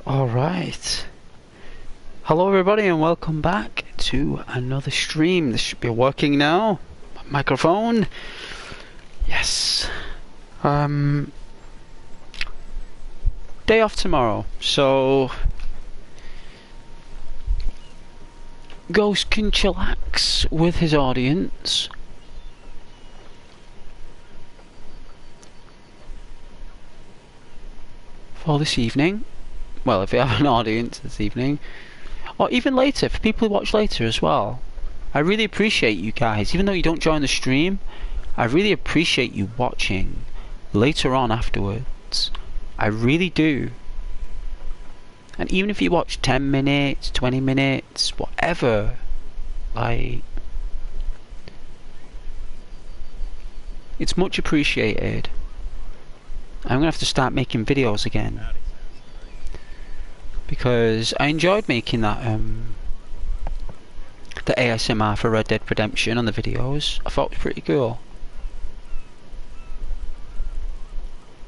Alright. Hello everybody and welcome back to another stream. This should be working now. Microphone. Yes. Day off tomorrow, so Ghost can chillax with his audience. For this evening. Well, if you have an audience this evening. Or even later, for people who watch later as well. I really appreciate you guys. Even though you don't join the stream, I really appreciate you watching later on afterwards. I really do. And even if you watch 10 minutes, 20 minutes, whatever, like, it's much appreciated. I'm gonna have to start making videos again. Because I enjoyed making that the ASMR for Red Dead Redemption on the videos. I thought it was pretty cool.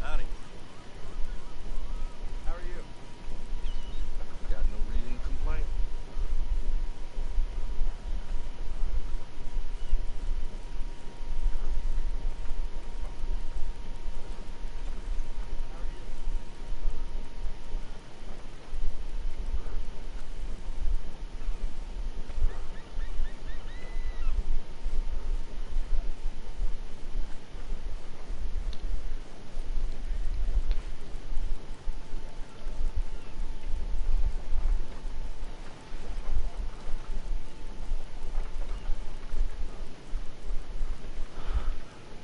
Howdy. How are you? Got no reason to complain.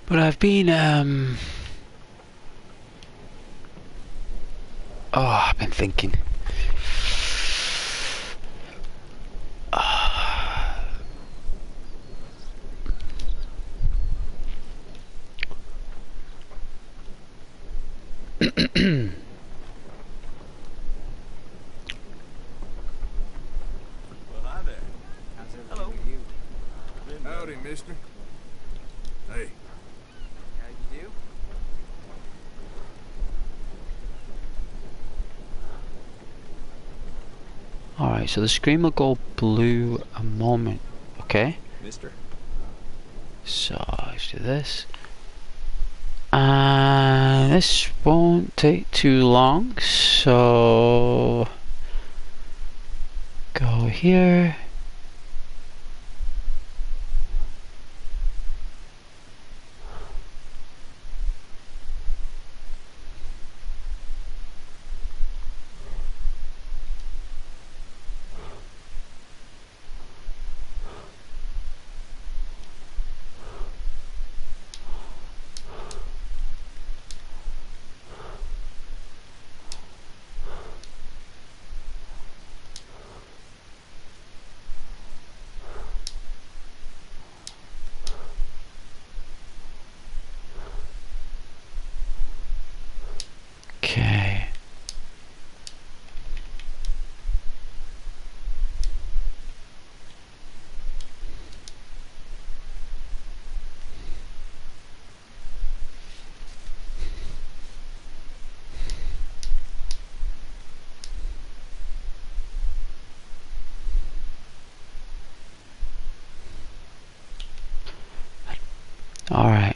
But I've been I've been thinking. Well, hi there. Hello. Howdy, mister. Hey. How you do? Alright, so the screen will go blue a moment, okay? Mister. So let's do this. And this won't take too long, so go here. Okay. All right.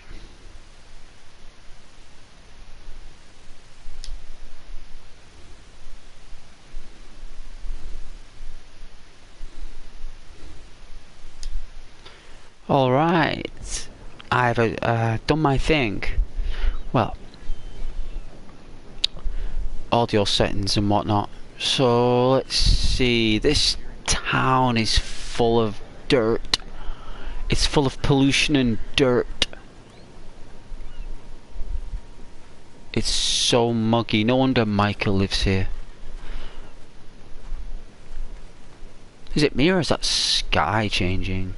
All right. I've done my thing. Well, audio settings and whatnot. So let's see. This town is full of dirt. It's full of pollution and dirt. It's so muggy. No wonder Michael lives here. Is it me or is that sky changing?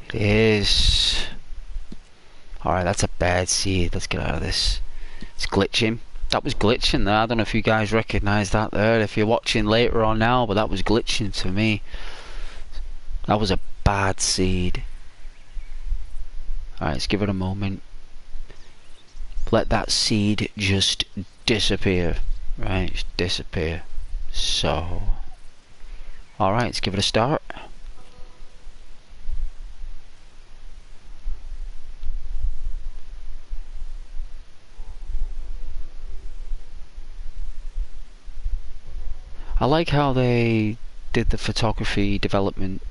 It is. Alright, that's a bad seed. Let's get out of this. It's glitching. That was glitching there. I don't know if you guys recognise that there. If you're watching later on now, but that was glitching to me. That was a bad seed. Alright, let's give it a moment. let that seed just disappear. Right, just disappear. So, alright, let's give it a start. I like how they did the photography development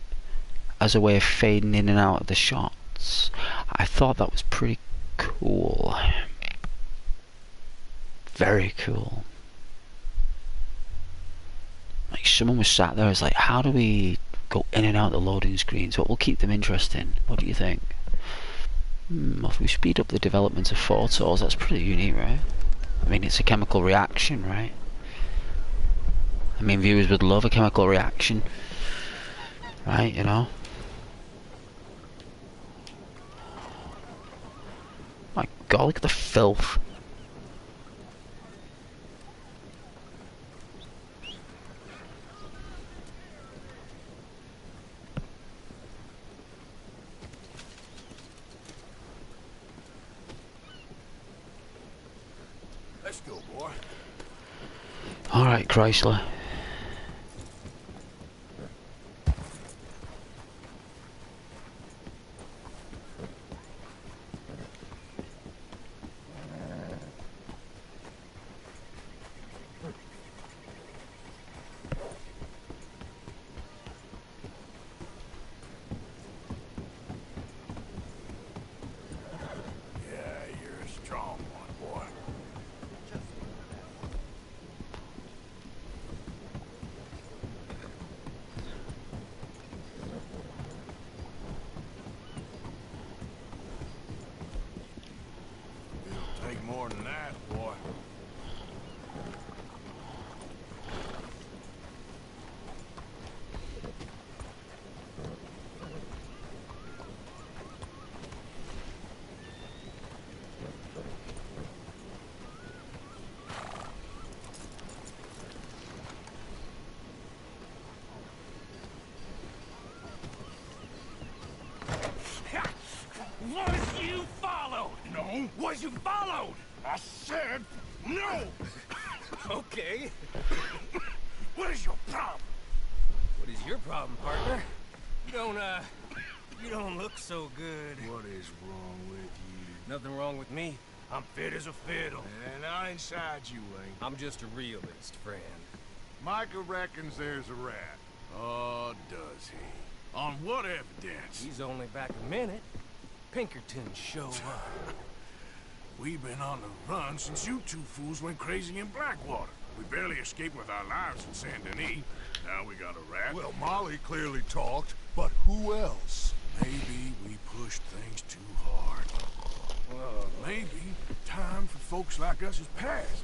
as a way of fading in and out of the shots. I thought that was pretty cool. Very cool. Like, someone was sat there, it's like, how do we go in and out the loading screens? What will keep them interesting? What do you think? If we speed up the development of photos, that's pretty unique, right? I mean, it's a chemical reaction, right? I mean, viewers would love a chemical reaction, right, you know? My god, look at the filth. Let's go, boy. Alright, Chrysler. Yeah, you're a strong one, boy. It'll take more than that, boy. Was you followed? No. Was you followed? I said no. Okay. What is your problem? What is your problem, partner? You don't look so good. What is wrong with you? Nothing wrong with me. I'm fit as a fiddle. And not inside you ain't. I'm just a realist, friend. Micah reckons there's a rat. Oh, does he? On what evidence? He's only back a minute. Pinkerton show up. We've been on the run since you two fools went crazy in Blackwater. We barely escaped with our lives in Saint Denis. Now we got a rat. Well, Molly clearly talked, but who else? Maybe we pushed things too hard. Well, Maybe time for folks like us is past.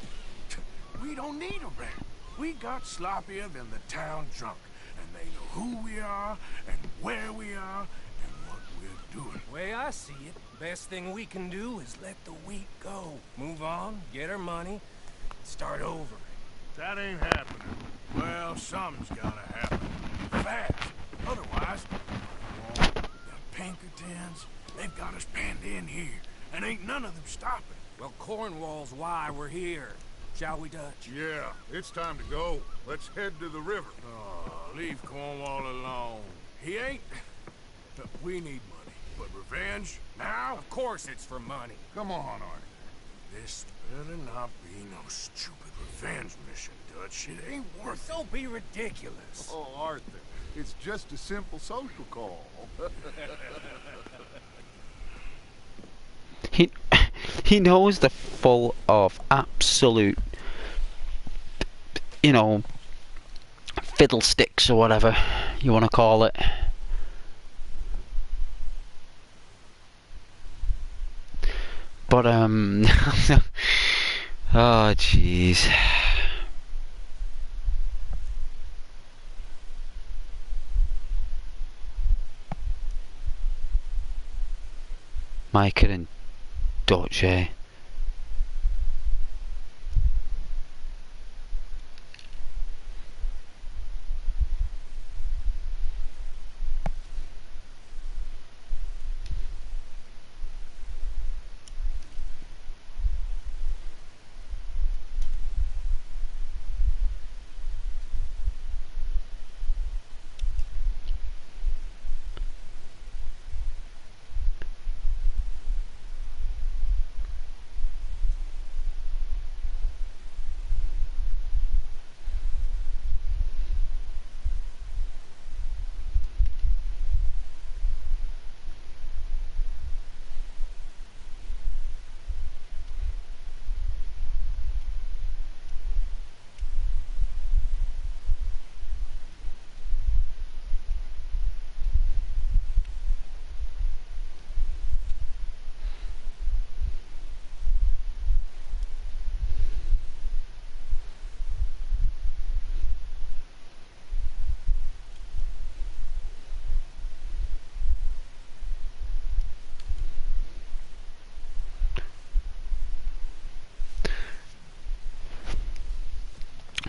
We don't need a rat. We got sloppier than the town drunk, and they know who we are, and where we are, and what we're doing. way I see it, best thing we can do is let the week go. Move on, get our money, start over. That ain't happening. Well, something's gotta happen. Fast. Otherwise, the Pinkertons, they've got us penned in here, and ain't none of them stopping. Well, Cornwall's why we're here. Shall we, Dutch? Yeah, it's time to go. Let's head to the river. Oh, leave Cornwall alone. He ain't... We need money. But revenge? Now? Of course it's for money. Come on, Arnie. This better not be no stupid revenge mission, Dutch. It ain't worth it. Don't be ridiculous. Oh, Arthur, it's just a simple social call. He knows they're full of absolute, you know, fiddlesticks or whatever you want to call it. But oh jeez. Micah and Dutch, eh?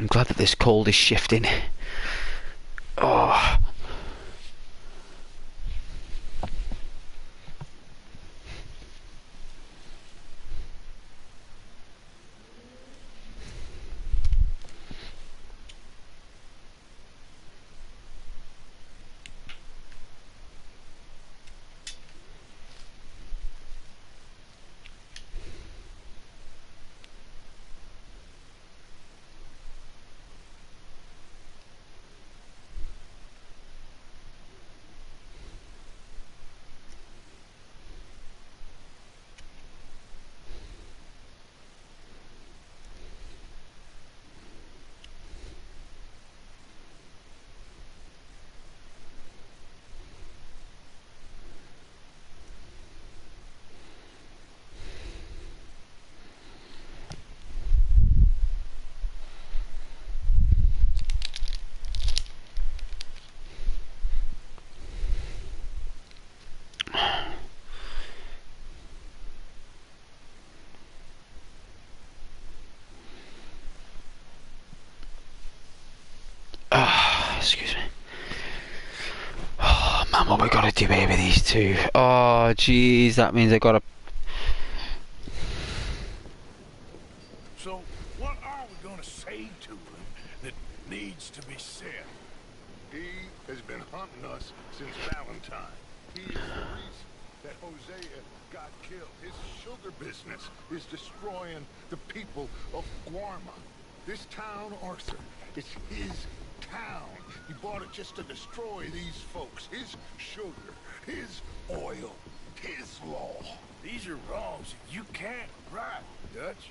I'm glad that this cold is shifting. Oh. Excuse me. Oh man, what we gotta do here with these two? Oh jeez, that means I gotta. So, what are we gonna say to him that needs to be said? He has been hunting us since Valentine. He is the reason that Hosea got killed. His sugar business is destroying the people of Guarma. This town, Arthur, it's his town. He bought it just to destroy these folks. His sugar, his oil, his law. These are wrongs that you can't right, Dutch.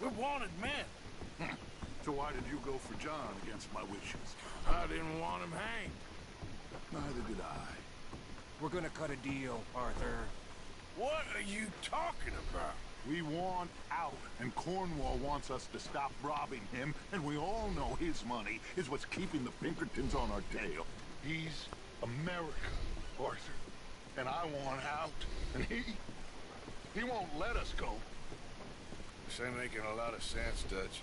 We're wanted men. So why did you go for John against my wishes? I didn't want him hanged. Neither did I. We're gonna cut a deal, Arthur. What are you talking about? We want out, and Cornwall wants us to stop robbing him, and we all know his money is what's keeping the Pinkertons on our tail. He's America, Arthur, and I want out, and he won't let us go. This ain't making a lot of sense, Dutch.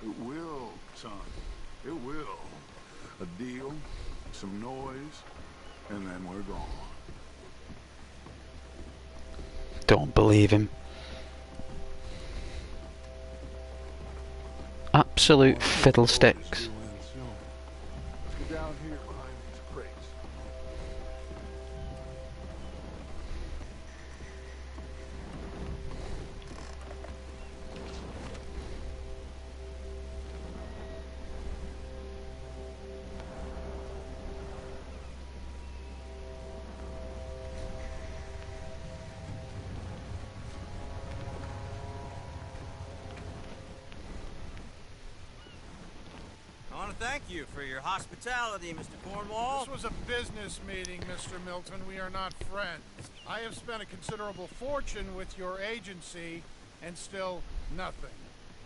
It will, son. It will. A deal, some noise, and then we're gone. Don't believe him. Absolute fiddlesticks. Let's get down here behind these crates. I want to thank you for your hospitality, Mr. Cornwall. This was a business meeting, Mr. Milton. We are not friends. I have spent a considerable fortune with your agency, and still nothing.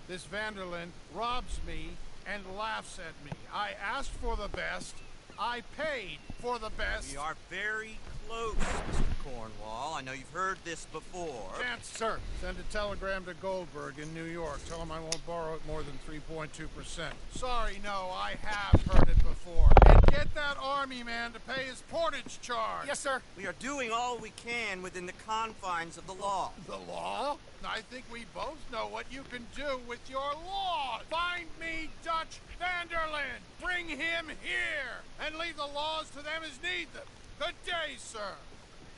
This Vanderlyn robs me and laughs at me. I asked for the best. I paid for the best. We are very close, Mr. Cornwall. I know you've heard this before. Can't, sir. Send a telegram to Goldberg in New York. Tell him I won't borrow it more than 3.2%. Sorry, no, I have heard it before. And get that army man to pay his portage charge. Yes, sir. We are doing all we can within the confines of the law. The law? I think we both know what you can do with your law. Find me Dutch Vanderlyn. Bring him here. And leave the laws to them as need them. Good day, sir.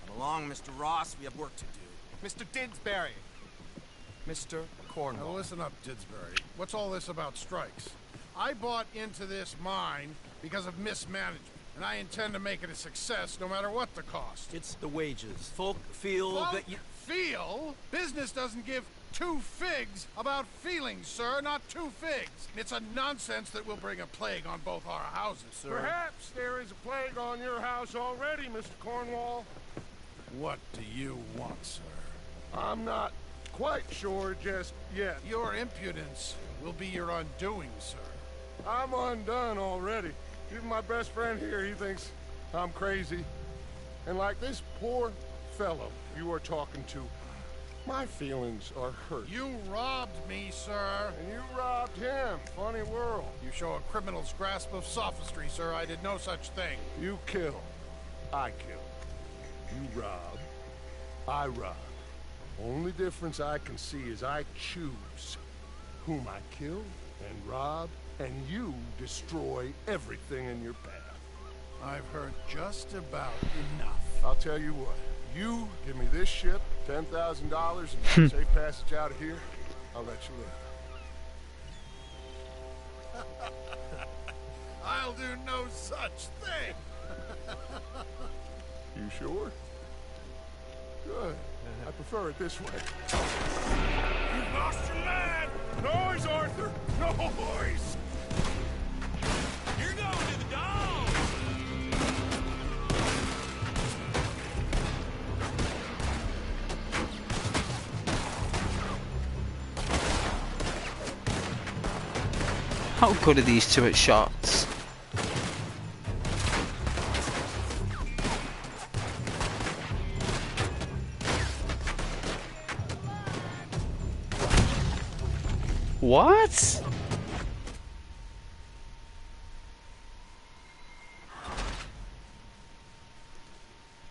Come along, Mr. Ross. We have work to do. Mr. Didsbury. Mr. Cornwall. Now listen up, Didsbury. What's all this about strikes? I bought into this mine because of mismanagement, and I intend to make it a success no matter what the cost. It's the wages. Folk feel Folk that you... feel? Business doesn't give two figs about feelings, sir, not two figs. It's a nonsense that will bring a plague on both our houses, sir. Perhaps there is a plague on your house already, Mr. Cornwall. What do you want, sir? I'm not quite sure just yet. Your impudence will be your undoing, sir. I'm undone already. Even my best friend here, he thinks I'm crazy. And like this poor fellow you are talking to, My feelings are hurt. You robbed me, sir. And you robbed him. Funny world. You show a criminal's grasp of sophistry, sir. I did no such thing. You kill. I kill. You rob. I rob. Only difference I can see is I choose whom I kill and rob, and you destroy everything in your path. I've heard just about enough. I'll tell you what. You give me this ship, $10,000, and safe passage out of here, I'll let you live. I'll do no such thing. You sure? Good. I prefer it this way. You've lost your mind! Noise, Arthur! Noise! You're going to the dogs! How good are these two at shots? What?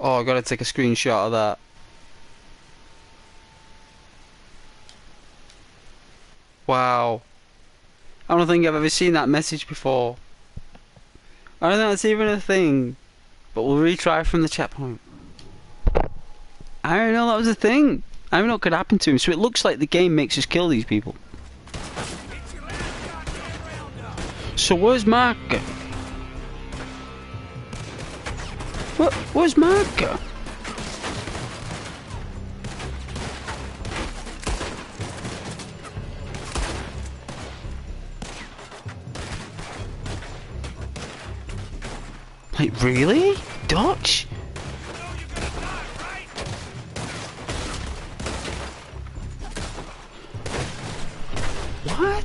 Oh, I gotta take a screenshot of that. Wow. I don't think I've ever seen that message before. I don't think that's even a thing. But we'll retry from the checkpoint. I don't know that was a thing. I don't know what could happen to him. So it looks like the game makes us kill these people. So where's Mark? Where's Mark? Like, really? Dutch? What?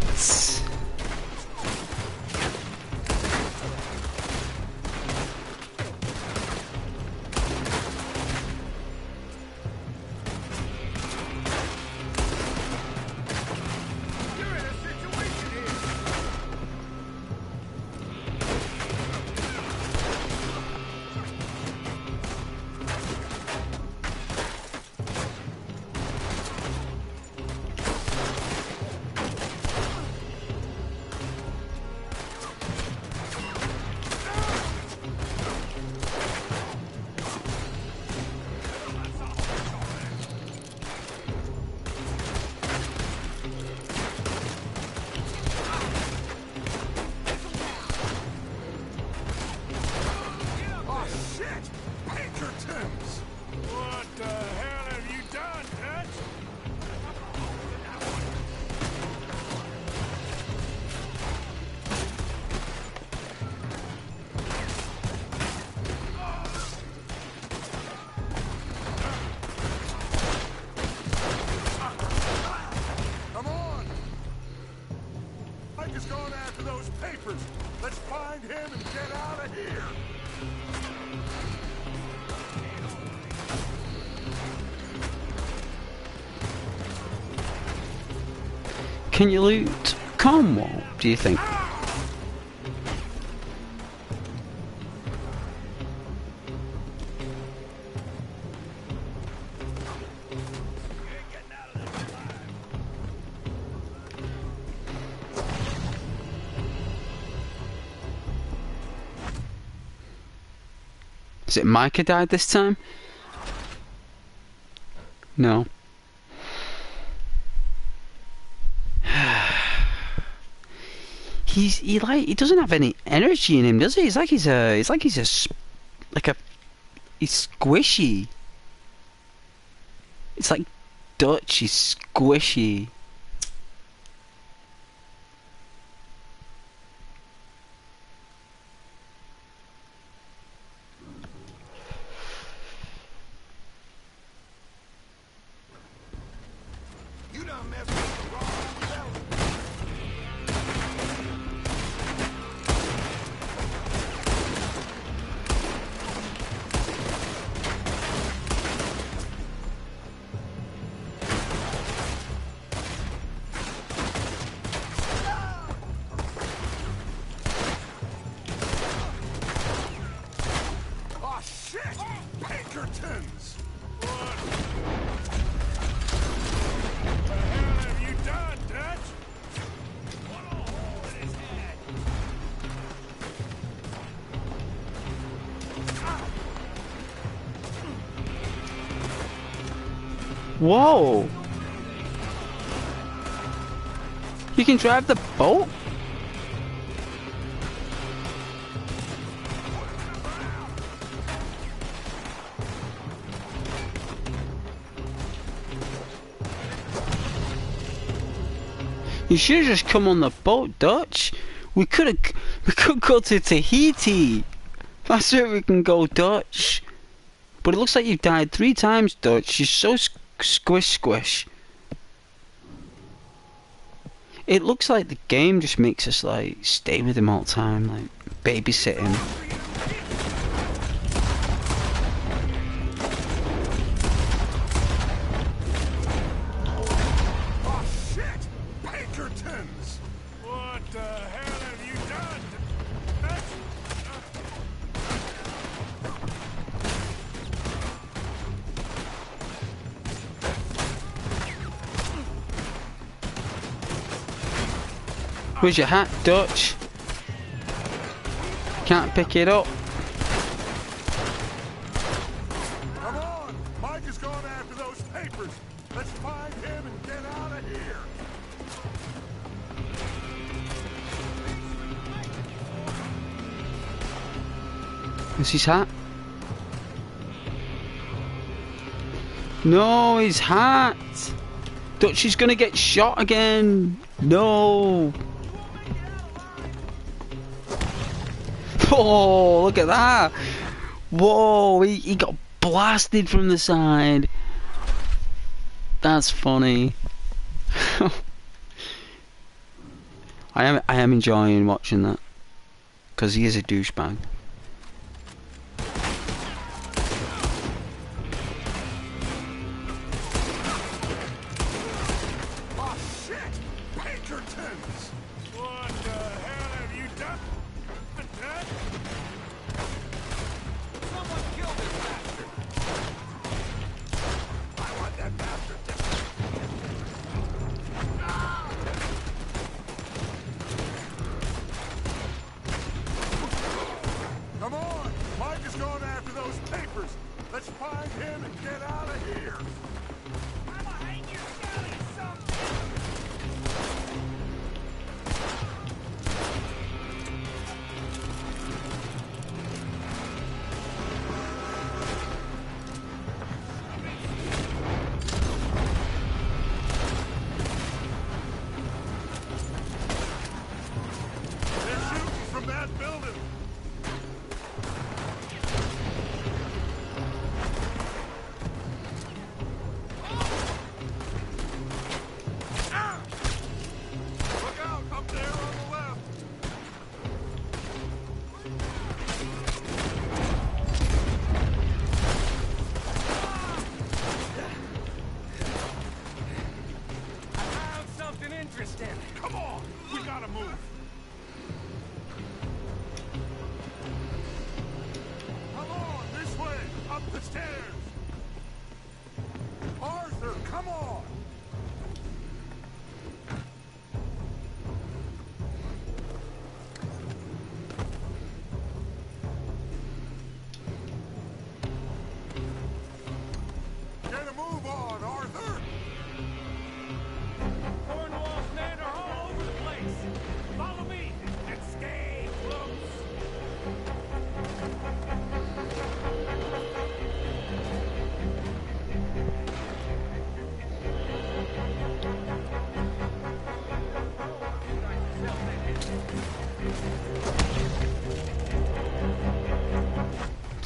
What the hell have you done, Dutch? Come on! Mike is going after those papers. Let's find him and get out of here. Can you loot Cornwall, do you think? Is it Micah died this time? No. He doesn't have any energy in him, does he? He's squishy. It's like Dutch, he's squishy. You done messed with the wrong fella. Whoa! You can drive the boat? You should have just come on the boat, Dutch. We could go to Tahiti. That's where we can go, Dutch. But it looks like you've died 3 times, Dutch. You're so squish. It looks like the game just makes us like stay with him all the time, like babysit him. Oh shit! Pinkertons! What the hell have you done? Where's your hat, Dutch? Can't pick it up. Come on! Mike is going after those papers! Let's find him and get out of here! Where's his hat? No, his hat! Dutch is gonna get shot again! No! Oh, look at that! Whoa, he got blasted from the side. That's funny. I am enjoying watching that because he is a douchebag. Oh shit! Pinkertons! What the hell have you done? Dad? Someone kill this bastard! I want that bastard dead. Come on! Mike is going after those papers! Let's find him and get out of here! I'ma hang your belly, son! They're shooting from that building! Look out, up there on the left! I found something interesting. Come on! We gotta move! Come on, this way! Up the stairs! Arthur, come on! Get a move on, Arthur! Cornwall's men are all over the place. Follow me and stay close.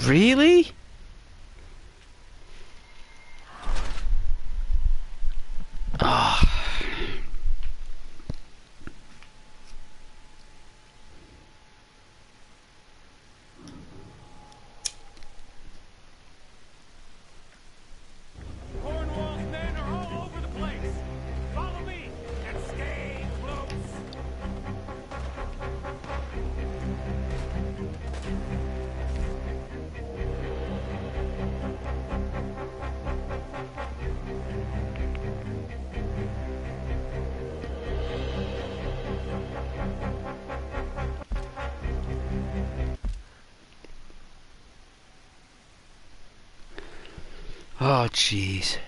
Really? Ah. Cornwall's men are all over the place. Follow me and stay close. Oh, jeez.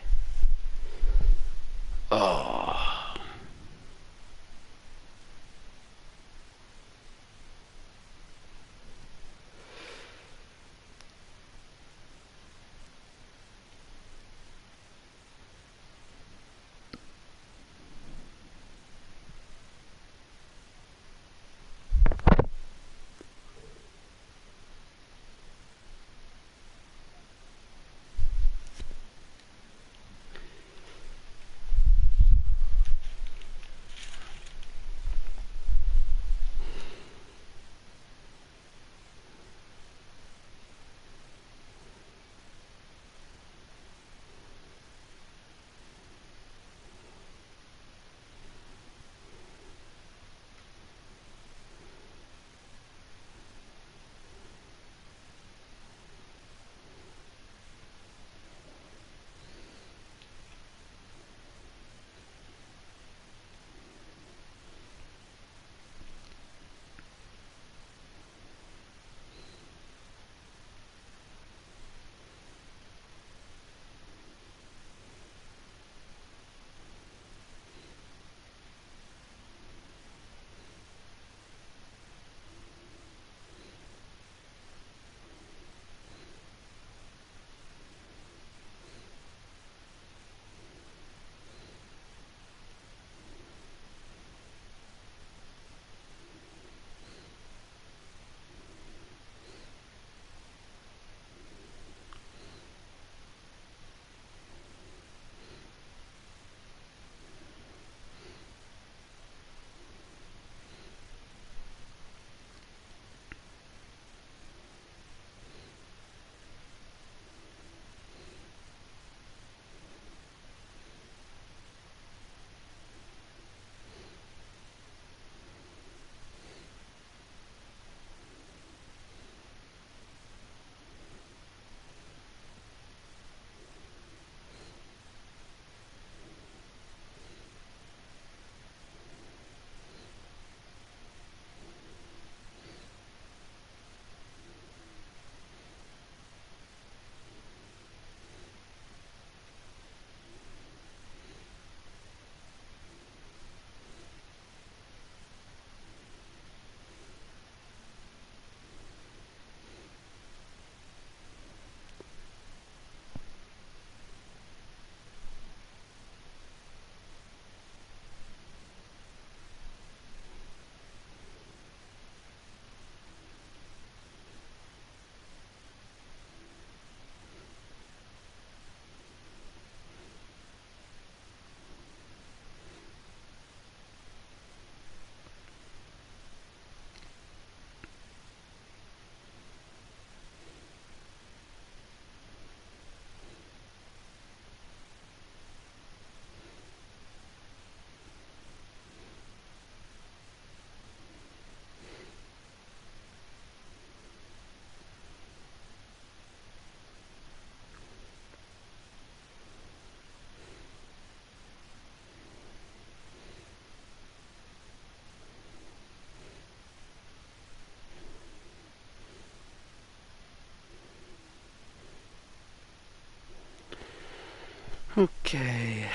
Okay.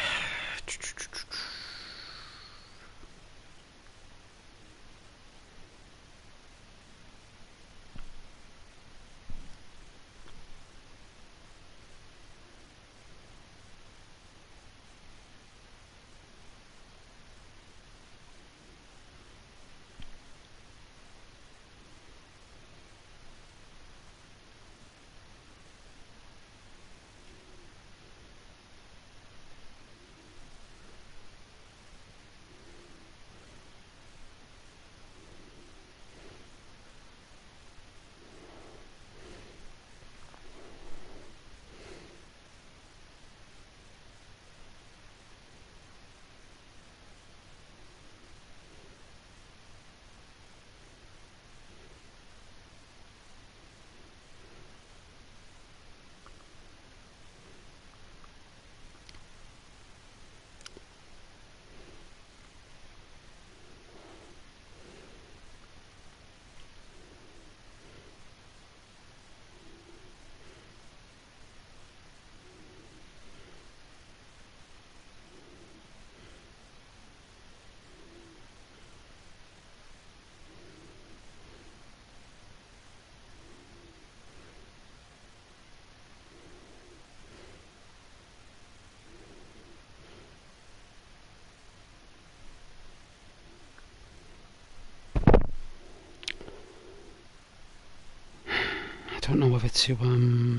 I don't know whether to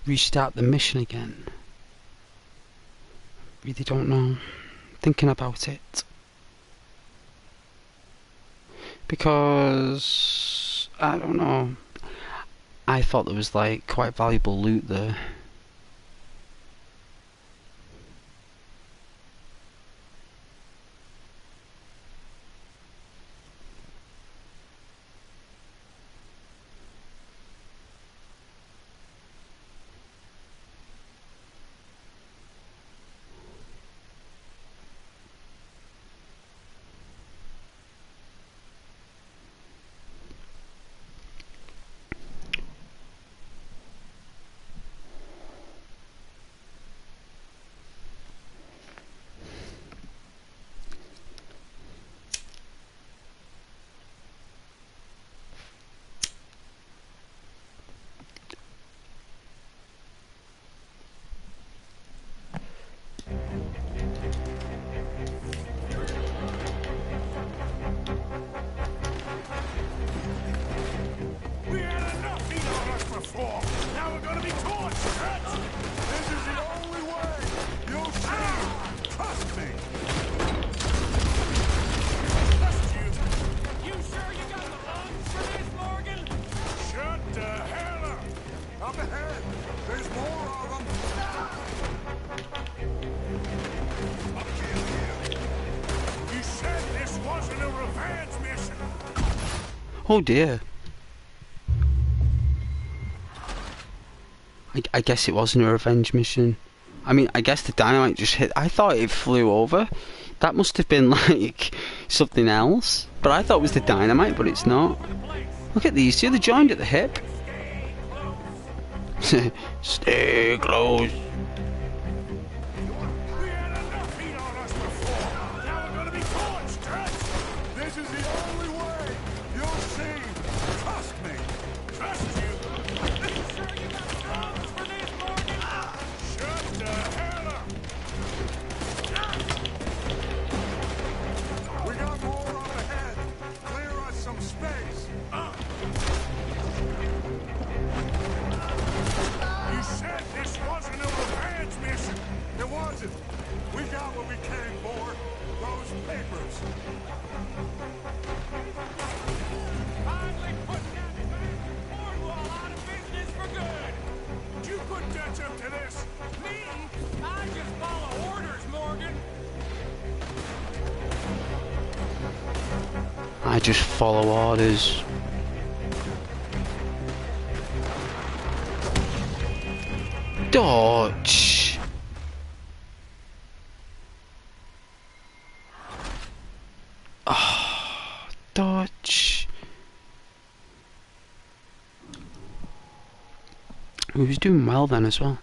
restart the mission again. Really don't know. Thinking about it. Because I don't know. I thought there was like quite valuable loot there. We had enough heat on us before. Now we're gonna be torched. This is the only way. You'll see. Trust me. Trust you. You sure you got the lungs for this, Morgan? Shut the hell up. Up ahead! There's more of them! I'll kill you! You said this wasn't a revenge mission. Oh dear. I guess it wasn't a revenge mission. I mean, I guess the dynamite just hit. I thought it flew over. That must have been like something else. But I thought it was the dynamite, but it's not. Look at these two, they're joined at the hip. Stay close. We had enough heat on us before. Now we're gonna be torched. This is the only way! You'll see! Trust me! Trust you. Shut the hell up. We got more up ahead! Clear us some space! You said this wasn't a revenge mission. It wasn't! We got what we came for! Those papers! Finally putting that Cornwall out of business for good. You couldn't touch up to this. Me? I just follow orders, Morgan. I just follow orders. Dodge. Oh, dodge. He was doing well then as well.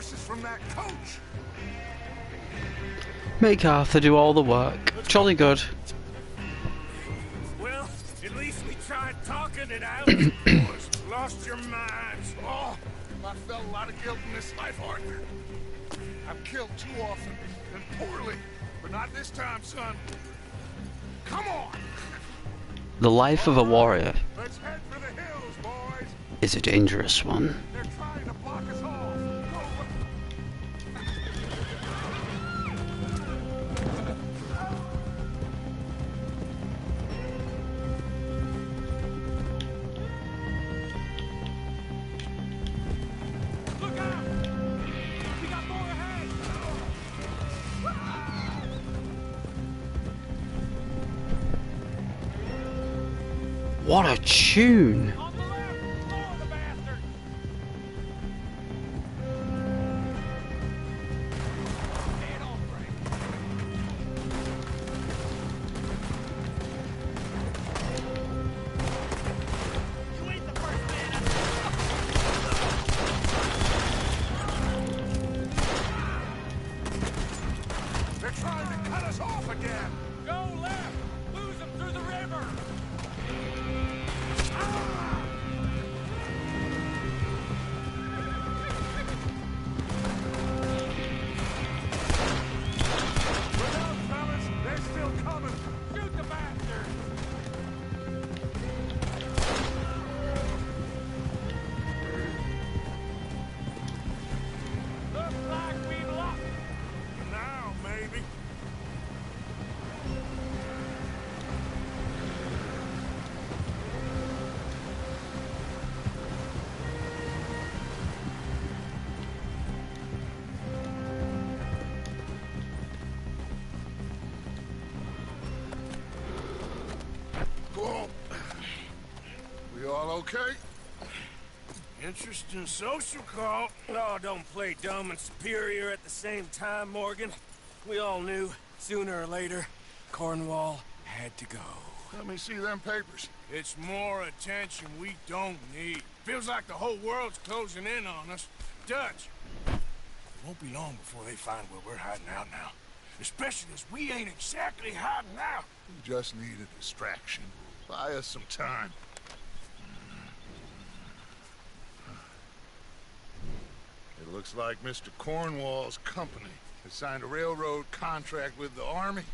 horses from that coach. Make Arthur do all the work. Jolly good. Well, at least we tried talking it out. Boys, lost your minds. Oh, I felt a lot of guilt in this life, Arthur. I've killed too often and poorly, but not this time, son. Come on. The life of a warrior Let's head for the hills, boys. is a dangerous one. They're trying to block us off. Go. Look out! We got more ahead! What a tune! On the left! More the bastard! They don't break. You ain't the first man They're trying to cut us off again. Go left! Lose them through the river! Look out, fellas. They're still coming. Shoot the bastard! Looks like we've lost them. Now, maybe. Whoa. We all okay? Interesting social call. Oh, don't play dumb and superior at the same time, Morgan. We all knew, sooner or later, Cornwall had to go. Let me see them papers. It's more attention we don't need. Feels like the whole world's closing in on us. Dutch, it won't be long before they find where we're hiding out now. Especially as we ain't exactly hiding out. We just need a distraction. Buy us some time. It looks like Mr. Cornwall's company has signed a railroad contract with the army.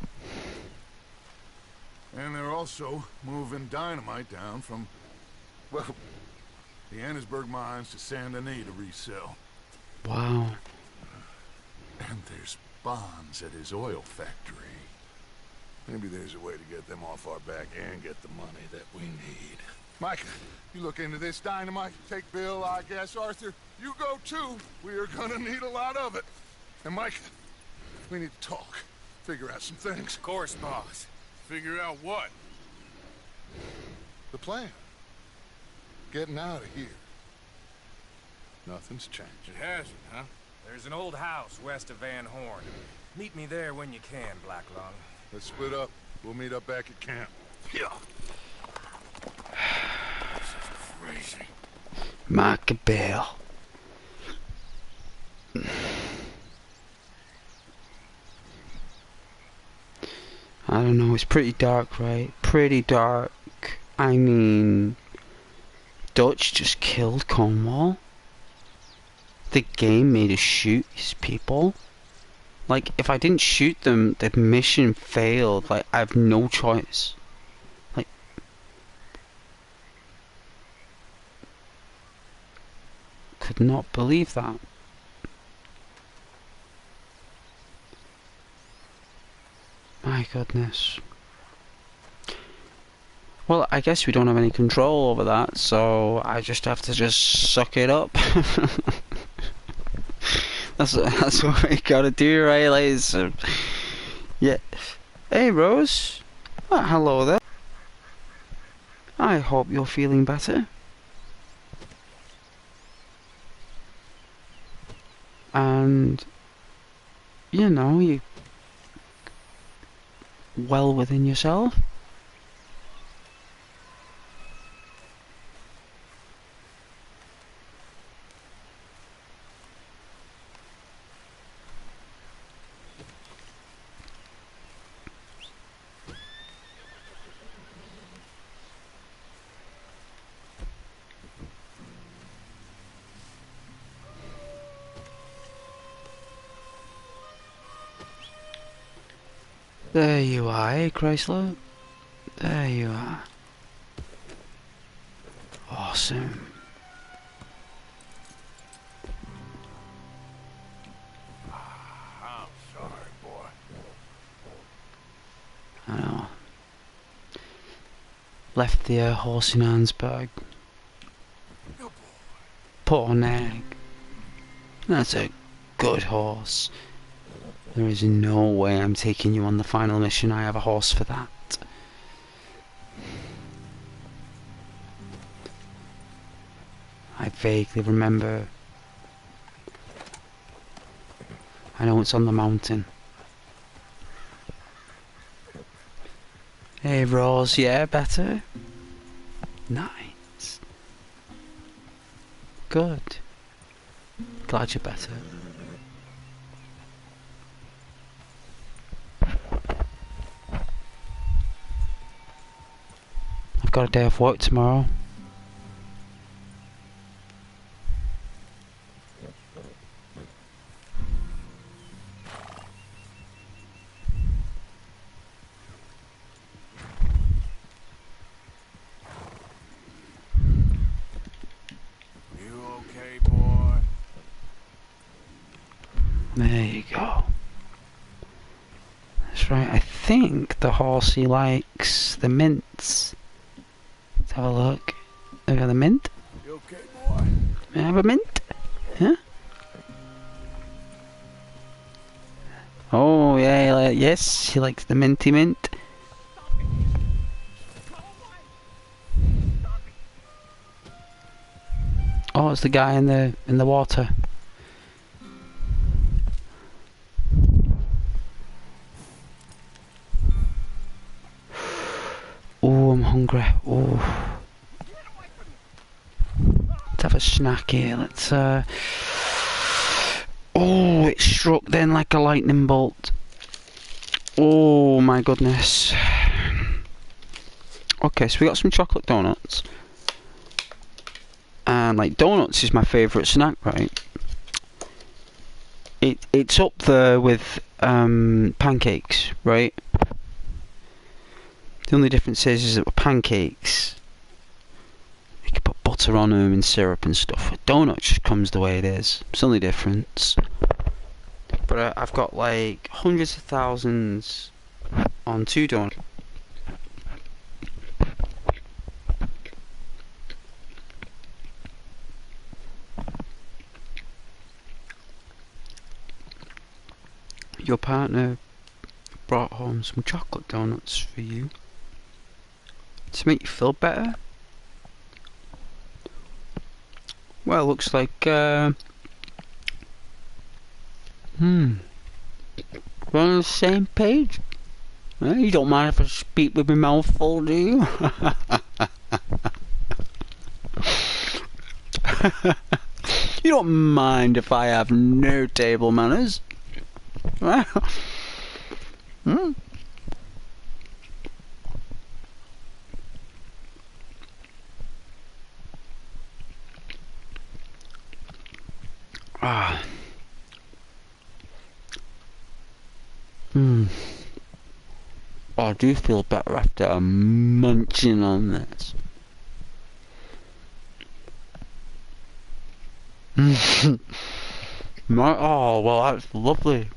And they're also moving dynamite down from, well, the Annesburg mines to Saint Denis to resell. Wow. And there's bonds at his oil factory. Maybe there's a way to get them off our back and get the money that we need. Micah, you look into this dynamite. Take Bill, I guess. Arthur, you go too. We are gonna need a lot of it. And Micah, we need to talk. Figure out some things. Of course, boss. Figure out what? The plan. Getting out of here. Nothing's changed. It hasn't, huh? There's an old house west of Van Horn. Meet me there when you can, Blacklung. Let's split up. We'll meet up back at camp. Yeah. This is crazy. Machiavel. I don't know, it's pretty dark, right? Pretty dark. I mean, Dutch just killed Cornwall. The game made us shoot his people. Like, if I didn't shoot them, the mission failed. Like, I have no choice. Like, could not believe that. My goodness. Well, I guess we don't have any control over that, so I just have to just suck it up. That's what we gotta do, right, ladies? Yeah. Hey, Rose. Hello there. I hope you're feeling better. And, you know, you well within yourself. There you are, eh, Chrysler? There you are. Awesome. I'm sorry, boy. I know. Left the horse in Arnsberg. Good boy. Poor nag. That's a good horse. There is no way I'm taking you on the final mission. I have a horse for that. I vaguely remember. I know it's on the mountain. Hey Rose, yeah, better? Nice. Good. Glad you're better. I've got a day off work tomorrow. You okay, boy? There you go. That's right, I think the horsey likes the mints. Let's have a look. Have got the mint? You okay, boy? May I have a mint? Huh? Oh, yeah, yes, he likes the minty mint. Oh, it's the guy in the water. Oh, I'm hungry. Oh. Let's have a snack here. Let's oh, it struck then like a lightning bolt. Oh my goodness. Okay, so we got some chocolate donuts. And like donuts is my favourite snack, right? It's up there with pancakes, right? The only difference is that with pancakes you can put butter on them and syrup and stuff. With donuts just comes the way it is. It's the only difference. But I've got like hundreds of thousands on 2 donuts. Your partner brought home some chocolate donuts for you to make you feel better. Well, looks like we're on the same page. You don't mind if I speak with my mouth full, do you? You don't mind if I have no table manners? Ah. Oh, I do feel better after munching on this. Oh, well, that's lovely.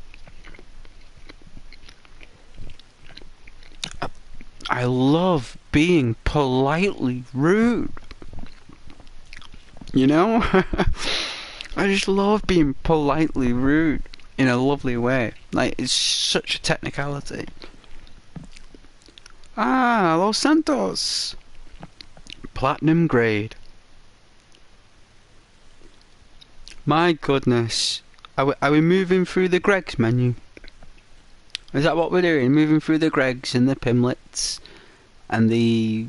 I love being politely rude. You know? I just love being politely rude in a lovely way. Like, it's such a technicality. Ah, Los Santos. Platinum grade. My goodness. Are we moving through the Greg's menu? Is that what we're doing? Moving through the Gregs and the Pimlets and the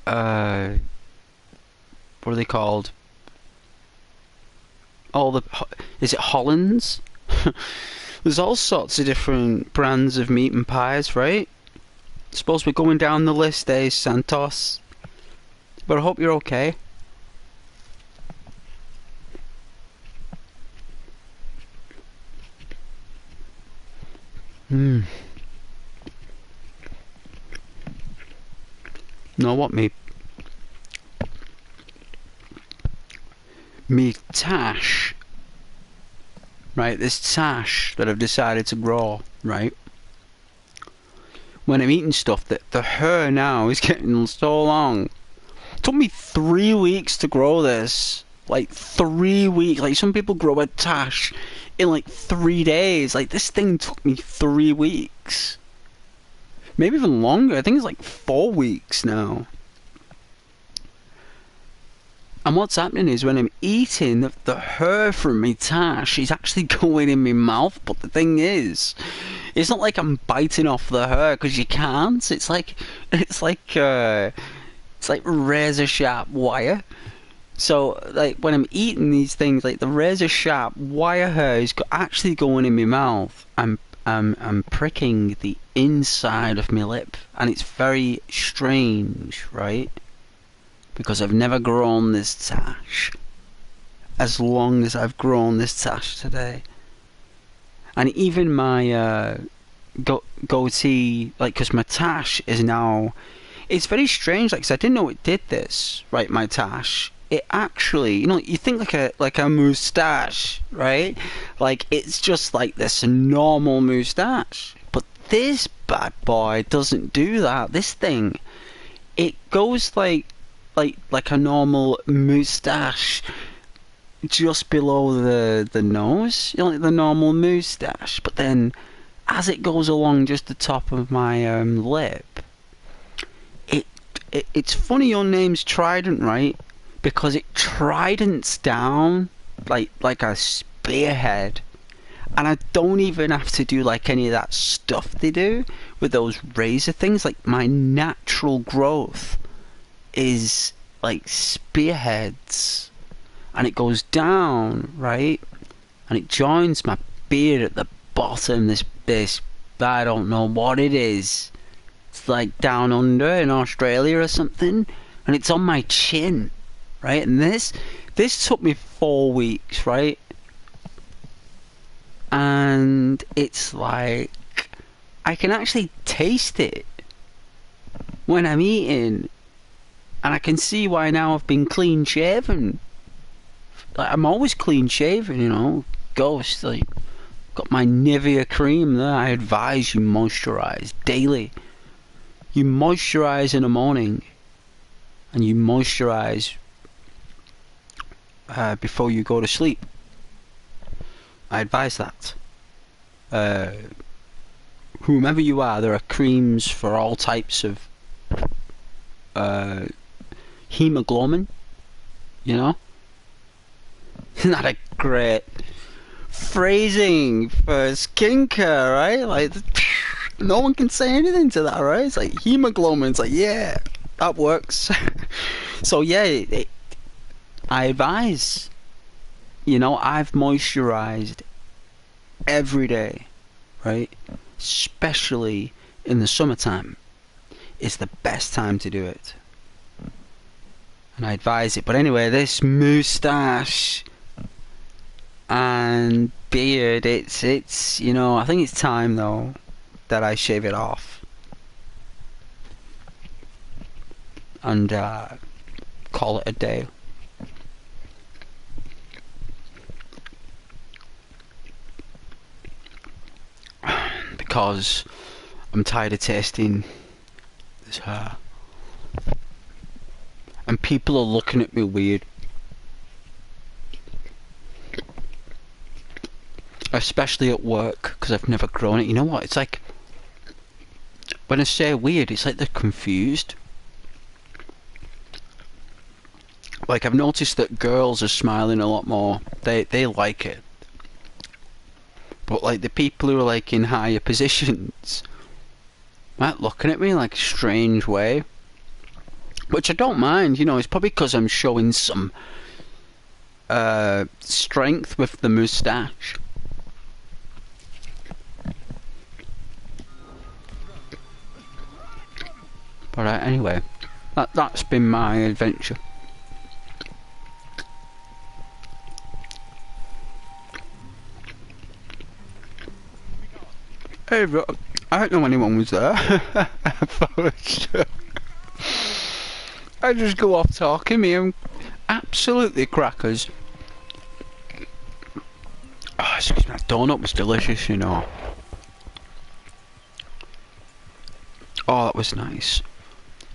what are they called? Is it Hollands? There's all sorts of different brands of meat and pies, right? Suppose we're going down the list, Santos. But I hope you're okay. know what, me tash, right, this tash that I've decided to grow, right, when I'm eating stuff, that the hair now is getting so long. It took me 3 weeks to grow this. Like 3 weeks. Like some people grow a tash in like 3 days. Like this thing took me 3 weeks. Maybe even longer. I think it's like 4 weeks now. And what's happening is when I'm eating, the hair from my tash is actually going in my mouth. But the thing is, it's not like I'm biting off the hair, because you can't. It's like razor sharp wire. So like when I'm eating these things, like the razor sharp wire hair is actually going in my mouth. I'm pricking the inside of my lip, and it's very strange, right? Because I've never grown this tash as long as I've grown this tash today. And even my goatee, like, because my tash is now, it's very strange, like, 'cause I didn't know it did this, right, my tash. It actually, you know, you think like a moustache, right? Like, it's just like this normal moustache. But this bad boy doesn't do that. This thing, it goes like a normal moustache just below the nose, you know, like the normal moustache. But then, as it goes along just the top of my lip, it's funny your name's Trident, right? Because it tridents down like a spearhead, and I don't even have to do like any of that stuff they do with those razor things. Like my natural growth is like spearheads, and it goes down, right, and it joins my beard at the bottom. This I don't know what it is. It's like down under in Australia or something, and it's on my chin, right? And this took me 4 weeks, right? And it's like I can actually taste it when I'm eating, and I can see why now I've been clean shaven. Like, I'm always clean shaven, you know. Ghost, like, got my Nivea cream there. I advise you moisturize daily. You moisturize in the morning, and you moisturize before you go to sleep. I advise that. Whomever you are, there are creams for all types of hemoglobin, you know? Isn't that a great phrasing for skincare, right? Like, no one can say anything to that, right? It's like hemoglobin. It's like, yeah, that works. So yeah, I advise, you know, I've moisturized every day, right? Especially in the summertime. It's the best time to do it, and I advise it. But anyway, this moustache and beard, it's you know, I think it's time though that I shave it off and call it a day. Because I'm tired of tasting this hair, and people are looking at me weird, especially at work, because I've never grown it. You know what? It's like when I say weird, it's like they're confused. Like, I've noticed that girls are smiling a lot more. They like it. But like the people who are like in higher positions, right, looking at me like a strange way. Which I don't mind, you know. It's probably because I'm showing some strength with the moustache. But anyway, that's been my adventure. Hey, bro, I don't know anyone was there. I thought it was I just go off talking me. I'm absolutely crackers. Oh, excuse me, that donut was delicious, you know. Oh, that was nice.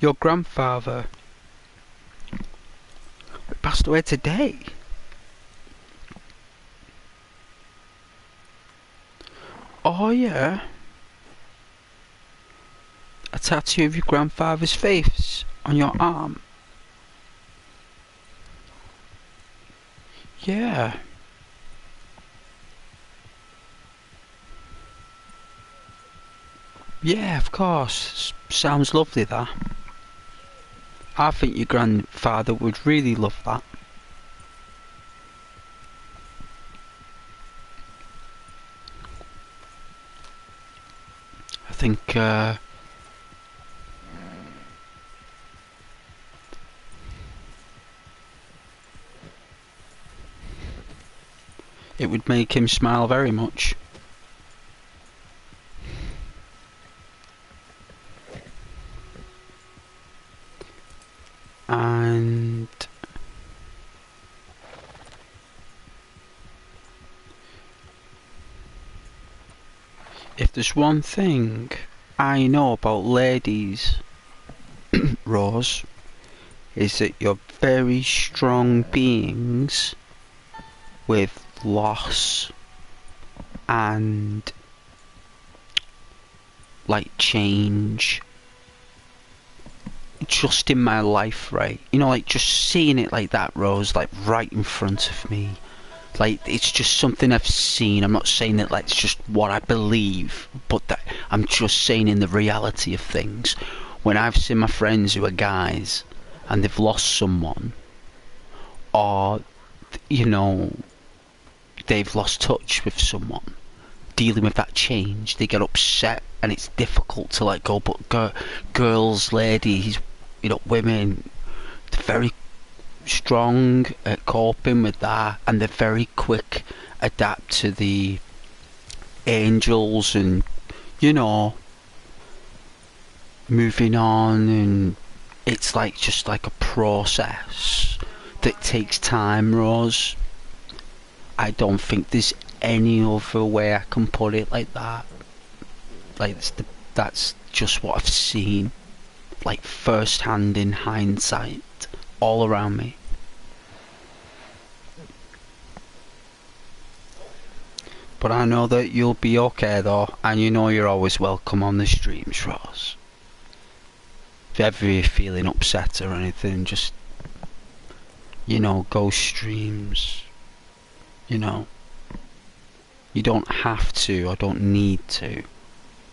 Your grandfather passed away today. Oh yeah. A tattoo of your grandfather's face on your arm. Yeah. Yeah, of course. Sounds lovely, that. I think your grandfather would really love that. I think, it would make him smile very much. And if there's one thing I know about ladies, Rose, is that you're very strong beings with loss and like change just in my life, right? You know, like just seeing it like that, Rose, like right in front of me. Like, it's just something I've seen. I'm not saying that like it's just what I believe, but that I'm just saying in the reality of things. When I've seen my friends who are guys and they've lost someone, or, you know, they've lost touch with someone, dealing with that change, they get upset and it's difficult to let go. But girls, ladies, you know, women, they're very strong at coping with that, and they're very quick adapt to the angels, and you know, moving on, and it's like just like a process that takes time, Rose. I don't think there's any other way I can put it like that. Like that's just what I've seen, like first hand in hindsight, all around me. But I know that you'll be okay though, and you know you're always welcome on the streams, Rose. If ever you're feeling upset or anything, just, you know, go streams. You know, you don't have to, or don't need to,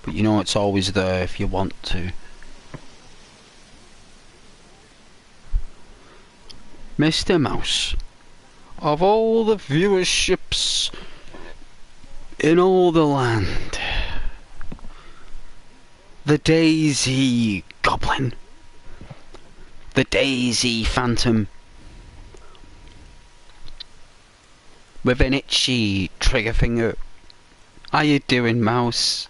but you know it's always there if you want to. Mr. Mouse, of all the viewerships in all the land, the Daisy Goblin, the Daisy Phantom, with an itchy trigger finger. How you doing, Mouse?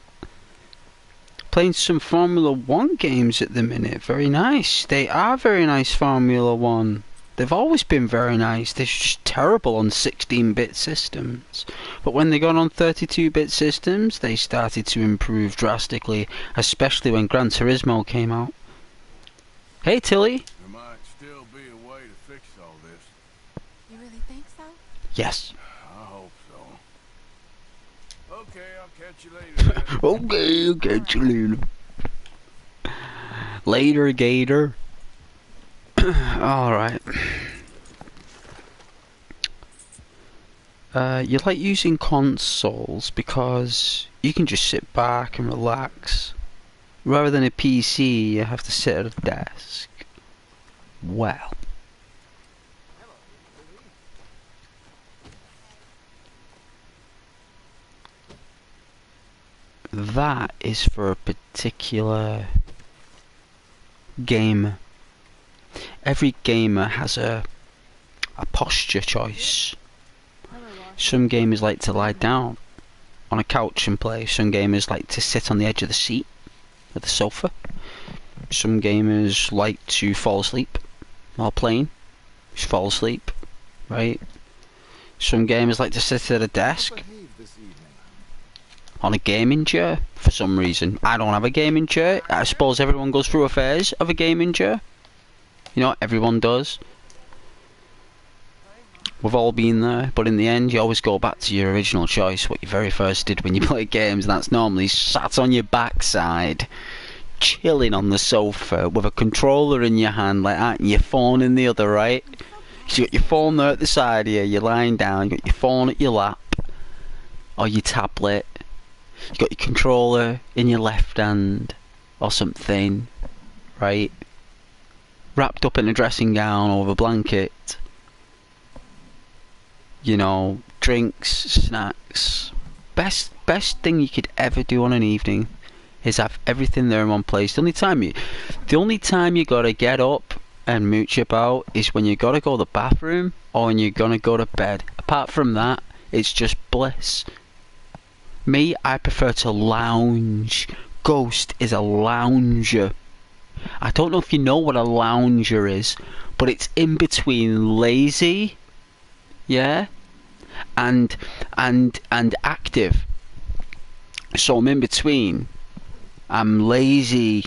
Playing some Formula 1 games at the minute. Very nice. They are very nice, Formula 1. They've always been very nice. They're just terrible on 16-bit systems. But when they got on 32-bit systems, they started to improve drastically, especially when Gran Turismo came out. Hey, Tilly. There might still be a way to fix all this. You really think so? Yes. I hope so. Okay, I'll catch you later. Okay, I'll catch you later. Later, Gator. Alright. You like using consoles because you can just sit back and relax. Rather than a PC, you have to sit at a desk. Well. That is for a particular gamer. Every gamer has a posture choice. Some gamers like to lie down on a couch and play. Some gamers like to sit on the edge of the seat, of the sofa. Some gamers like to fall asleep. while playing. Just fall asleep, right? Some gamers like to sit at a desk on a gaming chair for some reason. I don't have a gaming chair. I suppose everyone goes through a phase of a gaming chair. You know, everyone does. We've all been there, but in the end you always go back to your original choice, what you very first did when you play games, and that's normally sat on your backside, chilling on the sofa with a controller in your hand like that and your phone in the other, right? So you got your phone there at the side here, you're lying down, you got your phone at your lap, or your tablet, you got your controller in your left hand, or something, right? Wrapped up in a dressing gown over a blanket. You know, drinks, snacks. Best thing you could ever do on an evening is have everything there in one place. The only time you gotta get up and mooch about is when you gotta go to the bathroom or when you're gonna go to bed. Apart from that, it's just bliss. Me, I prefer to lounge. Ghost is a lounger. I don't know if you know what a lounger is, but it's in between lazy, yeah, and active. So I'm in between. I'm lazy,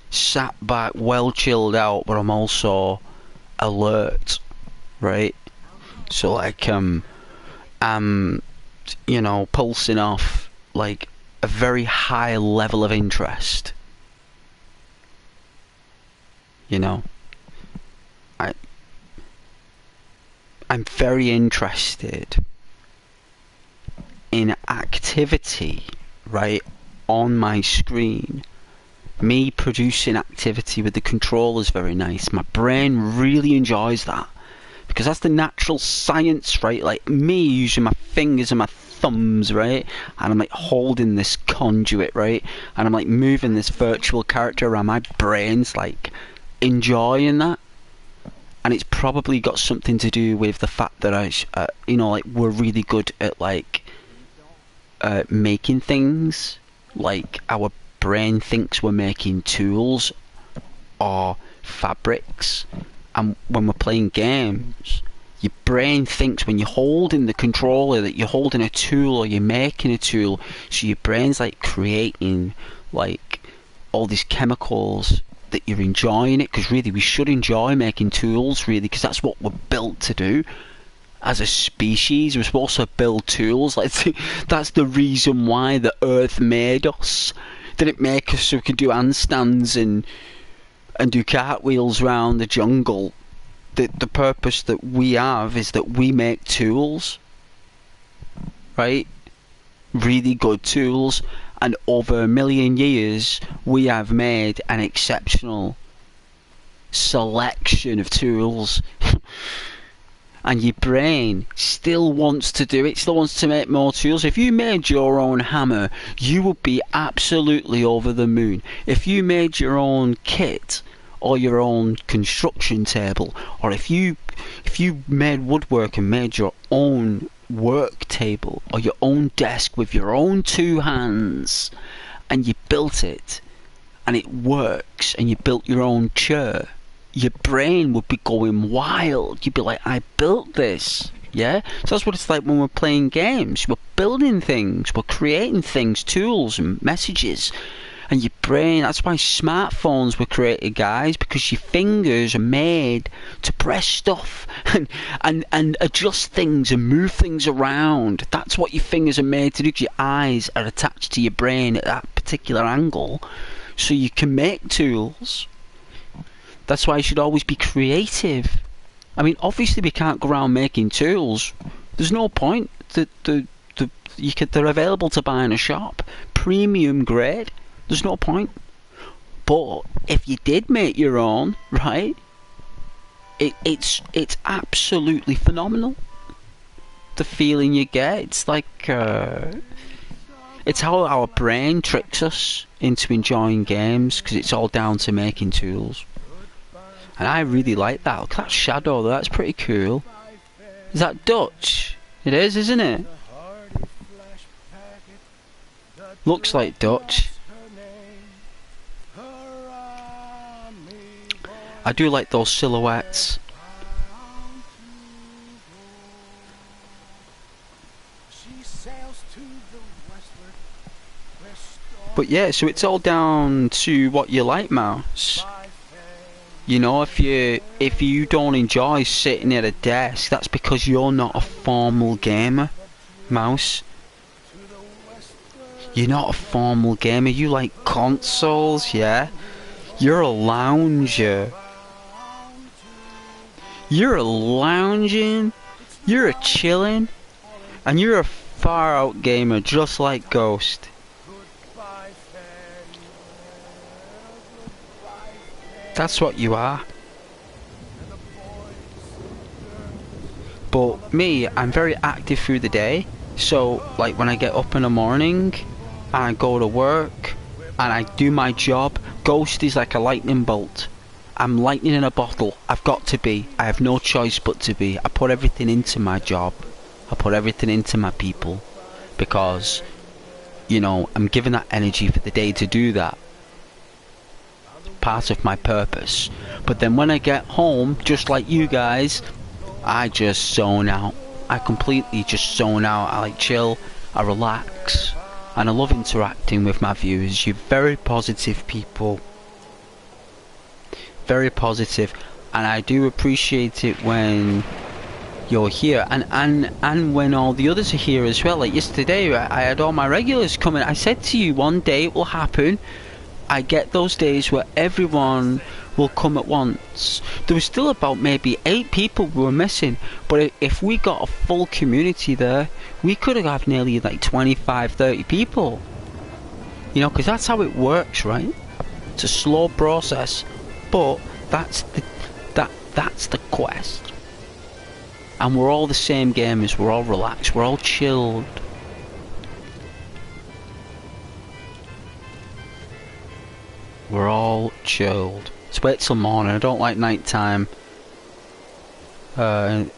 sat back, well chilled out, but I'm also alert, right? So like I'm, you know, pulsing off like a very high level of interest. You know, I'm very interested in activity, right, on my screen. Me producing activity with the controller is very nice. My brain really enjoys that because that's the natural science, right? Like me using my fingers and my thumbs, right, and I'm like holding this conduit, right, and I'm like moving this virtual character around. My brain's like enjoying that. And it's probably got something to do with the fact that you know, like we're really good at like making things. Like our brain thinks we're making tools or fabrics, and when we're playing games, your brain thinks when you're holding the controller that you're holding a tool or you're making a tool. So your brain's like creating like all these chemicals that you're enjoying it, because really we should enjoy making tools, really, because that's what we're built to do as a species. We're supposed to build tools. Like that's the reason why the earth made us. Didn't make us so we could do handstands and do cartwheels around the jungle. The purpose that we have is that we make tools, right? Really good tools. And over a million years, we have made an exceptional selection of tools. And your brain still wants to do it, still wants to make more tools. If you made your own hammer, you would be absolutely over the moon. If you made your own kit, or your own construction table, or if you made woodwork and made your own work table or your own desk with your own two hands, and you built it and it works, and you built your own chair, your brain would be going wild. You'd be like, I built this. Yeah, so that's what it's like when we're playing games. We're building things, we're creating things, tools and messages. And your brain, that's why smartphones were created, guys, because your fingers are made to press stuff and adjust things and move things around. That's what your fingers are made to do, because your eyes are attached to your brain at that particular angle, so you can make tools. That's why you should always be creative. I mean, obviously we can't go around making tools. There's no point. They're available to buy in a shop, premium grade. There's no point. But if you did make your own, right, it's absolutely phenomenal. The feeling you get, it's like it's how our brain tricks us into enjoying games, because it's all down to making tools. And I really like that. Look at that shadow though, that's pretty cool. Is that Dutch? It is, isn't it? Looks like Dutch. I do like those silhouettes. She sails to the westward, where storms But yeah, so it's all down to what you like, Mouse. You know, if you don't enjoy sitting at a desk, that's because you're not a formal gamer, Mouse. You're not a formal gamer. You like consoles, yeah? You're a lounger. You're a lounging. You're a chilling. And you're a far out gamer just like Ghost. That's what you are. But me, I'm very active through the day. So, like when I get up in the morning, and I go to work, and I do my job, Ghost is like a lightning bolt. I'm lightning in a bottle. I've got to be. I have no choice but to be. I put everything into my job. I put everything into my people. Because, you know, I'm given that energy for the day to do that. Part of my purpose. But then when I get home, just like you guys, I just zone out. I completely just zone out. I like chill, I relax, and I love interacting with my viewers. You're very positive people. Very positive, and I do appreciate it when you're here, and when all the others are here as well. Like yesterday, I had all my regulars coming. I said to you, one day it will happen. I get those days where everyone will come at once. There was still about maybe 8 people we were missing, but if we got a full community there, we could have nearly like 25-30 people. You know, because that's how it works, right? It's a slow process, but that's the quest. And we're all the same gamers. We're all relaxed. We're all chilled. We're all chilled. Let's wait till morning. I don't like nighttime. In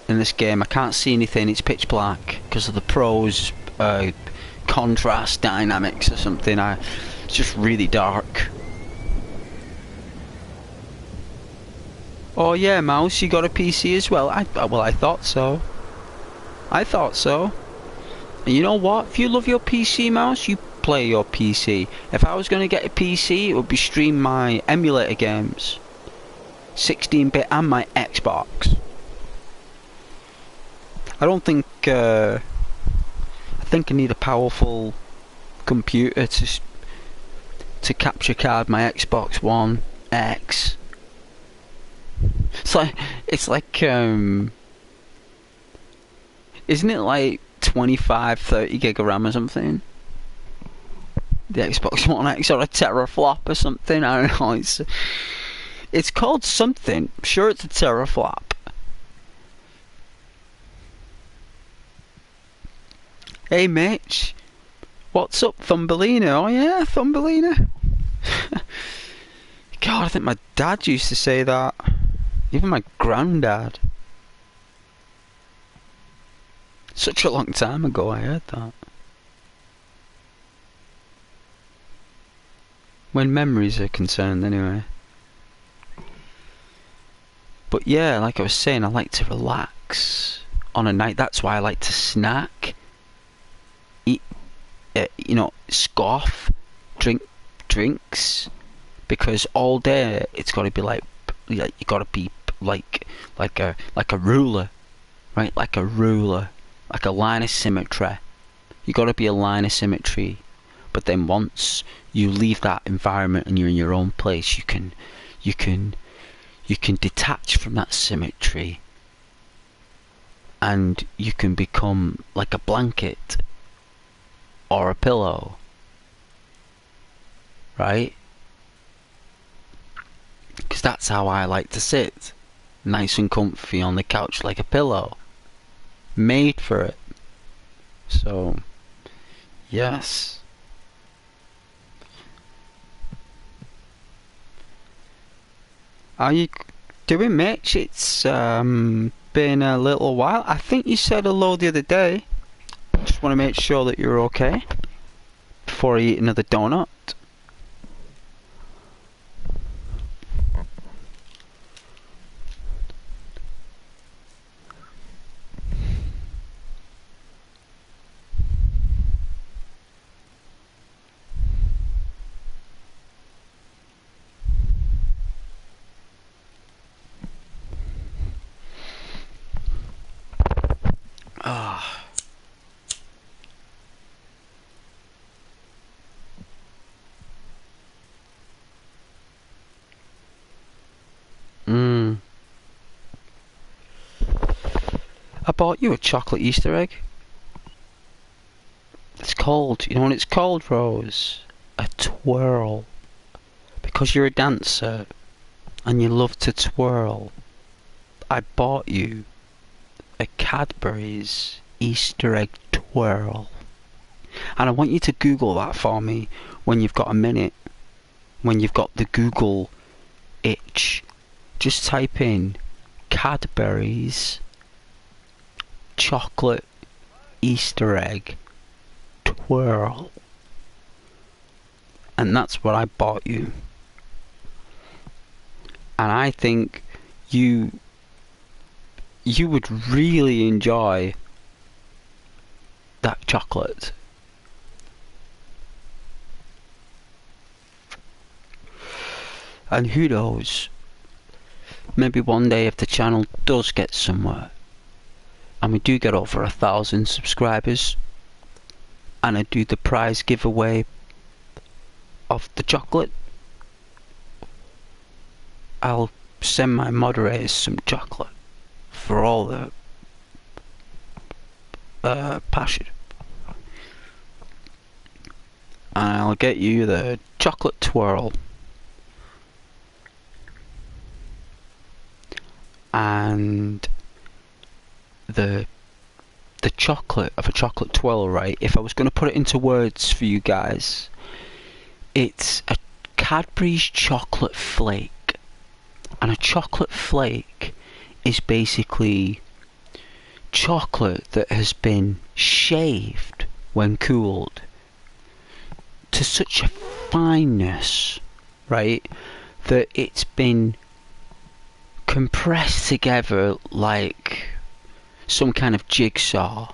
this game, I can't see anything. It's pitch black because of the pros contrast dynamics or something. It's just really dark. Oh yeah, Mouse, you got a PC as well? Well, I thought so. I thought so. And you know what? If you love your PC, Mouse, you play your PC. If I was going to get a PC, it would be stream my emulator games, 16-bit and my Xbox. I don't think I think I need a powerful computer to capture card my Xbox One X. It's like isn't it like 25-30 gig of RAM or something? The Xbox One X, or a teraflop or something. I don't know. It's called something. I'm sure it's a teraflop. Hey Mitch, what's up, Thumbelina? Oh yeah, Thumbelina. God, I think my dad used to say that. Even my granddad. Such a long time ago I heard that. When memories are concerned, anyway. But yeah, like I was saying, I like to relax on a night. That's why I like to snack, eat, you know, scoff, drink drinks, because all day it's got to be like you got to be like a ruler, right? Like a ruler, like a line of symmetry. You got to be a line of symmetry. But then once you leave that environment and you're in your own place, you can detach from that symmetry, and you can become like a blanket or a pillow, right? Because that's how I like to sit, nice and comfy on the couch like a pillow, made for it. So yes. How you doing, Mitch? It's been a little while. I think you said hello the other day. Just want to make sure that you're okay before I eat another donut. I bought you a chocolate Easter egg. It's called, you know what it's called, Rose? A twirl. Because you're a dancer and you love to twirl, I bought you a Cadbury's Easter egg twirl. And I want you to Google that for me when you've got a minute. When you've got the Google itch. Just type in Cadbury's chocolate Easter egg twirl. And that's what I bought you. And I think you would really enjoy that chocolate. And who knows, maybe one day if the channel does get somewhere and we do get over 1,000 subscribers and I do the prize giveaway of the chocolate, I'll send my moderators some chocolate for all the passion. And I'll get you the chocolate twirl. And the chocolate of a chocolate twirl, right? If I was going to put it into words for you guys, it's a Cadbury's chocolate flake. And a chocolate flake is basically chocolate that has been shaved when cooled to such a fineness, right, that it's been compressed together like some kind of jigsaw,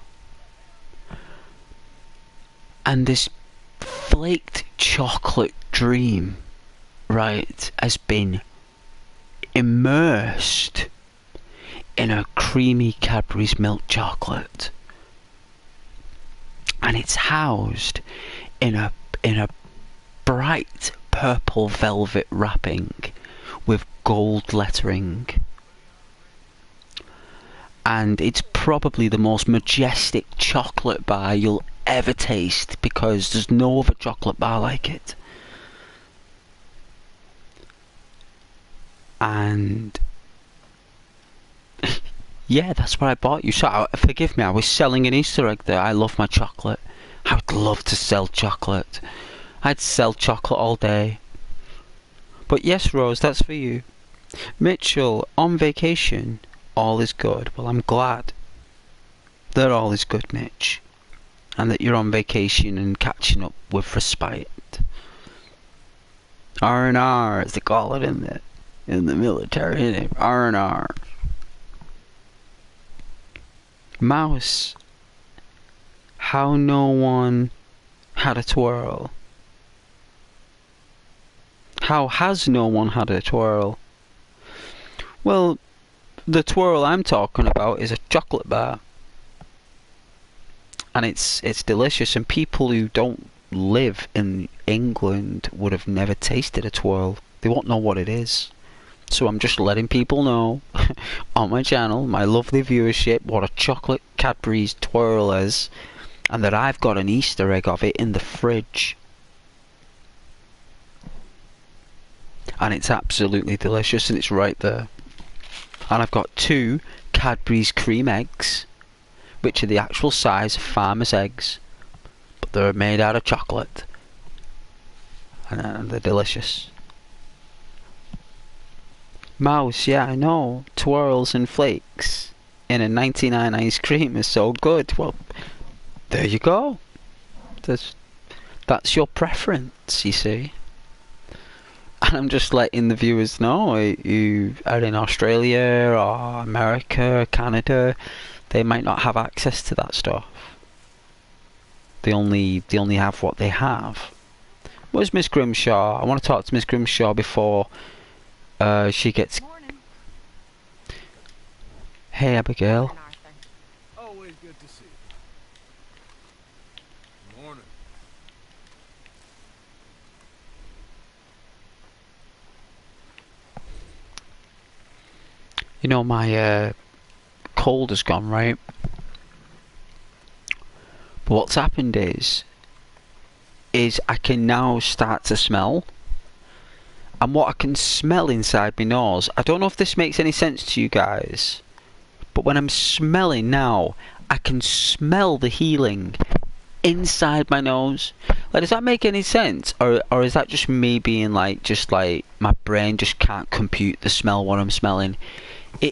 and this flaked chocolate dream, right, has been immersed in a creamy Cadbury's milk chocolate, and it's housed in a bright purple velvet wrapping with gold lettering. And it's probably the most majestic chocolate bar you'll ever taste, because there's no other chocolate bar like it. And yeah, that's what I bought you. So forgive me, I was selling an Easter egg there. I love my chocolate. I would love to sell chocolate. I'd sell chocolate all day. But yes, Rose, that's for you. Mitchell, on vacation, all is good. Well, I'm glad that all is good, Mitch. And that you're on vacation and catching up with respite. R&R, as they call it in the military, isn't it? R&R. Mouse, how no one had a twirl. How has no one had a twirl? Well, the twirl I'm talking about is a chocolate bar. And it's delicious, and people who don't live in England would have never tasted a twirl. They won't know what it is. So I'm just letting people know on my channel, my lovely viewership, what a chocolate Cadbury's twirl is, and that I've got an Easter egg of it in the fridge. And it's absolutely delicious, and it's right there. And I've got 2 Cadbury's cream eggs, which are the actual size of farmer's eggs, but they're made out of chocolate, and they're delicious. Mouse, yeah, I know, twirls and flakes in a 99 ice cream is so good. Well, there you go. That's your preference, you see. And I'm just letting the viewers know, you are in Australia or America, Canada, they might not have access to that stuff. They only have what they have. Where's Miss Grimshaw? I want to talk to Miss Grimshaw before she gets... Morning. Hey, Abigail. Morning, Arthur. Always good to see you. Morning. You know, my cold has gone, right? But what's happened is I can now start to smell. And what I can smell inside my nose, I don't know if this makes any sense to you guys, but when I'm smelling now, I can smell the healing inside my nose. Like, does that make any sense? Or is that just me being like, just like, my brain just can't compute the smell what I'm smelling?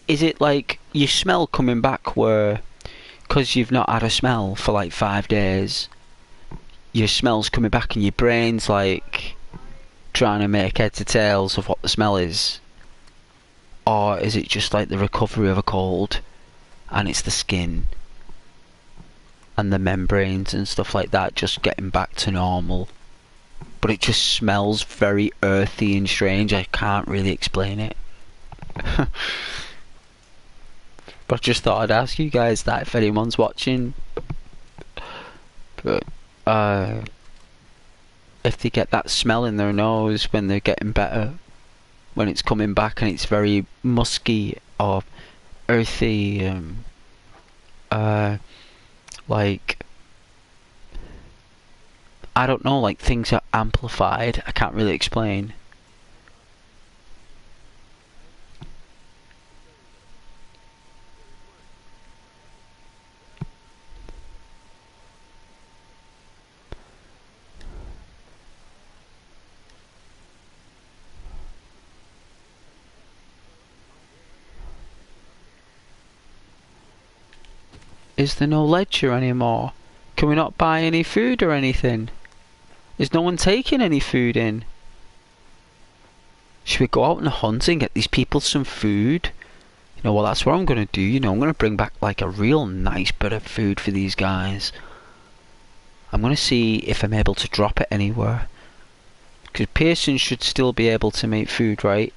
Is it like your smell coming back where, because you've not had a smell for like 5 days, your smell's coming back and your brain's like trying to make heads or tails of what the smell is? Or is it just like the recovery of a cold and it's the skin and the membranes and stuff like that just getting back to normal? But it just smells very earthy and strange. I can't really explain it. But I just thought I'd ask you guys that if anyone's watching. But if they get that smell in their nose when they're getting better, when it's coming back and it's very musky or earthy, like, I don't know, like things are amplified. I can't really explain. Is there no ledger anymore? Can we not buy any food or anything? Is no one taking any food in? Should we go out and hunt and get these people some food? You know, well, that's what I'm going to do. You know, I'm going to bring back like a real nice bit of food for these guys. I'm going to see if I'm able to drop it anywhere. Because Pearson should still be able to make food, right?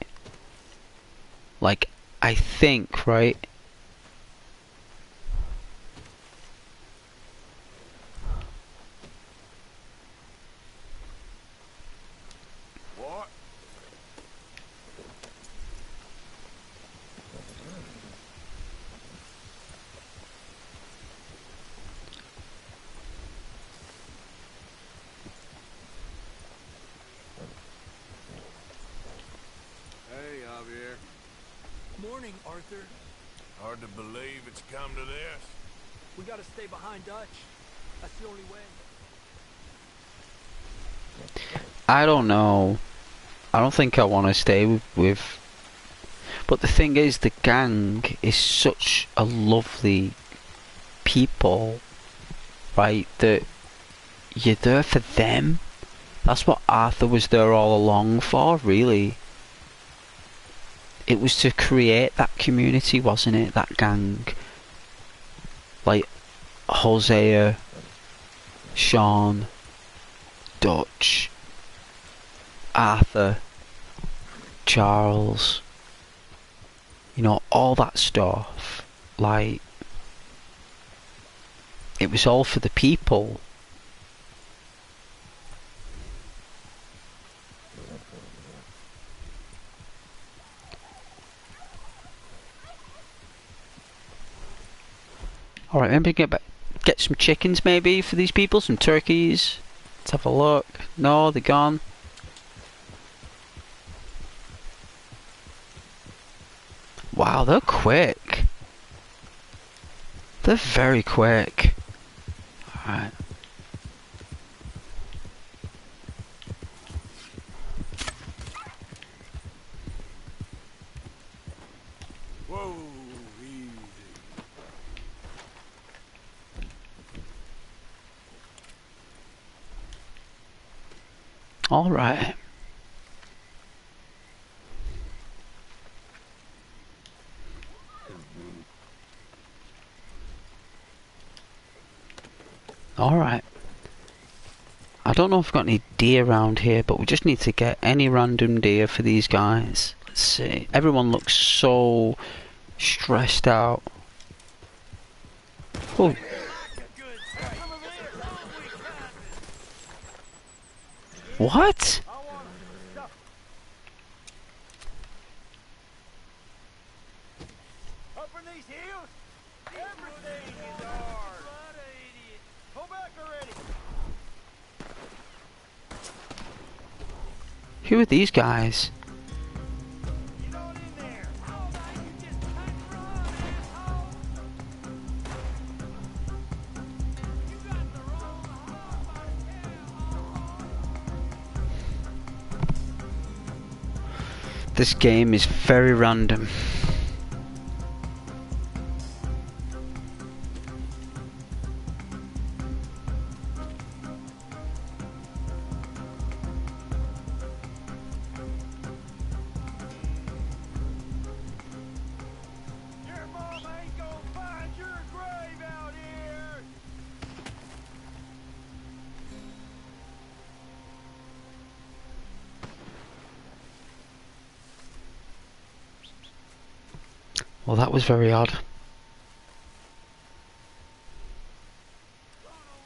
Like, I think, right? What? Hey, Javier. Morning, Arthur. Hard to believe it's come to this. We gotta stay behind Dutch. That's the only way. I don't know. I don't think I want to stay with... But the thing is, the gang is such a lovely people, right? That you're there for them. That's what Arthur was there all along for, really. It was to create that community, wasn't it? That gang. Like, Hosea, Sean, Dutch, Arthur, Charles, you know, all that stuff. Like, it was all for the people. Alright, maybe get some chickens maybe for these people, some turkeys. Let's have a look. No, they're gone. Wow, they're quick. They're very quick. Alright. Whoa, easy. Alright. Alright. I don't know if we've got any deer around here, but we just need to get any random deer for these guys. Let's see. Everyone looks so stressed out. Oh. What? Up in these hills? Who are these guys? Get on in there. How about you just cut and run, asshole? You got the wrong This game is very random. Your mom ain't gonna find your grave out here. Well, that was very odd. Gonna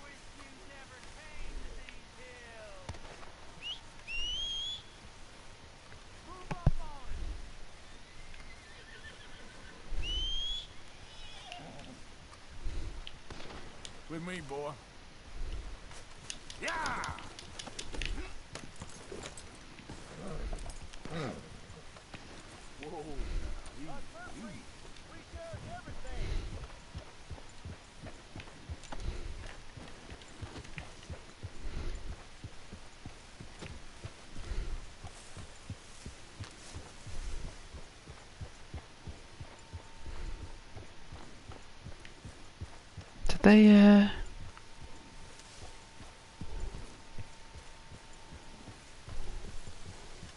wish you never came to these hills. Move up on it. With me, boy. Yeah! Whoa. We share everything. Did they,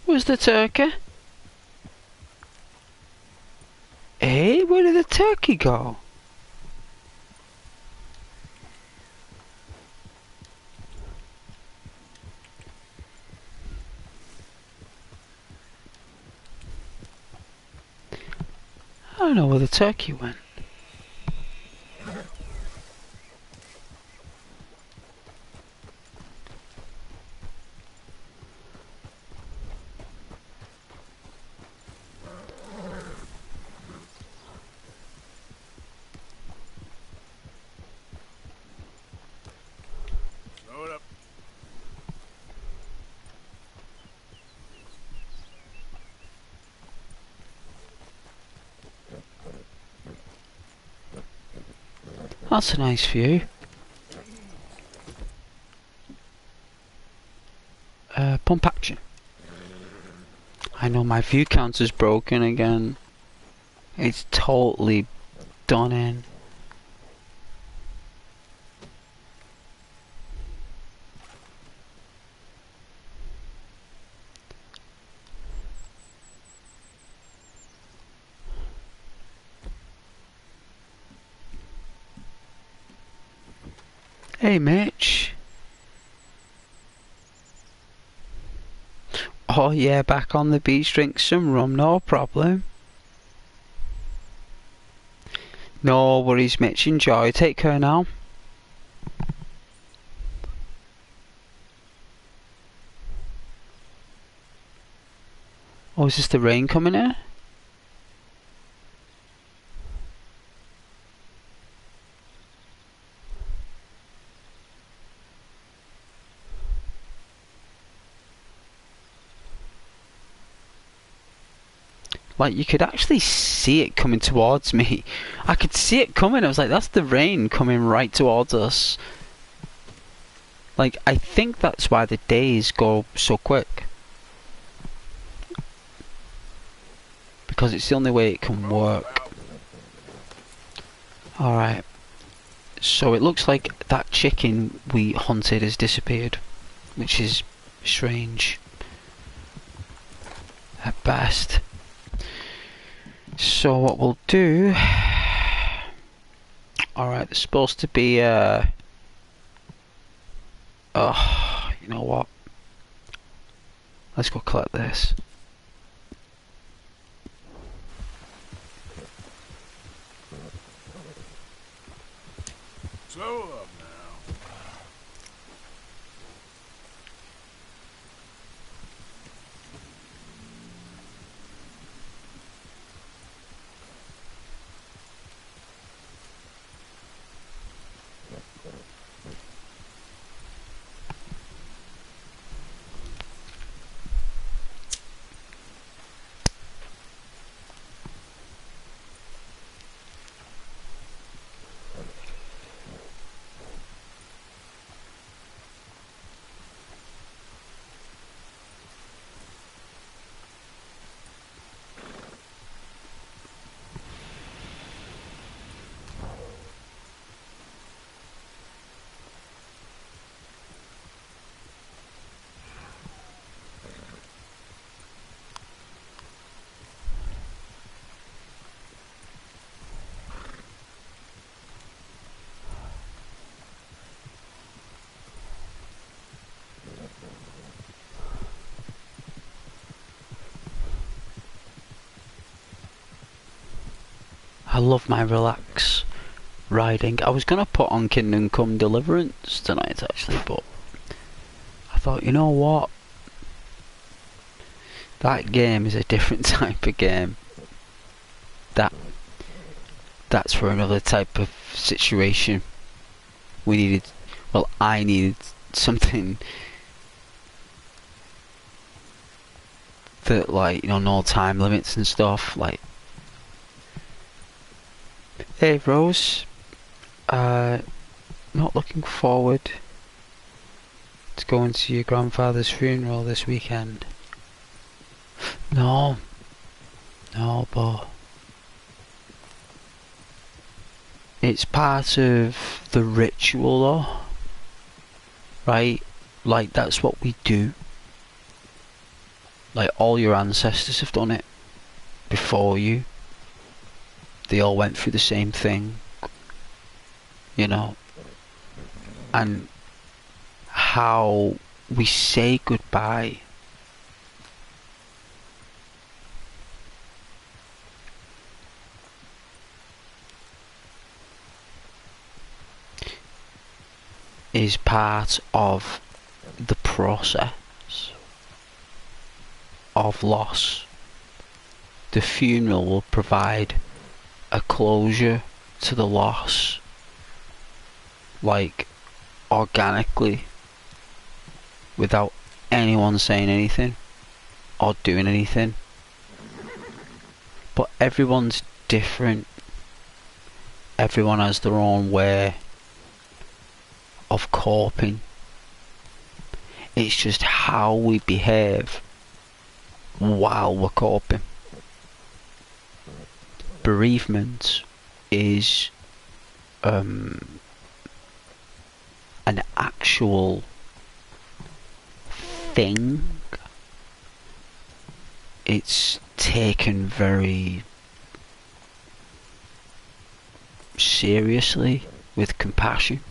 Where's the turkey? Hey, where did the turkey go? I don't know where the turkey went. Slow it up. That's a nice view. Pump action. I know my view counter's broken again. It's totally done in. Hey Mitch. Oh yeah, back on the beach, drink some rum, no problem. No worries Mitch, enjoy, take care now. Oh, is this the rain coming in? Like, you could actually see it coming towards me. I could see it coming. I was like, that's the rain coming right towards us. Like, I think that's why the days go so quick. Because it's the only way it can work. Alright. So it looks like that chicken we hunted has disappeared. Which is strange. At best. So what we'll do... Alright, there's supposed to be a... Oh, you know what? Let's go collect this. Slow up now. I love my relax riding. I was gonna put on Kingdom Come Deliverance tonight actually, but I thought, you know what? That game is a different type of game. That's for another type of situation. I needed something that, like, you know, no time limits and stuff. Like, hey Rose, not looking forward to going to your grandfather's funeral this weekend. No, but it's part of the ritual though, right? Like, that's what we do. Like, all your ancestors have done it before you. They all went through the same thing, you know. And how we say goodbye is part of the process of loss. The funeral will provide a closure to the loss, like, organically, without anyone saying anything or doing anything. But everyone's different. Everyone has their own way of coping. It's just how we behave while we're coping. Bereavement is an actual thing. It's taken very seriously with compassion.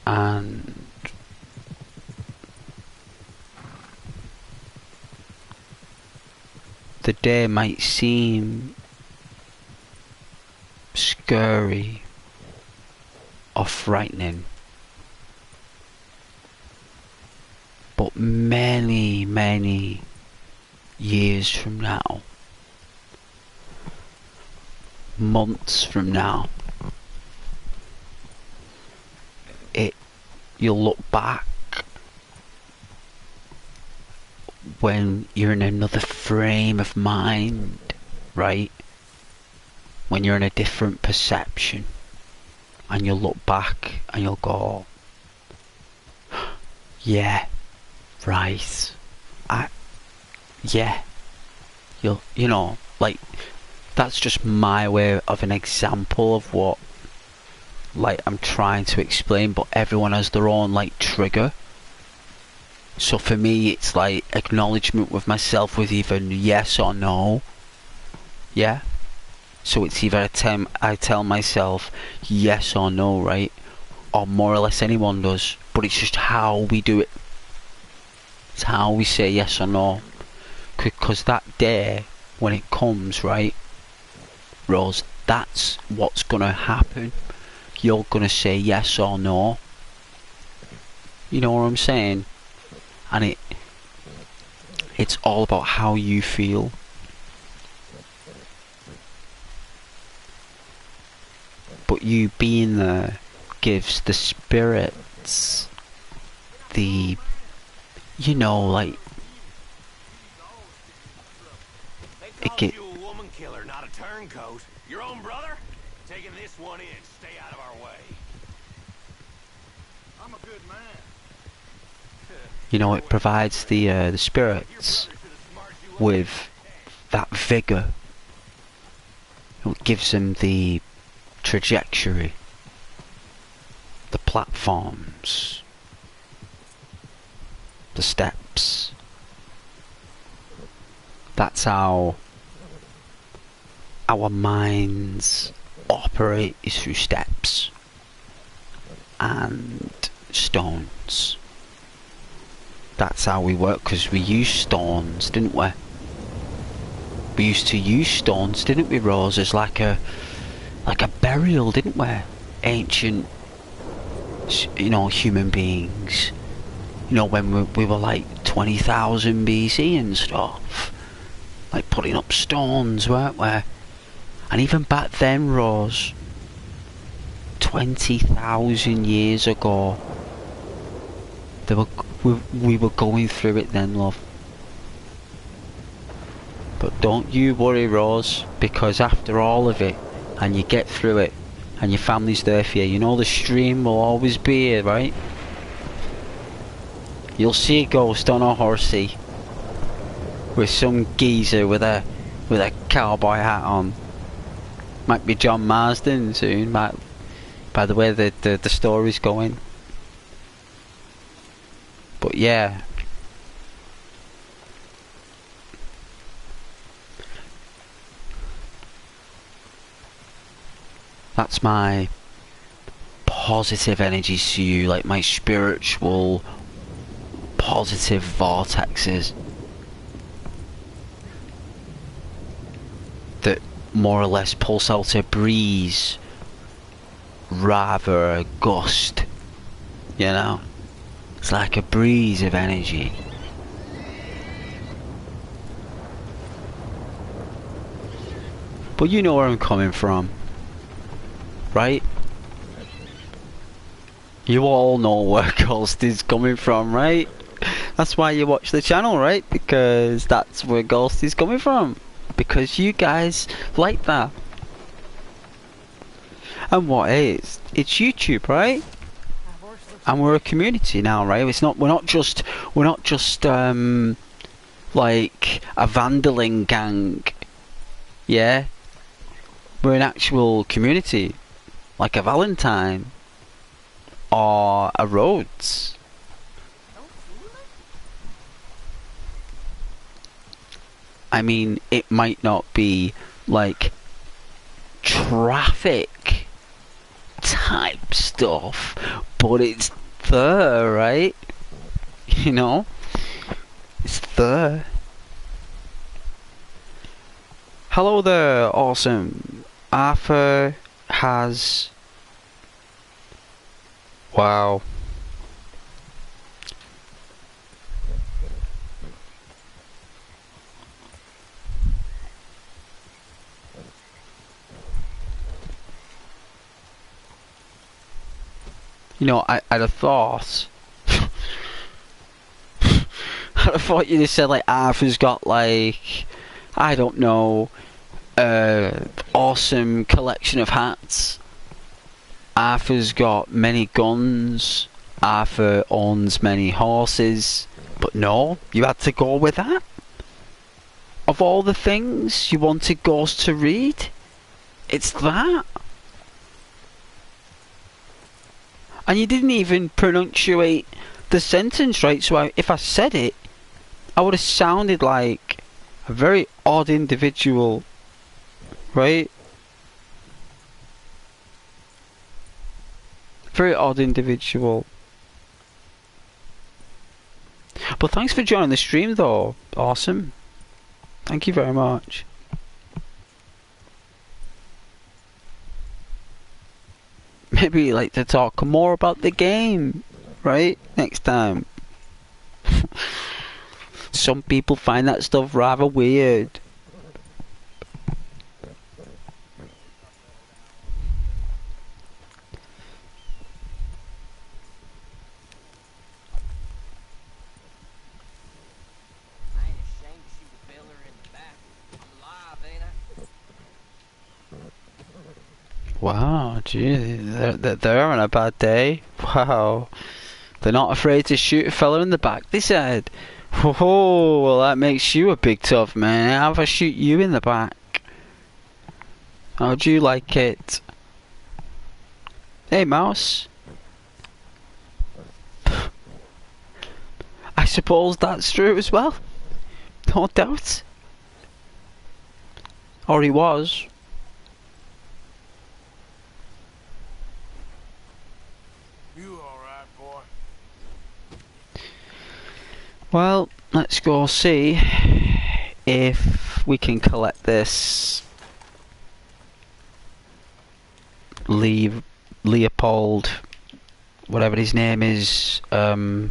And the day might seem scary or frightening, but many, many years from now, months from now, you'll look back when you're in another frame of mind, right? When you're in a different perception, and you'll look back and you'll go, yeah, right, yeah, you know, like, that's just my way of an example of what, like, I'm trying to explain, but everyone has their own, like, trigger. So for me, it's like acknowledgement with myself with either yes or no. Yeah? So it's either I tell myself yes or no, right? Or more or less anyone does. But it's just how we do it. It's how we say yes or no. Because that day, when it comes, right, Rose, that's what's gonna happen. You're gonna say yes or no. You know what I'm saying? And it's all about how you feel. But you being there gives the spirits the, you know, like, it get. You a woman killer, not a turncoat. Your own brother? Taking this one in. Stay out of our way. I'm a good man. You know, it provides the spirits with that vigor. It gives them the trajectory, the platforms, the steps. That's how our minds operate, is through steps and stones. That's how we work, because we used stones, didn't we? we used to use stones, didn't we, Rose, as like a burial, didn't we? Ancient, you know, human beings. You know, when we were like 20,000 BC and stuff. Like putting up stones, weren't we? And even back then, Rose, 20,000 years ago, we were going through it then, love. But don't you worry, Rose, because after all of it, and you get through it, and your family's there for you, you know the stream will always be here, right? You'll see a ghost on a horsey with some geezer with a cowboy hat on. Might be John Marsden soon, by the way the story's going. But yeah. That's my positive energies to you, like my spiritual positive vortexes that more or less pulse out a breeze rather a gust, you know? It's like a breeze of energy. But you know where I'm coming from, right? You all know where Ghost is coming from, right? That's why you watch the channel, right? Because that's where Ghost is coming from. Because you guys like that. And what is? It's YouTube, right? And we're a community now, right? It's not. We're not just like a vandaling gang. Yeah. We're an actual community, like a Valentine or a Rhodes. I mean, it might not be like traffic type stuff, but it's there, right? You know? It's there. Hello there, awesome. Arthur has... Wow. You know, I'd have thought... I'd have thought you'd have said, like, Arthur's got, like... I don't know... awesome collection of hats. Arthur's got many guns. Arthur owns many horses. But no, you had to go with that? Of all the things you wanted Ghost to read? It's that? And you didn't even pronunciate the sentence right, so if I said it, I would have sounded like a very odd individual, right? Very odd individual. But thanks for joining the stream though, awesome. Thank you very much. Maybe you'd like to talk more about the game, right? Next time. Some people find that stuff rather weird. Wow, gee, they're on a bad day. Wow. They're not afraid to shoot a fella in the back, they said. Oh, well that makes you a big tough man. How if I shoot you in the back? How'd you like it? Hey, mouse. I suppose that's true as well. No doubt. Or he was. Well, let's go see if we can collect this Leopold, whatever his name is, a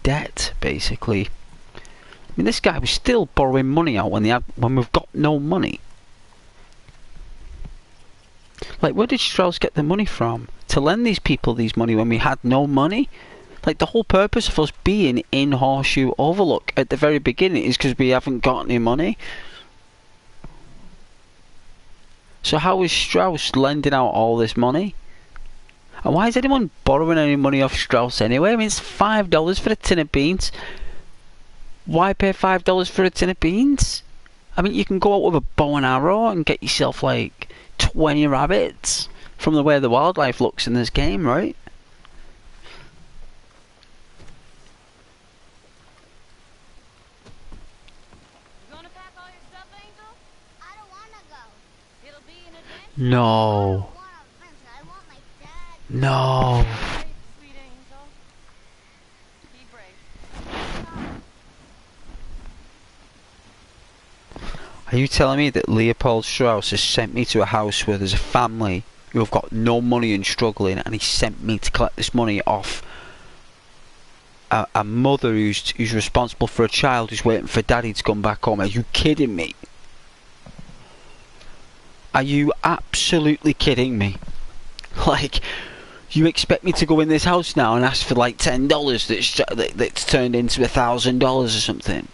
debt, basically. I mean, this guy was still borrowing money out when we've got no money. Like, where did Strauss get the money from to lend these people these money when we had no money? Like, the whole purpose of us being in Horseshoe Overlook at the very beginning is because we haven't got any money. So how is Strauss lending out all this money? And why is anyone borrowing any money off Strauss anyway? I mean, it's $5 for a tin of beans. Why pay $5 for a tin of beans? I mean, you can go out with a bow and arrow and get yourself, like, 20 rabbits from the way the wildlife looks in this game, right? No. No. Are you telling me that Leopold Strauss has sent me to a house where there's a family who have got no money and struggling, and he sent me to collect this money off a mother who's responsible for a child who's waiting for daddy to come back home? Are you kidding me? Are you absolutely kidding me? Like, you expect me to go in this house now and ask for like $10 that's turned into $1,000 or something?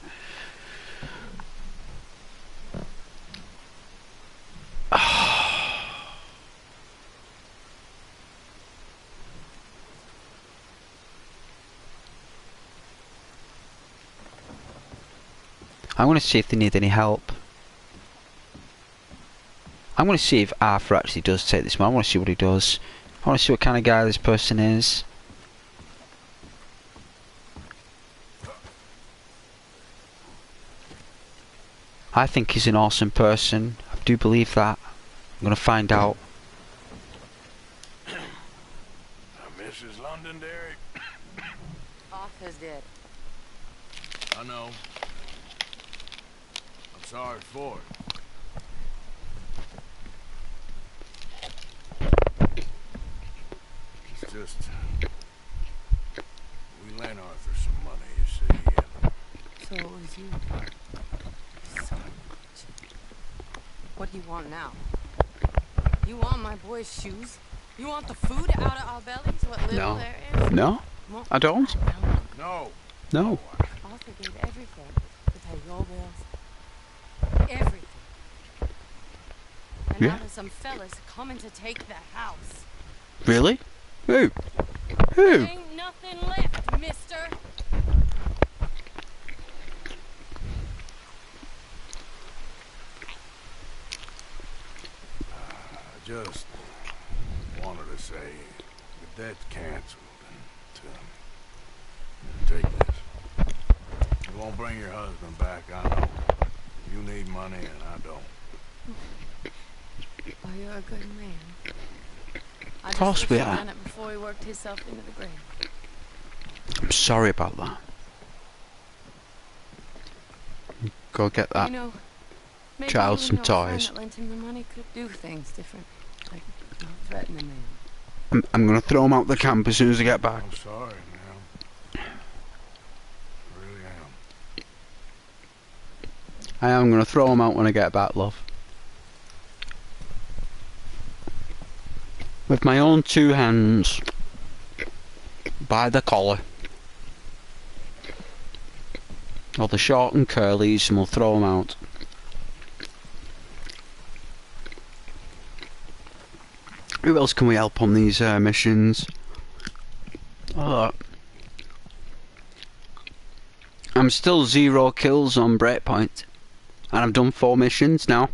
I want to see if they need any help. I'm going to see if Arthur actually does take this man. I want to see what he does. I want to see what kind of guy this person is. I think he's an awesome person. I do believe that. I'm going to find out. Mrs. Londonderry. Arthur's dead. I know. I'm sorry for it. It's just... we lent Arthur some money, you see, and... So it was you. Son of a bitch. What do you want now? You want my boy's shoes? You want the food out of our bellies? What little there is? No, I don't. No. No. Arthur gave everything to pay your bills. Everything. And Yeah. now there's some fellas coming to take the house. Really? Who? Who? Ain't nothing left, mister. I just wanted to say the debt's canceled and take this. You won't bring your husband back, I know. You need money and I don't. Oh, you're a good man. I Of course just we wish he'd are. done it before he worked himself into the grave. I'm sorry about that. Go get that. You know, maybe child you some and your friend toys. that lent him the money could do things different, like not threaten a man. I'm going to throw him out the camp as soon as I get back. I'm sorry, man. I really am. I am going to throw him out when I get back, love. With my own two hands. By the collar. Or the short and curlies, and we'll throw him out. Who else can we help on these missions? I'm still 0 kills on Breakpoint. And I've done 4 missions now.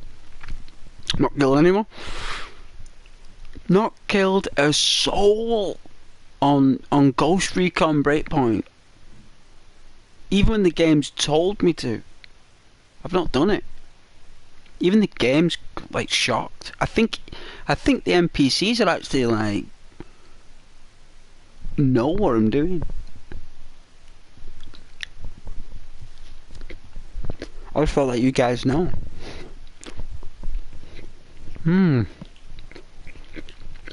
Not killed anyone. Not killed a soul on Ghost Recon Breakpoint. Even when the game's told me to. I've not done it. Even the game's like shocked. I think the NPCs are actually like know what I'm doing. I just felt like you guys know.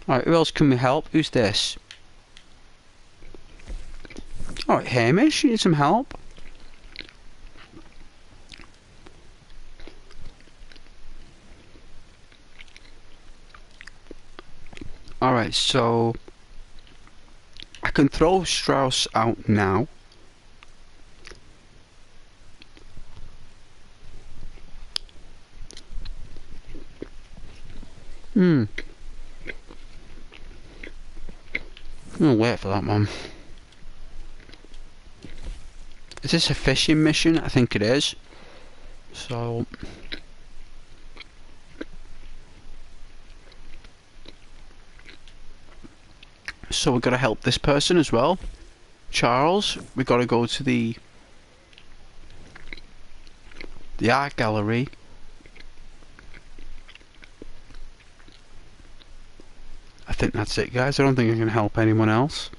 Alright, who else can we help? Who's this? Alright, Hamish, you need some help? Alright, so I can throw Strauss out now. I'm gonna wait for that one. Is this a fishing mission? I think it is. So we've got to help this person as well. Charles, we've got to go to the art gallery. I think that's it, guys. I don't think I can help anyone else.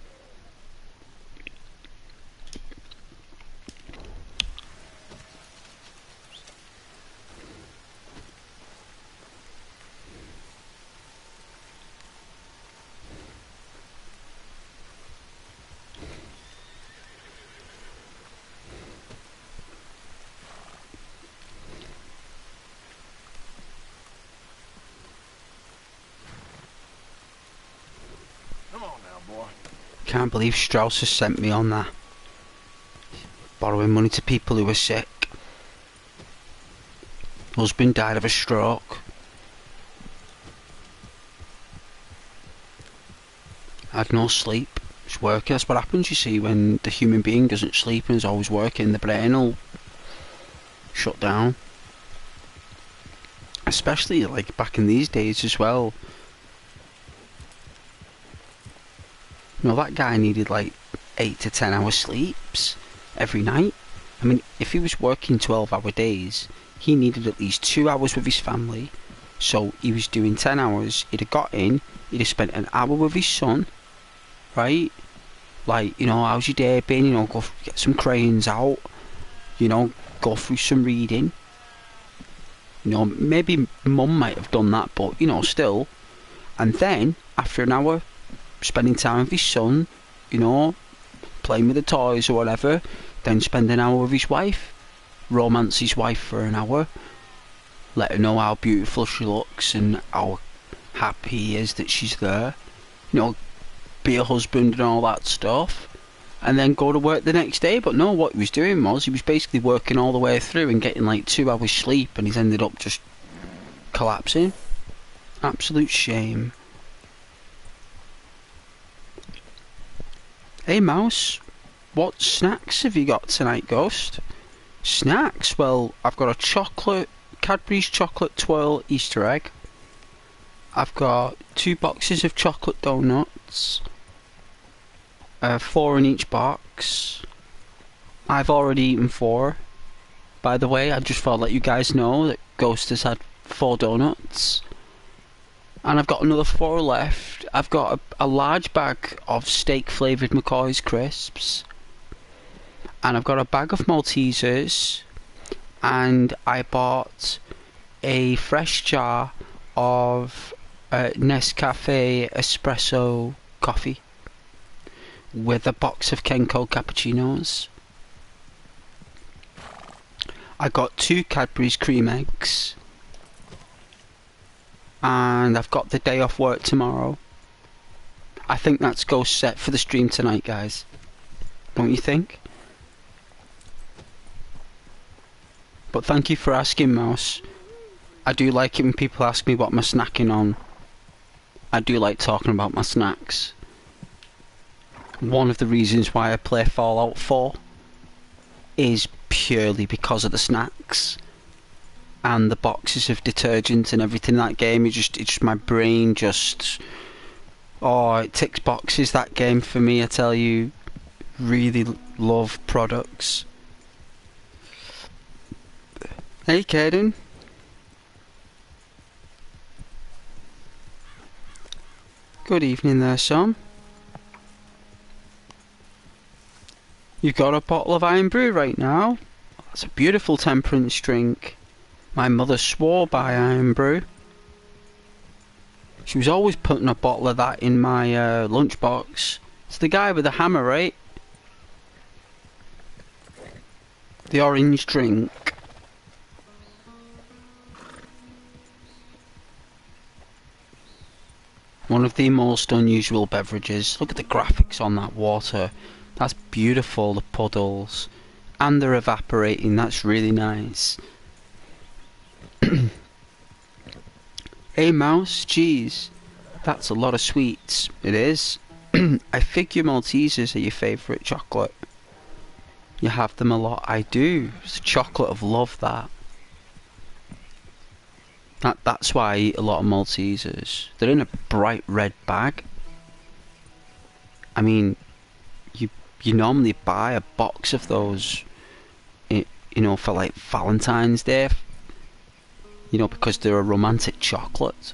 Come on now, boy. Can't believe Strauss has sent me on that. Borrowing money to people who are sick. Husband died of a stroke. Had no sleep. Just working. That's what happens, you see, when the human being doesn't sleep and is always working. The brain will shut down. Especially like back in these days as well. You know, that guy needed like 8 to 10 hour sleeps every night. I mean, if he was working 12-hour days, he needed at least 2 hours with his family. So he was doing 10 hours. He'd have got in, he'd have spent an hour with his son, right? Like, you know, how's your day been? You know, go get some crayons out. You know, go through some reading. You know, maybe mum might have done that, but, you know, still. And then, after an hour, spending time with his son, you know, playing with the toys or whatever, then spend an hour with his wife, romance his wife for an hour, let her know how beautiful she looks and how happy he is that she's there, you know, be a husband and all that stuff, and then go to work the next day. But no, what he was doing was, he was basically working all the way through and getting like 2 hours sleep, and he's ended up just collapsing. Absolute shame. Hey Mouse, what snacks have you got tonight, Ghost? Snacks? Well, I've got a Cadbury's chocolate twirl Easter egg. I've got 2 boxes of chocolate donuts. 4 in each box. I've already eaten 4. By the way, I just thought I'd let you guys know that Ghost has had 4 donuts. And I've got another 4 left. I've got a large bag of steak flavoured McCoy's crisps. And I've got a bag of Maltesers. And I bought a fresh jar of Nescafe espresso coffee with a box of Kenko cappuccinos. I got 2 Cadbury's cream eggs. And I've got the day off work tomorrow. I think that's Ghost set for the stream tonight, guys. Don't you think? But thank you for asking, Mouse. I do like it when people ask me what I'm snacking on. I do like talking about my snacks. One of the reasons why I play Fallout 4 is purely because of the snacks. And the boxes of detergent and everything in that game. It's just my brain just... Oh, it ticks boxes, that game, for me, I tell you. Really love products. Hey, Caden. Good evening there, son. You've got a bottle of Iron Brew right now? It's a beautiful temperance drink. My mother swore by Iron Brew. She was always putting a bottle of that in my lunchbox. It's the guy with the hammer, right? The orange drink. One of the most unusual beverages. Look at the graphics on that water. That's beautiful, the puddles. And they're evaporating, that's really nice. Hey Mouse, geez. That's a lot of sweets. It is. I figure Maltesers are your favourite chocolate. You have them a lot. I do. It's chocolate of love, that. That's why I eat a lot of Maltesers. They're in a bright red bag. I mean, you normally buy a box of those, you know, for like Valentine's Day. You know, because they're a romantic chocolate.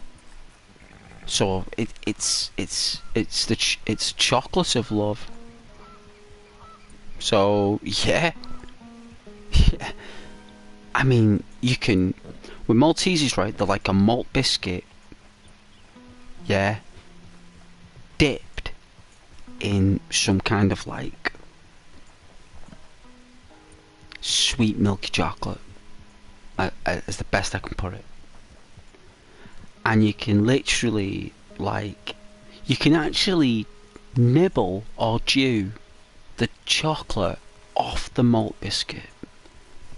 So it's chocolate of love. So yeah. Yeah. I mean, you can, with Maltesers, right? They're like a malt biscuit. Yeah. Dipped in some kind of like sweet milky chocolate. Is the best I can put it. And you can literally, like, you can actually nibble or chew the chocolate off the malt biscuit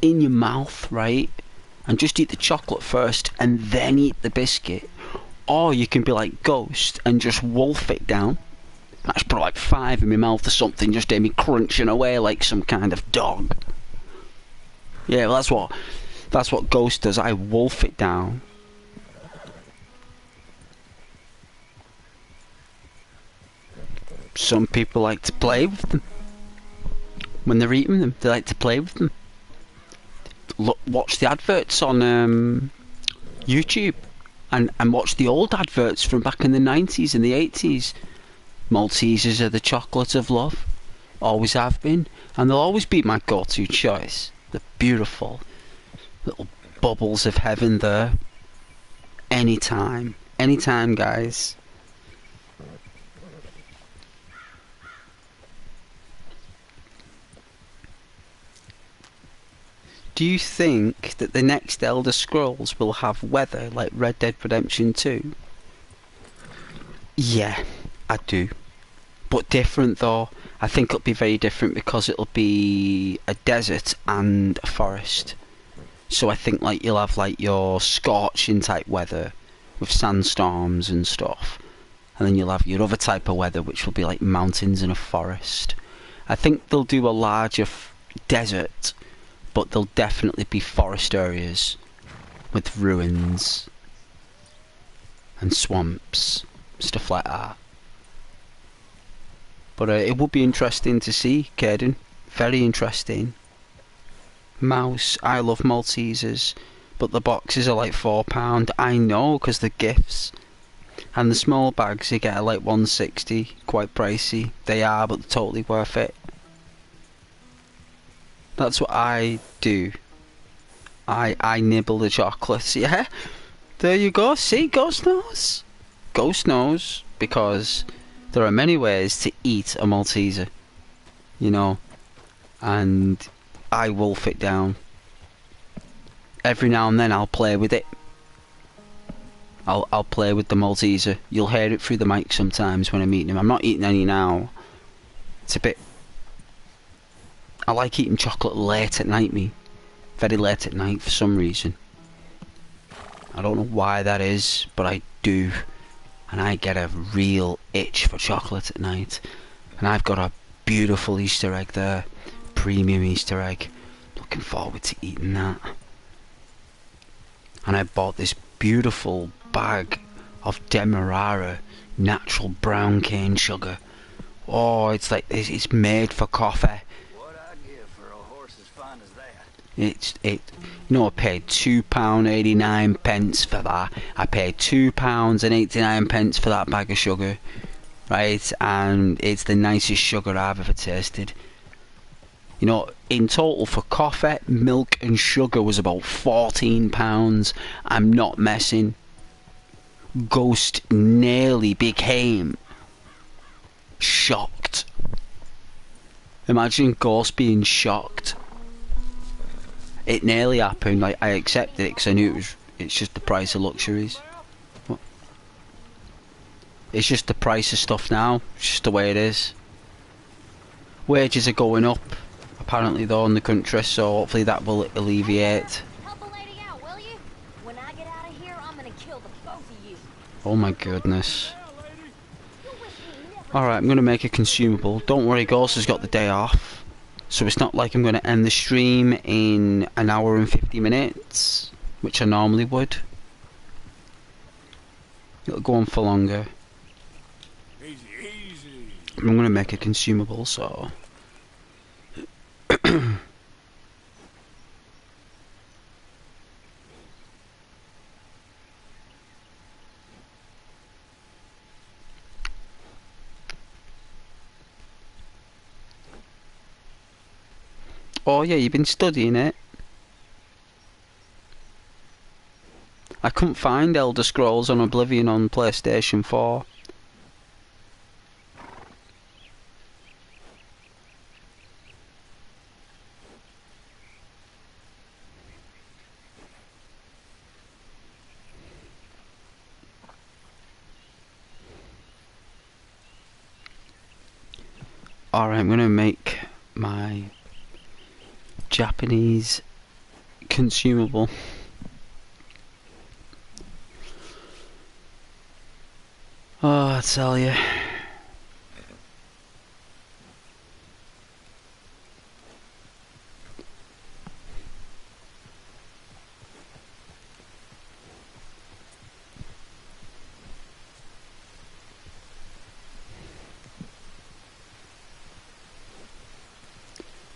in your mouth, right? And just eat the chocolate first and then eat the biscuit. Or you can be like Ghost and just wolf it down. I just put like 5 in my mouth or something, just hear me crunching away like some kind of dog. Yeah, well, that's what Ghost does. I wolf it down. Some people like to play with them. When they're eating them, they like to play with them. Watch the adverts on YouTube. And watch the old adverts from back in the 90s and the 80s. Maltesers are the chocolate of love. Always have been. And they'll always be my go-to choice. They're beautiful. Little bubbles of heaven there. Anytime. Anytime, guys. Do you think that the next Elder Scrolls will have weather like Red Dead Redemption 2? Yeah, I do. But different though. I think it'll be very different because it'll be a desert and a forest. So I think like you'll have like your scorching type weather with sandstorms and stuff. And then you'll have your other type of weather which will be like mountains and a forest. I think they'll do a larger desert, but there'll definitely be forest areas with ruins and swamps, stuff like that. But it would be interesting to see, Caden. Very interesting. Mouse, I love Maltesers, but the boxes are like £4. I know, because they're gifts. And the small bags you get are like $1.60, quite pricey. They are, but they're totally worth it. That's what I do. I nibble the chocolates, yeah? There you go, see, Ghost knows. Ghost knows, because there are many ways to eat a Malteser, you know, and I wolf it down. Every now and then I'll play with it. I'll play with the Malteser. You'll hear it through the mic sometimes when I'm eating them. I'm not eating any now. It's a bit... I like eating chocolate late at night, me. Very late at night for some reason. I don't know why that is, but I do. And I get a real itch for chocolate at night. And I've got a beautiful Easter egg there. Premium Easter egg. Looking forward to eating that. And I bought this beautiful bag of Demerara natural brown cane sugar. Oh, it's like it's made for coffee. What I'd give for a horse as fine as that. You know, I paid £2.89 for that. I paid £2.89 for that bag of sugar, right? And it's the nicest sugar I've ever tasted. You know, in total for coffee, milk and sugar was about £14. I'm not messing. Ghost nearly became shocked. Imagine Ghost being shocked. It nearly happened. Like, I accepted it because I knew it's just the price of luxuries. What? It's just the price of stuff now. It's just the way it is. Wages are going up, apparently, though, in the country, so hopefully that will alleviate. Help a lady out, will you? When I get out of here, I'm gonna kill the both of you. Oh my goodness. Alright, I'm going to make a consumable. Don't worry, Ghost has got the day off. So it's not like I'm going to end the stream in an hour and 50 minutes, which I normally would. It'll go on for longer. Easy, easy. I'm going to make a consumable, so... Oh yeah, you've been studying it. I couldn't find Elder Scrolls on Oblivion on PlayStation 4. Alright, I'm gonna make my Japanese consumable. Oh, I tell you.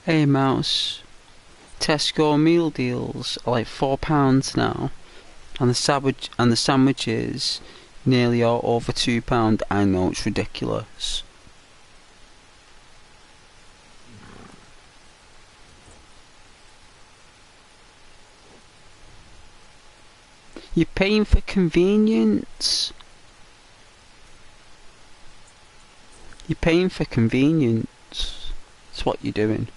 Hey Mouse, Tesco meal deals are like £4 now, and the sandwiches nearly are over £2. I know, it's ridiculous. You're paying for convenience. You're paying for convenience. That's what you're doing.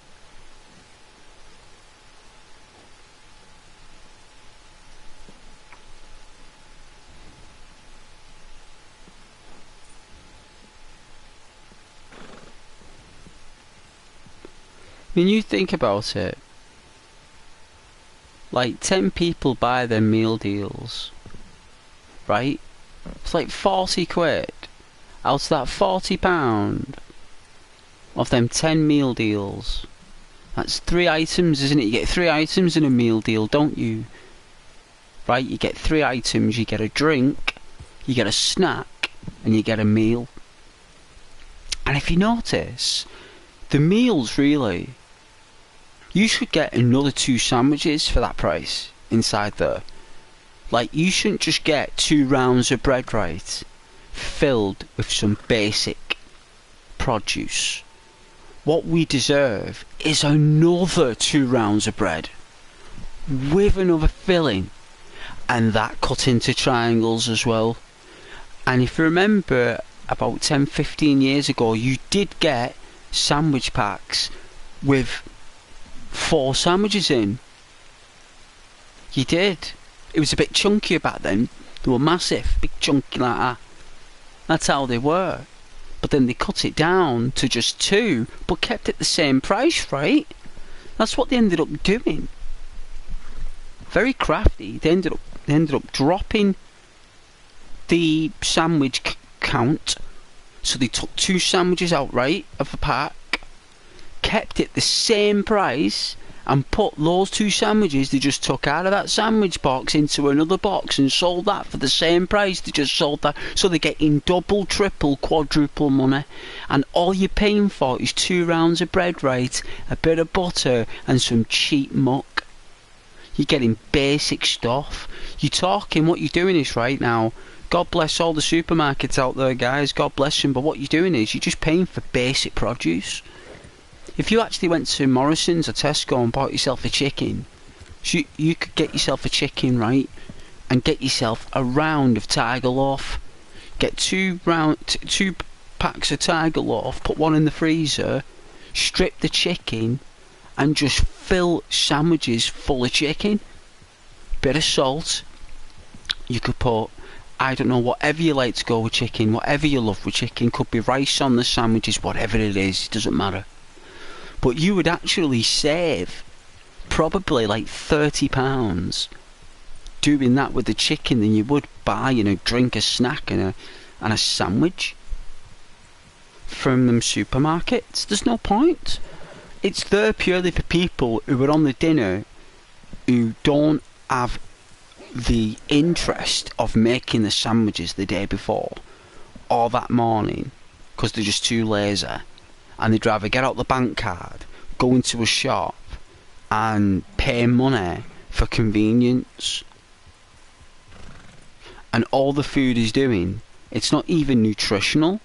When you think about it, like 10 people buy their meal deals, right? It's like 40 quid. Out of that £40 of them 10 meal deals, that's 3 items, isn't it? You get 3 items in a meal deal, don't you? Right? You get 3 items, you get a drink, you get a snack, and you get a meal. And if you notice, the meals really, you should get another 2 sandwiches for that price inside there. Like, you shouldn't just get 2 rounds of bread, right, filled with some basic produce. What we deserve is another 2 rounds of bread with another filling, and that cut into triangles as well. And if you remember, about 10-15 years ago, you did get sandwich packs with 4 sandwiches in. You did. It was a bit chunkier back then. They were massive, big chunky like that. That's how they were. But then they cut it down to just 2, but kept it the same price, right? That's what they ended up doing. Very crafty. They ended up dropping the sandwich count. So they took 2 sandwiches out, right, of a pack, kept it the same price, and put those 2 sandwiches they just took out of that sandwich box into another box and sold that for the same price they just sold that. So they're getting double, triple, quadruple money, and all you're paying for is 2 rounds of bread, right, a bit of butter and some cheap muck. You're getting basic stuff. You're talking, what you're doing is, right now, God bless all the supermarkets out there, guys, God bless them, but what you're doing is you're just paying for basic produce. If you actually went to Morrison's or Tesco and bought yourself a chicken, so you could get yourself a chicken, right, and get yourself a round of Tiger Loaf. Get two packs of Tiger Loaf, put one in the freezer, strip the chicken, and just fill sandwiches full of chicken. Bit of salt. You could put, I don't know, whatever you like to go with chicken, whatever you love with chicken. Could be rice on the sandwiches, whatever it is, it doesn't matter. But you would actually save probably like £30 doing that with the chicken than you would buying a drink, a snack and a sandwich from them supermarkets. There's no point. It's there purely for people who are on the dinner who don't have the interest of making the sandwiches the day before or that morning because they're just too lazy, and they'd rather get out the bank card, go into a shop and pay money for convenience. And all the food is doing, it's not even nutritional,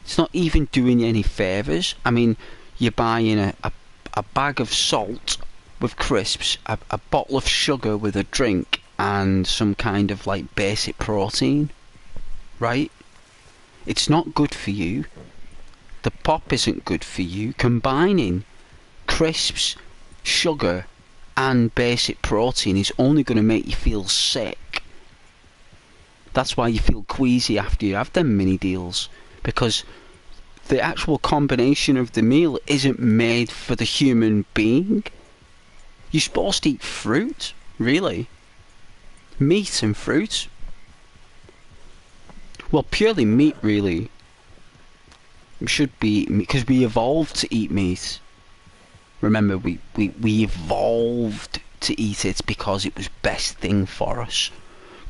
it's not even doing you any favours. I mean, you're buying a bag of salt with crisps, a bottle of sugar with a drink, and some kind of like basic protein, right? It's not good for you. The pop isn't good for you. Combining crisps, sugar and basic protein is only going to make you feel sick. That's why you feel queasy after you have them mini deals, because the actual combination of the meal isn't made for the human being. You're supposed to eat fruit, really. Meat and fruit. Well, purely meat, really. It should be, because we evolved to eat meat. Remember, we evolved to eat it because it was best thing for us.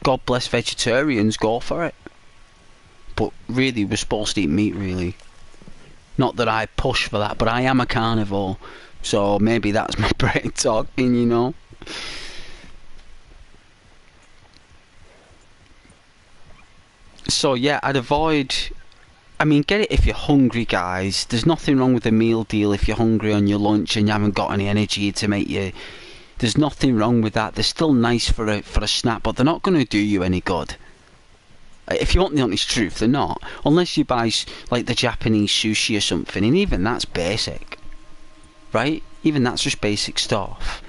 God bless vegetarians, go for it. But really, we're supposed to eat meat, really. Not that I push for that, but I am a carnivore. So maybe that's my brain talking, you know. So yeah, I'd avoid... I mean, get it if you're hungry, guys. There's nothing wrong with a meal deal if you're hungry on your lunch and you haven't got any energy to make you... There's nothing wrong with that. They're still nice for a snack, but they're not going to do you any good. If you want the honest truth, they're not. Unless you buy, like, the Japanese sushi or something, and even that's basic. Right? Even that's just basic stuff.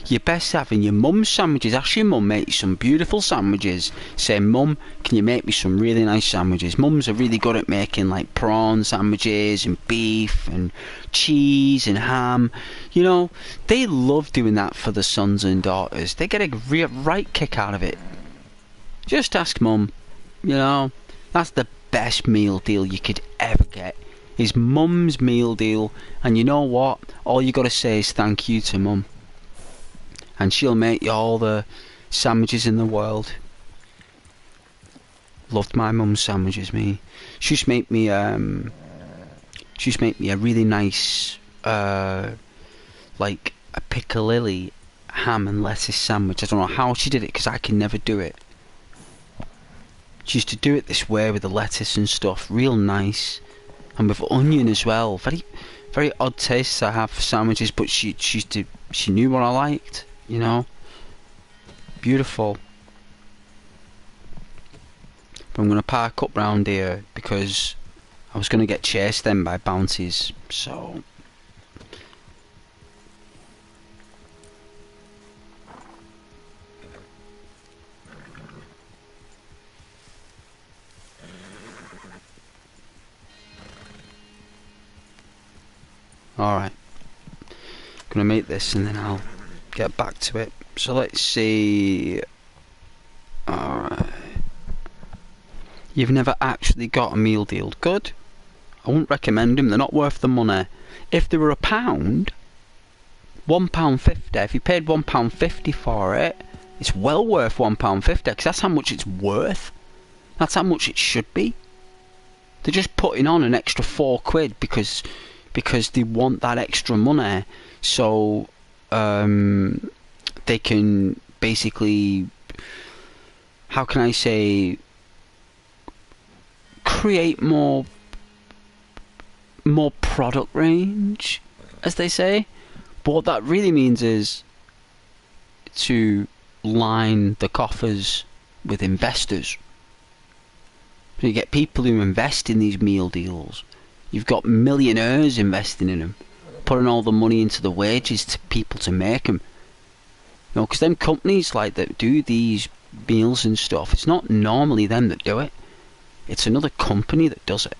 You're best having your mum's sandwiches. Ask your mum make you some beautiful sandwiches. Say, Mum, can you make me some really nice sandwiches? Mums are really good at making like prawn sandwiches and beef and cheese and ham. You know, they love doing that for the sons and daughters. They get a right kick out of it. Just ask Mum. You know, that's the best meal deal you could ever get. Is Mum's meal deal. And you know what? All you got to say is thank you to Mum. And she'll make you all the sandwiches in the world. Loved my mum's sandwiches, me. She used to make me a really nice like a piccalilli ham and lettuce sandwich. I don't know how she did it because I can never do it. She used to do it this way with the lettuce and stuff, real nice, and with onion as well. Very, very odd tastes I have for sandwiches, but she knew what I liked. You know, beautiful. But I'm going to park up round here because I was going to get chased then by bounties. So alright, gonna make this and then I'll get back to it. So let's see. Alright. You've never actually got a meal deal. Good. I wouldn't recommend them. They're not worth the money. If they were £1, £1.50, if you paid £1.50 for it, it's well worth £1.50 because that's how much it's worth. That's how much it should be. They're just putting on an extra £4 because they want that extra money. So they can basically, how can I say, create more product range as they say. But what that really means is to line the coffers with investors. So you get people who invest in these meal deals. You've got millionaires investing in them, putting all the money into the wages to people to make them. You know, because them companies like that do these meals and stuff, it's not normally them that do it. It's another company that does it.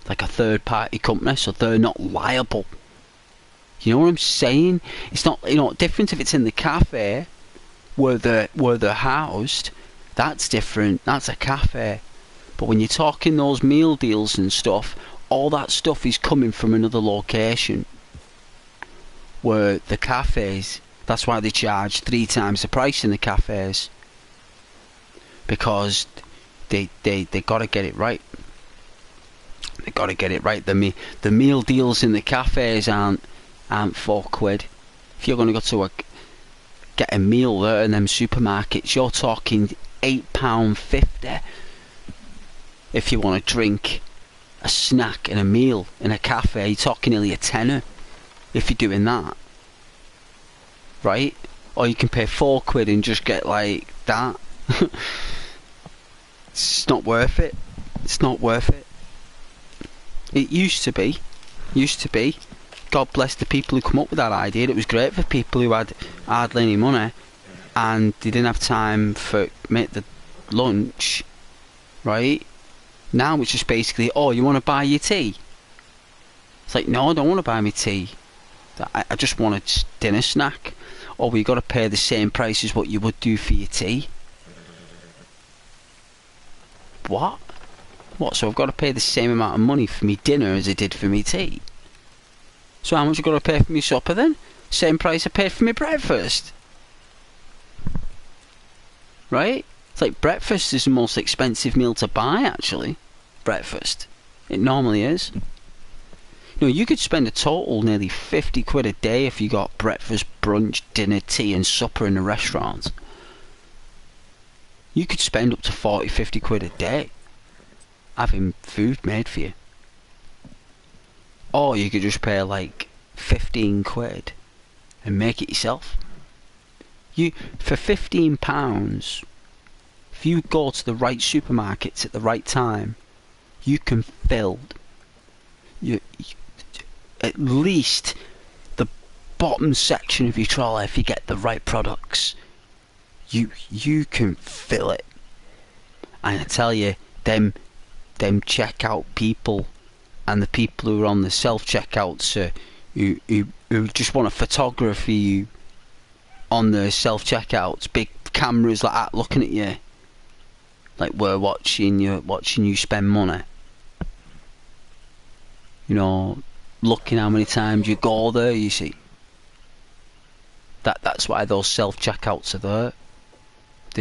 Like a third party company, so they're not liable. You know what I'm saying? It's not, you know, different if it's in the cafe where they're housed. That's different. That's a cafe. But when you're talking those meal deals and stuff, all that stuff is coming from another location. Where the cafes, that's why they charge 3 times the price in the cafes. Because they gotta get it right. They gotta get it right. The meal deals in the cafes aren't £4. If you're gonna go to get a meal there in them supermarkets, you're talking £8.50. If you want to drink a snack and a meal in a cafe, you're talking nearly a tenner if you're doing that, right? Or you can pay £4 and just get like that. It's not worth it. It's not worth it. It used to be. God bless the people who come up with that idea. It was great for people who had hardly any money and they didn't have time for make the lunch, right? Now it's just basically, oh, you want to buy your tea? It's like, no, I don't want to buy my tea. I just want a dinner snack. Oh, well, you got to pay the same price as what you would do for your tea. What? So I've got to pay the same amount of money for me dinner as I did for me tea? So how much you got to pay for me supper then? Same price I paid for me breakfast. Right? It's like breakfast is the most expensive meal to buy, actually. Breakfast. It normally is. You know, you could spend a total nearly £50 a day if you got breakfast, brunch, dinner, tea and supper in a restaurant. You could spend up to £40-50 a day having food made for you. Or you could just pay like £15 and make it yourself. For £15, if you go to the right supermarkets at the right time, you can fill at least the bottom section of your trolley if you get the right products. You can fill it. And I tell you, them checkout people and the people who are on the self-checkouts who just want to photography you on the self-checkouts, big cameras like that looking at you, like we're watching you spend money. You know, looking how many times you go there, you see. That's why those self-checkouts are there.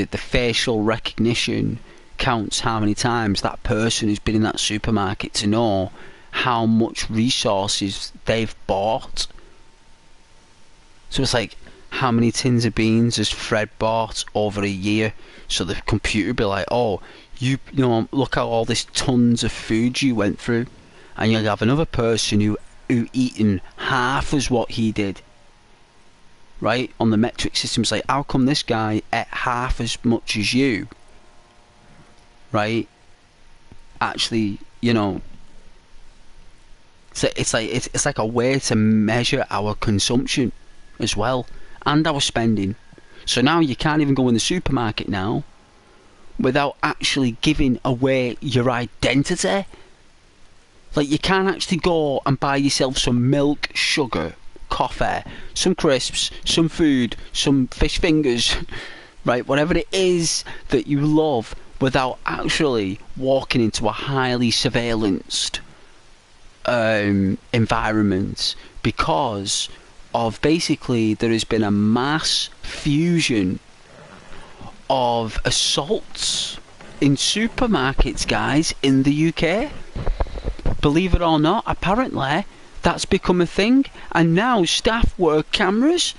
The facial recognition counts how many times that person who's been in that supermarket to know how much resources they've bought. So it's like, how many tins of beans has Fred bought over a year? So the computer will be like, oh, you know, look at all this tons of food you went through. And you'll have another person who eaten half as what he did. Right? On the metric system, it's like, how come this guy ate half as much as you? Right? Actually, you know, so it's like a way to measure our consumption as well, and our spending. So now you can't even go in the supermarket now without actually giving away your identity. Like, you can't actually go and buy yourself some milk, sugar, coffee, some crisps, some food, some fish fingers, right, whatever it is that you love, without actually walking into a highly surveillanced environment, because of basically there has been a mass fusion of assaults in supermarkets, guys, in the UK. Believe it or not, apparently that's become a thing, and now staff wear cameras.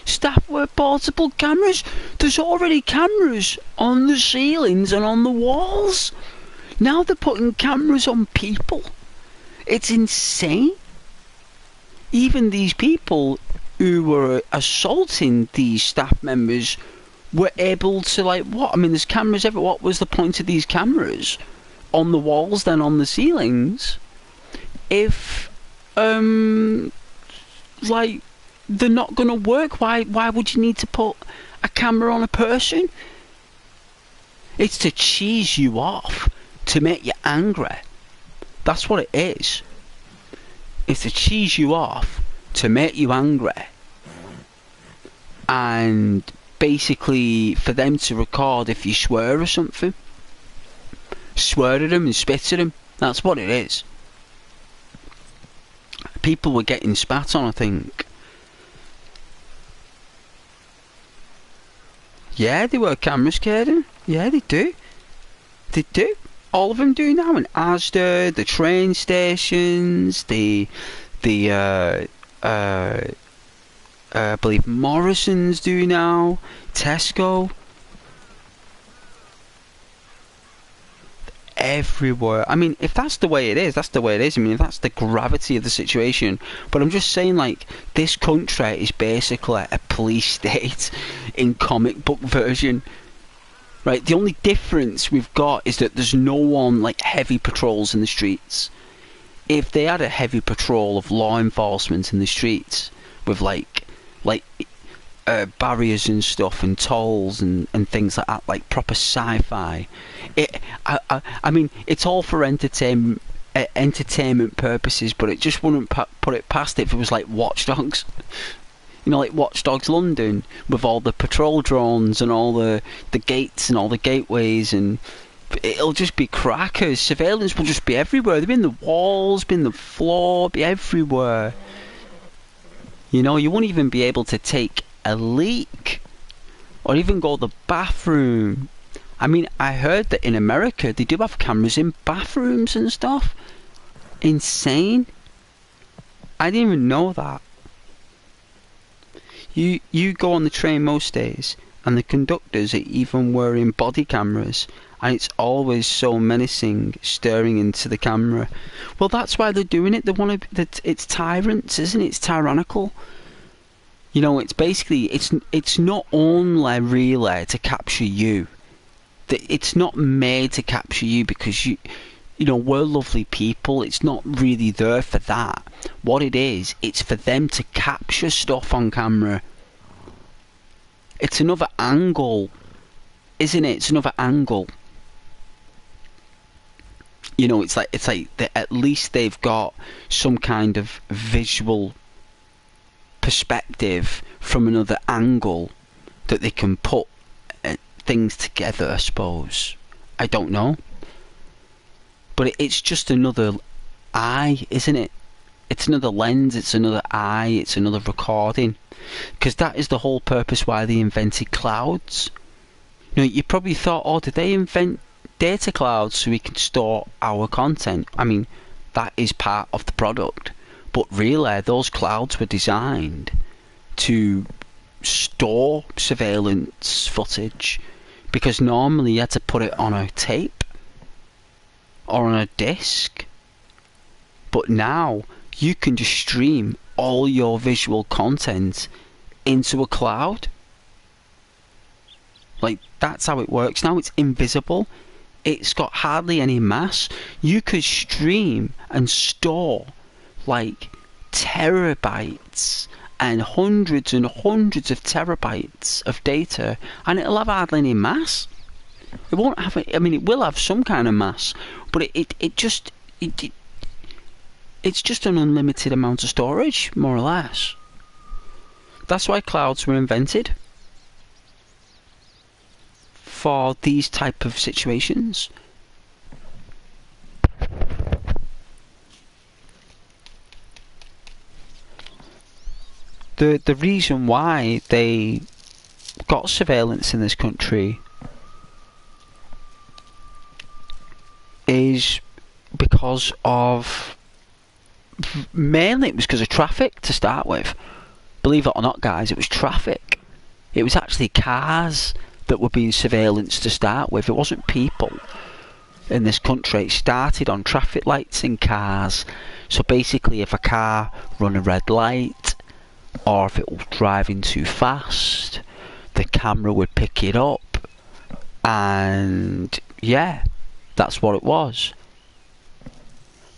Staff wear portable cameras. There's already cameras on the ceilings and on the walls. Now they're putting cameras on people. It's insane. Even these people who were assaulting these staff members were able to, like, what? I mean, there's cameras everywhere. What was the point of these cameras on the walls, then on the ceilings, if like, they're not gonna work? Why would you need to put a camera on a person? It's to cheese you off, to make you angry. That's what it is. It's to cheese you off, to make you angry, and basically for them to record if you swear or something. Swear at them and spit at them. That's what it is. People were getting spat on, I think. Yeah, they were cameras, Caden. Yeah, they do. They do. All of them do now. In Asda, the train stations, I believe Morrison's do now. Tesco. Everywhere. I mean, if that's the way it is, that's the way it is. I mean, if that's the gravity of the situation. But I'm just saying, like, this country is basically a police state in comic book version. Right? The only difference we've got is that there's no one, like, heavy patrols in the streets. If they had a heavy patrol of law enforcement in the streets with, like barriers and stuff and tolls and things like that, like proper sci-fi. I mean, it's all for entertainment purposes, but it just wouldn't put it past it if it was like Watch Dogs. You know, like Watch Dogs London, with all the patrol drones and all the gates and all the gateways, and it'll just be crackers. Surveillance will just be everywhere. They'll be in the walls, be in the floor, be everywhere. You know, you won't even be able to take a leak or even go to the bathroom. I mean, I heard that in America they do have cameras in bathrooms and stuff. Insane. I didn't even know that. You go on the train most days and the conductors are even wearing body cameras, and it's always so menacing, staring into the camera. Well, that's why they're doing it. They want to. It's tyrants, isn't it? It's tyrannical. You know, it's basically, it's not only really to capture you. It's not made to capture you because you know, we're lovely people. It's not really there for that. What it is, it's for them to capture stuff on camera. It's another angle, isn't it? It's another angle. You know, it's like at least they've got some kind of visual perspective from another angle that they can put things together, I suppose. I don't know. But it's just another eye, isn't it? It's another lens, it's another eye, it's another recording. Because that is the whole purpose why they invented clouds. You know, you probably thought, oh, did they invent data clouds so we can store our content? I mean, that is part of the product. But really, those clouds were designed to store surveillance footage, because normally you had to put it on a tape or on a disc. But now you can just stream all your visual content into a cloud. Like, that's how it works now. It's invisible. It's got hardly any mass. You could stream and store like terabytes and hundreds of terabytes of data, and it'll have hardly any mass. It won't have. I mean, it will have some kind of mass, but it's just an unlimited amount of storage, more or less. That's why clouds were invented, for these type of situations. The reason why they got surveillance in this country is because of, mainly it was because of traffic to start with. Believe it or not, guys, it was traffic. It was actually cars that were being surveillanced to start with. It wasn't people. in this country. It started on traffic lights in cars. So basically, if a car run a red light, or if it was driving too fast, the camera would pick it up, and yeah, that's what it was.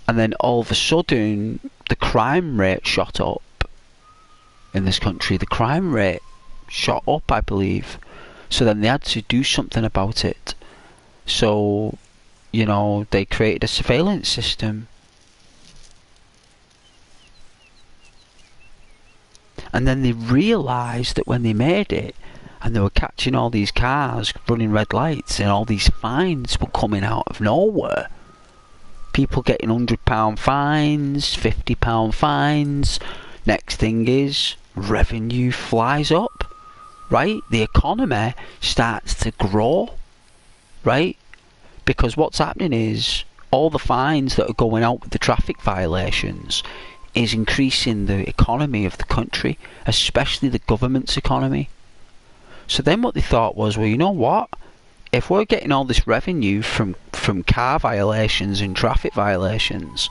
And then all of a sudden, the crime rate shot up in this country. The crime rate shot up, I believe. So then they had to do something about it. So, you know, they created a surveillance system. And then they realised that when they made it, and they were catching all these cars running red lights, and all these fines were coming out of nowhere. People getting £100 fines, £50 fines. Next thing is, revenue flies up, right? The economy starts to grow, right? Because what's happening is, all the fines that are going out with the traffic violations is increasing the economy of the country, especially the government's economy. So then what they thought was, well, you know what? If we're getting all this revenue from car violations and traffic violations,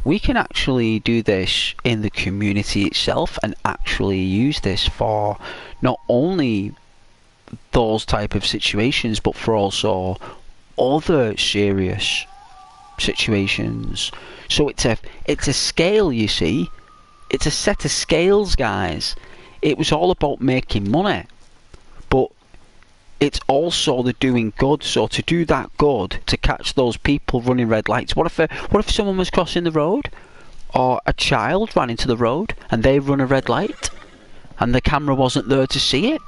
we can actually do this in the community itself and actually use this for not only those type of situations, but for also other serious situations. So it's a scale, you see. It's a set of scales, guys. It was all about making money, but it's also the doing good. So to do that good, to catch those people running red lights. What if someone was crossing the road, or a child ran into the road and they run a red light, and the camera wasn't there to see it?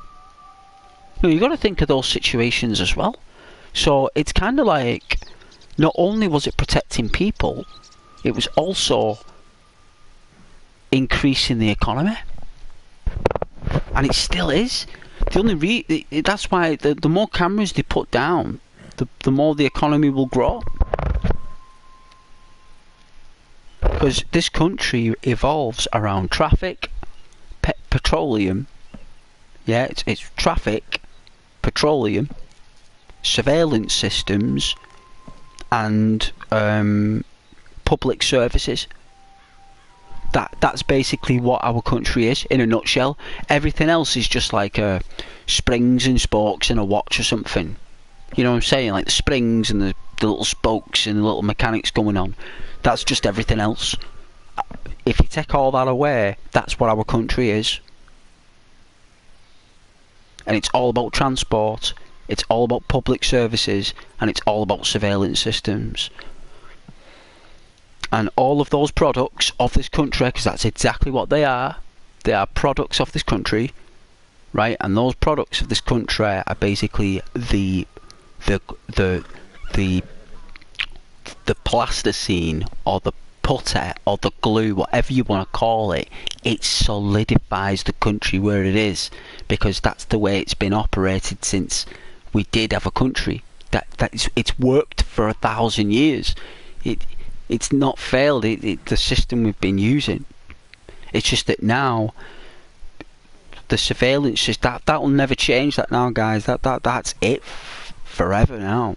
No, you got to think of those situations as well. So it's kind of like, not only was it protecting people, it was also increasing the economy, and it still is. The only that's why the more cameras they put down, the more the economy will grow. Because this country evolves around traffic, petroleum. Yeah, it's traffic, petroleum, surveillance systems, and public services. That's basically what our country is in a nutshell. Everything else is just like springs and spokes in a watch or something. You know what I'm saying? Like the springs and the little spokes and the little mechanics going on. That's just everything else. If you take all that away, that's what our country is. And it's all about transport, it's all about public services, and it's all about surveillance systems. And all of those products of this country, because that's exactly what they are products of this country, right? And those products of this country are basically the plasticine, or the putty, or the glue, whatever you want to call it. It solidifies the country where it is, because that's the way it's been operated since we did have a country. It's worked for 1,000 years. It's not failed. The system we've been using. It's just that now the surveillance is that will never change. That now, guys. That's it forever now.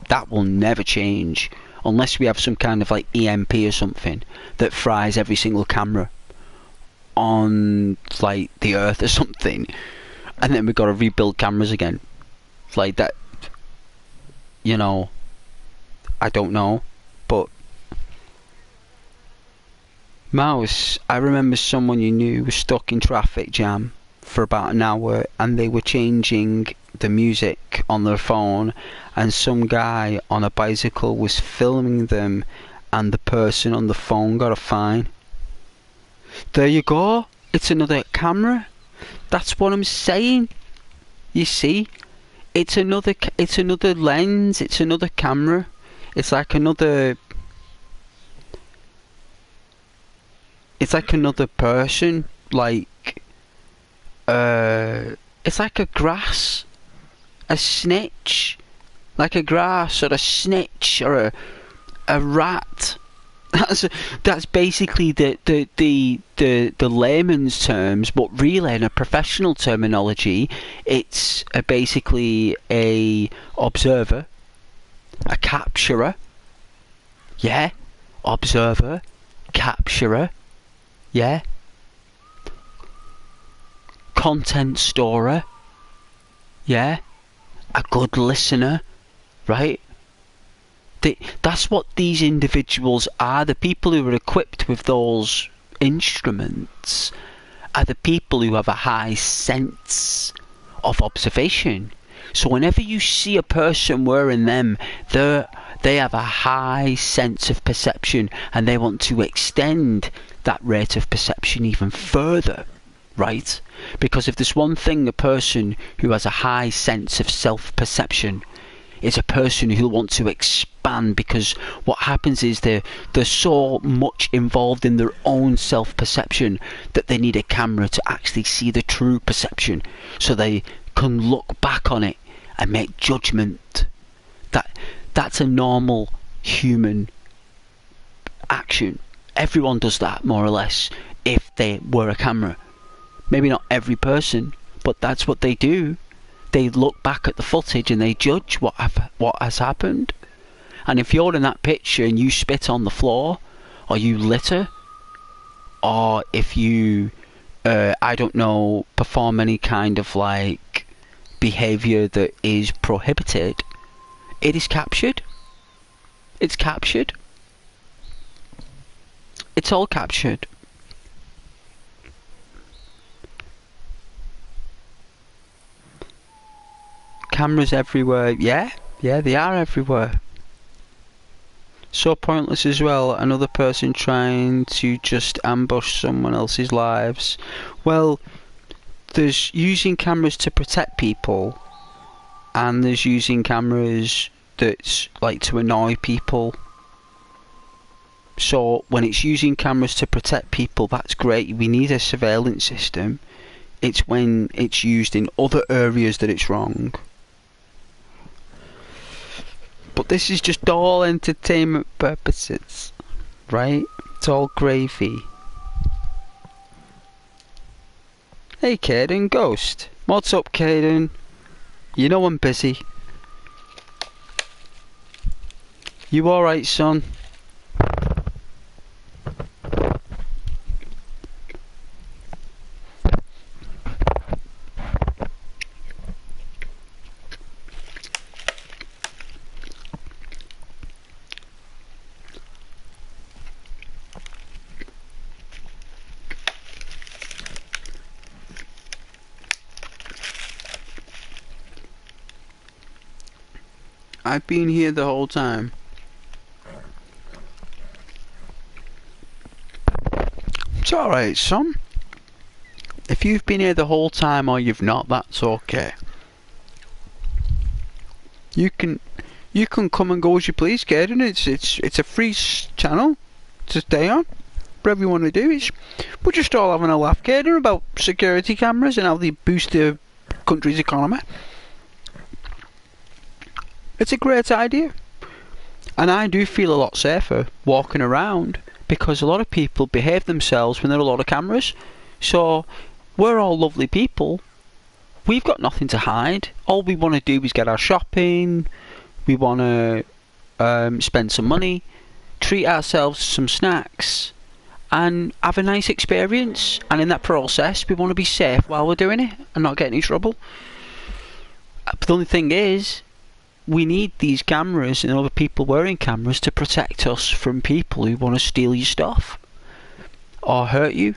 That will never change unless we have some kind of like EMP or something that fries every single camera on like the Earth or something, and then we've got to rebuild cameras again. It's like that. You know, I don't know, but Mouse, I remember someone you knew was stuck in traffic jam for about an hour, and they were changing the music on their phone, and some guy on a bicycle was filming them, and the person on the phone got a fine. There you go. It's another camera. That's what I'm saying. You see, it's another lens. It's another camera. It's like another. It's like another person. Like, it's like a grass, a snitch, like a grass or a snitch or a rat. That's basically the layman's terms, but really in a professional terminology, it's basically a observer a capturer, yeah, observer, capturer, yeah, content storer, yeah, a good listener, right? That's what these individuals are. The people who are equipped with those instruments are the people who have a high sense of observation. So whenever you see a person wearing them, they have a high sense of perception, and they want to extend that rate of perception even further, right? Because if there's one thing a person who has a high sense of self-perception is a person who wants to expand, because what happens is they're so much involved in their own self-perception that they need a camera to actually see the true perception, so they can look back on it and make judgment. That's a normal human action. Everyone does that, more or less, if they were a camera. Maybe not every person, but that's what they do. They look back at the footage and they judge what has happened. And if you're in that picture and you spit on the floor, or you litter, or if you, I don't know, perform any kind of like behaviour that is prohibited, it is captured. It's captured. It's all captured. Cameras everywhere. Yeah, they are everywhere. So pointless as well. Another person trying to just ambush someone else's lives. Well, there's using cameras to protect people, and there's using cameras that's like to annoy people. So when it's using cameras to protect people, that's great. We need a surveillance system. It's when it's used in other areas that it's wrong. But this is just all entertainment purposes, right? It's all gravy. Hey Caden, Ghost. What's up, Caden? You know I'm busy. You alright, son? I've been here the whole time. It's alright, son. If you've been here the whole time or you've not, that's okay. You can come and go as you please, Caden. It's a free channel to stay on. Whatever you want to do. We're just all having a laugh, Caden, about security cameras and how they boost the country's economy. It's a great idea. And I do feel a lot safer walking around, because a lot of people behave themselves when there are a lot of cameras. So we're all lovely people. We've got nothing to hide. All we want to do is get our shopping. We want to spend some money, treat ourselves to some snacks, and have a nice experience. And in that process, we want to be safe while we're doing it and not get in any trouble. But the only thing is, we need these cameras and other people wearing cameras to protect us from people who want to steal your stuff or hurt you.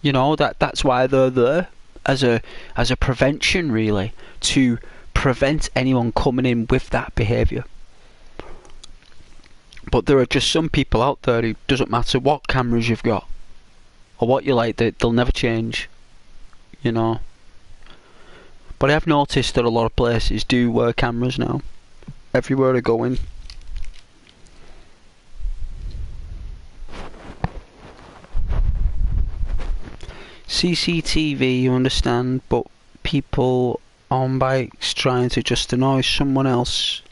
You know, that's why they're there, as a prevention, really, to prevent anyone coming in with that behaviour. But there are just some people out there who doesn't matter what cameras you've got or what you like, they'll never change, you know. But I have noticed that a lot of places do wear cameras now, everywhere I go in. CCTV, you understand, but people on bikes trying to just annoy someone else,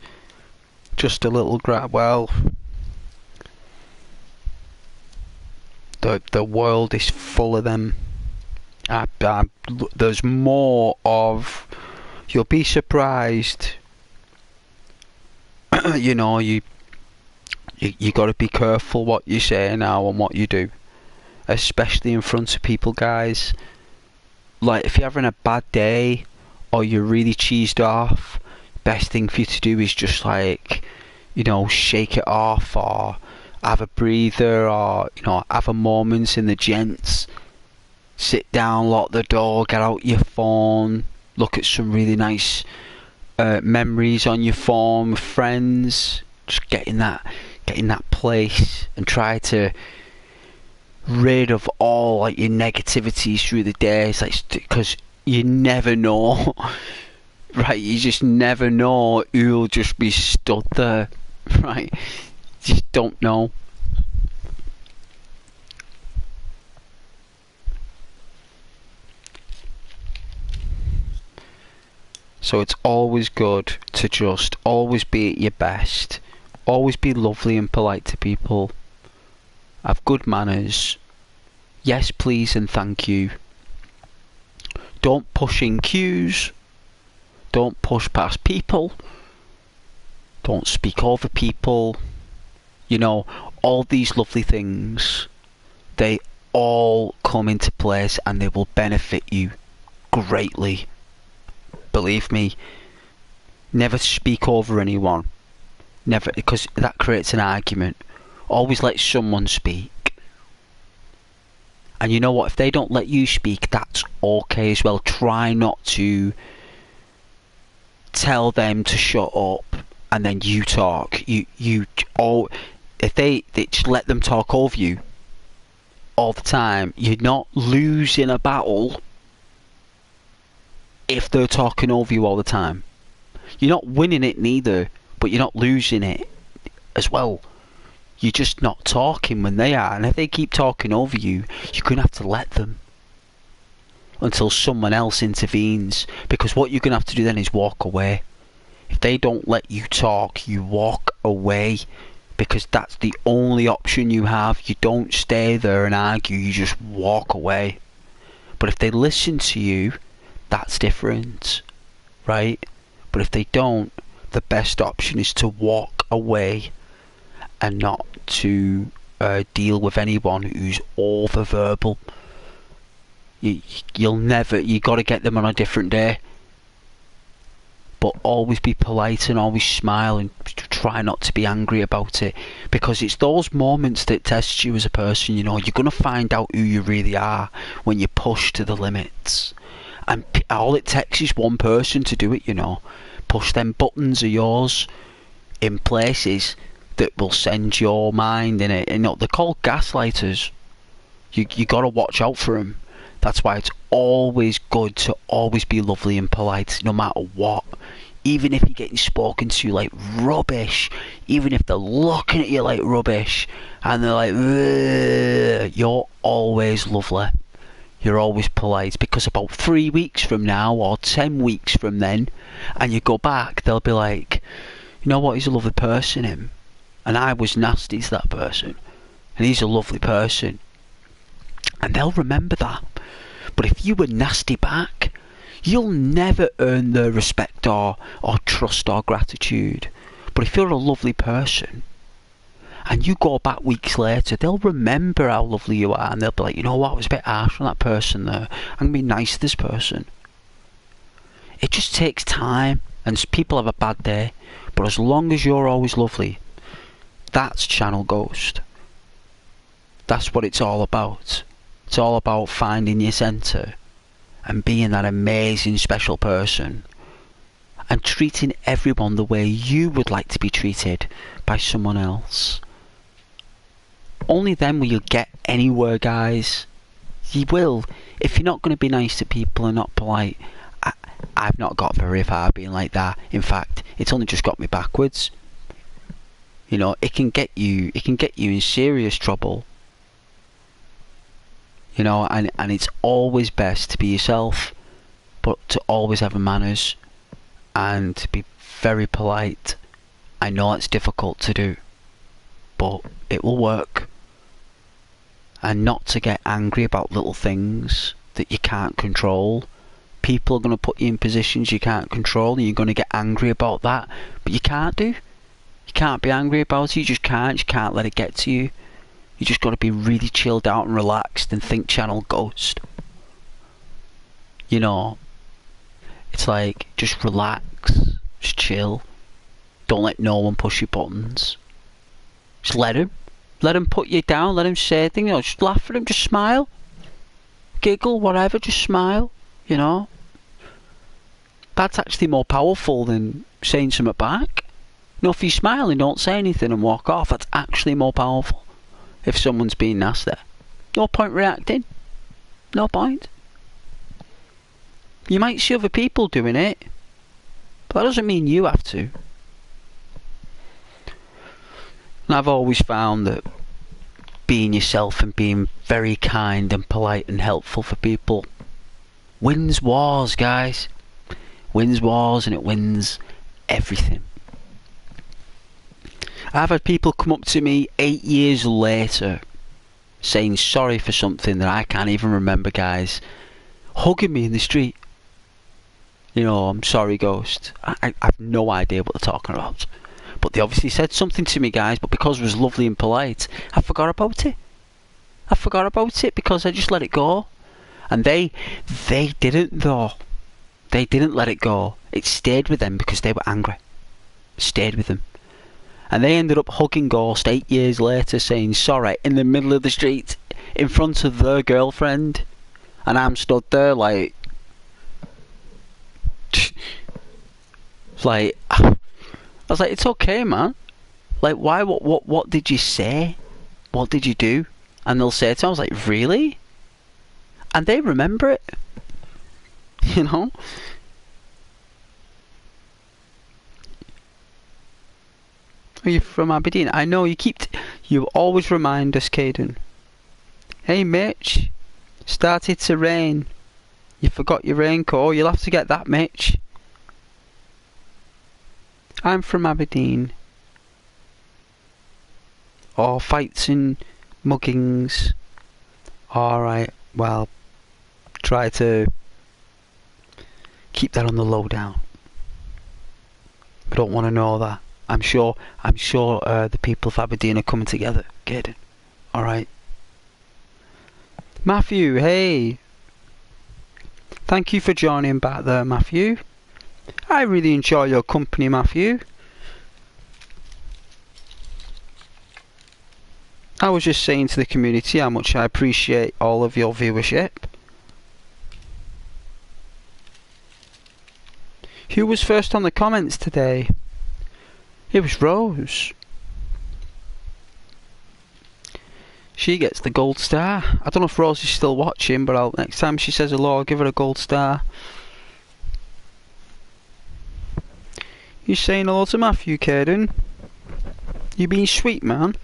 just a little grab. Well, the world is full of them. There's more of, you'll be surprised you know, you got to be careful what you say now and what you do, especially in front of people, guys. Like, if you're having a bad day or you're really cheesed off, best thing for you to do is just, like, you know, shake it off, or have a breather, or, you know, have a moment in the gents. Sit down, lock the door, get out your phone, look at some really nice memories on your phone with friends. Just get in that place and try to rid of all, like, your negativities through the day. It's like, because you never know, right? You just never know who'll just be stood there, right? You just don't know. So it's always good to just always be at your best. Always be lovely and polite to people. Have good manners. Yes, please and thank you. Don't push in queues. Don't push past people. Don't speak over people. You know, all these lovely things, they all come into place and they will benefit you greatly. Believe me. Never speak over anyone. Never, because that creates an argument. Always let someone speak. And you know what? If they don't let you speak, that's okay as well. Try not to tell them to shut up and then you talk. If they just let them talk over you all the time, you're not losing a battle if they're talking over you all the time. You're not winning it neither, but you're not losing it as well. You're just not talking when they are, and if they keep talking over you, you're going to have to let them until someone else intervenes, because what you're going to have to do then is walk away. If they don't let you talk, you walk away, because that's the only option you have. You don't stay there and argue, you just walk away. But if they listen to you, that's different, right? But if they don't, the best option is to walk away and not to deal with anyone who's over-verbal. You got to get them on a different day. But always be polite and always smile and try not to be angry about it. Because it's those moments that test you as a person, you know. You're going to find out who you really are when you push to the limits. And all it takes is one person to do it, you know. Push them buttons of yours in places that will send your mind in it. You know, they're called gaslighters. You got to watch out for them. That's why it's always good to always be lovely and polite, no matter what. Even if you're getting spoken to like rubbish, even if they're looking at you like rubbish, and they're like, ugh, you're always lovely. You're always polite, because about 3 weeks from now, or 10 weeks from then, and you go back, they'll be like, you know what, he's a lovely person, him. And I was nasty to that person. And he's a lovely person. And they'll remember that. But if you were nasty back, you'll never earn their respect or trust or gratitude. But if you're a lovely person, and you go back weeks later, they'll remember how lovely you are. And they'll be like, you know what, I was a bit harsh on that person there. I'm going to be nice to this person. It just takes time. And people have a bad day. But as long as you're always lovely, that's Channel Ghost. That's what it's all about. It's all about finding your centre and being that amazing special person and treating everyone the way you would like to be treated by someone else. Only then will you get anywhere, guys. You will. If you're not going to be nice to people and not polite, I've not got very far being like that. In fact, it's only just got me backwards. You know, it can get you in serious trouble. You know, and it's always best to be yourself, but to always have manners and to be very polite. I know it's difficult to do, but it will work. And not to get angry about little things that you can't control. People are going to put you in positions you can't control, and you're going to get angry about that, but you can't do. You can't be angry about it. You just can't. You can't let it get to you. You just got to be really chilled out and relaxed and think channel Ghost. You know, it's like, just relax, just chill. Don't let no one push your buttons. Just let him put you down, let him say things, you know, just laugh at him, just smile. Giggle, whatever, just smile, you know. That's actually more powerful than saying something back. You know, if you smile and don't say anything and walk off, that's actually more powerful. If someone's being nasty. No point reacting. No point. You might see other people doing it, but that doesn't mean you have to. And I've always found that being yourself and being very kind and polite and helpful for people wins wars, guys. Wins wars, and it wins everything. I've had people come up to me 8 years later saying sorry for something that I can't even remember, guys. Hugging me in the street. You know, I'm sorry, Ghost. I have no idea what they're talking about. But they obviously said something to me, guys, but because it was lovely and polite, I forgot about it. I forgot about it because I just let it go. And they didn't, though. They didn't let it go. It stayed with them because they were angry. It stayed with them. And they ended up hugging Ghost 8 years later, saying sorry in the middle of the street in front of their girlfriend. And I'm stood there like... I was like, it's okay, man. Like, why? What did you say? What did you do? And they'll say it to me, I was like, really? And they remember it. You know? Are you from Aberdeen? I know, you always remind us, Caden. Hey, Mitch. Started to rain. You forgot your raincoat. You'll have to get that, Mitch. I'm from Aberdeen. Oh, fights and muggings. Alright, well, try to keep that on the lowdown. I don't want to know that. I'm sure the people of Aberdeen are coming together. Get it? Alright. Matthew, hey. Thank you for joining back there, Matthew. I really enjoy your company, Matthew. I was just saying to the community how much I appreciate all of your viewership. Who was first on the comments today? It was Rose. She gets the gold star. I don't know if Rose is still watching, but next time she says hello, I'll give her a gold star. You saying hello to Matthew, Caden? You being sweet, man?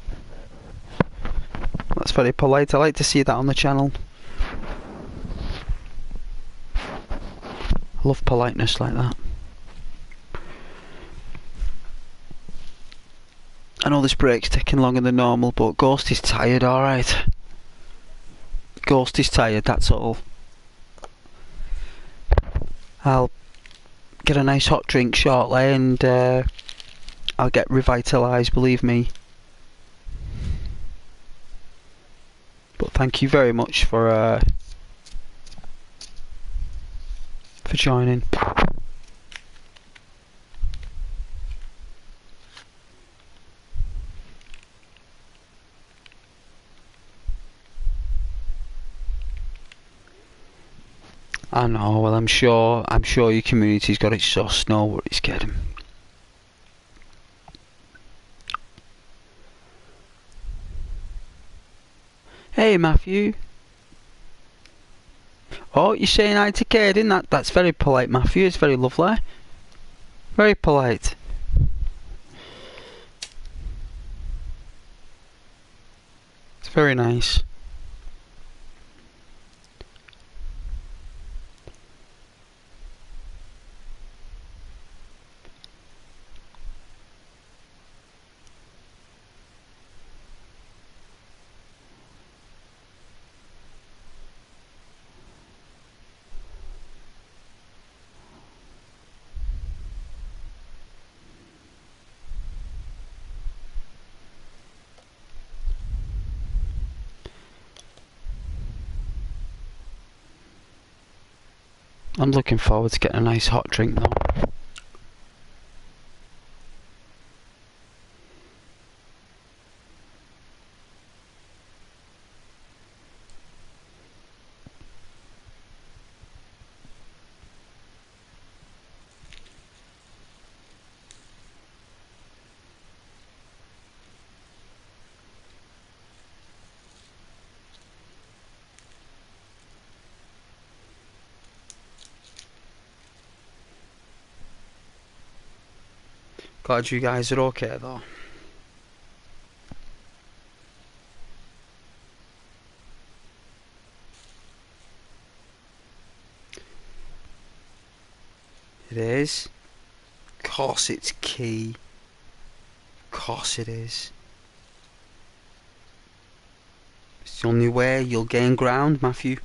That's very polite. I like to see that on the channel. I love politeness like that. I know this break's taking longer than normal, but Ghost is tired, alright. Ghost is tired, that's all. I'll get a nice hot drink shortly and I'll get revitalised, believe me. But thank you very much for joining. I know, well I'm sure your community's got its sauce, no worries, kidding. Hey Matthew. Oh, you're saying hi to Caden? That's very polite, Matthew, it's very lovely. Very polite. It's very nice. I'm looking forward to getting a nice hot drink though. Glad you guys are okay though. It is. Of course it's key. Of course it is. It's the only way you'll gain ground, Matthew.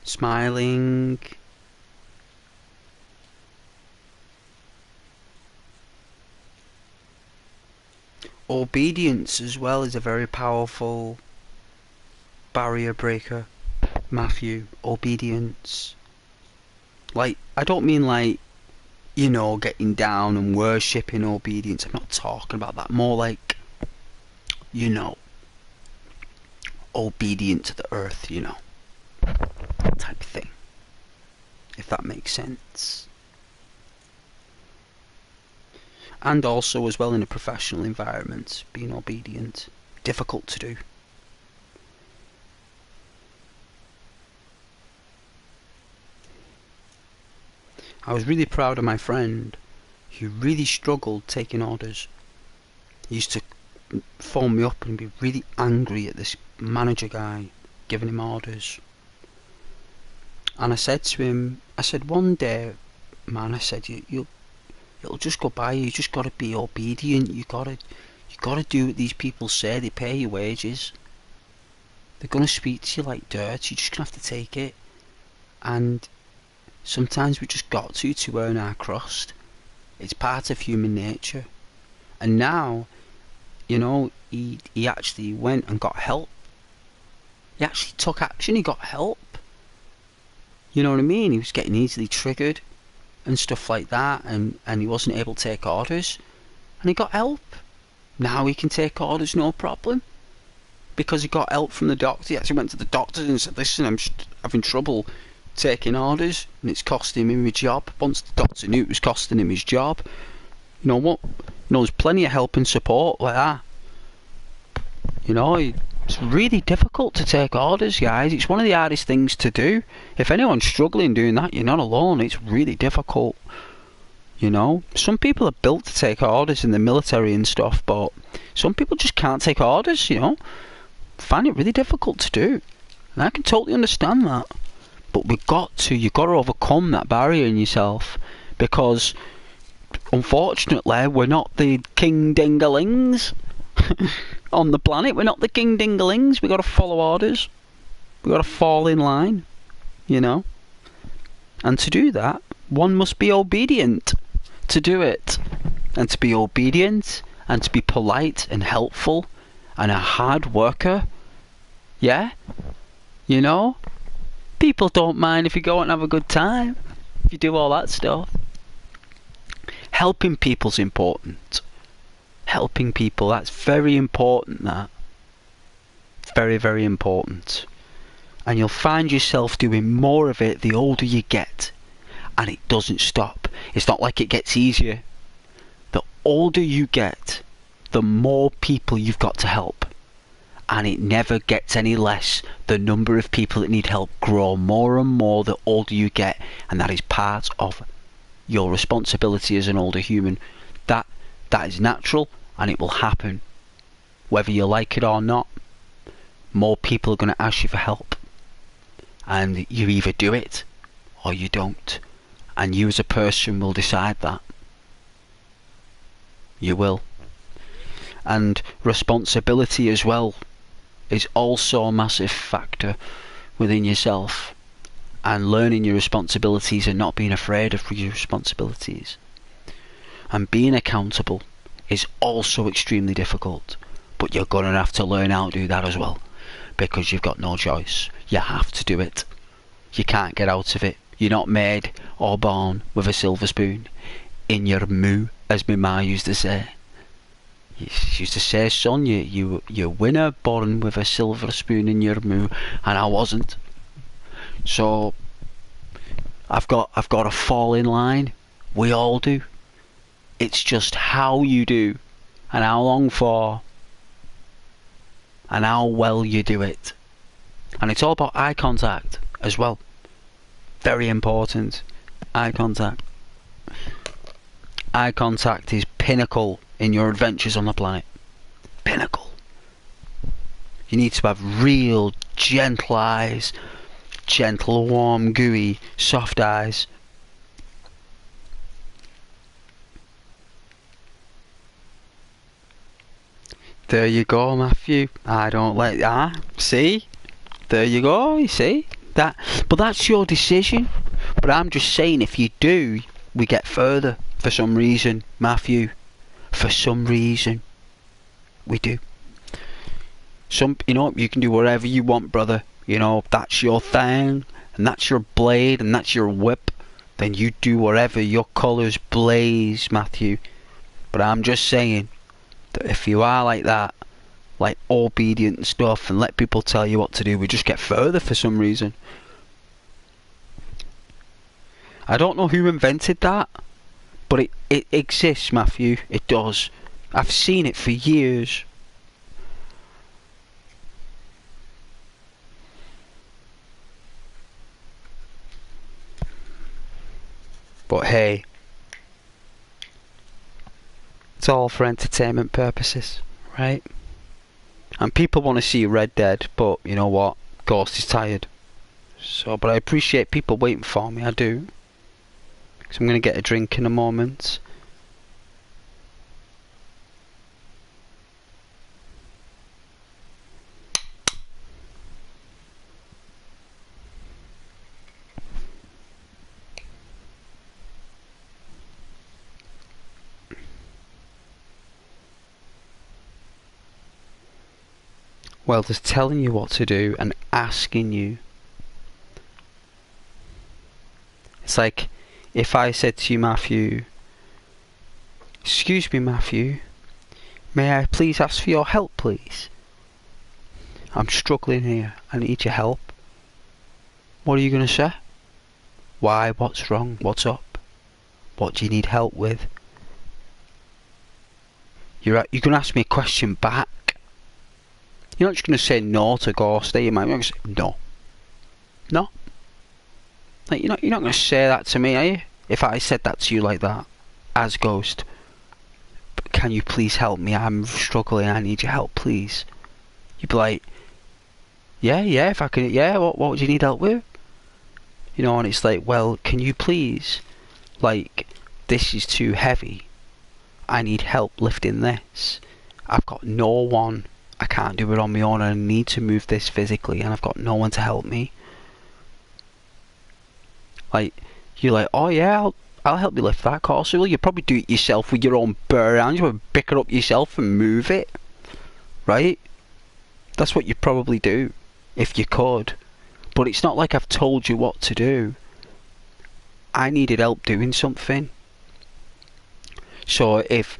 Smiling. Obedience as well is a very powerful barrier breaker, Matthew. Obedience. Like, I don't mean like, you know, getting down and worshipping obedience. I'm not talking about that. More like, you know, obedient to the earth, you know, type of thing. If that makes sense. And also as well in a professional environment, being obedient. Difficult to do. I was really proud of my friend. He really struggled taking orders. He used to phone me up and be really angry at this manager guy giving him orders. And I said to him, I said, one day, man, I said, it'll just go by. You just got to be obedient. You got to do what these people say. They pay you wages. They're gonna speak to you like dirt. You're just gonna have to take it. And sometimes we just got to earn our crust. It's part of human nature. And now, you know, he actually went and got help. He actually took action. He got help. You know what I mean? He was getting easily triggered and stuff like that, and he wasn't able to take orders, and he got help. Now he can take orders no problem, because he got help from the doctor. He actually went to the doctor and said, listen, I'm just having trouble taking orders, and it's costing him his job. Once the doctor knew it was costing him his job, you know what? You know, there's plenty of help and support like that. You know, it's really difficult to take orders, guys. It's one of the hardest things to do. If anyone's struggling doing that, you're not alone. It's really difficult. You know, some people are built to take orders in the military and stuff, but some people just can't take orders, you know. Find it really difficult to do. And I can totally understand that. But you've got to overcome that barrier in yourself, because unfortunately we're not the king dingalings on the planet. We're not the king dingalings. We've got to follow orders. We've got to fall in line, you know. And to do that, one must be obedient to do it. And to be obedient and to be polite and helpful and a hard worker, yeah, you know, people don't mind if you go out and have a good time, if you do all that stuff. Helping people's important. Helping people, that's very important, that. Very, very important. And you'll find yourself doing more of it the older you get. And it doesn't stop. It's not like it gets easier. The older you get, the more people you've got to help. And it never gets any less. The number of people that need help grow more and more the older you get. And that is part of your responsibility as an older human. That is natural, and it will happen. Whether you like it or not, more people are going to ask you for help. And you either do it or you don't. And you as a person will decide that. You will. And responsibility as well is also a massive factor within yourself. And learning your responsibilities and not being afraid of your responsibilities. And being accountable is also extremely difficult. But you're going to have to learn how to do that as well. Because you've got no choice. You have to do it. You can't get out of it. You're not made or born with a silver spoon in your moo, as my ma used to say. She used to say, son, you winner born with a silver spoon in your moo, and I wasn't. So I've got to fall in line. We all do. It's just how you do, and how long for, and how well you do it. And it's all about eye contact as well. Very important. Eye contact. Eye contact is pinnacle in your adventures on the planet. Pinnacle. You need to have real gentle eyes. Gentle, warm, gooey, soft eyes. There you go, Matthew. I don't let see? There you go, you see? But that's your decision. But I'm just saying, if you do, we get further. For some reason, Matthew. For some reason. We do. You can do whatever you want, brother. If that's your thing, and that's your blade, and that's your whip, then you do whatever your colours blaze, Matthew. But I'm just saying that if you are like that, like obedient and stuff, and let people tell you what to do, we just get further for some reason. I don't know who invented that, but it exists, Matthew. It does. I've seen it for years. But hey, it's all for entertainment purposes, right? And people want to see Red Dead, but you know what? Ghost is tired. But I appreciate people waiting for me, I do. So I'm going to get a drink in a moment. Well, just telling you what to do and asking you. It's like if I said to you, Matthew, excuse me, Matthew, may I please ask for your help, please? I'm struggling here. I need your help. What are you going to say? Why? What's wrong? What's up? What do you need help with? You're going to ask me a question back. You're not just going to say no to Ghost, are you, mate? You're going to say no. No. Like, you're not going to say that to me, are you? If I said that to you like that, as Ghost, can you please help me? I'm struggling. I need your help, please. You'd be like, yeah, if I can, yeah. What would you need help with? And it's like, well, can you please, like, this is too heavy. I need help lifting this. I've got no one. I can't do it on my own. I need to move this physically, and I've got no one to help me. Like, you're like, oh yeah, I'll help you lift that. Of course, well, you probably do it yourself with your own bare hands. You would pick it up yourself and move it, right? That's what you probably do if you could. But it's not like I've told you what to do. I needed help doing something. So if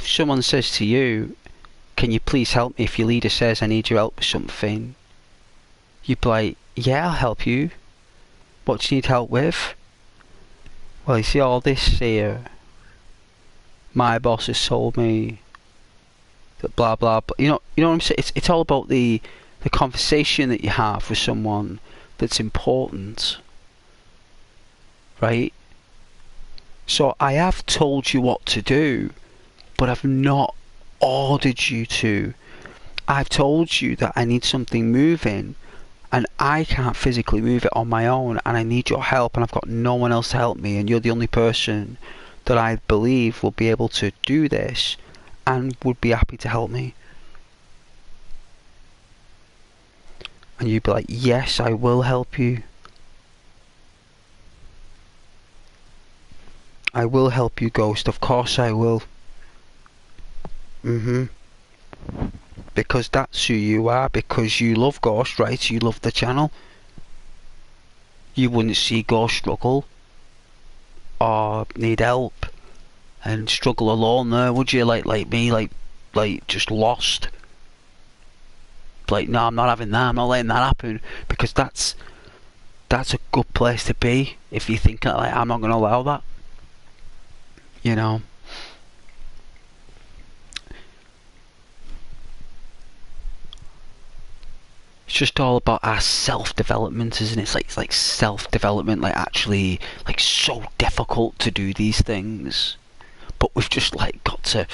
someone says to you, can you please help me? If your leader says, I need your help with something, you'd be like, yeah, I'll help you. What do you need help with? Well, you see all this here. My boss has told me that blah blah. But you know what I'm saying? It's all about the conversation that you have with someone that's important, right? So I have told you what to do, but I've not ordered you to. I've told you that I need something moving, and I can't physically move it on my own, and I need your help, and I've got no one else to help me, and you're the only person that I believe will be able to do this and would be happy to help me. And you'd be like, yes, I will help you. I will help you, Ghost. Of course I will. Because that's who you are. Because you love Ghost, right? You love the channel. you wouldn't see Go struggle or need help and struggle alone there, would you? Like me, like just lost. Like, no, I'm not having that. I'm not letting that happen, because that's a good place to be if you think like, I'm not going to allow that. You know. It's just all about our self-development, isn't it? It's like self-development, like actually, like so difficult to do these things, but we've just like got to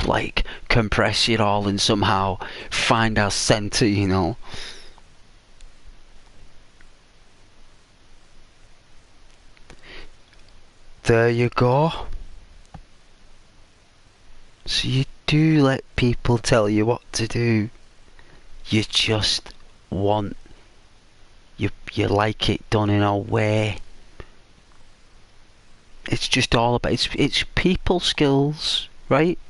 like compress it all and somehow find our center, you know. There you go. So you do let people tell you what to do. You just want, you like it done in a way. It's just all about, it's people skills, right?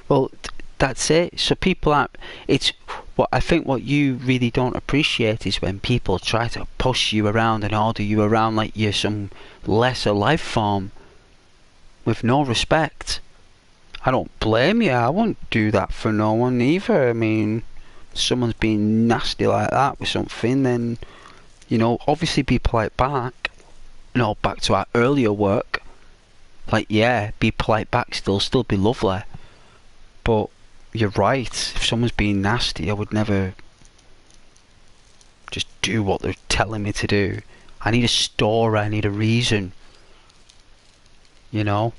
Well, that's it. So people aren't, it's what I think what you really don't appreciate is when people try to push you around and order you around like you're some lesser life form with no respect. I don't blame you. I won't do that for no one either. I mean, if someone's being nasty like that with something, then, you know, obviously be polite back. You know, back to our earlier work. Like, yeah, be polite back still be lovely. But you're right. If someone's being nasty, I would never just do what they're telling me to do. I need a story. I need a reason. You know?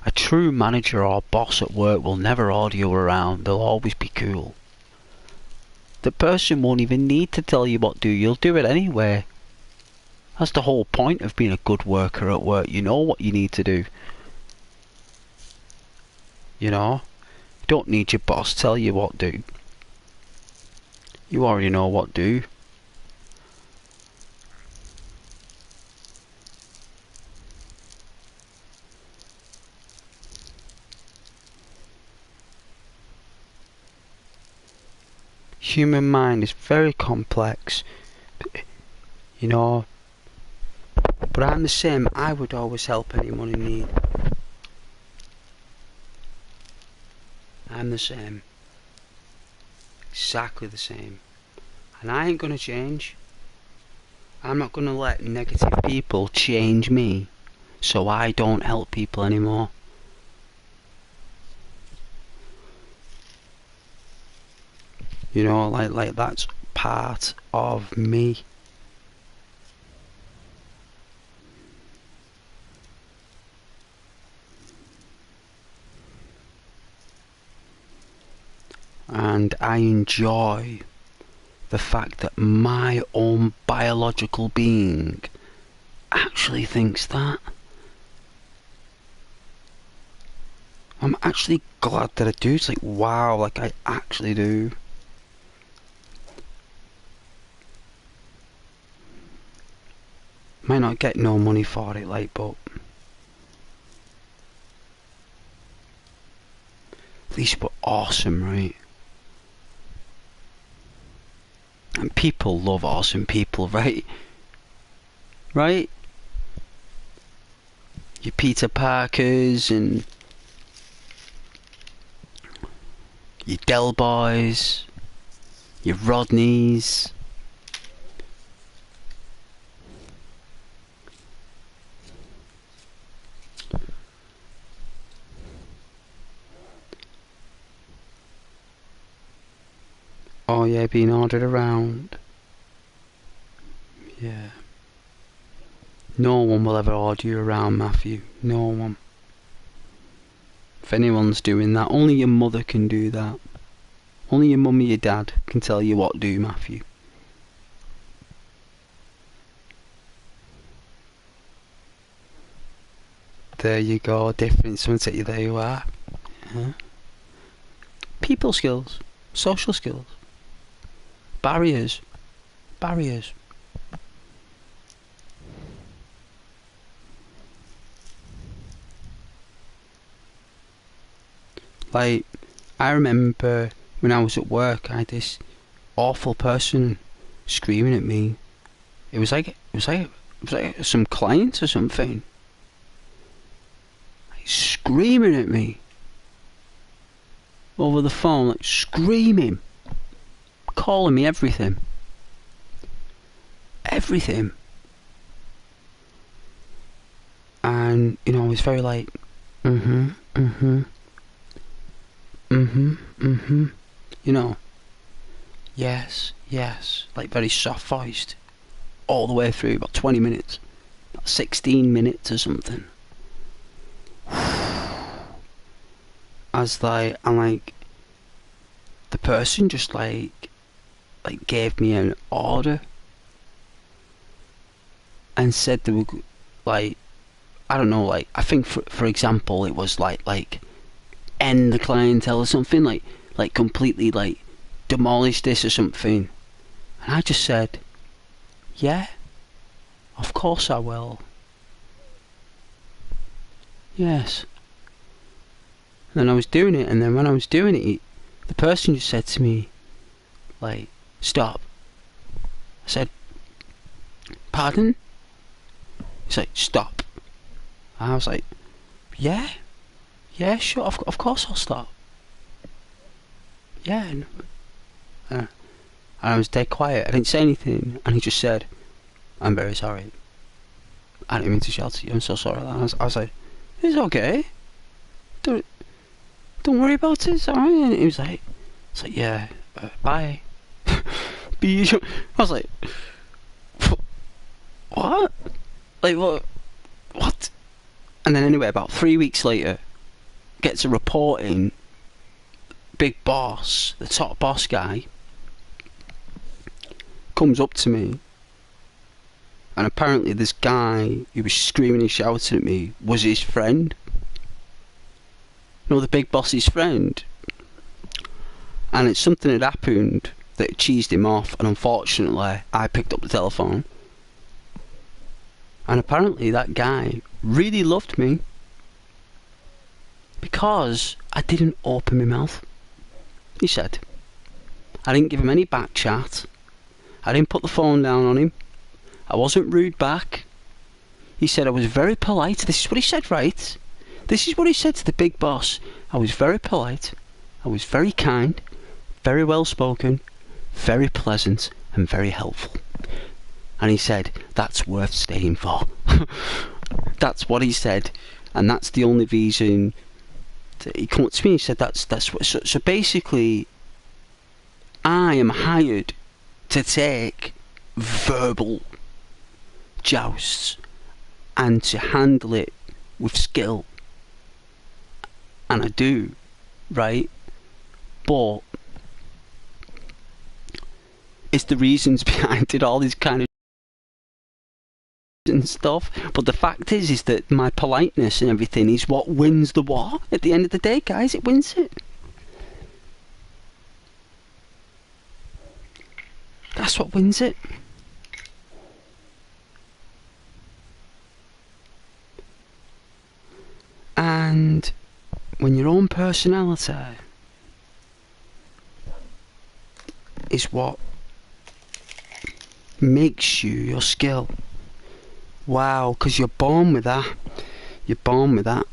A true manager or boss at work will never order you around. They'll always be cool. The person won't even need to tell you what to do. You'll do it anyway. That's the whole point of being a good worker at work. You know what you need to do. You know? You don't need your boss to tell you what to do. You already know what to do. Human mind is very complex, you know, but I'm the same. I would always help anyone in need. I'm the same, exactly the same, and I ain't gonna change. I'm not gonna let negative people change me, so I don't help people anymore. You know, like that's part of me. And I enjoy the fact that my own biological being actually thinks that. I'm actually glad that I do. It's like, wow, like I actually do. Might not get no money for it, like, but at least we're awesome, right? And people love awesome people, right? Right? Your Peter Parkers and your Del Boys, your Rodneys. Oh yeah, being ordered around. Yeah. No one will ever order you around, Matthew. No one. If anyone's doing that, only your mother can do that. Only your mum or your dad can tell you what to do, Matthew. There you go, different. Someone tell you there you are. Yeah. People skills, social skills. Barriers. Like, I remember when I was at work, I had this awful person screaming at me It was like some client or something. Like, screaming at me over the phone, like screaming, calling me everything. And you know, I was very like, you know, yes, like very soft voiced, all the way through, about 20 minutes, about 16 minutes or something. And like, the person just like gave me an order and said they were like, I don't know, like, I think for example it was like end the clientele or something, like completely like demolish this or something. And I just said, yeah, of course I will. Yes. And then I was doing it, and then when I was doing it, the person just said to me, like, stop. I said, pardon? He's like, stop. And I was like, yeah, sure, of course I'll stop. Yeah. And I was dead quiet. I didn't say anything, and he just said, I'm very sorry. I didn't mean to shout at you. I'm so sorry. I was like, it's okay. Don't worry about it. It's alright. And he was like, yeah, bye. I was like, what? Like, what? And then anyway, about 3 weeks later, gets a report in. Big boss, the top boss guy, comes up to me, and apparently this guy who was screaming and shouting at me was his friend. You know, the big boss's friend. And it's something had happened that cheesed him off, and unfortunately I picked up the telephone. And apparently that guy really loved me because I didn't open my mouth. He said, I didn't give him any back chat. I didn't put the phone down on him. I wasn't rude back. He said I was very polite. This is what he said, right? This is what he said to the big boss. I was very polite. I was very kind, very well spoken, very pleasant, and very helpful. And he said, that's worth staying for. That's what he said. And that's the only reason that he came up to me and said, that's what. So basically, I am hired to take verbal jousts and to handle it with skill. And I do, right? But it's the reasons behind it, all these kind of and stuff. But the fact is that my politeness and everything is what wins the war. At the end of the day, guys, it wins it. That's what wins it. And when your own personality is what makes you your skill. Wow, because you're born with that. You're born with that.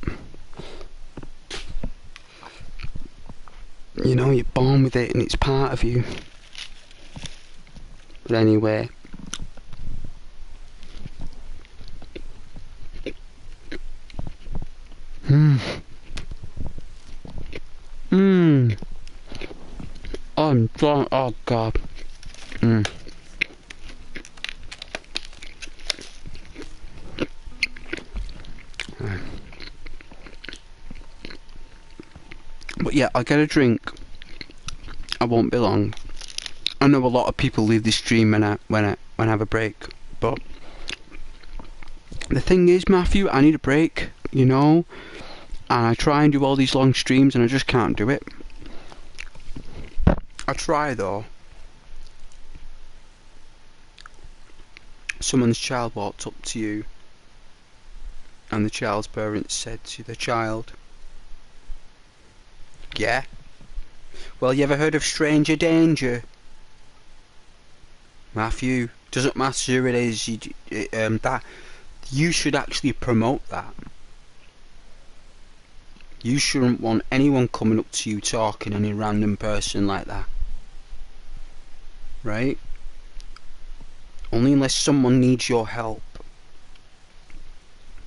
You know, you're born with it and it's part of you. But anyway. I'm done. Oh God. But yeah, I'll get a drink. I won't be long. I know a lot of people leave the stream when I have a break, but the thing is, Matthew, I need a break, you know, and I try and do all these long streams and I just can't do it. I try though. Someone's child walked up to you and the child's parents said to the child, yeah? Well, you ever heard of stranger danger? Matthew, Doesn't matter who it is. That you should actually promote that. You shouldn't want anyone coming up to you talking, any random person like that. Right? Only unless someone needs your help.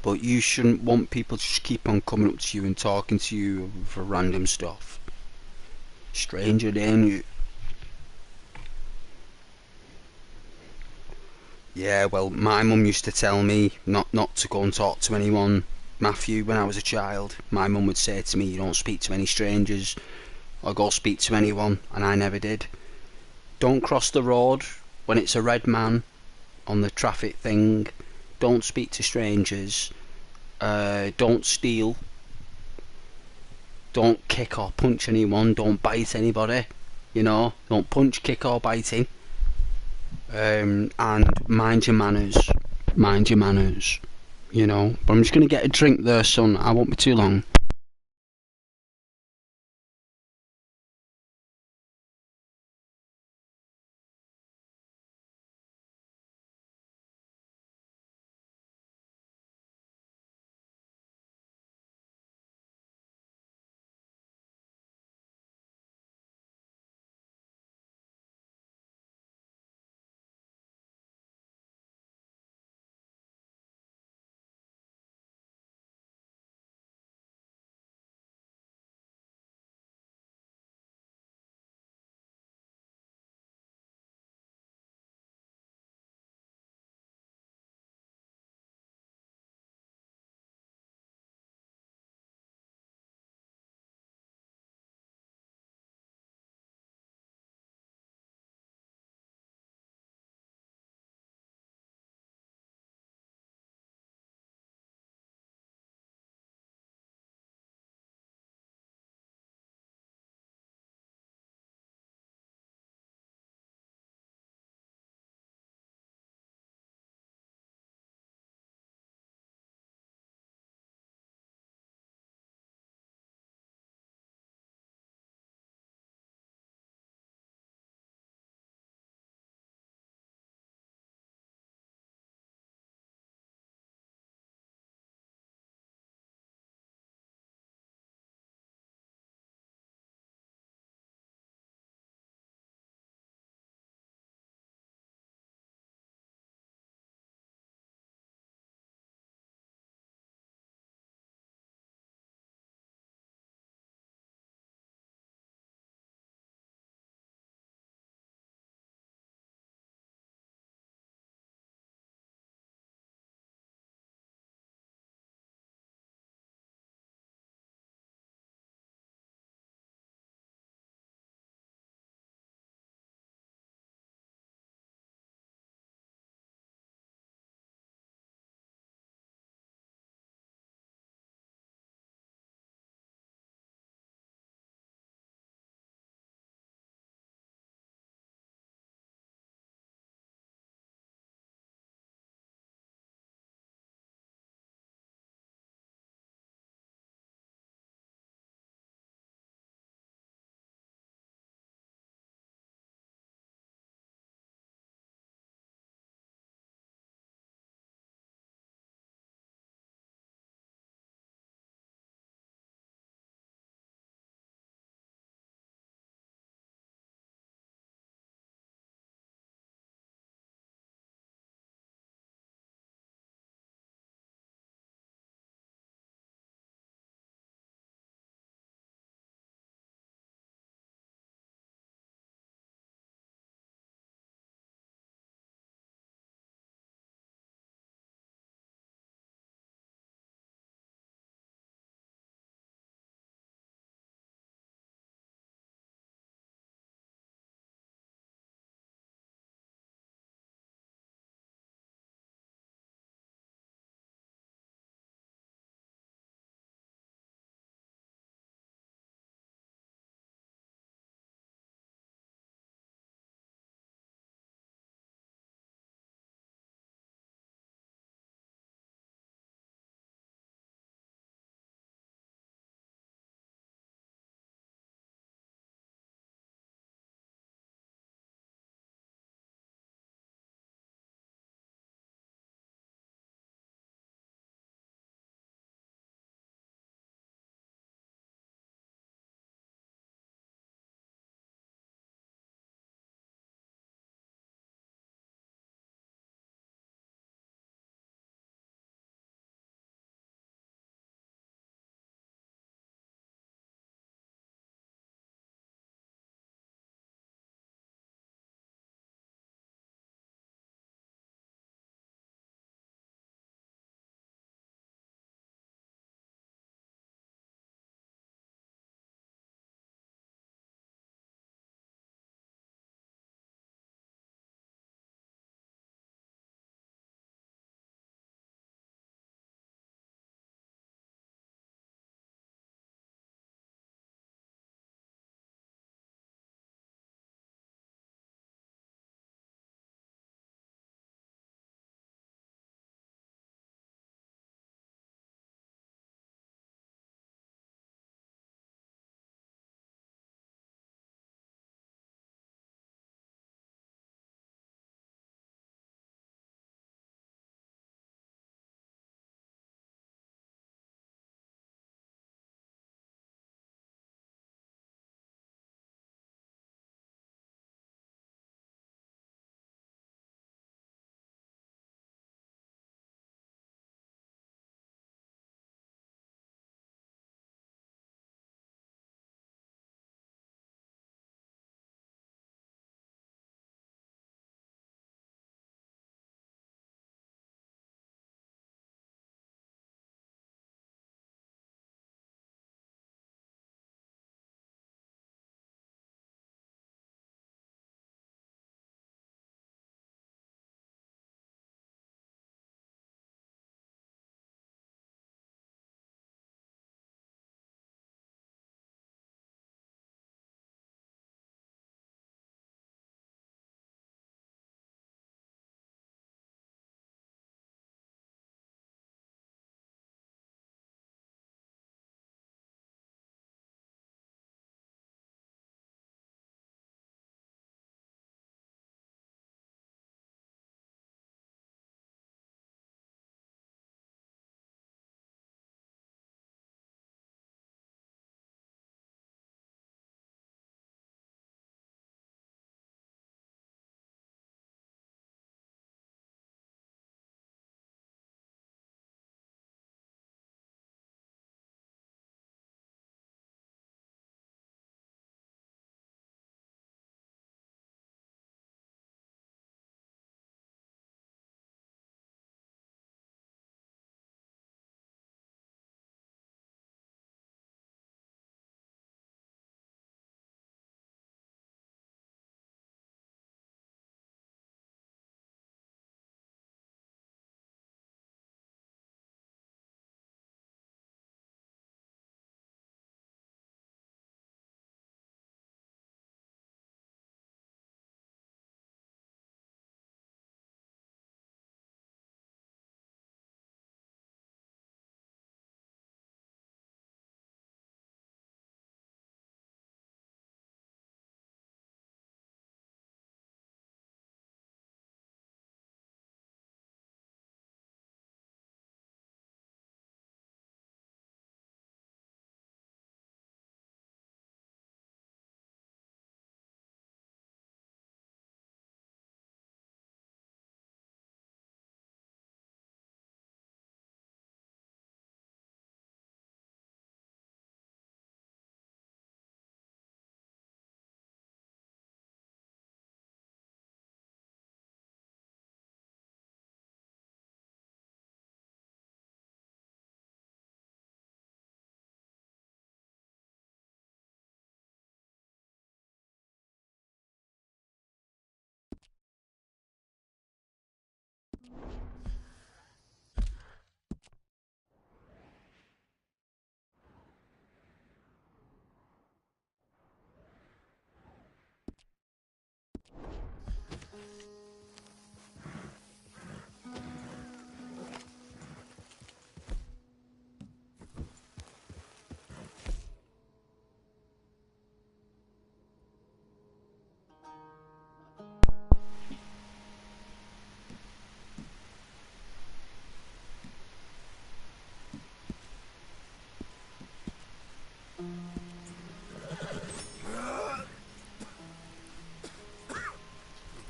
But you shouldn't want people to just keep on coming up to you and talking to you for random stuff. Stranger than you. Yeah, well, my mum used to tell me not to go and talk to anyone. Matthew, when I was a child, my mum would say to me, you don't speak to any strangers or go speak to anyone, and I never did. Don't cross the road when it's a red man on the traffic thing. Don't speak to strangers. Don't steal. Don't kick or punch anyone. Don't bite anybody. You know, don't punch, kick or biting. And mind your manners. Mind your manners. You know. But I'm just going to get a drink there, son. I won't be too long.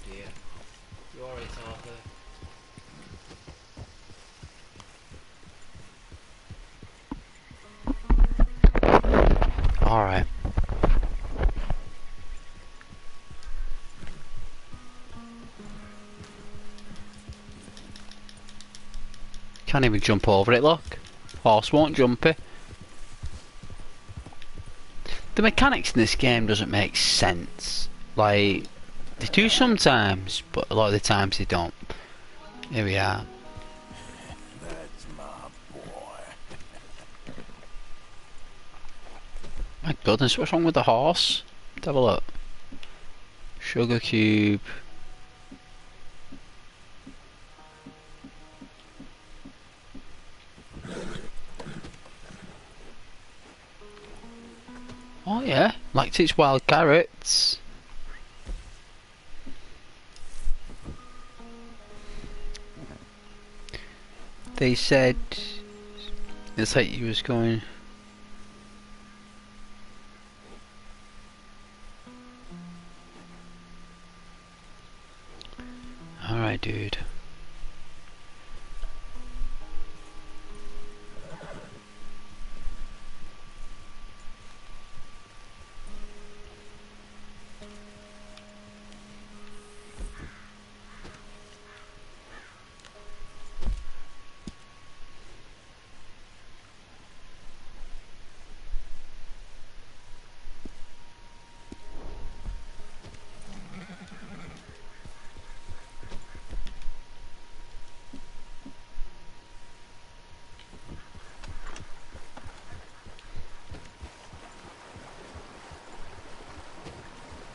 Dear. You alright, Arthur? Alright. Can't even jump over it, look. Horse won't jump it. The mechanics in this game doesn't make sense. Like, they do sometimes, but a lot of the times they don't. Here we are. That's my boy. My goodness, what's wrong with the horse? Let's have a look. Sugar cube. Oh yeah, liked its wild carrots. They said it's like he was going. Alright, dude.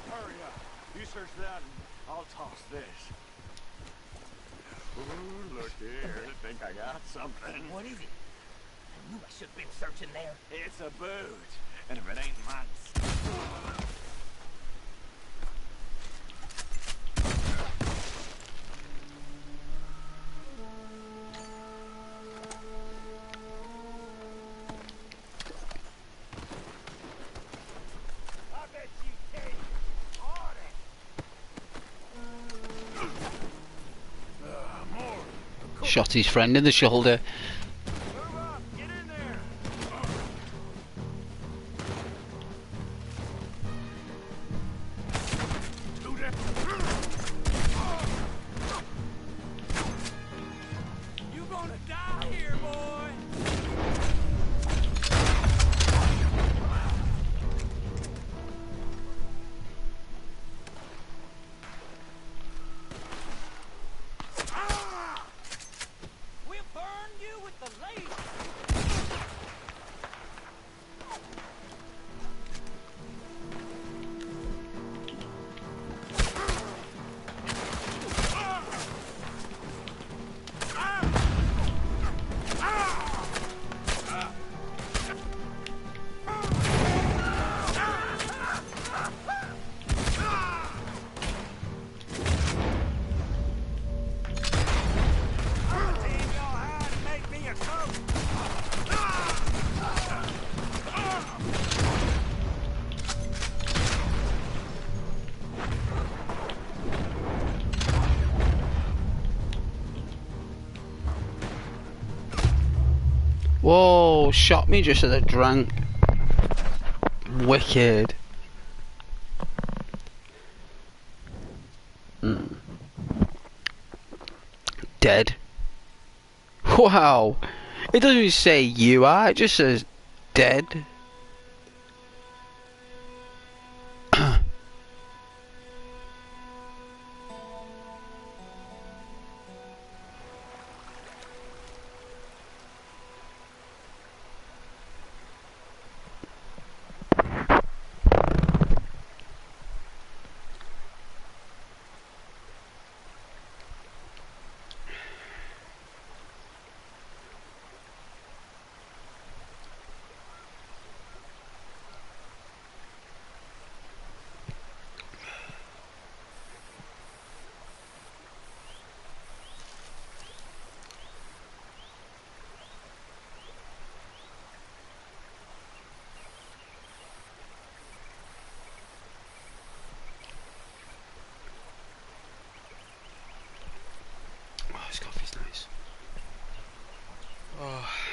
Hurry up. You search that and I'll toss this. Ooh, look here. I think I got something. What is it? I knew I should have been searching there. It's a boot. And if it ain't mine... Shot his friend in the shoulder. You gonna die here, boy! We'll burn you with the laser. Whoa, shot me just as I drank. Wicked. Dead. Wow. It doesn't even say you are, it just says dead. Oh.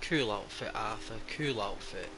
Cool outfit, Arthur. Cool outfit.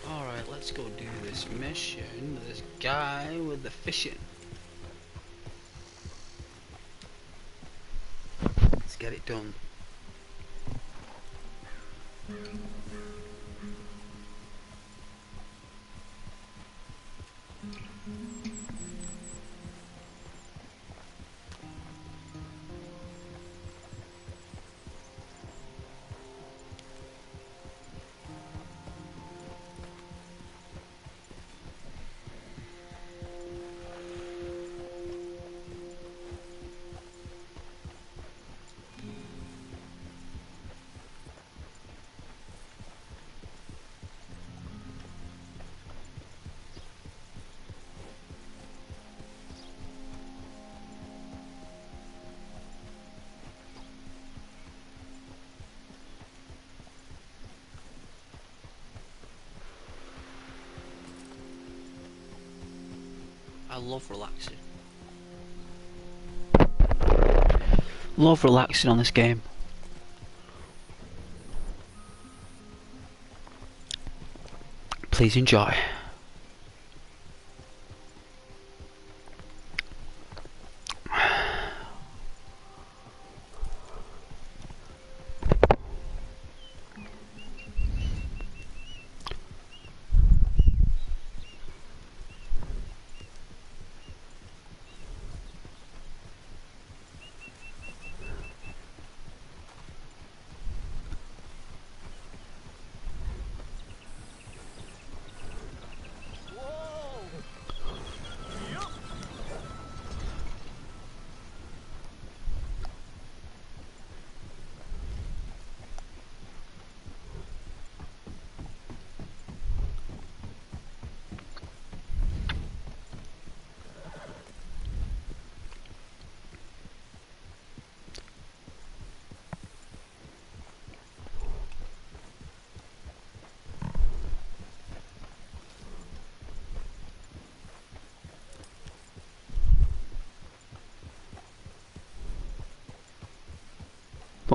Alright, let's go do this mission with this guy with the fishing. Let's get it done. I love relaxing. Love relaxing on this game. Please enjoy.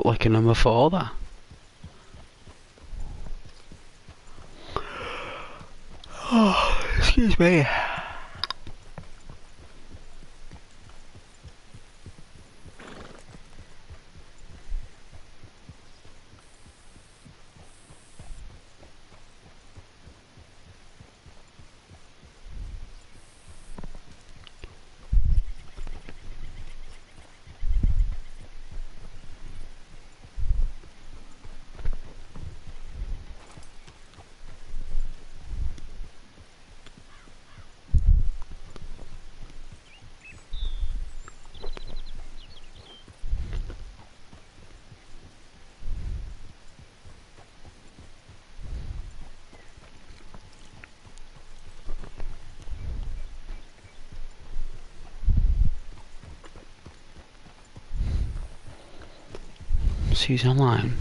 Look like a number 4 there. Oh, excuse me. See who's online.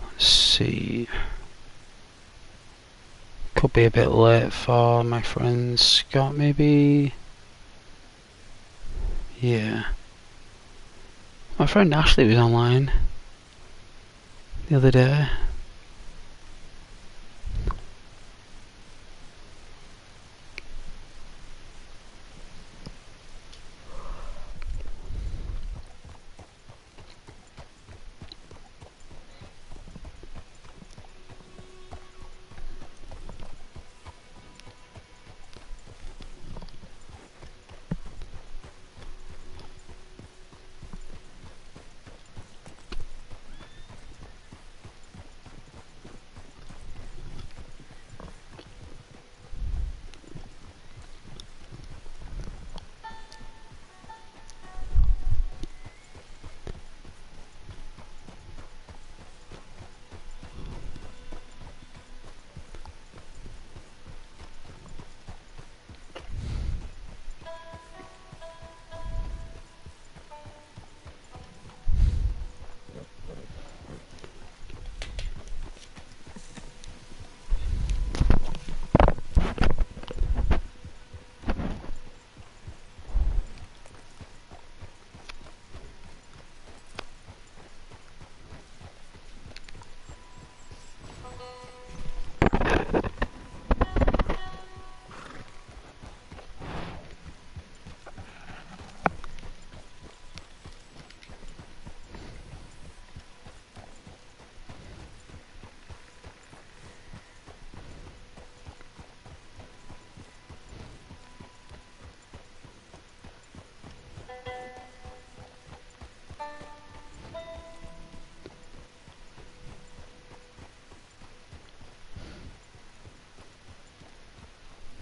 Let's see. Could be a bit late for my friend Scott, maybe. Yeah. My friend Ashley was online the other day.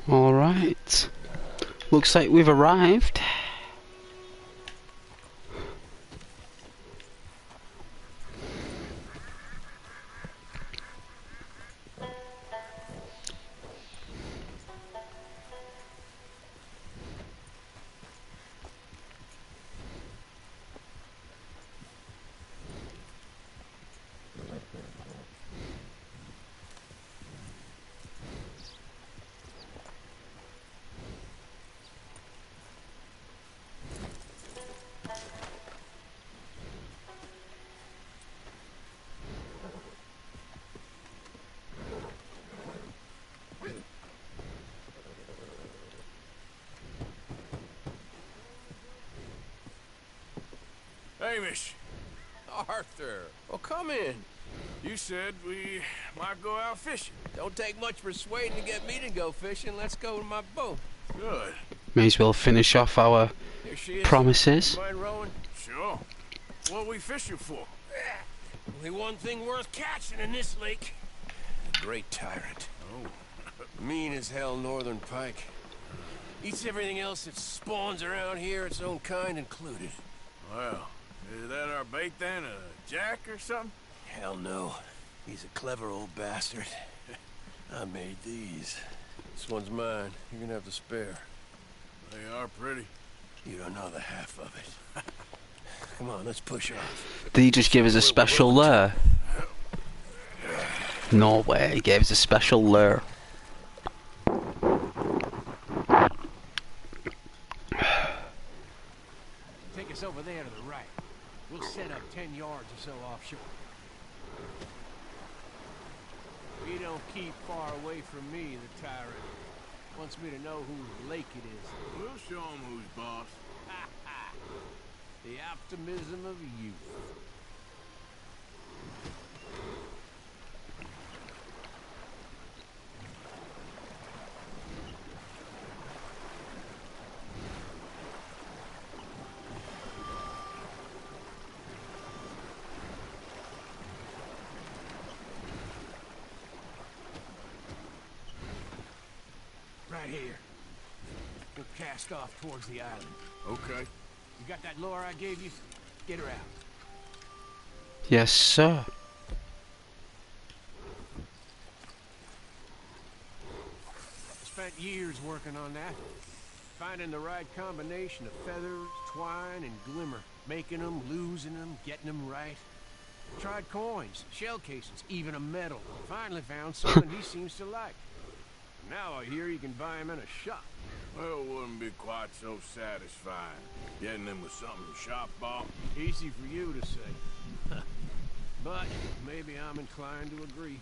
Alright. Looks like we've arrived. Hamish. Arthur, well, come in. You said we might go out fishing. Don't take much persuading to get me to go fishing. Let's go to my boat. Good. May as well finish off our Here she is. promises. Mind rowing? Sure. What we fishing for? Only one thing worth catching in this lake. A great tyrant. Oh. Mean as hell northern pike. Eats everything else that spawns around here, its own kind included. Well, is that our bait then? A jack or something? Hell no. He's a clever old bastard. I made these. This one's mine. You're gonna have to spare. They are pretty. You don't know the half of it. Come on, let's push off. Did he just give us a special lure? No way, he gave us a special lure. there to the right. We'll set up 10 yards or so offshore. He don't keep far away from me, the tyrant. Wants me to know whose lake it is. We'll show him who's boss. The optimism of youth. Right here. We'll cast off towards the island. Okay. You got that lure I gave you? Get her out. Yes, sir. Spent years working on that. Finding the right combination of feathers, twine, and glimmer. Making them, losing them, getting them right. Tried coins, shell cases, even a medal. Finally found something he seems to like. Now I hear you can buy him in a shop. Well, it wouldn't be quite so satisfying. Getting him with something shop bought. Easy for you to say. But maybe I'm inclined to agree.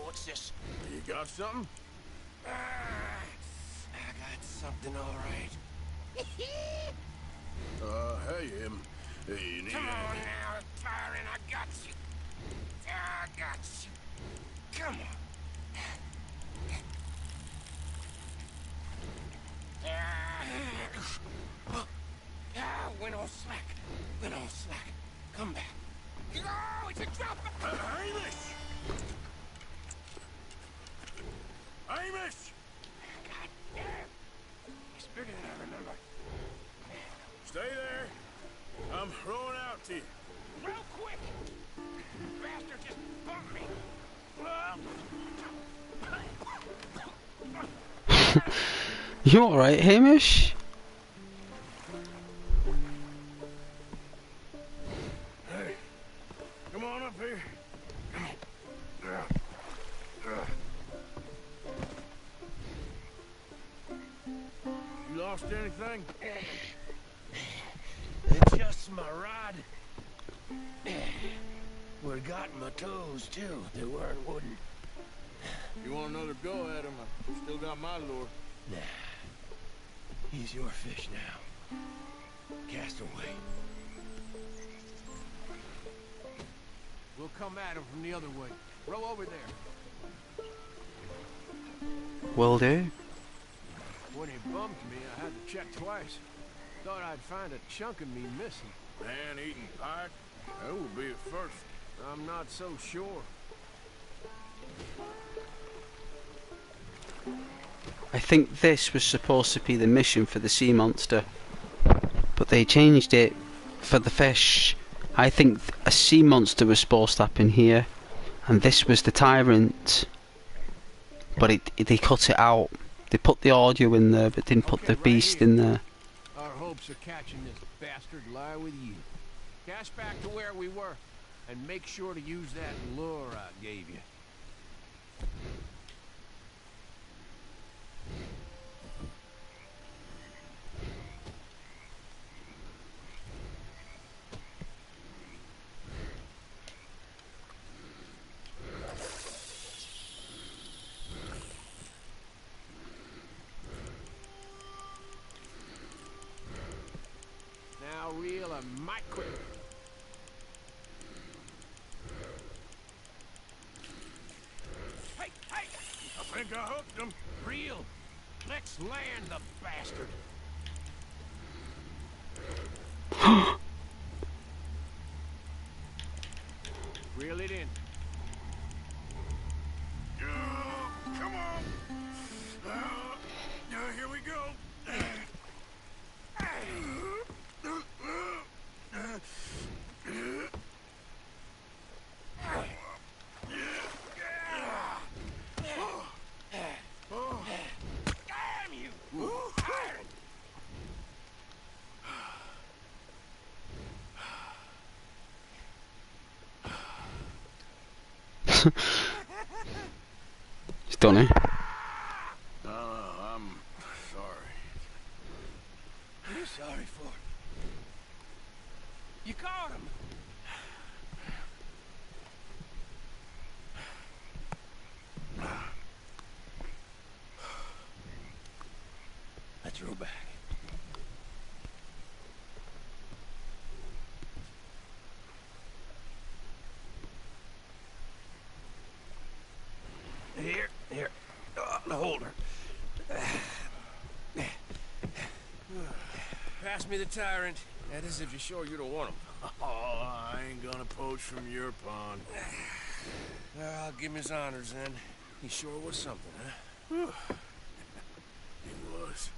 What's this? You got something? I got something all right. Hey, him. Hey, you need Come on anything? now, tyrant, I got you. I got you. Come on. Went on slack. Went on slack. Come back. Oh, it's a drop. Hamish! Hamish! God damn. It's bigger than I remember. Stay there. I'm throwing out to you. Real quick. Bastard just bumped me. You alright, Hamish? Hey, come on up here. You lost anything? Just my rod. Would got my toes too. They weren't wooden. You want another go at him? I still got my lure. Nah. He's your fish now. Cast away. We'll come at him from the other way. Row over there. Will do. When he bumped me, I had to check twice. Thought I'd find a chunk of me missing. Man-eating pike? That would be a first. I'm not so sure. I think this was supposed to be the mission for the sea monster, but they changed it for the fish. I think a sea monster was supposed to happen here, and this was the tyrant, but they cut it out. They put the audio in there, but didn't put the beast in there. Our hopes of catching this bastard lie with you. Cast back to where we were, and make sure to use that lure I gave you. Now reel a mite quicker. Hey, hey! I think I hooked him. Reel! Let's land the bastard! Reel it in. Come on. Here we go. Damn you! He's done it. I'm sorry. What are you sorry for? You caught him. Let's roll back. Here. The holder. Pass me the tyrant. That is if you're sure you don't want him. Oh, I ain't gonna poach from your pond. I'll give him his honors then. He sure was something, huh? He was.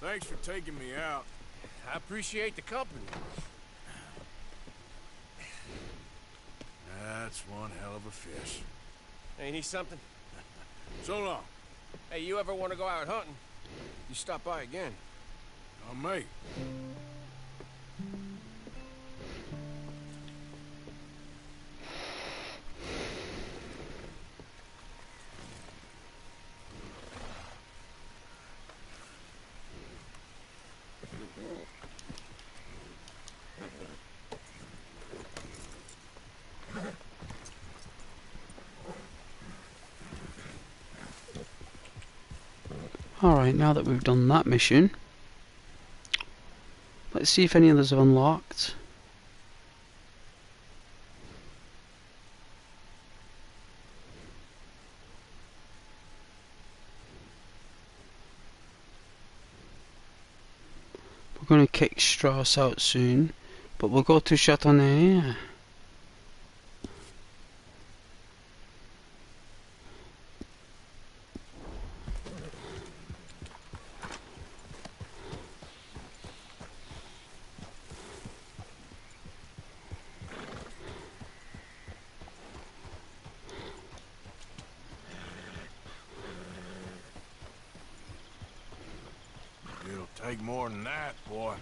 Thanks for taking me out. I appreciate the company. That's one hell of a fish. Ain't he something? So long. Hey, you ever want to go out hunting? You stop by again. On me. Alright, now that we've done that mission, let's see if any others have unlocked. We're going to kick Strauss out soon, but we'll go to Chateauneuf. It'll take more than that, boy.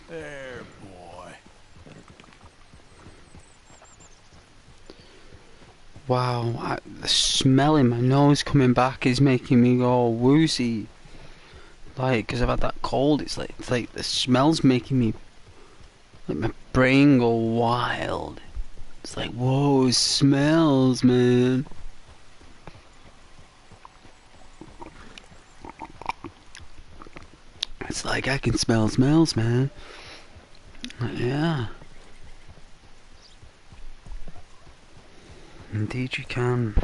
There, boy. Wow, the smell in my nose coming back is making me go woozy. Like, because I've had that cold, it's like the smell's making me, like, my brain go wild. It's like, whoa, smells, man. It's like I can smell smells, man. Like, yeah. Indeed you can.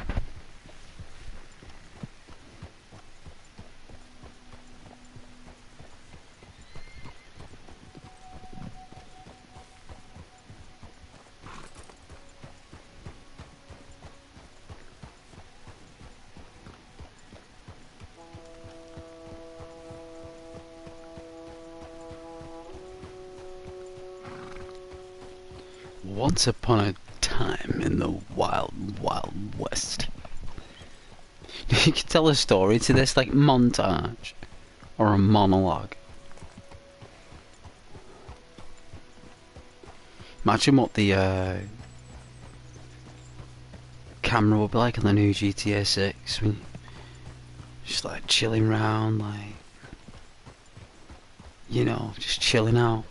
Once upon a time in the wild, wild west. You could tell a story to this, like, montage. Or a monologue. Imagine what the camera will be like on the new GTA 6. When just like chilling around, like, you know, just chilling out.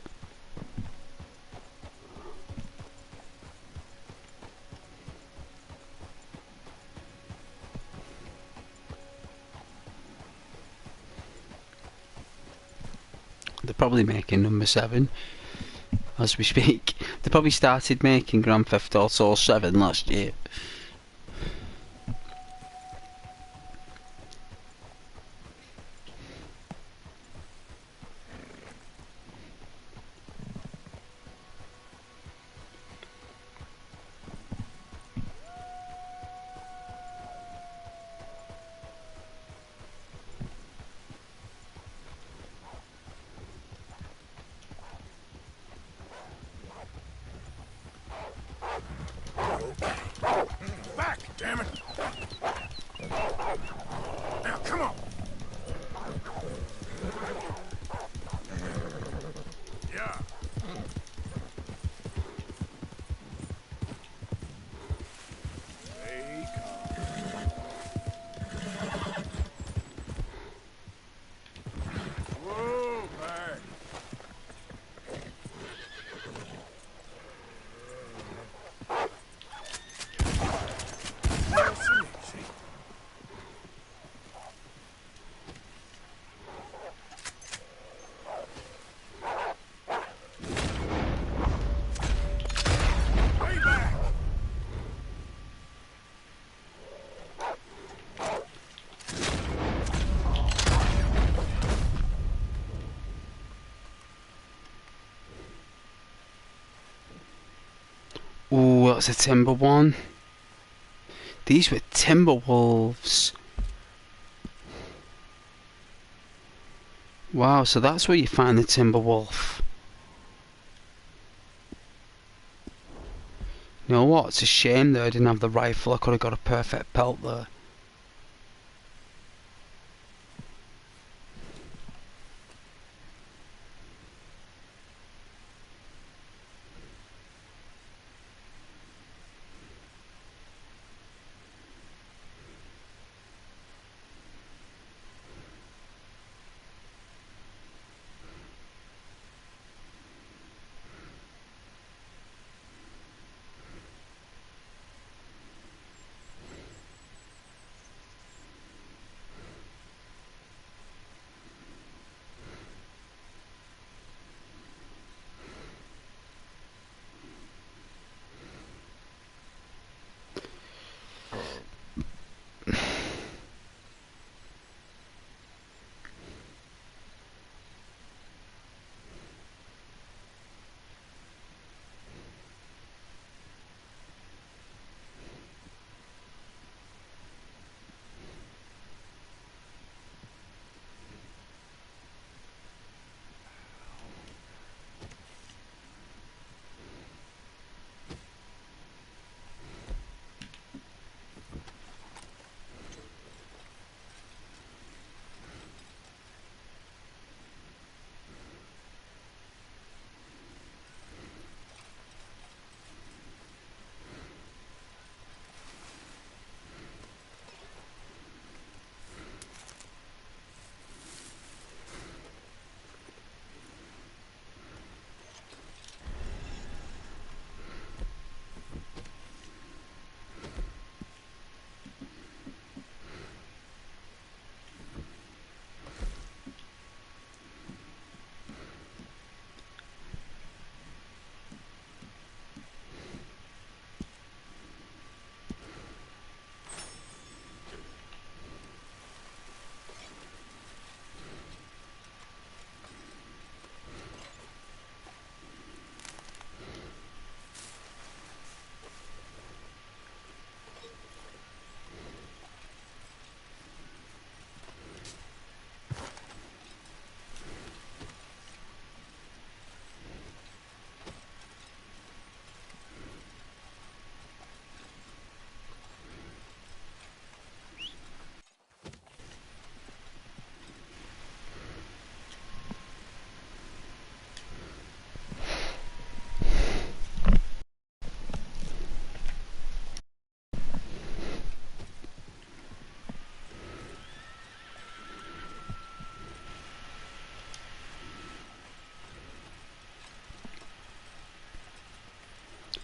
They're probably making number 7. as we speak. They probably started making Grand Theft Auto 7 last year. Back, damn it! Now, come on! Yeah. Stay calm. Whoa, back. Ooh, that's a timber one. These were timber wolves. Wow, so that's where you find the timber wolf. You know what? It's a shame that I didn't have the rifle. I could have got a perfect pelt there.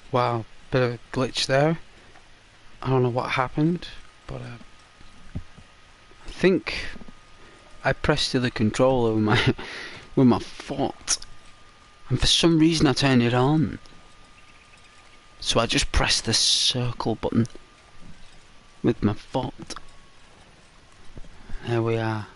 Wow, bit of a glitch there. I don't know what happened, but I think I pressed the controller with my with my foot. And for some reason I turned it on. So I just pressed the circle button with my foot. There we are.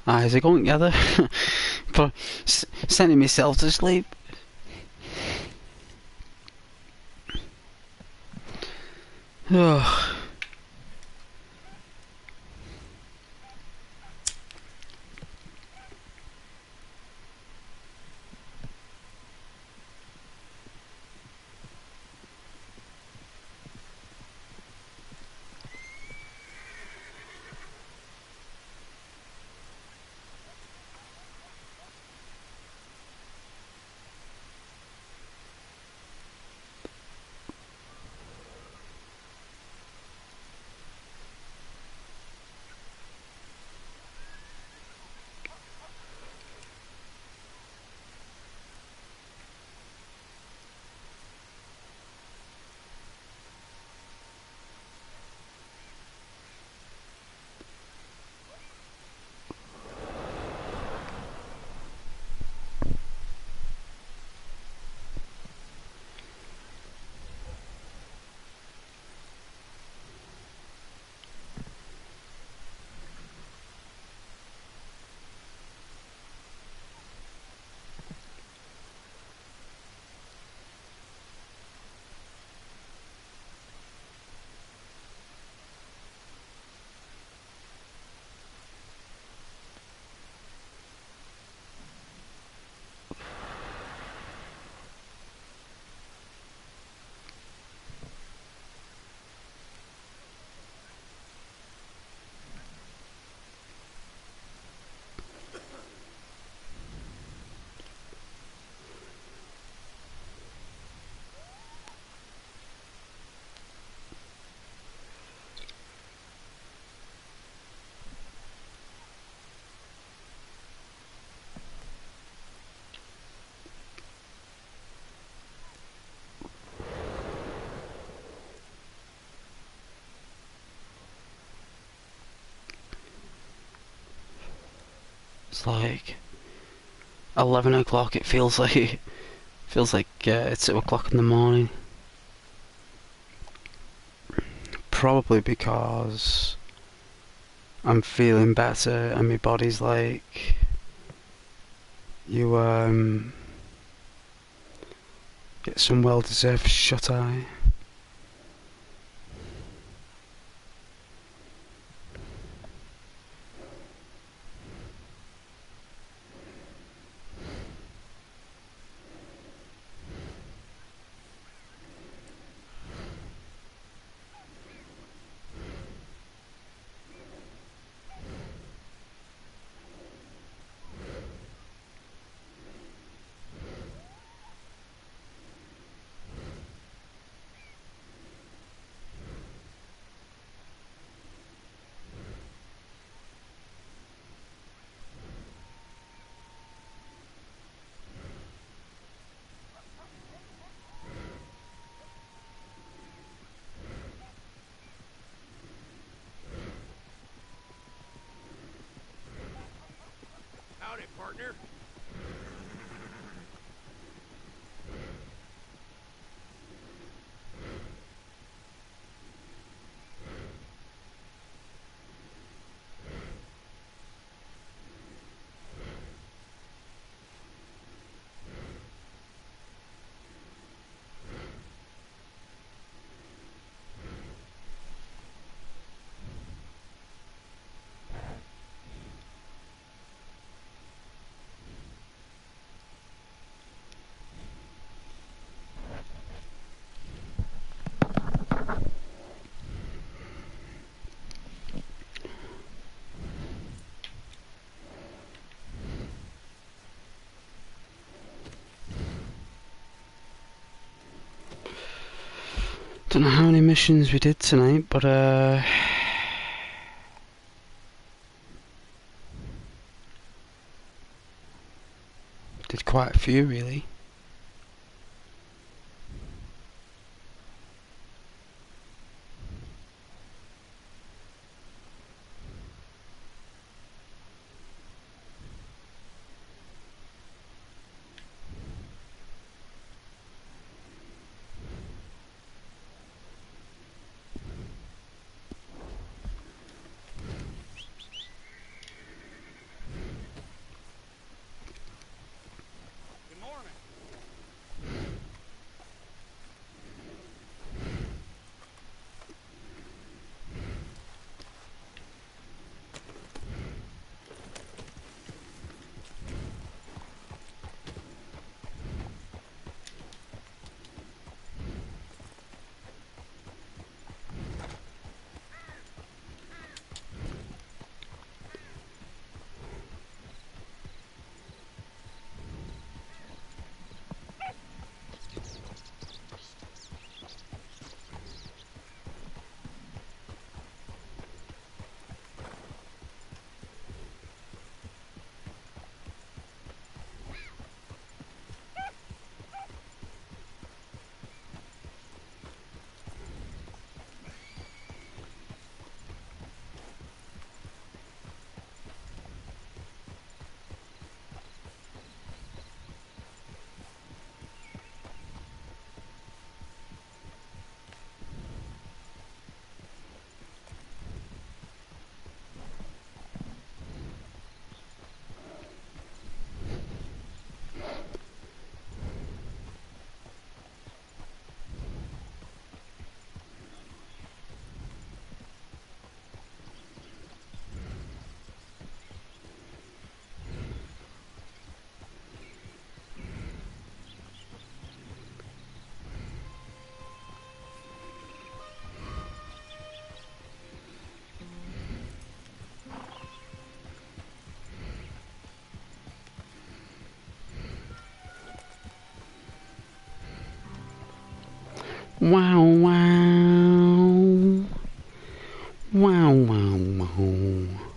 eyes are going together. For sending myself to sleep. Ugh. It's like 11 o'clock. It feels like it's 2 o'clock in the morning. Probably because I'm feeling better and my body's like, you get some well-deserved shut-eye. Howdy, partner. Don't know how many missions we did tonight, but did quite a few really. Wow, wow. Wow, wow, wow.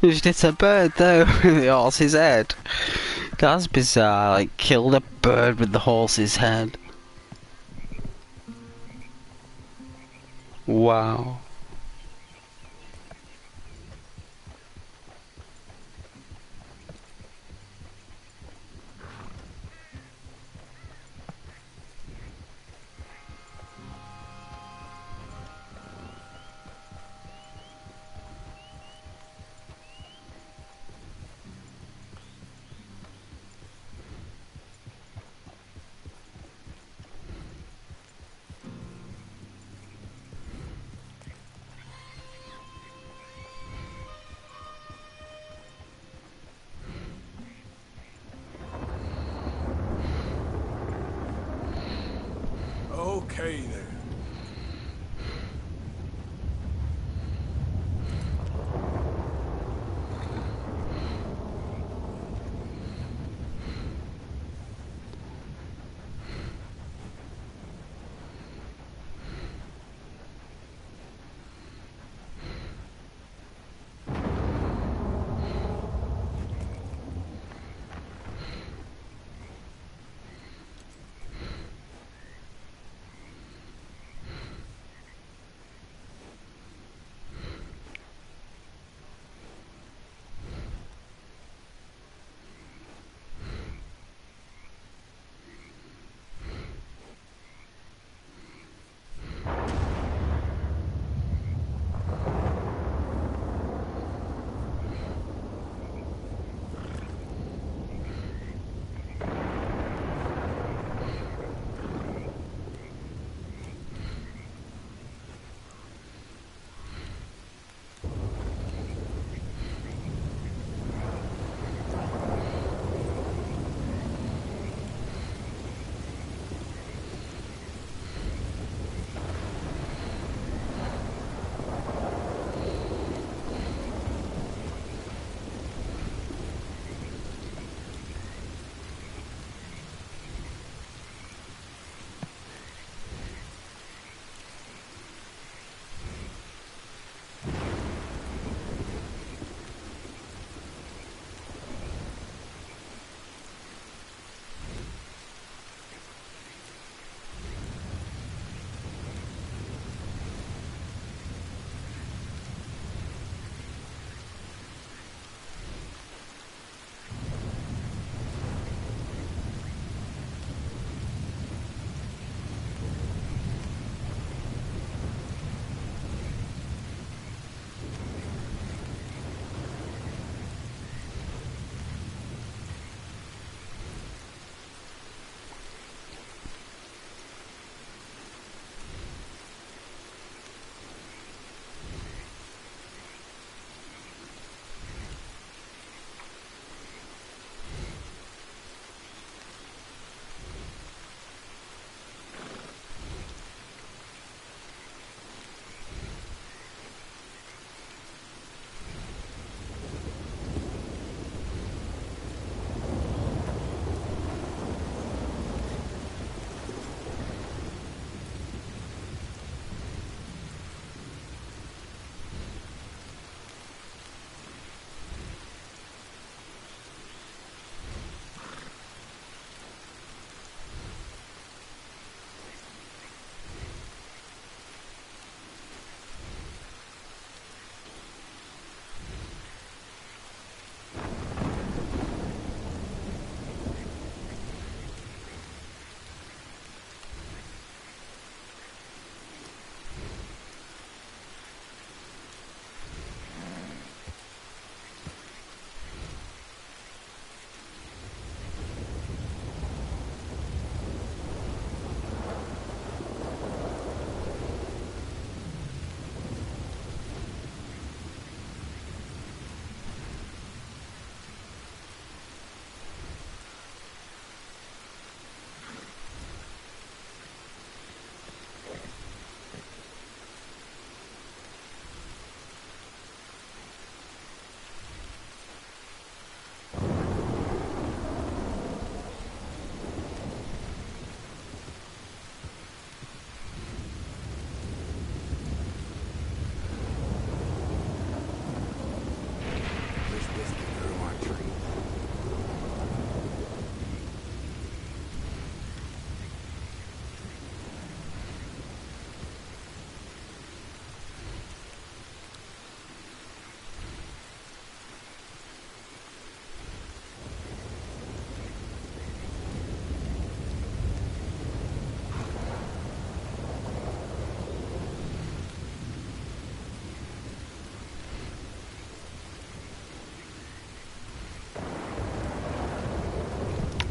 He just hit a bird though with the horse's head. That's bizarre, like killed a bird with the horse's head. Wow.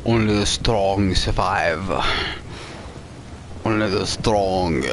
Only the strong survive. Only the strong.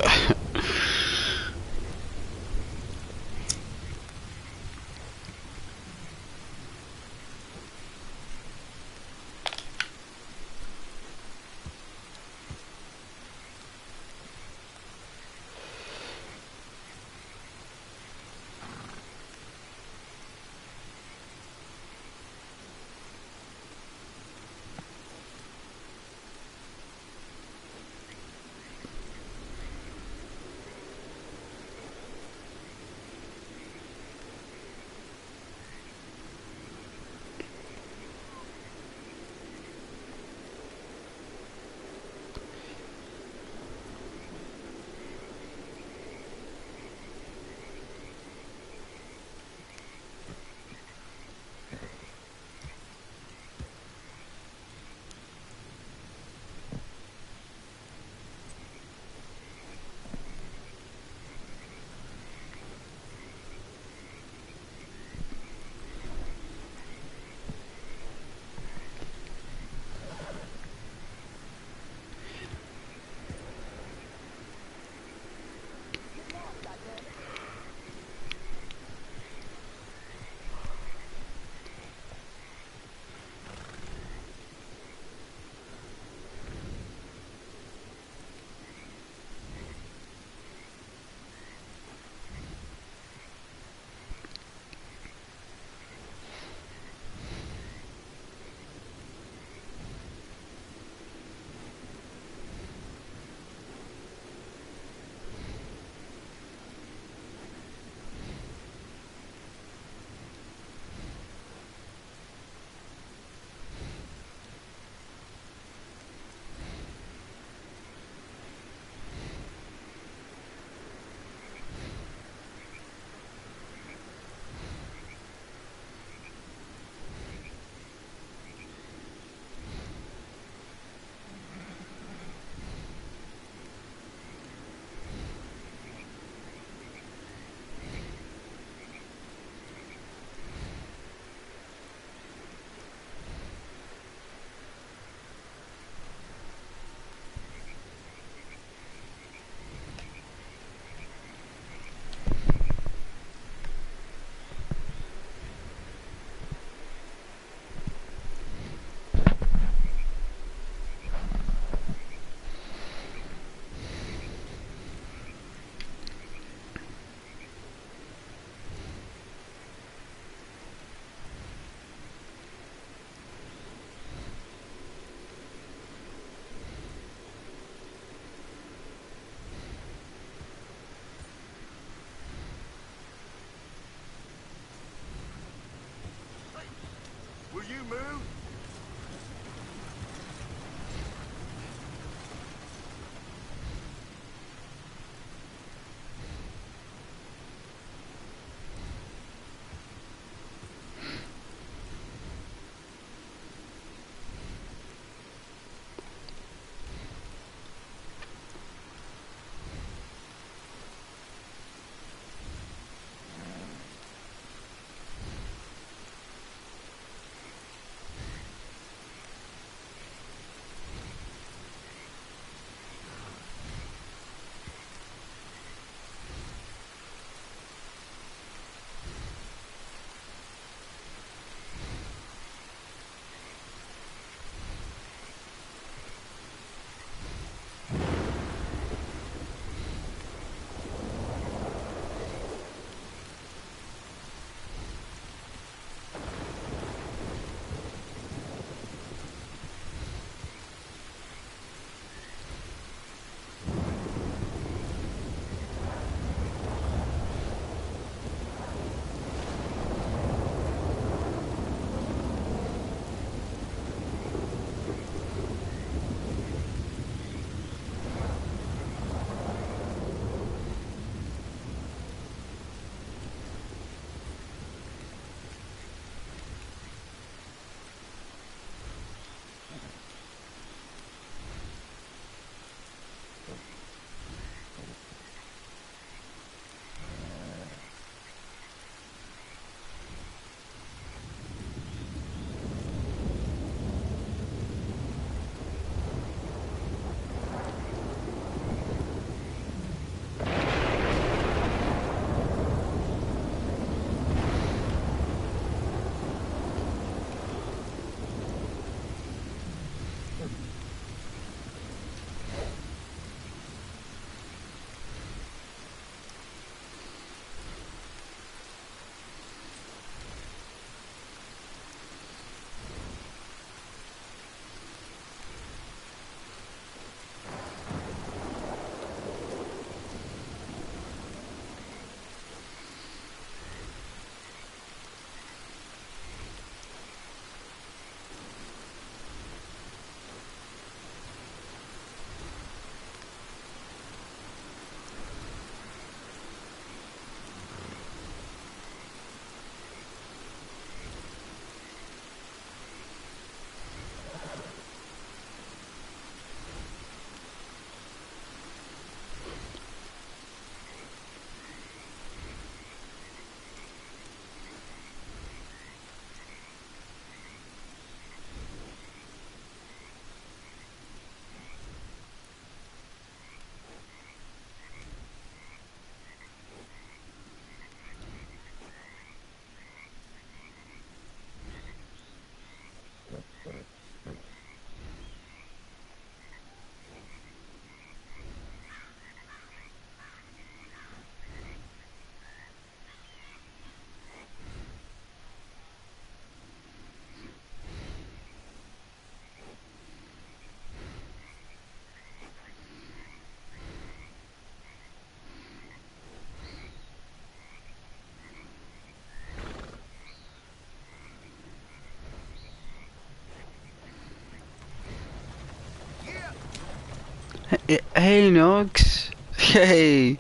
Hey, Nugs. Hey.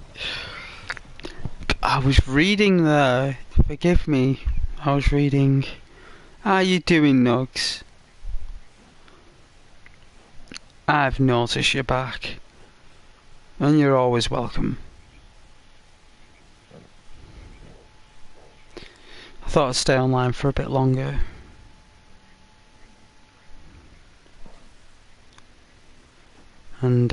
I was reading there. Forgive me. I was reading. How you doing, Nugs? I've noticed you're back. And you're always welcome. I thought I'd stay online for a bit longer. And,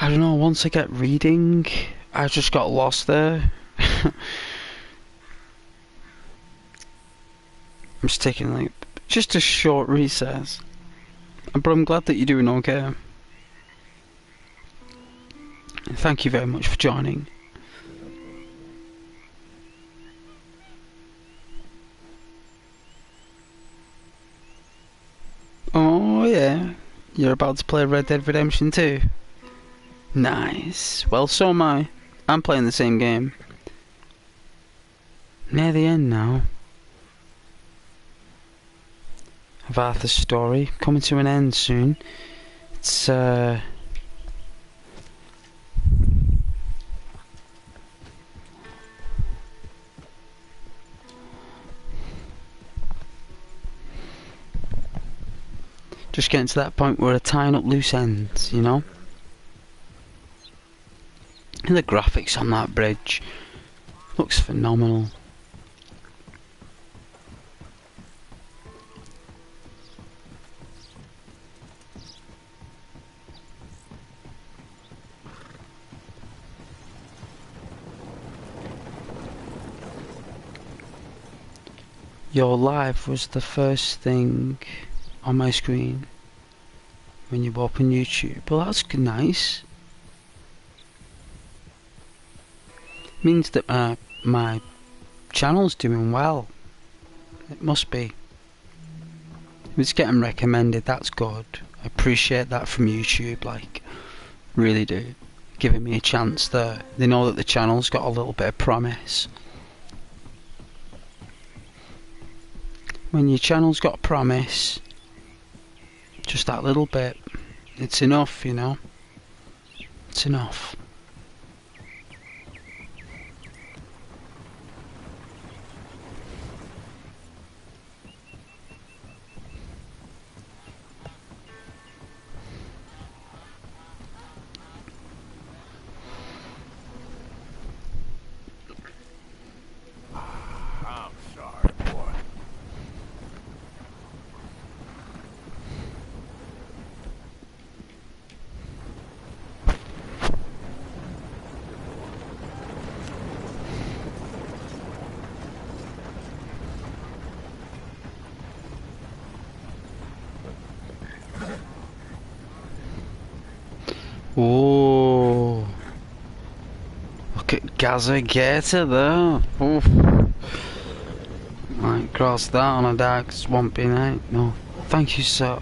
I don't know, once I get reading, I just got lost there. I'm just taking, like, just a short recess. But I'm glad that you're doing okay. Thank you very much for joining. Oh yeah, you're about to play Red Dead Redemption 2? Nice. Well, so am I. I'm playing the same game. Near the end now. Of Arthur's story, coming to an end soon. It's just getting to that point where we're tying up loose ends, you know? And the graphics on that bridge looks phenomenal. Your live was the first thing on my screen when you open YouTube. Well, that's nice. Means that my channel's doing well. It must be. If it's getting recommended, that's good. I appreciate that from YouTube, like, really do. Giving me a chance there. They know that the channel's got a little bit of promise. When your channel's got a promise, just that little bit, it's enough, you know? It's enough. I'm sorry, boy. Oh, look at Gaza Gator there. Oof. Might cross that on a dark swampy night. No, thank you, sir.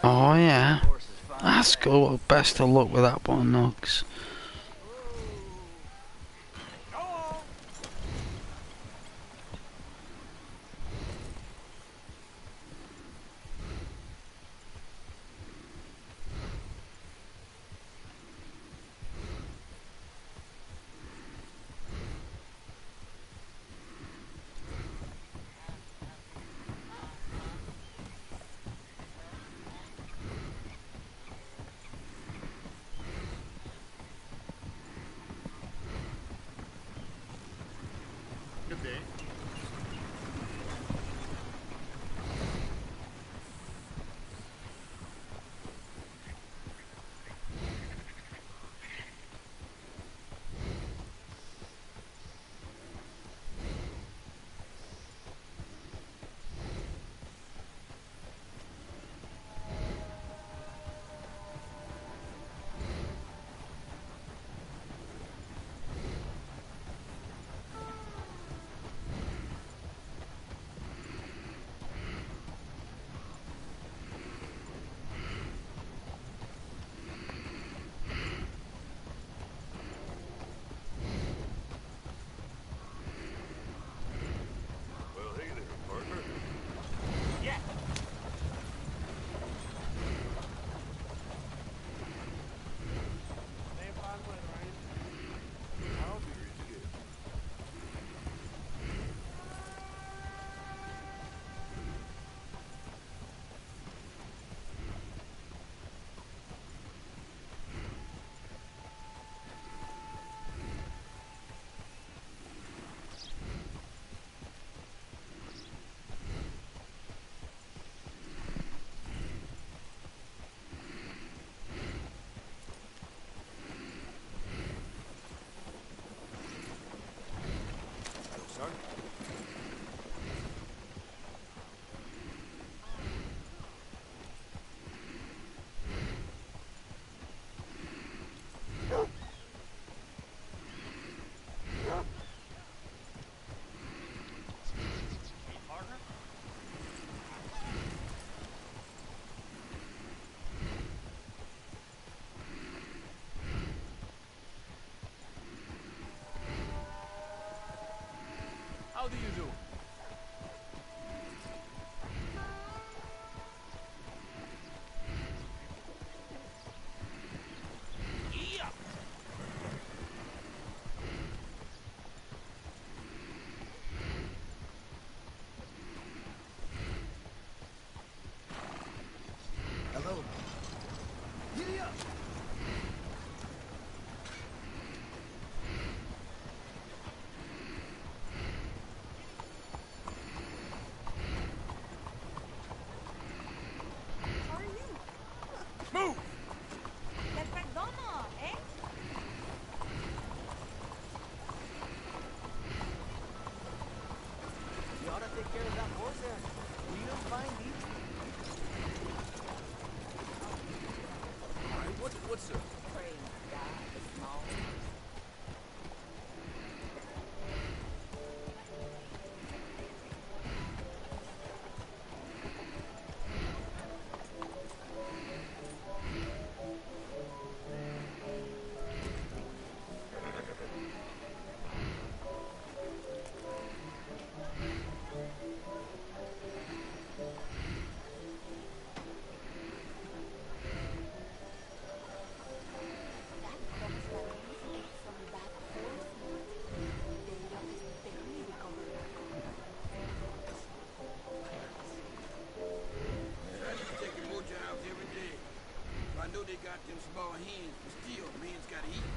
Oh yeah, that's cool. Well, best of luck with that one, Nugs. Good day. hell do you do? Yeah. Hello. Giddy up! How are you? Move! Let's McDonald's, eh? You ought to take care of that horse there. We'll find these. Alright, what's the... Praying to God, small. That comes by easy from that horse meat. Data is barely recovered back home. I used to take the mojo out every day. I know they got them small hands, but still, man's gotta eat.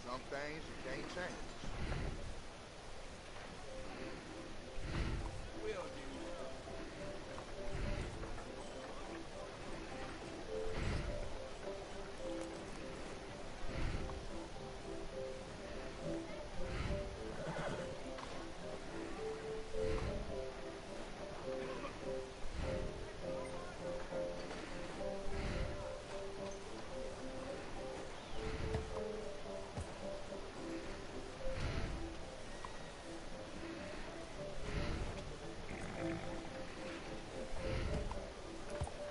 Some things you can't change. Well, dude.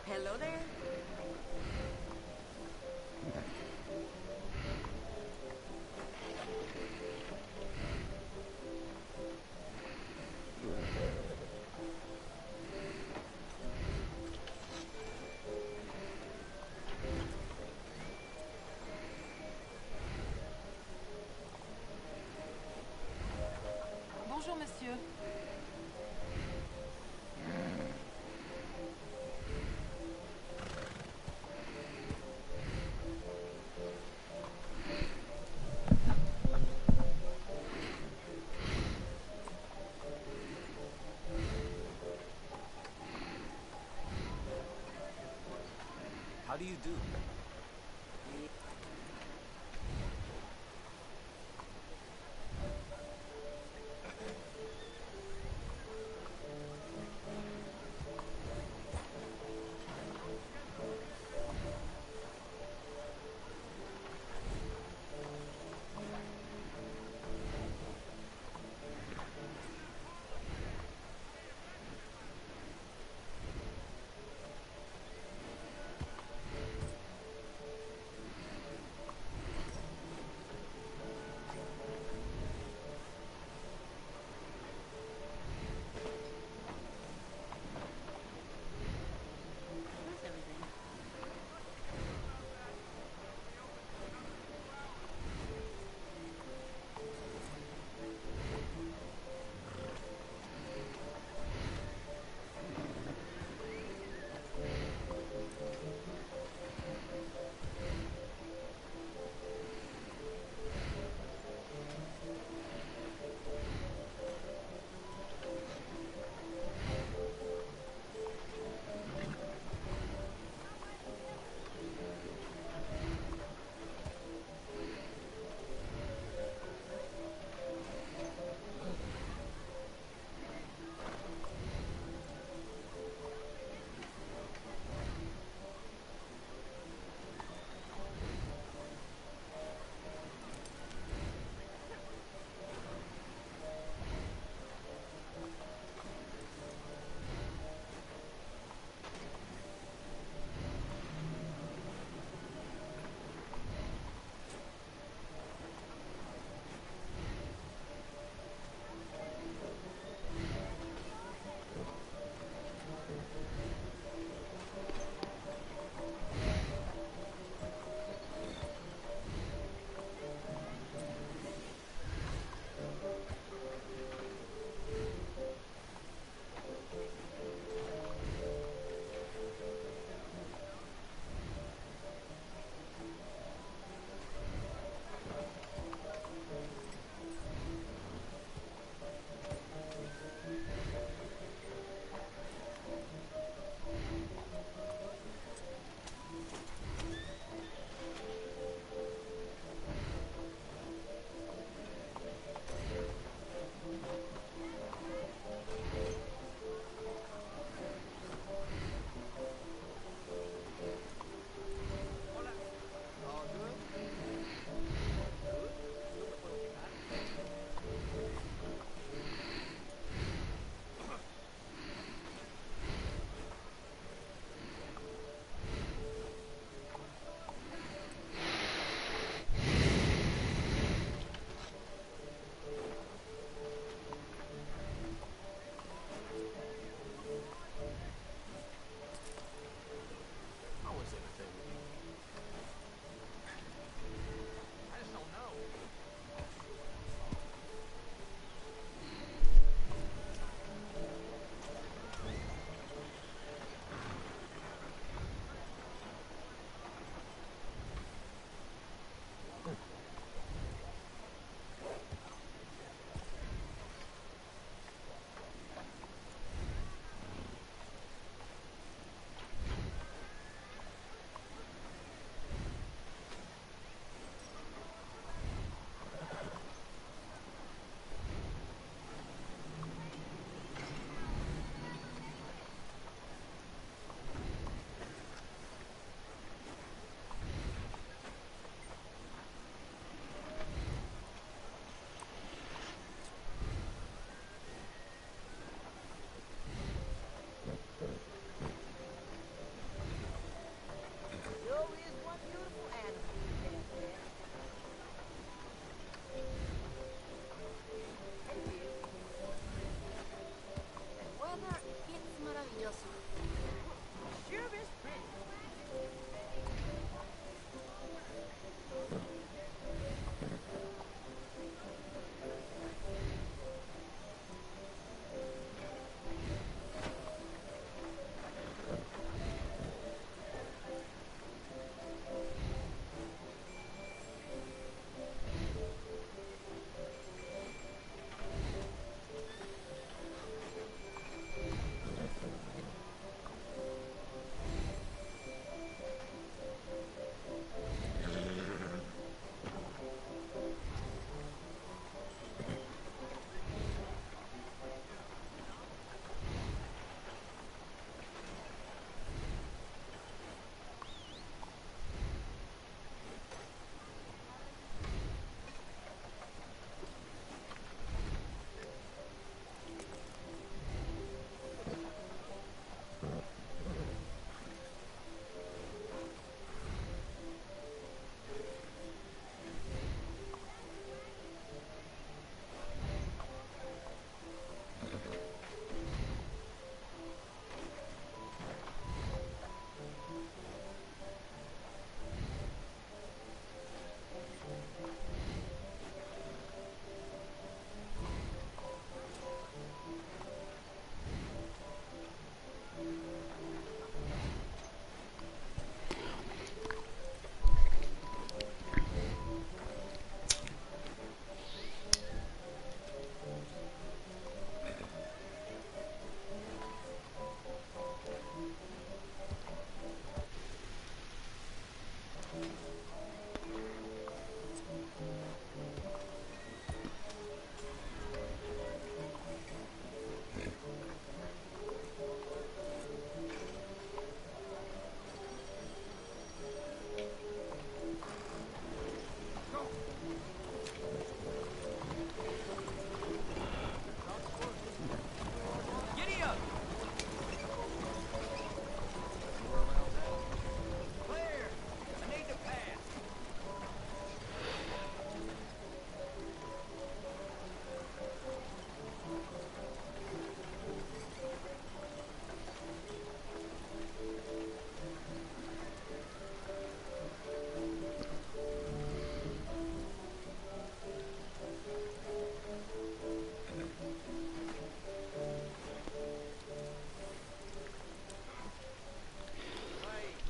Hello there. Bonjour, monsieur. How do you do?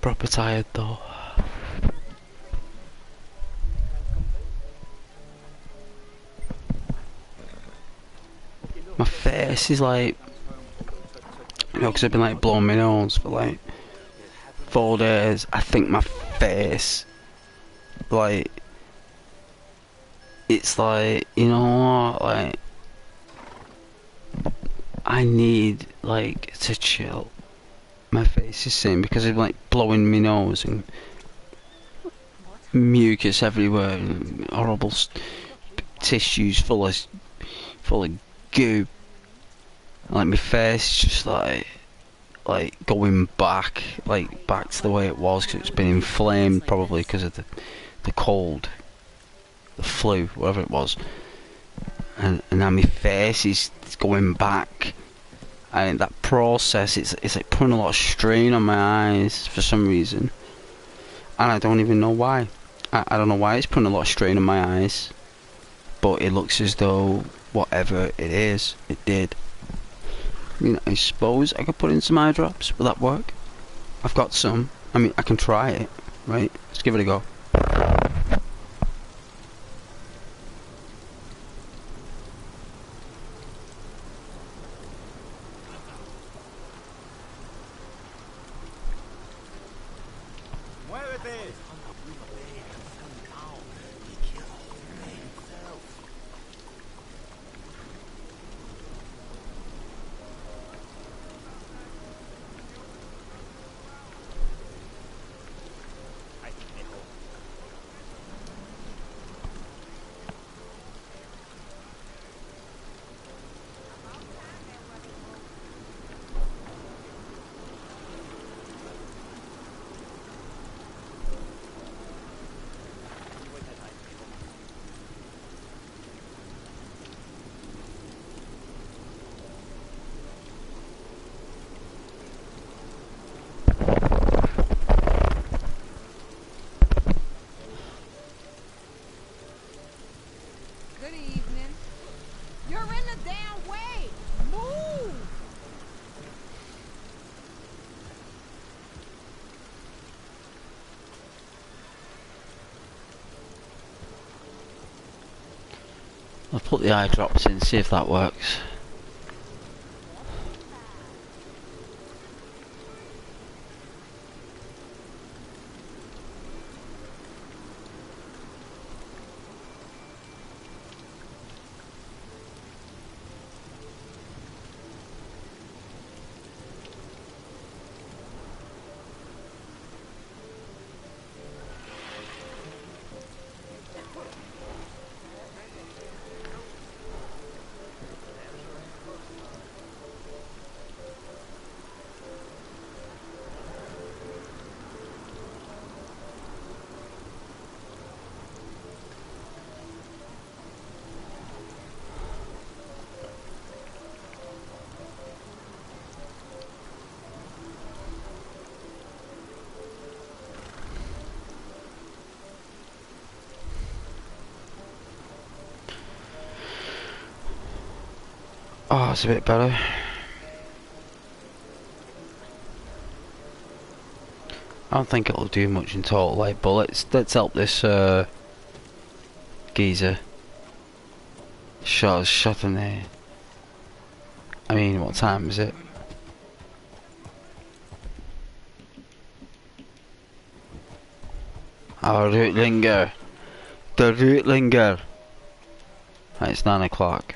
proper tired though. My face is like, you know, because I've been like blowing my nose for like 4 days. I think my face, like, it's like, you know what, like, I need like to chill. My face is saying because of like blowing my nose and mucus everywhere and horrible tissues full of goo. Like my face is just like going back to the way it was because it's been inflamed probably because of the cold, the flu, whatever it was, and now my face is going back. And that process, it's like putting a lot of strain on my eyes for some reason, and I don't even know why. I don't know why it's putting a lot of strain on my eyes, but it looks as though whatever it is, it did. I mean, I suppose I could put in some eye drops. Will that work? I've got some. I mean, I can try it, right? Let's give it a go. Good evening. You're in the damn way. Move! I'll put the eye drops in, see if that works. Oh, it's a bit better. I don't think it'll do much in total, like, but let's help this geezer. Shut in there. I mean, what time is it? Oh, Rootlinger. The Rootlinger. Right, it's 9 o'clock.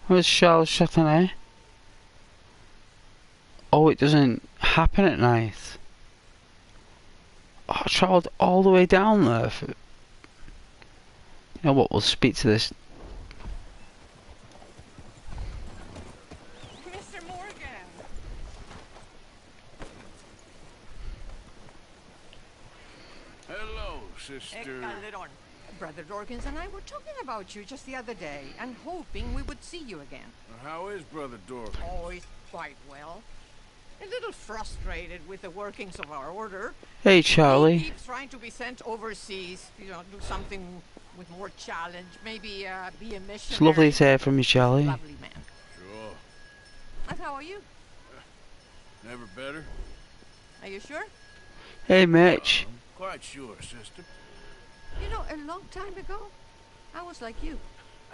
Where's Charles Chatanet? Oh, it doesn't happen at night. Oh, I travelled all the way down there for... You know what, we'll speak to this... Mr. Morgan! Hello, sister. Brother Dorkins and I were talking about you just the other day and hoping we would see you again. How is Brother Dorkins? Oh, he's quite well. A little frustrated with the workings of our order. Hey, Charlie. He keeps trying to be sent overseas, you know, do something with more challenge. Maybe be a missionary. It's lovely to hear from you, Charlie. Lovely man. Sure. And how are you? Never better? Are you sure? Hey, Mitch. I'm quite sure, sister. You know, a long time ago, I was like you.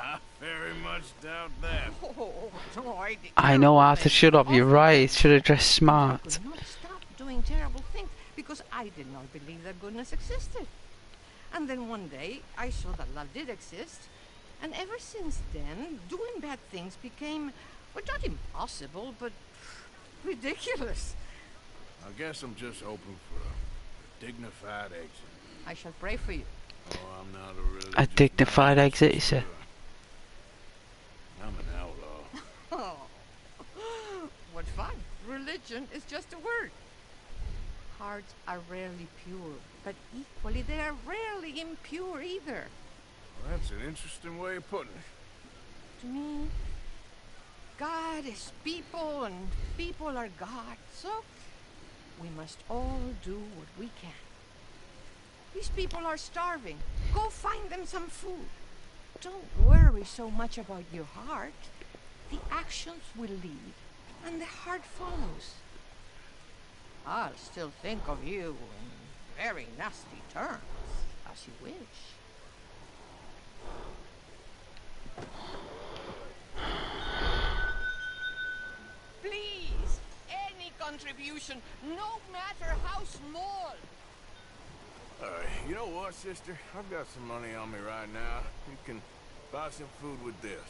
I very much doubt that. Oh, no, I didn't. I know, Arthur, shut up. You're right. Should have dressed smart. I could not stop doing terrible things because I did not believe that goodness existed. And then one day, I saw that love did exist. And ever since then, doing bad things became, well, not impossible, but ridiculous. I guess I'm just hoping for a dignified exit. I shall pray for you. Oh, I'm not a religious A dignified man, exit, you said. I'm an outlaw. Oh, what fun. Religion is just a word. Hearts are rarely pure, but equally they are rarely impure either. Well, that's an interesting way of putting it. To me, God is people and people are God, so we must all do what we can. These people are starving. Go find them some food. Don't worry so much about your heart. The actions will lead, and the heart follows. I'll still think of you in very nasty terms, as you wish. Please, any contribution, no matter how small. You know what, sister? I've got some money on me right now. You can buy some food with this.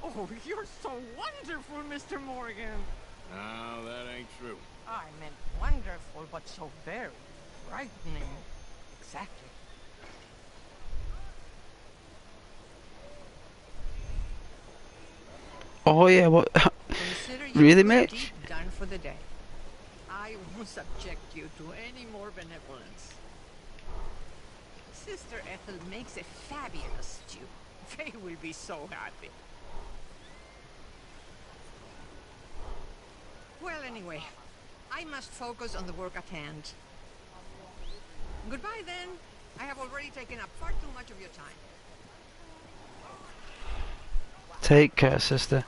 Oh, you're so wonderful, Mr. Morgan. No, that ain't true. I meant wonderful, but so very frightening. Exactly. Oh, yeah, what? Really, Mitch? Done for the day. I won't subject you to any more benevolence. Sister Ethel makes a fabulous stew. They will be so happy. Well, anyway, I must focus on the work at hand. Goodbye, then. I have already taken up far too much of your time. Take care, sister.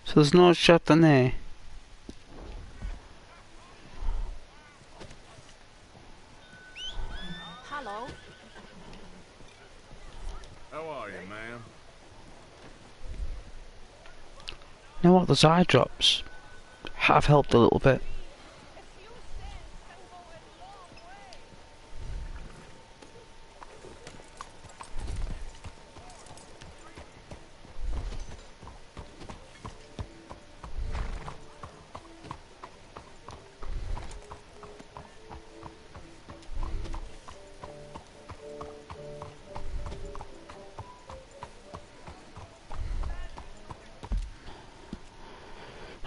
So there's no shot in there. Hello. How are you, ma'am? You know what? Those eye drops have helped a little bit.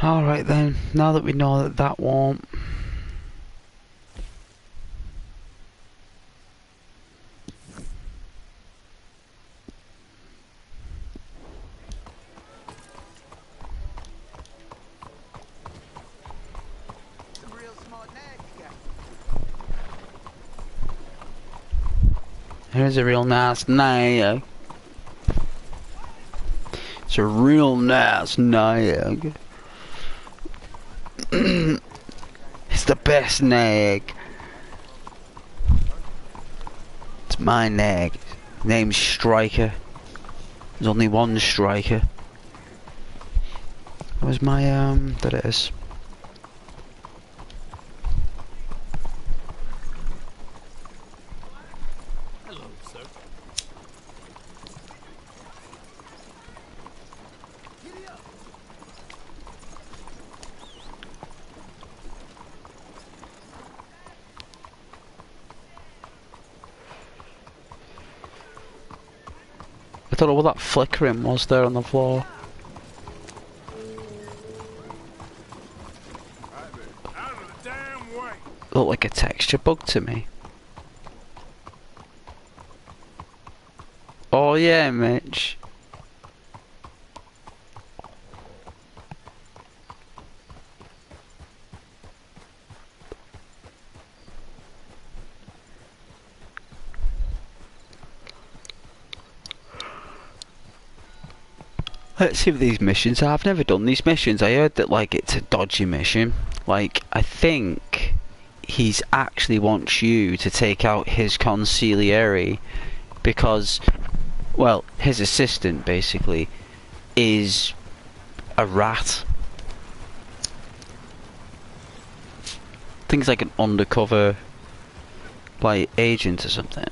Alright then, now that we know that that won't. Some real smart nag you got. Here's a real nice nag. It's a real nice nag. It's the best nag. It's my nag. Name's Striker. There's only one Striker. Where's my There it is. Hello, sir. I don't know what that flickering was there on the floor. Out of the damn way. look like a texture bug to me. Oh yeah, Mitch. Let's see what these missions are. I've never done these missions. I heard that like it's a dodgy mission. Like I think he's actually wants you to take out his consigliere because, well, his assistant basically is a rat. Things like an undercover like agent or something.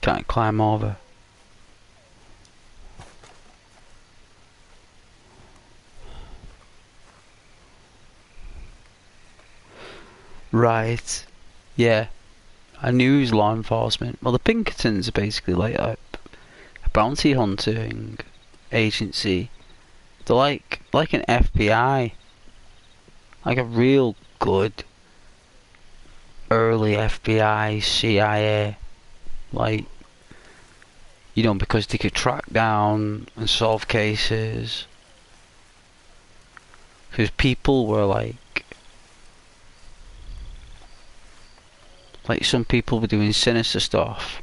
Can't climb over. Right. Yeah. I knew he was law enforcement. Well, the Pinkertons are basically like a bounty hunting agency. They're like an FBI. Like a real good early FBI, CIA. Like, you know, because they could track down and solve cases. Because people were like some people were doing sinister stuff.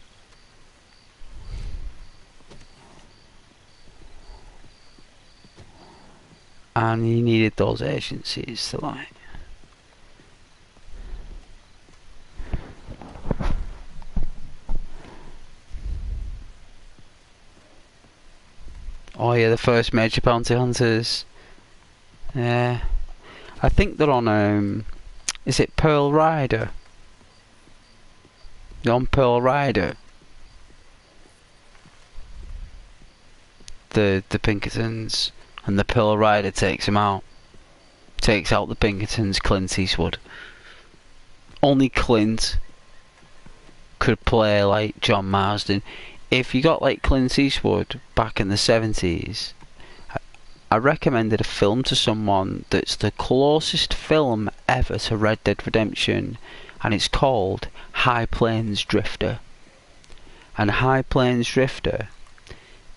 And you needed those agencies to like. Oh yeah, the first major bounty hunters. Yeah. I think they're on is it Pearl Rider? They're on Pearl Rider. The Pinkertons, and the Pearl Rider takes him out. Takes out the Pinkertons, Clint Eastwood. Only Clint could play like John Marsden. If you got like Clint Eastwood back in the 70s, I recommended a film to someone that's the closest film ever to Red Dead Redemption, and it's called High Plains Drifter. And High Plains Drifter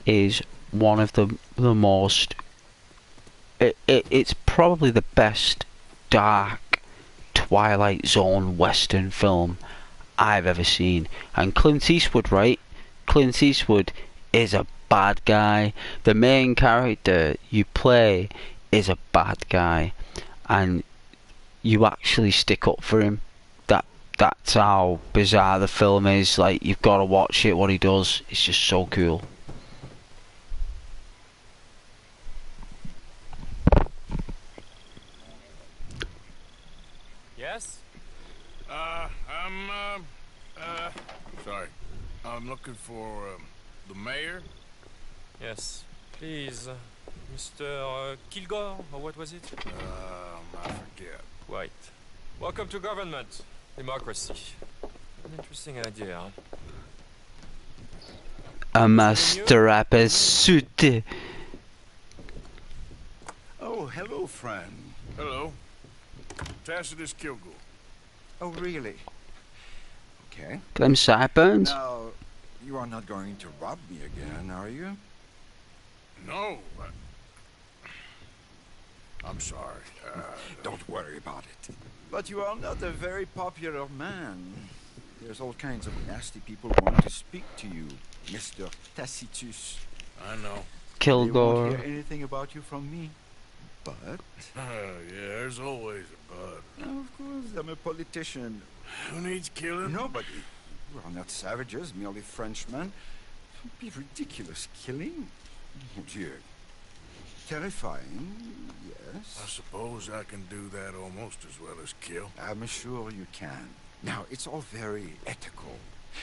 is one of the most... It's probably the best dark Twilight Zone Western film I've ever seen. And Clint Eastwood, right? Clint Eastwood is a bad guy. The main character you play is a bad guy, and you actually stick up for him. That's how bizarre the film is. Like, you've got to watch it. What he does is just so cool. Yes? Sorry. I'm looking for, the mayor? Yes. Please, Mr. Kilgore, or what was it? I forget. Right. Welcome to government. Democracy. An interesting idea. A master suit. Oh, hello, friend. Hello. Tacitus Kilgore. Oh, really? Okay. Them sideburns? Now, you are not going to rob me again, are you? No. I'm sorry. Don't worry about it. But you are not a very popular man. There's all kinds of nasty people who want to speak to you, Mr. Tacitus. I know. Kilgore. They won't hear anything about you from me. But... yeah, there's always a but. Of course, I'm a politician. Who needs killing? Nobody. We are not savages, merely Frenchmen. It would be ridiculous killing. Oh dear. Terrifying, yes. I suppose I can do that almost as well as kill. I'm sure you can. Now, it's all very ethical.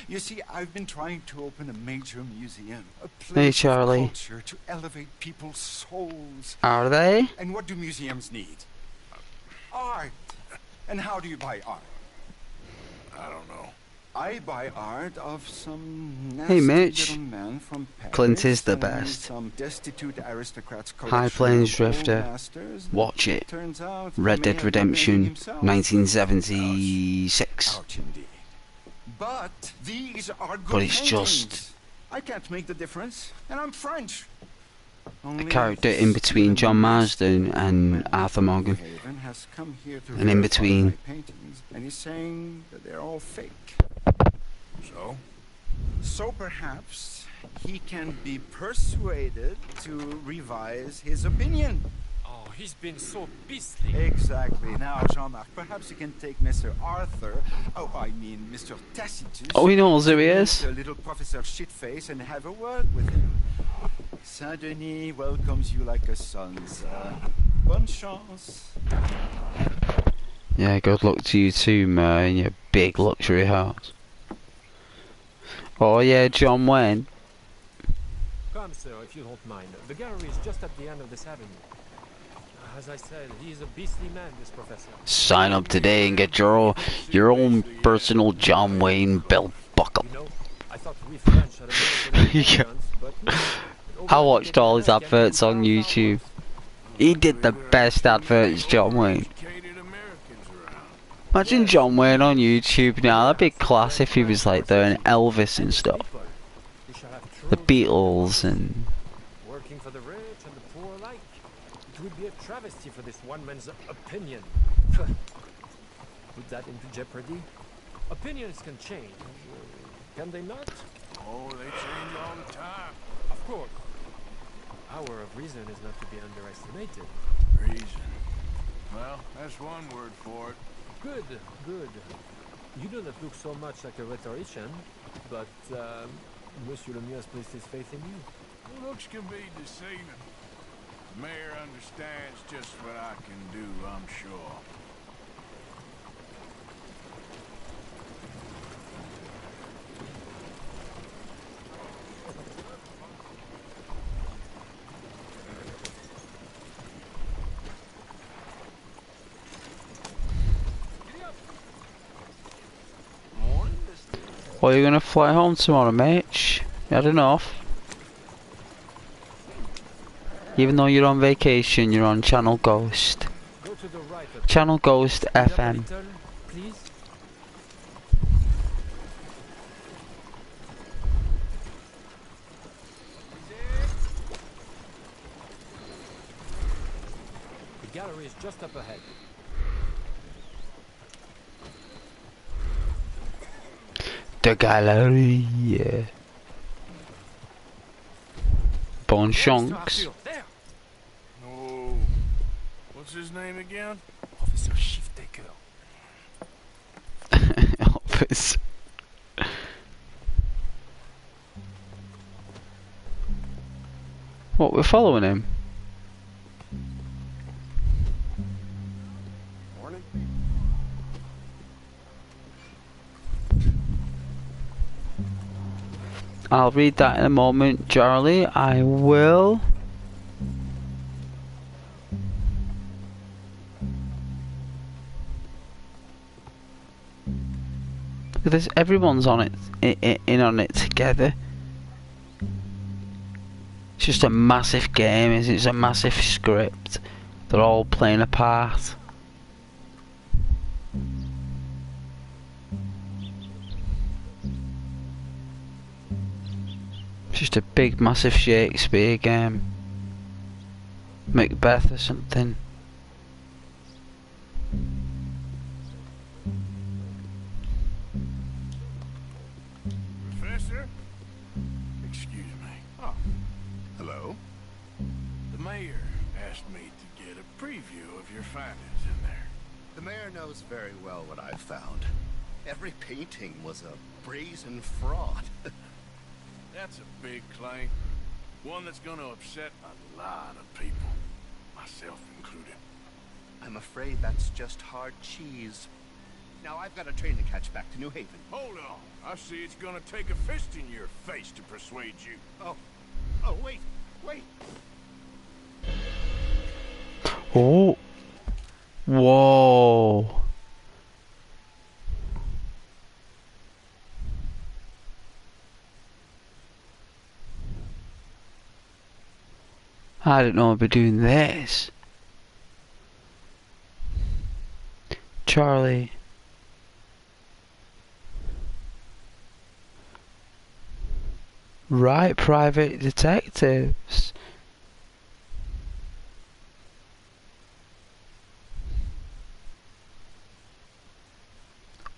You see, I've been trying to open a major museum, a Hey, place of Charlie. culture to elevate people's souls. Are they? And what do museums need? Art. And how do you buy art? I don't know. I buy art of some Hey, nasty Mitch. little man from Paris. Clint is the and best. Some destitute aristocrat's High collection Plains of old Drifter. masters that Watch it. turns out he Red may Dead have been making Redemption, himself. 1976. Ouch indeed. But these are good But it's paintings. just I can't make the difference, and I'm French. a character in between John Marsden and Arthur Morgan. Haven has come here to And in verify between. my paintings, and he's saying that they're all fake. So? So perhaps he can be persuaded to revise his opinion. Oh, he's been so beastly. Exactly. Now, Jean-Marc, perhaps you can take Mr. Arthur, Mr. Tacitus. Oh, he knows who he to is. meet Little Professor Shitface and have a word with him. Saint-Denis welcomes you like a son, sir. Bonne chance. Yeah, good luck to you too, Ma, in your big luxury house. Oh yeah, John Wayne. Come, sir, if you don't mind. The gallery is just at the end of this avenue. As I said, he is a beastly man, this professor. Sign up today and get your own personal John Wayne belt buckle. You know, I thought we French had a Yeah. but no. I watched all his adverts on YouTube. He did the best adverts, John Wayne. Imagine John Wayne on YouTube now. That'd be class if he was like there and Elvis and stuff. The Beatles and. Working for the rich and the poor alike. It would be a travesty for this one man's opinion. Put that into jeopardy. Opinions can change, can they not? Oh, they change all the time. Of course. Power of reason is not to be underestimated. Reason. Well, that's one word for it. Good, good. You do not look so much like a rhetorician, but Monsieur Lemieux has placed his faith in you. Looks can be deceiving. The mayor understands just what I can do, I'm sure. Well, you're gonna fly home tomorrow, mate. You had enough. Even though you're on vacation, you're on Channel Ghost. Go to the right. Channel Ghost FM. Please. The gallery is just up ahead. The gallery. Yeah. Bon Chonks. Oh. What's his name again? Officer Shiftaker. Office. What, we're following him? Morning. I'll read that in a moment, Charlie. I will. Because everyone's on it, in on it together. It's just a massive game, isn't it? It's a massive script. They're all playing a part. It's just a big, massive Shakespeare game. Macbeth or something. Professor? Excuse me. Oh, hello. The mayor asked me to get a preview of your findings in there. The mayor knows very well what I've found. Every painting was a brazen fraud. That's a big claim. One that's gonna upset a lot of people, myself included. I'm afraid that's just hard cheese. Now I've got a train to catch back to New Haven. Hold on. I see it's gonna take a fist in your face to persuade you. Oh, wait. Oh. Whoa. I didn't know I'd be doing this. Charlie. Right, private detectives.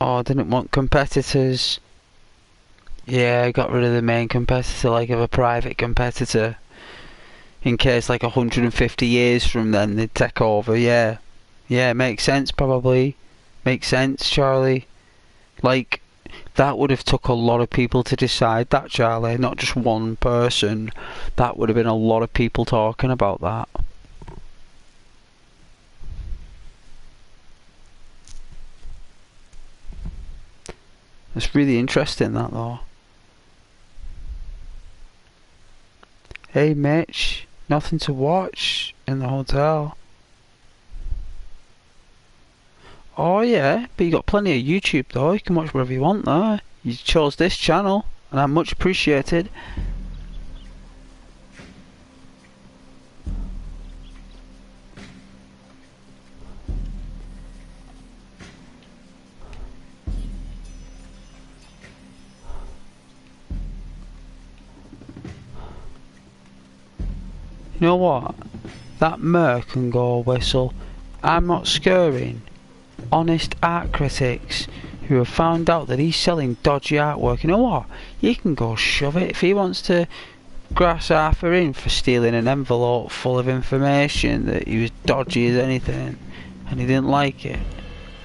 Oh, I didn't want competitors. Yeah, I got rid of the main competitor, like of a private competitor. In case like 150 years from then they'd take over, yeah. Yeah, makes sense probably. Makes sense, Charlie. Like, that would have took a lot of people to decide that, Charlie. Not just one person. That would have been a lot of people talking about that. It's really interesting, that, though. Hey, Mitch. Nothing to watch in the hotel. Oh, yeah. But you got plenty of YouTube, though. You can watch whatever you want, though. You chose this channel, and I'm much appreciated. You know what? That Mer can go whistle. I'm not scurrying. Honest art critics who have found out that he's selling dodgy artwork. You know what? He can go shove it. If he wants to grass Arthur in for stealing an envelope full of information that he was dodgy as anything and he didn't like it,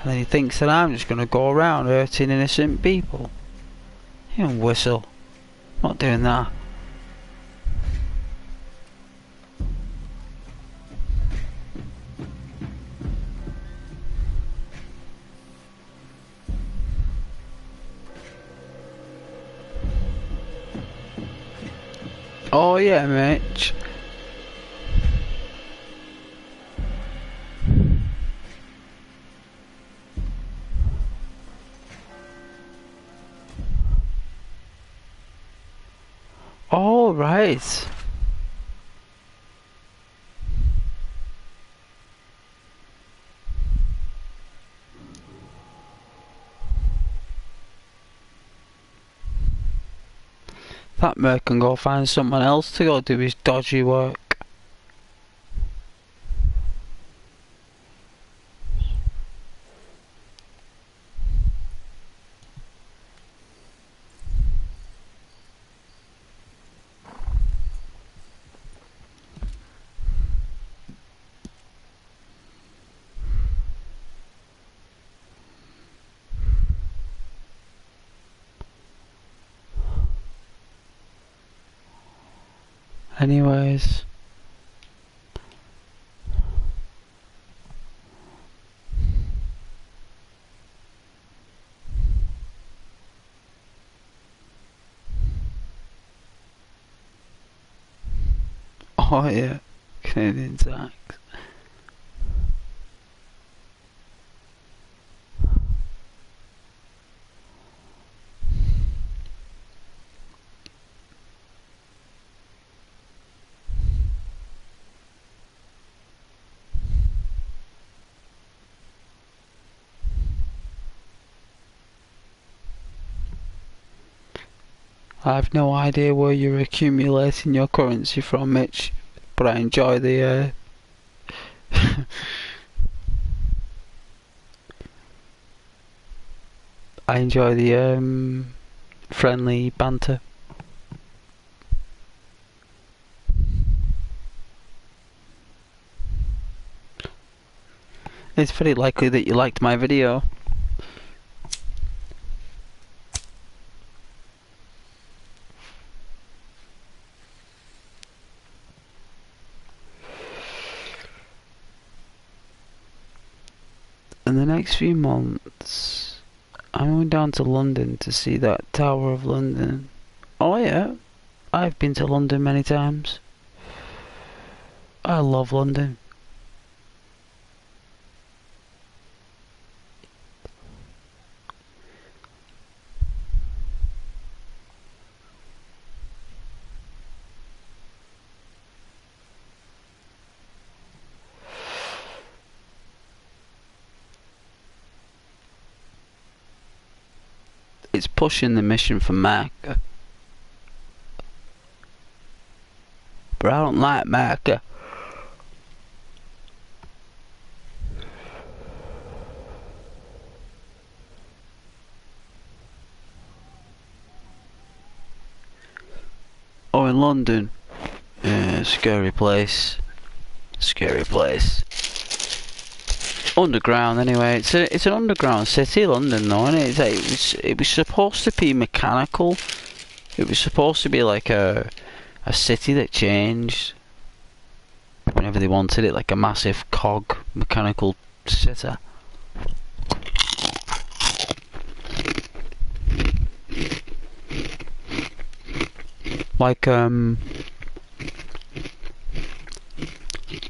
and then he thinks that I'm just going to go around hurting innocent people. He can whistle. Not doing that. Oh yeah, Mitch. All right. That Merc can go find someone else to go do his dodgy work. Anyways. Oh yeah, Canadian tax. I've no idea where you're accumulating your currency from, Mitch, but I enjoy the I enjoy the friendly banter. It's very likely that you liked my video. In the next few months, I'm going down to London to see that Tower of London. Oh yeah, I've been to London many times. I love London. It's pushing the mission for Mecca. But I don't like Mecca. Oh, in London. Yeah, scary place. Scary place. Underground anyway. It's an underground city, London, though, isn't it? It was supposed to be mechanical. It was supposed to be like a city that changed whenever they wanted it, like a massive cog mechanical city. Like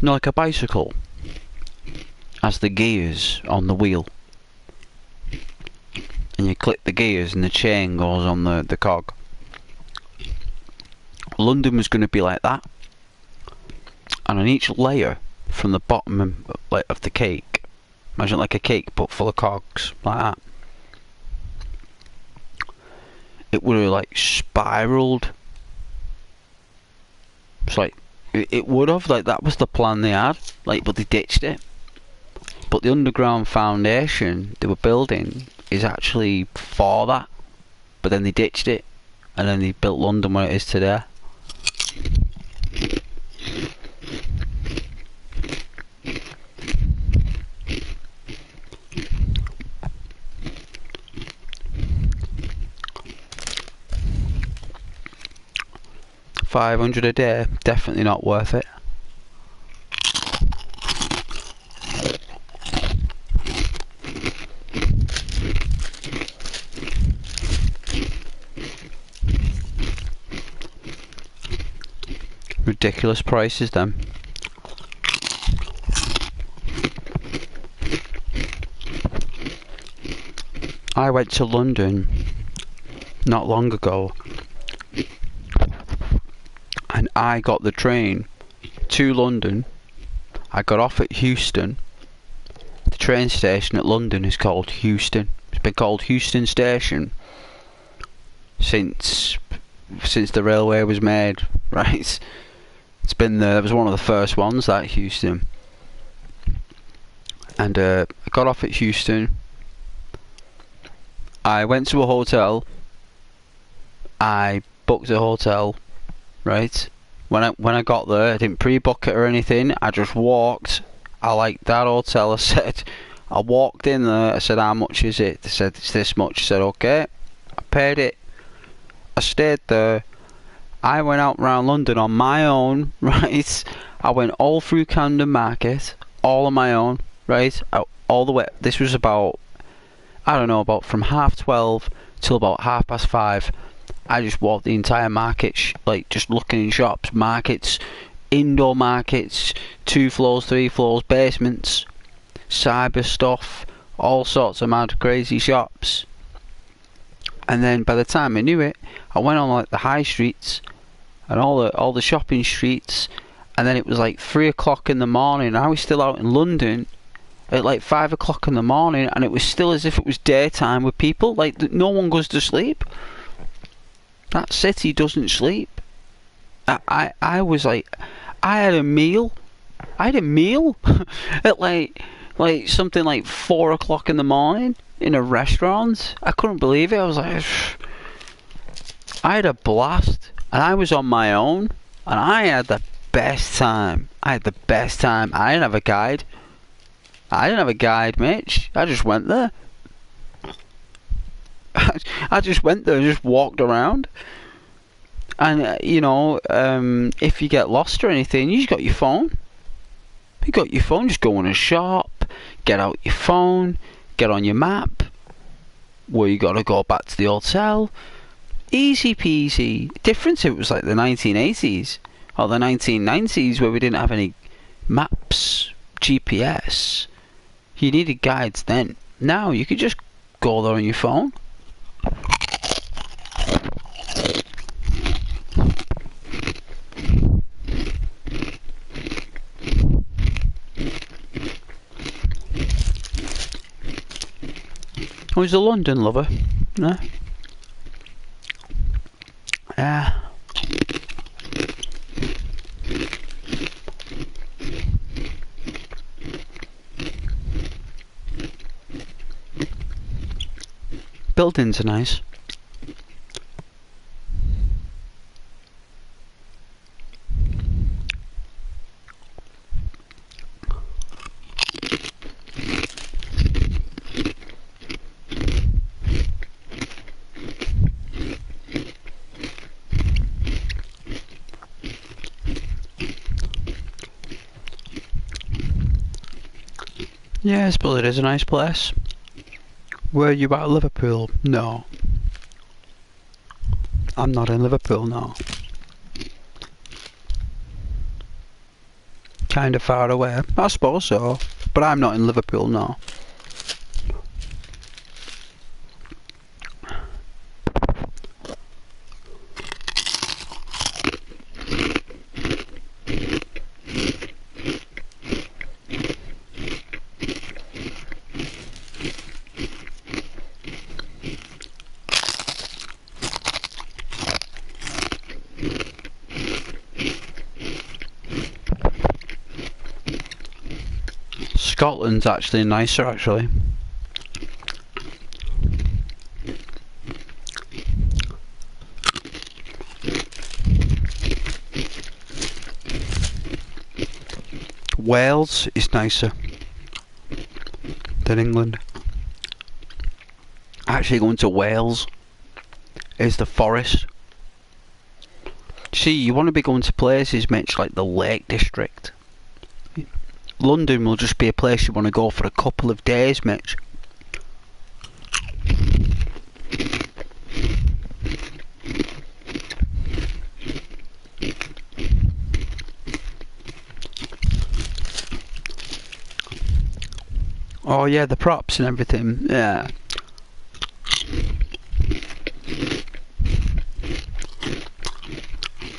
like a bicycle has the gears on the wheel, and you click the gears and the chain goes on the cog. London was going to be like that, and on each layer from the bottom of the cake, imagine like a cake but full of cogs like that, it would have like spiraled. It's like it would have, like, that was the plan they had, like, but they ditched it. But the underground foundation they were building is actually for that, but then they ditched it, and then they built London where it is today. $500 a day, definitely not worth it. Ridiculous prices then. I went to London not long ago, and I got the train to London. I got off at Euston. The train station at London is called Euston. It's been called Euston Station since the railway was made, right? It's been there. That was one of the first ones, that Euston. And I got off at Euston. I went to a hotel. I booked a hotel, right? When I got there, I didn't pre-book it or anything. I just walked. I liked that hotel. I walked in there. I said, how much is it? They said, it's this much. I said, okay. I paid it. I stayed there. I went out around London on my own, right? I went all through Camden Market, all on my own, right? All the way. This was about, I don't know, about from 12:30 till about 5:30. I just walked the entire market, like just looking in shops, markets, indoor markets, 2 floors, 3 floors, basements, cyber stuff, all sorts of mad, crazy shops. And then by the time I knew it, I went on like the high streets and all the shopping streets, and then it was like 3 o'clock in the morning. I was still out in London at like 5 o'clock in the morning, and it was still as if it was daytime with people. Like, no one goes to sleep. That city doesn't sleep. I was like, I had a meal at like something like 4 o'clock in the morning in a restaurant. I couldn't believe it. I was like, I had a blast, and I was on my own, and I had the best time. I didn't have a guide. Mitch. I just went there. I just went there and just walked around. And, if you get lost or anything, you just got your phone. You got your phone, just go in a shop, get out your phone, get on your map. where you gotta go back to the hotel. Easy peasy. Different if it was like the 1980s or the 1990s where we didn't have any maps, GPS. You needed guides then. Now you could just go there on your phone. Oh, he's a London lover. No? Yeah. Buildings are nice. Yes, but it is a nice place. Were you at Liverpool? No. I'm not in Liverpool, no. Kinda far away. I suppose so. But I'm not in Liverpool, no. Scotland's actually nicer, actually. Wales is nicer than England. Actually, going to Wales is the forest. See, you want to be going to places, Mitch, like the Lake District. London will just be a place you want to go for a couple of days, Mitch. Oh yeah, the props and everything, yeah.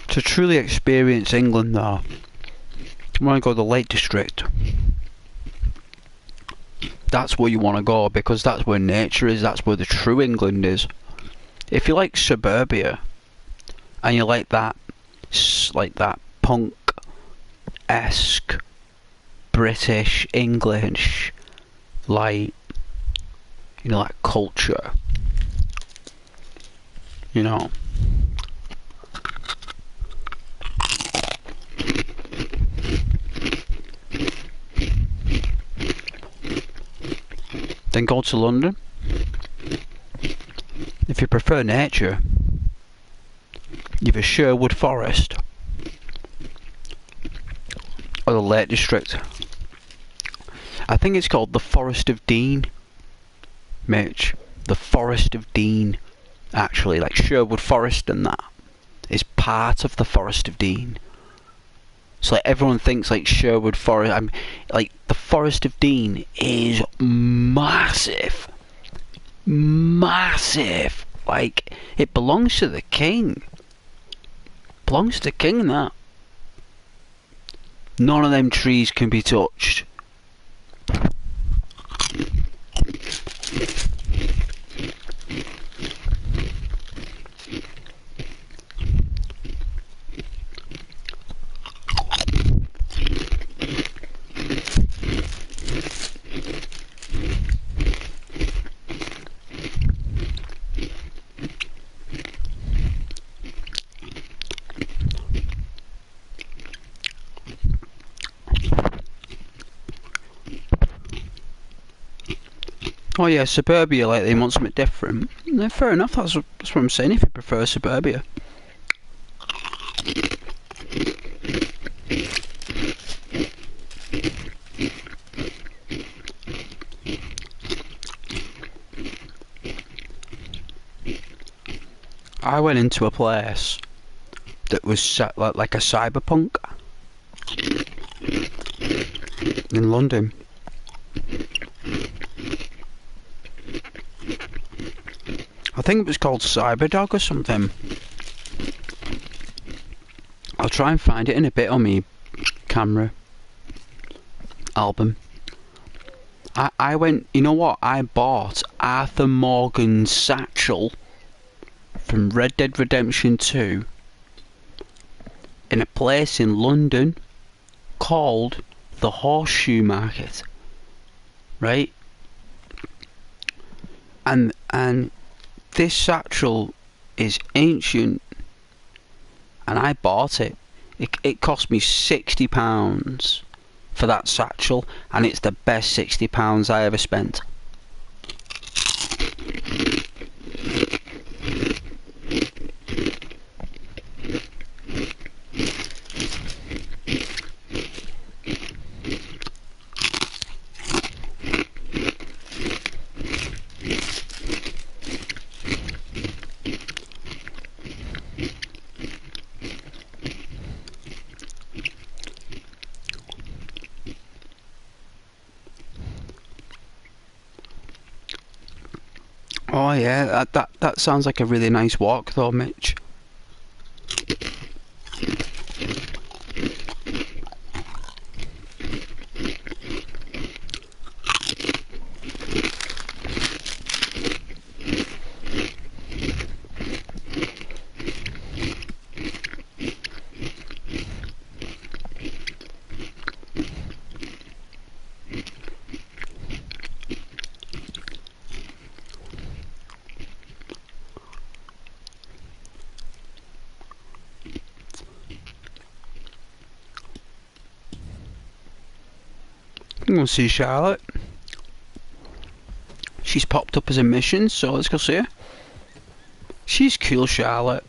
To truly experience England though, you want to go to the Lake District. That's where you want to go because that's where nature is, that's where the true England is. If you like suburbia and you like that punk-esque British English, like, you know, like culture, you know, then go to London. If you prefer nature, you've a Sherwood Forest or the Lake District. I think it's called the Forest of Dean, Mitch. The Forest of Dean, actually, like Sherwood Forest and that is part of the Forest of Dean. So like everyone thinks like Sherwood Forest, like the Forest of Dean is massive. Massive. Like it belongs to the king. Belongs to the king, that. None of them trees can be touched. Oh yeah, suburbia, like they want something different. No, fair enough, that's what I'm saying, if you prefer suburbia. I went into a place that was like a cyberpunk in London. I think it was called Cyberdog or something. I'll try and find it in a bit on my camera album. I went, you know what? I bought Arthur Morgan's satchel from Red Dead Redemption 2 in a place in London called the Horseshoe Market, right? And this satchel is ancient, and I bought it. It cost me £60 for that satchel, and it's the best £60 I ever spent. Oh yeah, that sounds like a really nice walk though, Mitch. I'm gonna see Charlotte. She's popped up as a mission, so let's go see her. She's cool, Charlotte.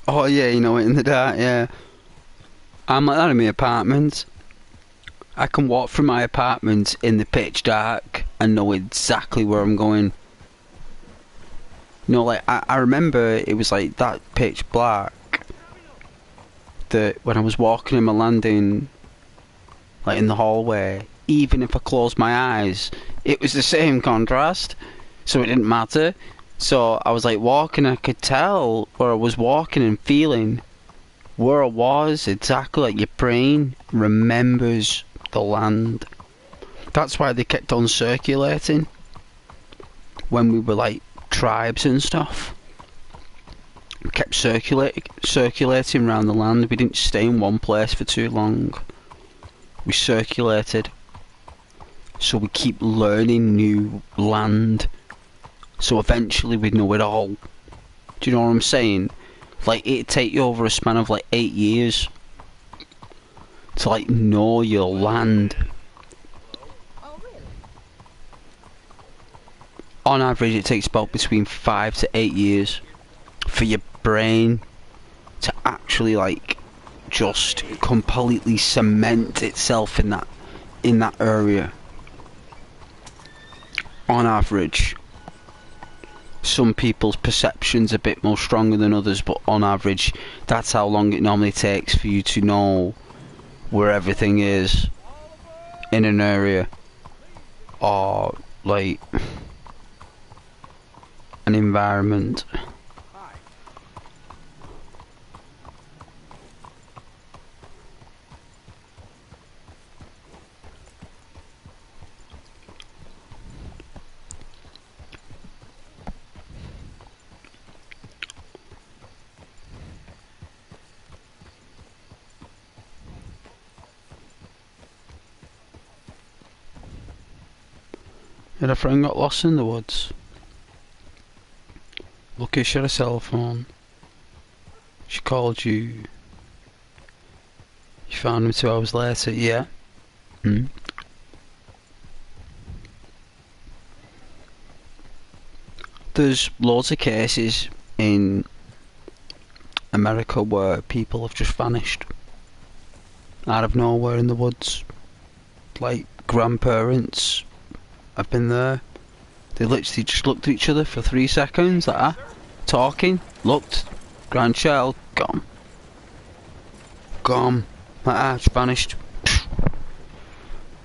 Oh yeah, you know it in the dark, yeah. I'm like that in my apartment. I can walk through my apartment in the pitch dark and know exactly where I'm going. You know, like, I remember it was like that pitch black that when I was walking in my landing, like in the hallway, even if I closed my eyes, it was the same contrast, so it didn't matter. So I was like walking, I could tell where I was walking and feeling where I was, exactly like your brain remembers the land. That's why they kept on circulating when we were like tribes and stuff. We kept circulating around the land. We didn't stay in one place for too long. We circulated. So we keep learning new land. So eventually we'd know it all. Do you know what I'm saying? Like, it'd take you over a span of like 8 years to like know your land. On average, it takes about between 5 to 8 years for your brain to actually like just completely cement itself in that area. On average. Some people's perception's a bit more stronger than others, but on average, that's how long it normally takes for you to know where everything is in an area, or like an environment. Had a friend got lost in the woods. Lucky she had a cell phone. She called you. You found him 2 hours later, yeah. there's loads of cases in America where people have just vanished out of nowhere in the woods. Like grandparents have been there. They literally just looked at each other for 3 seconds, like that, talking, looked, grandchild, gone. Gone. Like that, just vanished.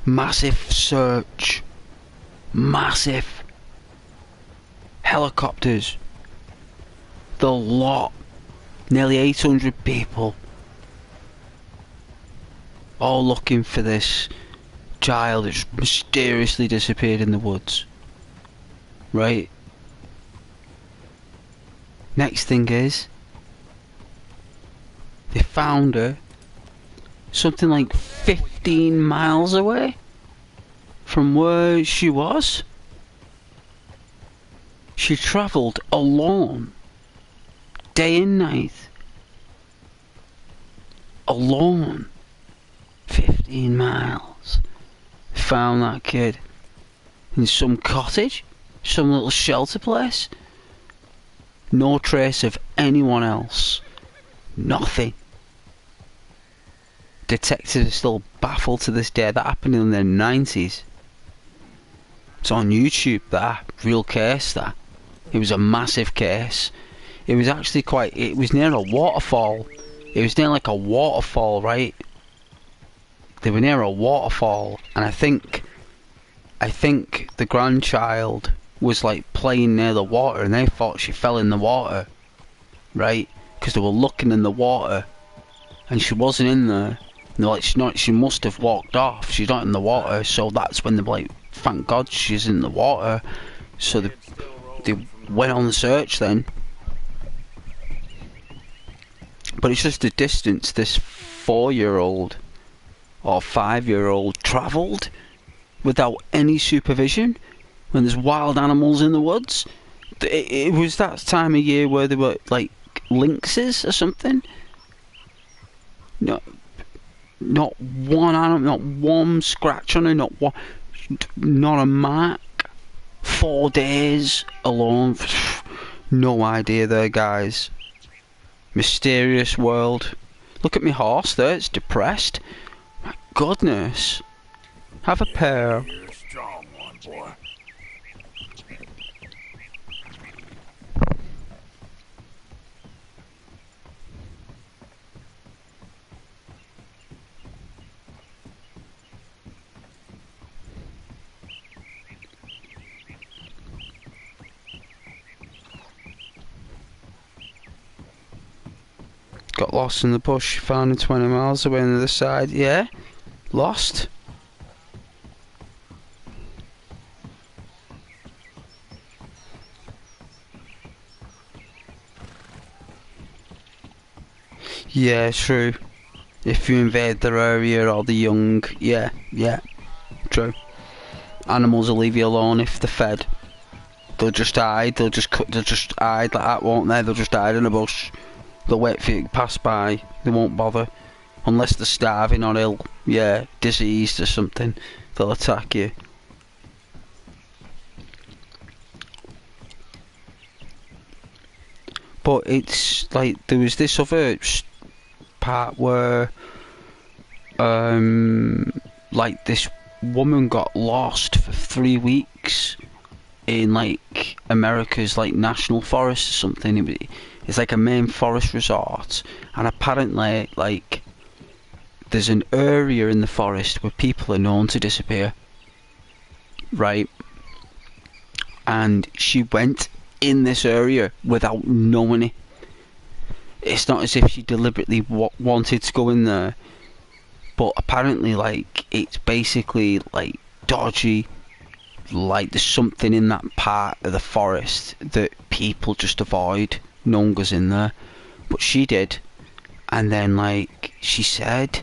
Massive search. Massive. Helicopters. The lot. Nearly 800 people. All looking for this child that just mysteriously disappeared in the woods. Right? Next thing is, they found her something like 15 miles away from where she was. She travelled alone, day and night. Alone. 15 miles. Found that kid in some cottage, some little shelter place. No trace of anyone else. Nothing. Detectives are still baffled to this day. That happened in the 90s. It's on YouTube, that. Real case, that. It was a massive case. It was actually quite... It was near a waterfall. It was near like a waterfall, right? They were near a waterfall. And I think the grandchild was like playing near the water and they thought she fell in the water. Right? Because they were looking in the water. And she wasn't in there. And they're like, she must have walked off. She's not in the water. So that's when they're like, thank God she's in the water. So they went on the search then. But it's just the distance this 4-year-old or 5-year-old travelled without any supervision when there's wild animals in the woods. It was that time of year where there were like lynxes or something. Not one animal, not one scratch on her, not a mark. 4 days alone. No idea there, guys. Mysterious world. Look at my horse there, it's depressed. My goodness. Have a pair. You're a strong one, boy. Got lost in the bush, found him 20 miles away on the other side. Yeah? Lost? Yeah, true. If you invade their area or the young, yeah, true. Animals will leave you alone if they're fed. They'll just hide, they'll just hide like that, won't they? They'll just hide in a bush. They'll wait for you to pass by. They won't bother. Unless they're starving or ill. Yeah, diseased or something. They'll attack you. But it's like, there was this other part where like this woman got lost for 3 weeks in like America's like national forest or something. It's like a main forest resort, and apparently like there's an area in the forest where people are known to disappear, right? And she went in this area without knowing it. It's not as if she deliberately wanted to go in there, but apparently like it's basically like dodgy. Like there's something in that part of the forest that people just avoid. No one goes in there, but she did. And then like she said,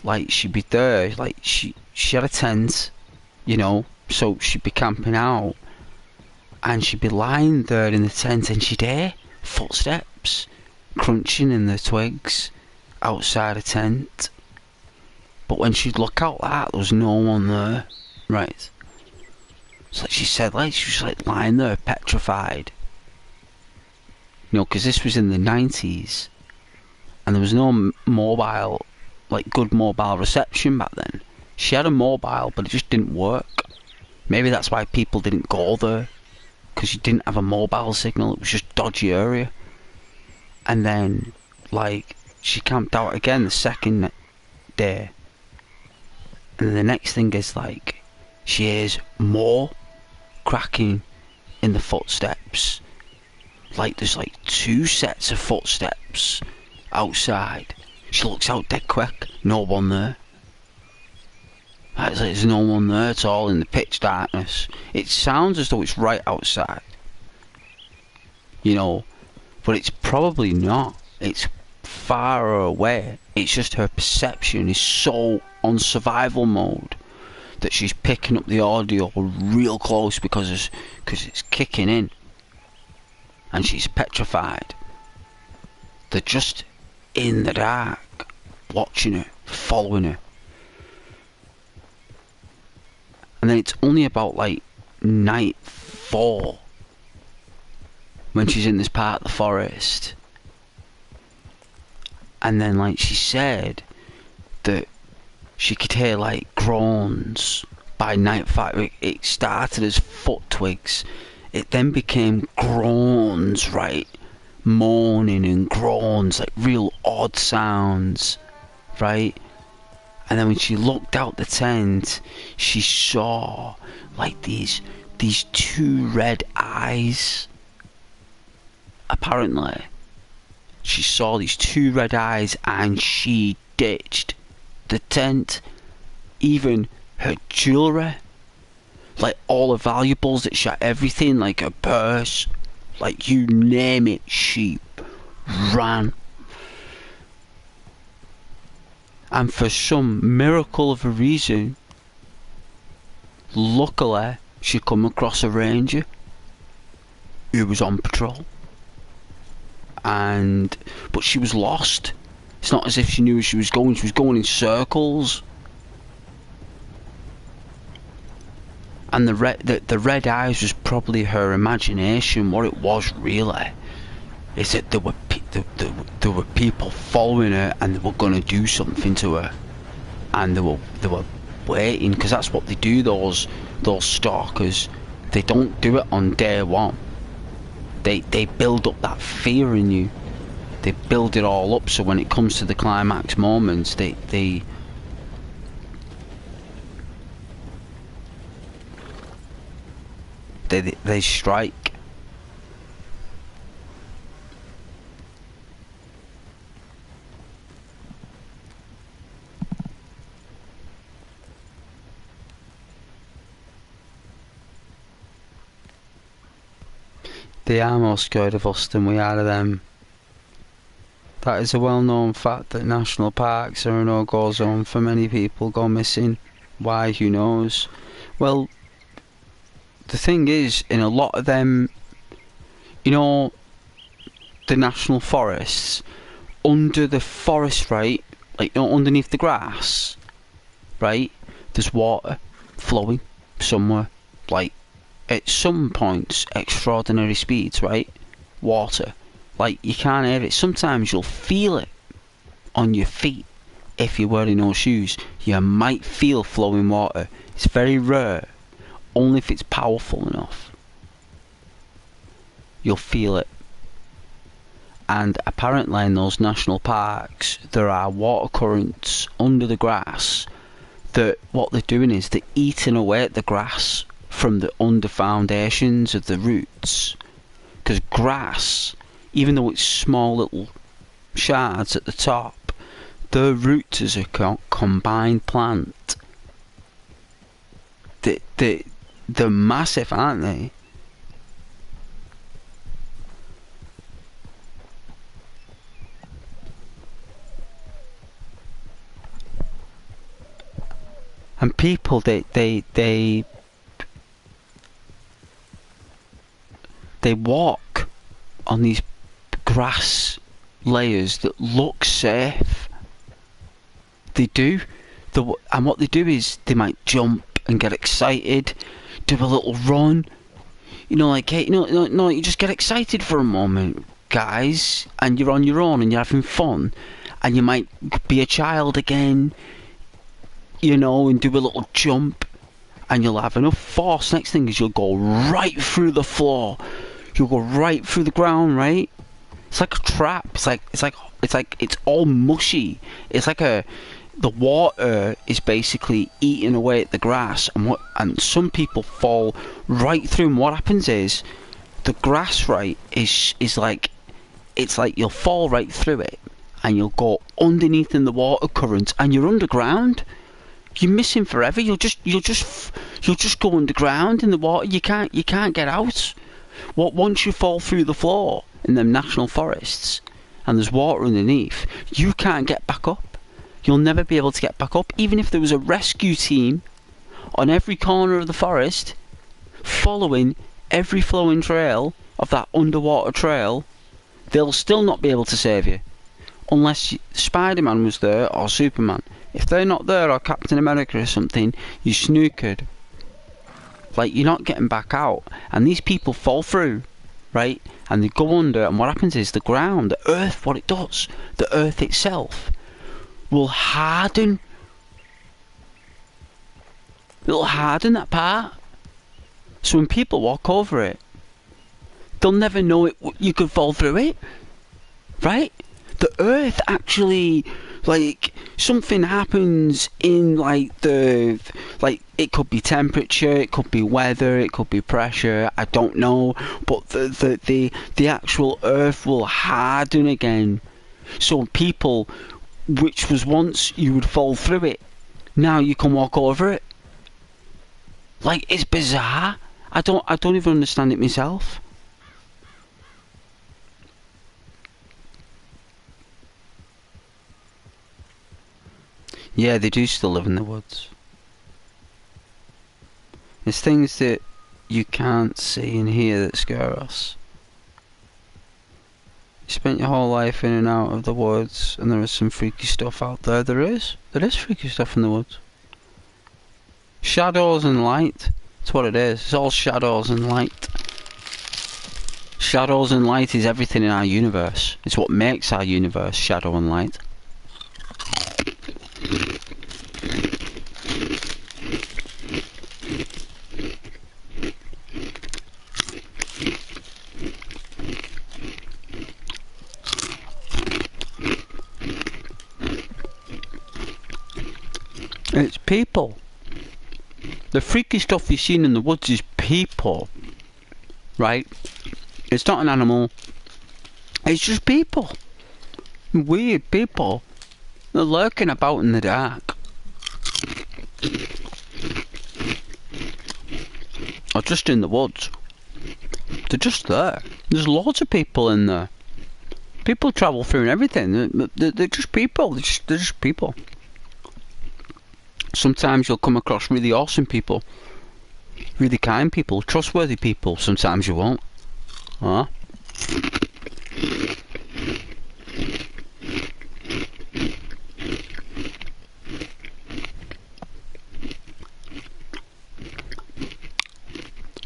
like she'd be there, like she had a tent, you know, so she'd be camping out, and she'd be lying there in the tent, and she'd hear footsteps crunching in the twigs outside a tent. But when she'd look out, there was no one there, right? So like she said, like she was like lying there petrified. You know, because this was in the 90s, and there was no mobile, like good mobile reception back then. She had a mobile, but it just didn't work. Maybe that's why people didn't go there, because you didn't have a mobile signal. It was just dodgy area. And then, like, she camped out again the second day. And then the next thing is, like, she hears more cracking in the footsteps. Like, there's, like, 2 sets of footsteps outside. She looks out dead quick. No one there. Like, there's no one there at all in the pitch darkness. It sounds as though it's right outside. You know, but it's probably not. It's far away. It's just her perception is so on survival mode that she's picking up the audio real close because it's kicking in, and she's petrified. They're just in the dark, watching her, following her. And then it's only about like night 4 when she's in this part of the forest. And then, like, she said that she could hear like groans by night 5. It started as foot twigs. It then became groans, right? Moaning and groans, like real odd sounds, right? And then when she looked out the tent, she saw like these 2 red eyes. Apparently, she saw these 2 red eyes, and she ditched the tent, even her jewellery, like all her valuables that she had, everything, like her purse, like you name it, she ran. And for some miracle of a reason, luckily, she come across a ranger who was on patrol. But she was lost. It's not as if she knew where she was going in circles. And the red eyes was probably her imagination. What it was really is that there were people following her, and they were going to do something to her, and they were waiting, because that's what they do. Those stalkers, they don't do it on day 1. They build up that fear in you. They build it all up, so when it comes to the climax moments, they strike. They are more scared of us than we are of them. That is a well-known fact, that national parks are a no-go zone for many people go missing. Why? Who knows? Well, the thing is, in a lot of them, you know, the national forests, under the forest, right, like, you know, underneath the grass, right, there's water flowing somewhere, like, at some points, extraordinary speeds, right? Water. Like, you can't hear it. Sometimes you'll feel it on your feet. If you're wearing no shoes, you might feel flowing water. It's very rare. Only if it's powerful enough. You'll feel it. And apparently in those national parks, there are water currents under the grass that what they're doing is they're eating away at the grass from the under foundations of the roots, because grass, even though it's small little shards at the top, the roots is a combined plant. They're massive, aren't they? And people, they walk on these grass layers that look safe. They do. And what they do is they might jump and get excited, do a little run. You know, like, hey, no, you just get excited for a moment, guys, and you're on your own and you're having fun, and you might be a child again, you know, and do a little jump, and you'll have enough force. Next thing is you'll go right through the floor. You'll go right through the ground, right? It's like a trap. It's all mushy. It's like the water is basically eating away at the grass, and some people fall right through. And what happens is the grass, right, is like, it's like you'll fall right through it, and you'll go underneath in the water current, and you're underground. You're missing forever. You'll just go underground in the water. You can't get out. Once you fall through the floor in them national forests, and there's water underneath, you can't get back up. You'll never be able to get back up, even if there was a rescue team on every corner of the forest, following every flowing trail of that underwater trail. They'll still not be able to save you, unless Spider-Man was there or Superman. If they're not there, or Captain America or something, you're snookered. Like, you're not getting back out. And these people fall through, right? And they go under, and what happens is the ground, the earth, what it does, the earth itself will harden. It'll harden that part. So when people walk over it, they'll never know it. You could fall through it, right? The earth actually, like, something happens in, like, it could be temperature, it could be weather, it could be pressure, I don't know, but the actual earth will harden again. So people, which was once you would fall through it, now you can walk over it. Like, it's bizarre. I don't even understand it myself. Yeah, they do still live in the woods. There's things that you can't see and hear that scare us. You spent your whole life in and out of the woods, and there is some freaky stuff out there. There is freaky stuff in the woods. Shadows and light. That's what it is. It's all shadows and light. Shadows and light is everything in our universe. It's what makes our universe, shadow and light. It's people. The freaky stuff you've seen in the woods is people, right? It's not an animal. It's just people. Weird people. They're lurking about in the dark. Or just in the woods. They're just there. There's loads of people in there. People travel through and everything. They're just people. They're just people. Sometimes you'll come across really awesome people. Really kind people. Trustworthy people. Sometimes you won't. Huh?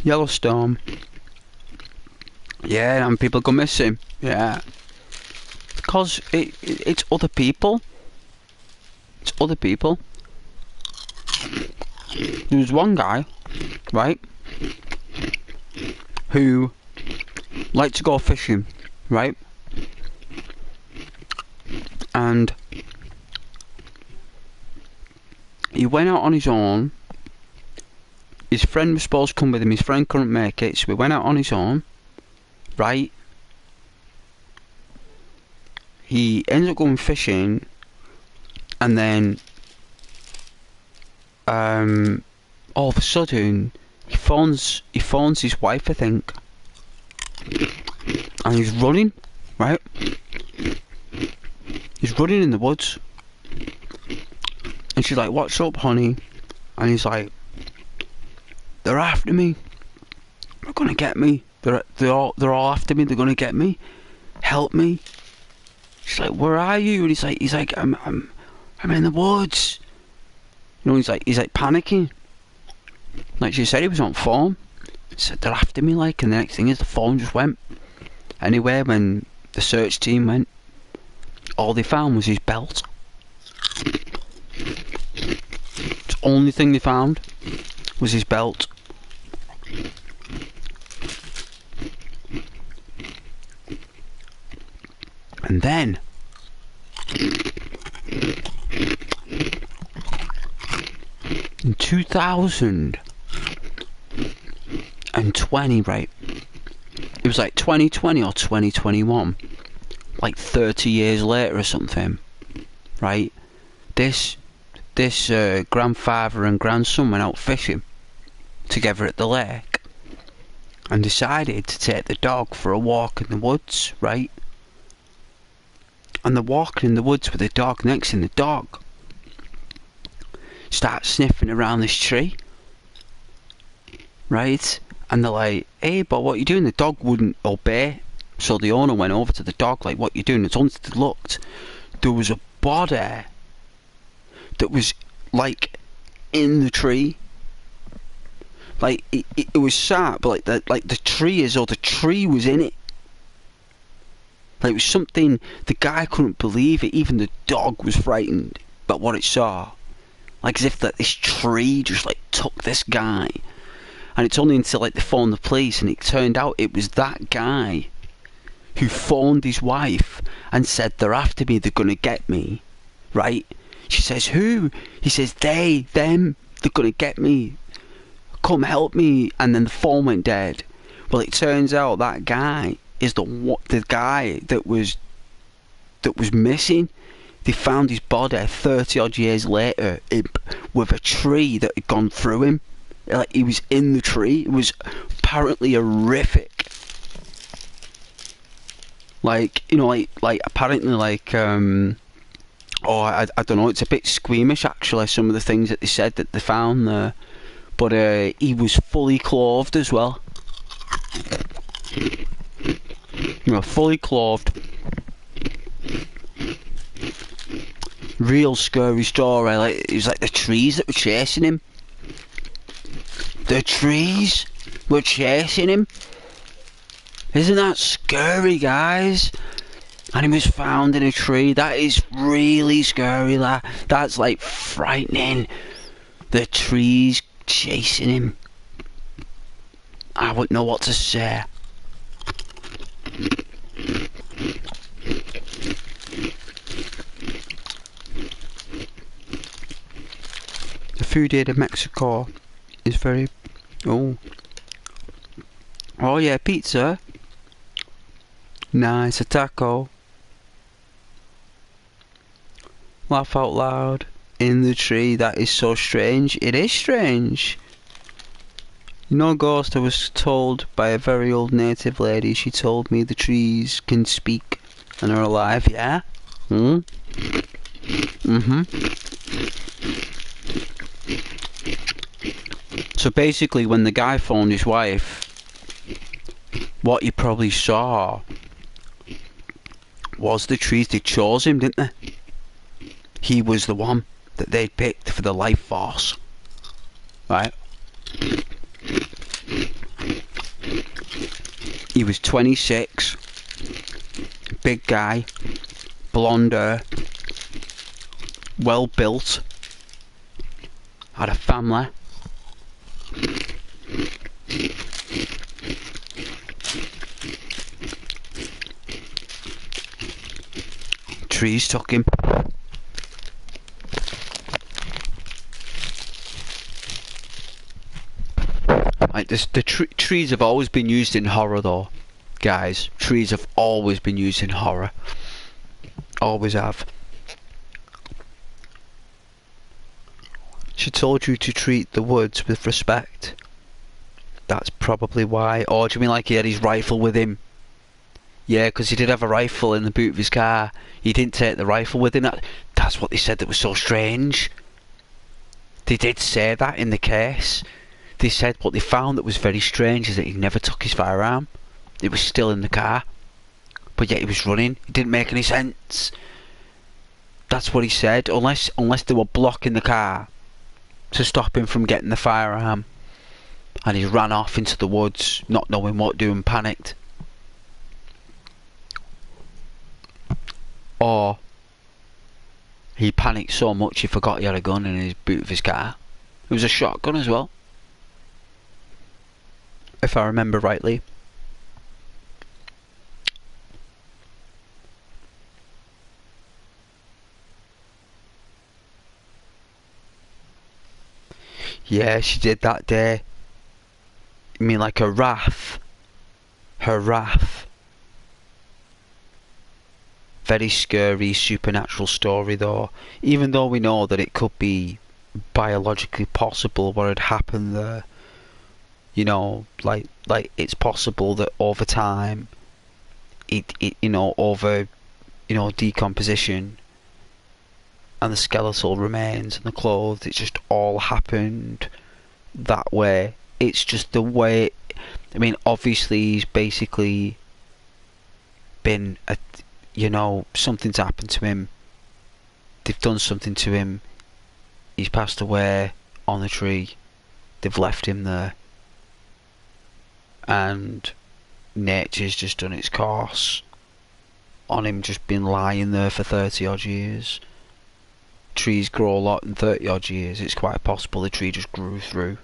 Yellowstone. Yeah, and people go missing. Yeah. Because it's other people. It's other people. There was one guy, right, who liked to go fishing, right? And he went out on his own. His friend was supposed to come with him. His friend couldn't make it, so he went out on his own, right? He ended up going fishing, and then all of a sudden he phones his wife, I think, and he's running, right? He's running in the woods, and she's like, "What's up, honey?" And he's like, "They're after me. They're gonna get me. They're all after me. They're gonna get me. Help me." She's like, "Where are you?" And he's like, "I'm in the woods." You know, he's like panicking. Like she said, he was on phone. Said they're after me, like, and the next thing is the phone just went. Anyway, when the search team went, all they found was his belt. The only thing they found was his belt. And then in 2020, right? It was like 2020 or 2021, like 30 years later or something, right? This grandfather and grandson went out fishing together at the lake and decided to take the dog for a walk in the woods, right? And they're walking in the woods with the dog. Next thing, the dog starts sniffing around this tree, right? And they're like, hey, but what are you doing? The dog wouldn't obey. So the owner went over to the dog, like, what are you doing? It's only they looked. There was a body that was, like, in the tree. Like, it was sat, but like the tree is, or the tree was in it. Like, it was something, the guy couldn't believe it. Even the dog was frightened about what it saw. Like, as if that this tree just, like, took this guy. And it's only until, like, they phoned the police, and it turned out it was that guy who phoned his wife and said, they're after me, they're gonna get me, right? She says, who? He says, them, they're gonna get me, come help me. And then the phone went dead. Well, it turns out that guy is the guy that was missing. They found his body 30 odd years later with a tree that had gone through him. Like, he was in the tree. It was apparently horrific. Like, you know, like apparently, like, I don't know, it's a bit squeamish, actually, some of the things that they said that they found there. But he was fully clothed as well. You know, fully clothed. Real scary story. Like, it was like the trees that were chasing him. The trees were chasing him. Isn't that scary, guys? And he was found in a tree. That is really scary. That's like frightening. The trees chasing him. I wouldn't know what to say. The food here in Mexico is very... Oh yeah, pizza. Nice, a taco. Laugh out loud. In the tree, that is so strange. It is strange. You know, Ghost, I was told by a very old native lady, she told me the trees can speak and are alive, yeah? So basically, when the guy phoned his wife, what he probably saw was the trees. They chose him, didn't they? He was the one that they'd picked for the life force, right? He was 26, big guy, blonde hair, well built, had a family. Trees took him. Like this, the trees have always been used in horror, though, guys. Trees have always been used in horror. Always have. She told you to treat the woods with respect. That's probably why. Or do you mean like he had his rifle with him? Yeah, because he did have a rifle in the boot of his car. He didn't take the rifle with him. That's what they said that was so strange. They did say that in the case. They said what they found that was very strange is that he never took his firearm. It was still in the car. But yet he was running. It didn't make any sense. That's what he said. Unless they were blocking the car to stop him from getting the firearm. and he ran off into the woods, not knowing what to do, and panicked. Or he panicked so much he forgot he had a gun in his boot of his car. It was a shotgun as well, if I remember rightly. Yeah, she did that day. I mean, like her wrath. Very scary, supernatural story though. Even though we know that it could be biologically possible what had happened there. You know, like it's possible that over time, over decomposition and the skeletal remains and the clothes, it just all happened that way. It's just the way. I mean, obviously he's basically been something's happened to him. They've done something to him. He's passed away on the tree. They've left him there, and nature's just done its course on him, just been lying there for 30 odd years. Trees grow a lot in 30 odd years. It's quite possible the tree just grew through.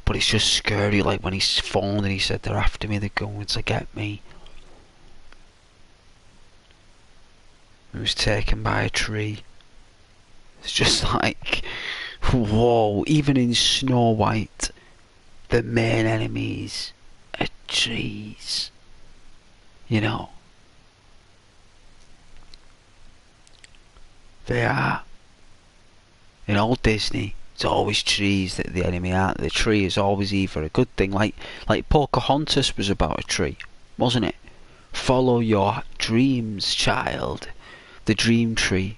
But it's just scary, like when he's phoned and he said they're after me, they're going to get me. He was taken by a tree. It's just like, whoa, even in Snow White, the main enemies are trees. You know. They are. In old Disney, it's always trees that the enemy aren't. The tree is always either a good thing, like Pocahontas was about a tree, wasn't it? Follow your dreams, child. The dream tree.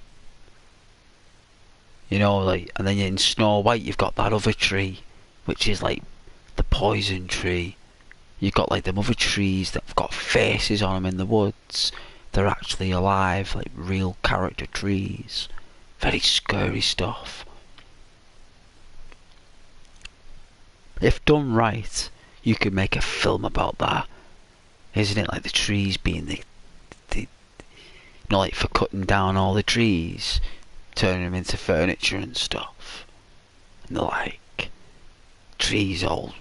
You know, like, and then in Snow White you've got that other tree, which is like the poison tree. You've got like them other trees that have got faces on them in the woods. They're actually alive, like real character trees. Very scary stuff. If done right, you could make a film about that. Isn't it? Like the trees being the like for cutting down all the trees, turning them into furniture and stuff. And like trees all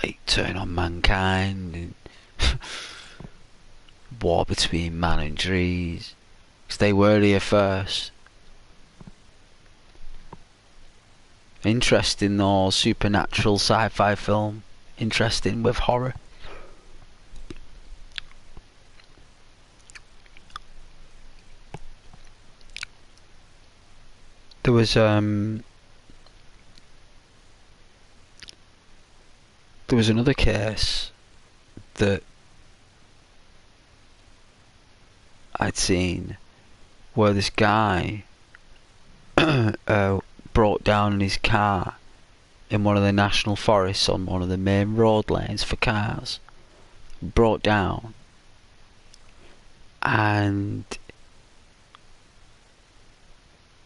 like turn on mankind, and war between man and trees. 'Cause they were here first. Interesting though, supernatural sci-fi film. Interesting with horror. There was another case that I'd seen where this guy broke down in his car in one of the national forests on one of the main road lanes for cars. Broke down, and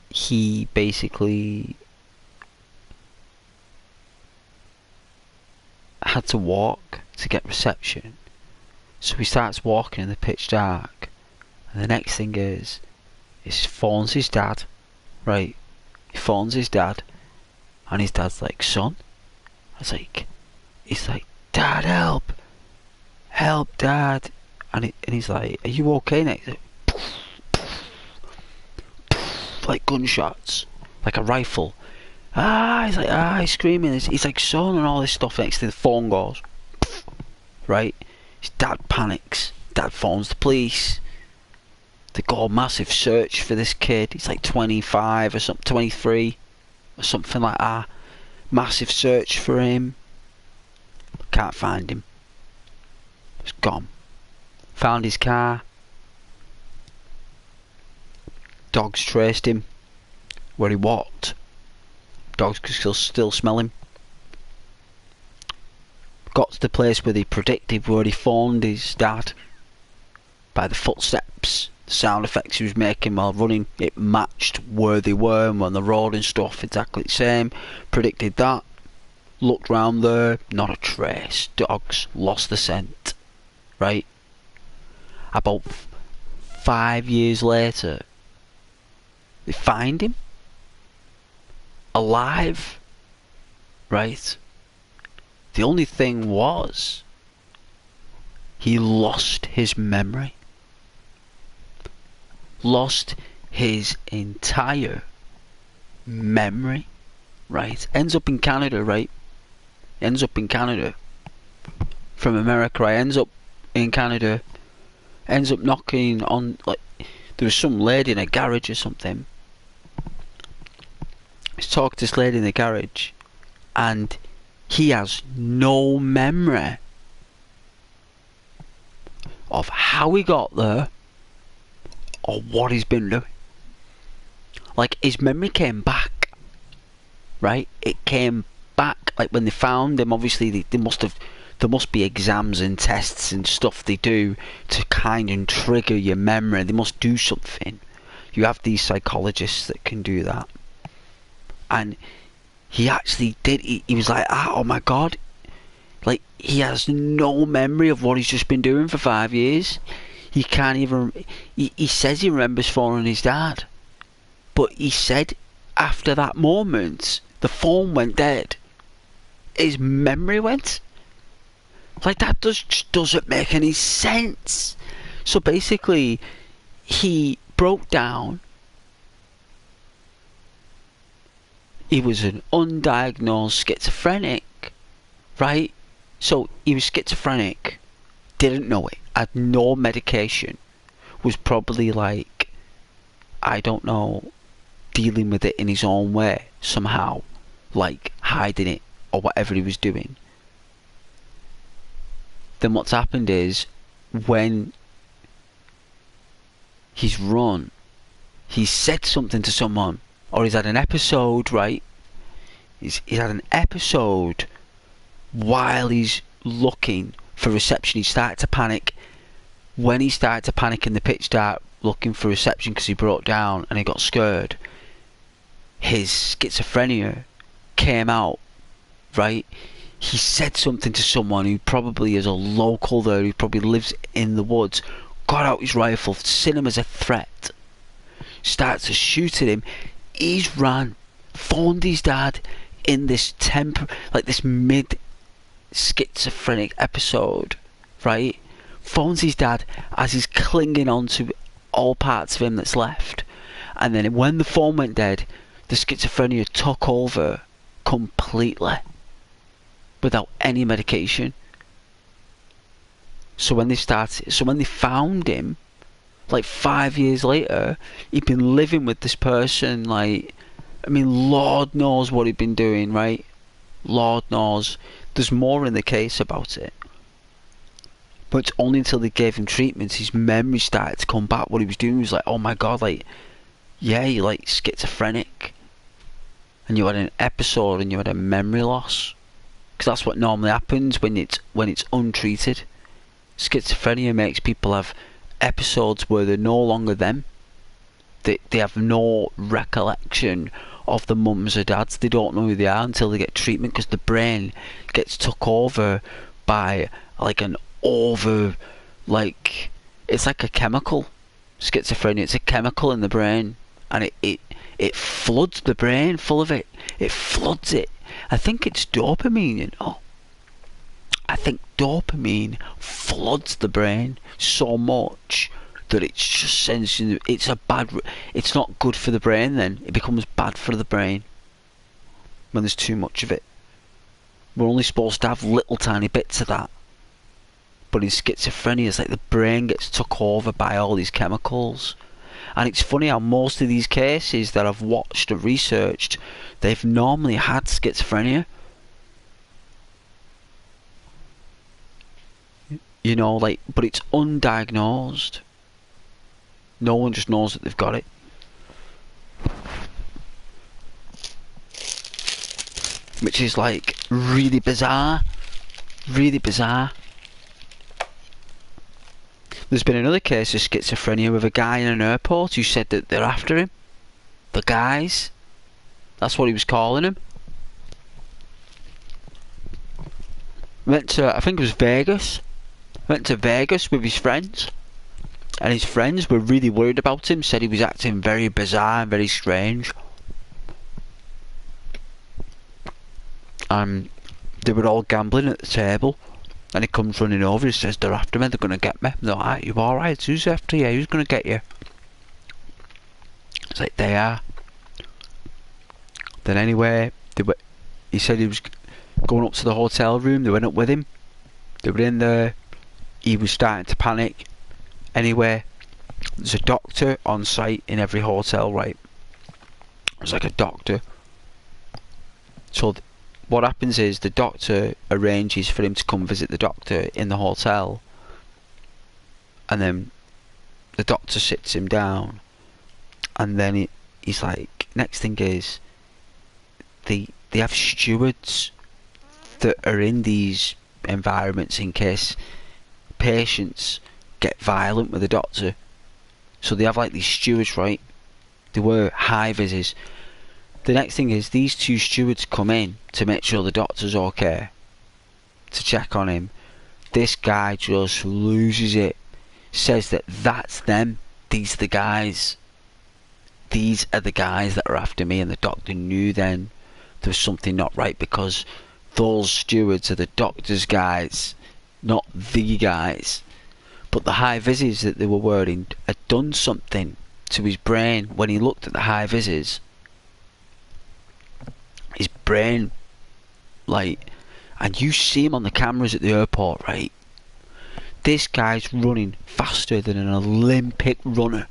he basically had to walk to get reception. So he starts walking in the pitch dark, and the next thing is he phones his dad, right? He phones his dad, and his dad's like, "Son," he's like, "Dad, help, Dad," and he's like, "Are you okay?" And he's like gunshots, like a rifle. He's screaming. He's like, "Son," and all this stuff. Next thing the phone goes, right? His dad panics. Dad phones the police. They go a massive search for this kid. He's like 25 or something, 23 or something like that. Massive search for him. Can't find him. He's gone. Found his car. Dogs traced him where he walked. Dogs could still smell him. Got to the place where they predicted where he phoned his dad. By the footsteps, the sound effects he was making while running, it matched where they were and on the road and stuff, exactly the same. Predicted that. Looked round there, not a trace. Dogs lost the scent. Right? About 5 years later, they find him alive. Right? The only thing was, he lost his memory. Lost his entire memory. Right? Ends up in Canada, right? Ends up in Canada. From America, right? Ends up in Canada. Ends up knocking on, like, there was some lady in a garage or something. He's talking to this lady in the garage, and he has no memory of how he got there or what he's been doing. Like, his memory came back, right? It came back. Like, when they found him, obviously they must have, there must be exams and tests and stuff they do to kind of trigger your memory. They must do something. You have these psychologists that can do that. And he actually did. He was like, oh my god. Like, he has no memory of what he's just been doing for 5 years. He can't even... He says he remembers phoning his dad. But he said after that moment, the phone went dead. His memory went. Like, that just doesn't make any sense. So basically, he broke down. He was an undiagnosed schizophrenic, right? So he was schizophrenic, didn't know it, had no medication, was probably like, I don't know, dealing with it in his own way somehow, like hiding it or whatever he was doing. Then what's happened is, when he's run, he's said something to someone, or he's had an episode, right? He's had an episode while he's looking for reception. He started to panic. When he started to panic in the pitch dark looking for reception because he broke down and he got scared, his schizophrenia came out, right? He said something to someone who probably is a local there, who probably lives in the woods, got out his rifle, seen him as a threat, starts to shoot at him. He's ran, phoned his dad in this like this mid schizophrenic episode, right? Phones his dad as he's clinging on to all parts of him that's left. And then when the phone went dead, the schizophrenia took over completely without any medication. So when they found him, like 5 years later, he'd been living with this person, like, I mean, Lord knows what he'd been doing, right? Lord knows. There's more in the case about it. But it's only until they gave him treatment, his memory started to come back. What he was doing was like, oh my god, like, yeah, you're like schizophrenic. And you had an episode and you had a memory loss. Because that's what normally happens when it's untreated. Schizophrenia makes people have episodes where they're no longer them. They have no recollection of the mums or dads. They don't know who they are until they get treatment, because the brain gets took over by like an over, like, it's like a chemical. Schizophrenia, it's a chemical in the brain, and it floods the brain full of it. It floods it. I think it's dopamine, you know. I think dopamine floods the brain so much that it's just sensing, it's not good for the brain. Then it becomes bad for the brain when there's too much of it. We're only supposed to have little tiny bits of that, but in schizophrenia it's like the brain gets took over by all these chemicals. And it's funny how most of these cases that I've watched and researched, they've normally had schizophrenia. You know, like, but it's undiagnosed. No one just knows that they've got it. Which is like really bizarre. Really bizarre. There's been another case of schizophrenia with a guy in an airport who said that they're after him. The guys. That's what he was calling him. Went to, I think it was Vegas. Went to Vegas with his friends. And his friends were really worried about him, said he was acting very bizarre and very strange. They were all gambling at the table. And he comes running over, he says, they're after me, they're going to get me. They're like, you alright? Who's after you? Who's going to get you? It's like, they are. Then anyway, he said he was going up to the hotel room, they went up with him. They were in there, he was starting to panic. Anyway, there's a doctor on site in every hotel, right? There's like a doctor. So what happens is the doctor arranges for him to come visit the doctor in the hotel, and then the doctor sits him down, and then he's like, next thing is they have stewards that are in these environments in case patients get violent with the doctor. So they have like these stewards, right? They wear high vises. The next thing is these two stewards come in to make sure the doctor's okay, to check on him. This guy just loses it. Says that that's them. These are the guys. These are the guys that are after me. And the doctor knew then there was something not right, because those stewards are the doctor's guys, not the guys. But the high vises that they were wearing had done something to his brain. When he looked at the high vises, his brain, like, and you see him on the cameras at the airport, right? This guy's running faster than an Olympic runner.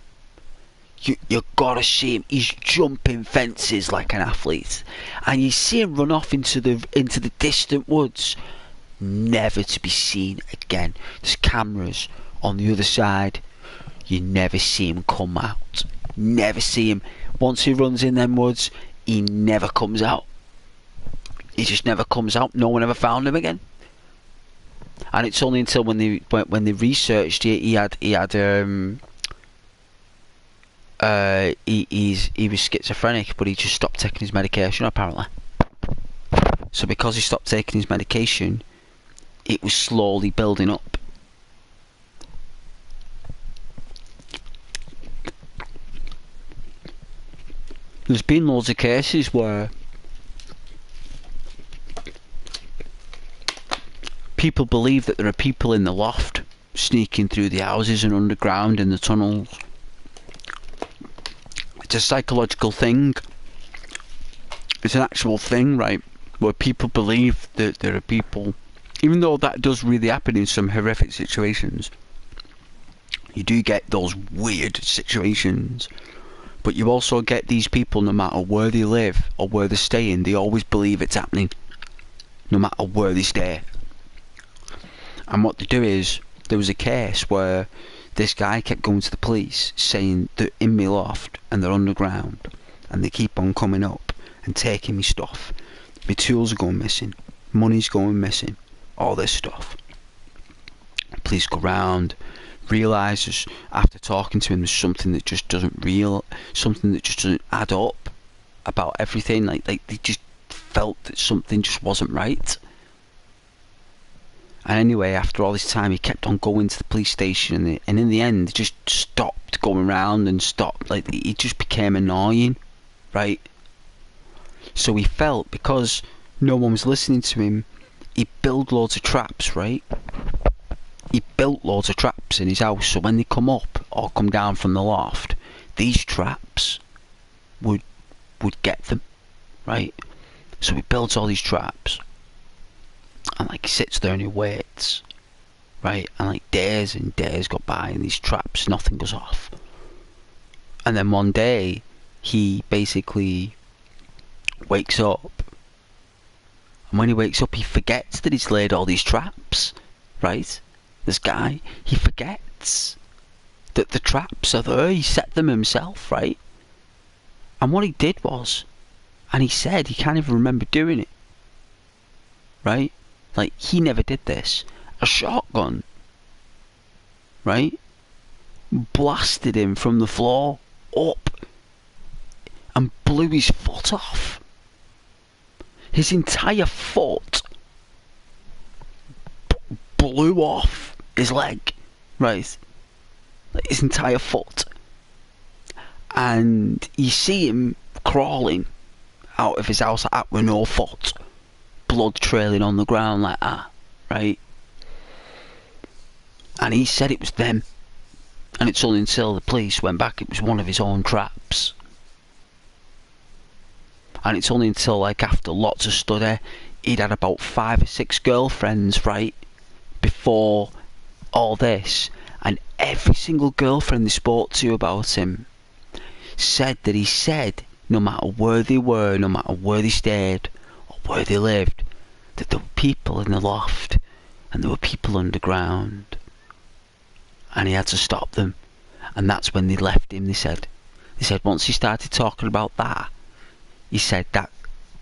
You gotta see him. He's jumping fences like an athlete, and you see him run off into the distant woods, never to be seen again. There's cameras on the other side. You never see him come out. Never see him. Once he runs in them woods, he never comes out. He just never comes out. No one ever found him again. And it's only until when they researched it, he was schizophrenic, but he just stopped taking his medication apparently. So because he stopped taking his medication, it was slowly building up. There's been loads of cases where people believe that there are people in the loft sneaking through the houses and underground in the tunnels. It's a psychological thing. It's an actual thing, right? Where people believe that there are people, even though that does really happen in some horrific situations. You do get those weird situations. But you also get these people, no matter where they live or where they're staying, they always believe it's happening, no matter where they stay. And what they do is, there was a case where this guy kept going to the police saying they're in my loft and they're underground and they keep on coming up and taking me stuff. My tools are going missing, money's going missing, all this stuff. Police go round, realises after talking to him there's something that just doesn't add up about everything. Like they just felt that something just wasn't right. And anyway, after all this time, he kept on going to the police station, and in the end, he just stopped going around and stopped. Like, he just became annoying, right? So he felt, because no one was listening to him, he built loads of traps, right? He built loads of traps in his house, so when they come up or come down from the loft, these traps would get them, right? So he builds all these traps. And like he sits there and he waits, right? And like days and days go by and these traps, nothing goes off. And then one day he basically wakes up, and when he wakes up he forgets that he's laid all these traps, right? This guy, he forgets that the traps are there. He set them himself, right? And what he did was, and he said he can't even remember doing it, right? Like, he never did this. A shotgun, right, blasted him from the floor up and blew his foot off. His entire foot blew off his leg, right? Like his entire foot. And you see him crawling out of his house like that with no foot, blood trailing on the ground like that, right? And he said it was them. And it's only until the police went back it was one of his own traps. And it's only until, like, after lots of study, he'd had about 5 or 6 girlfriends, right, before all this. And every single girlfriend they spoke to about him said that he said, no matter where they were, no matter where they stayed, or where they lived, that there were people in the loft, and there were people underground. And he had to stop them. And that's when they left him, they said. They said once he started talking about that, he said that,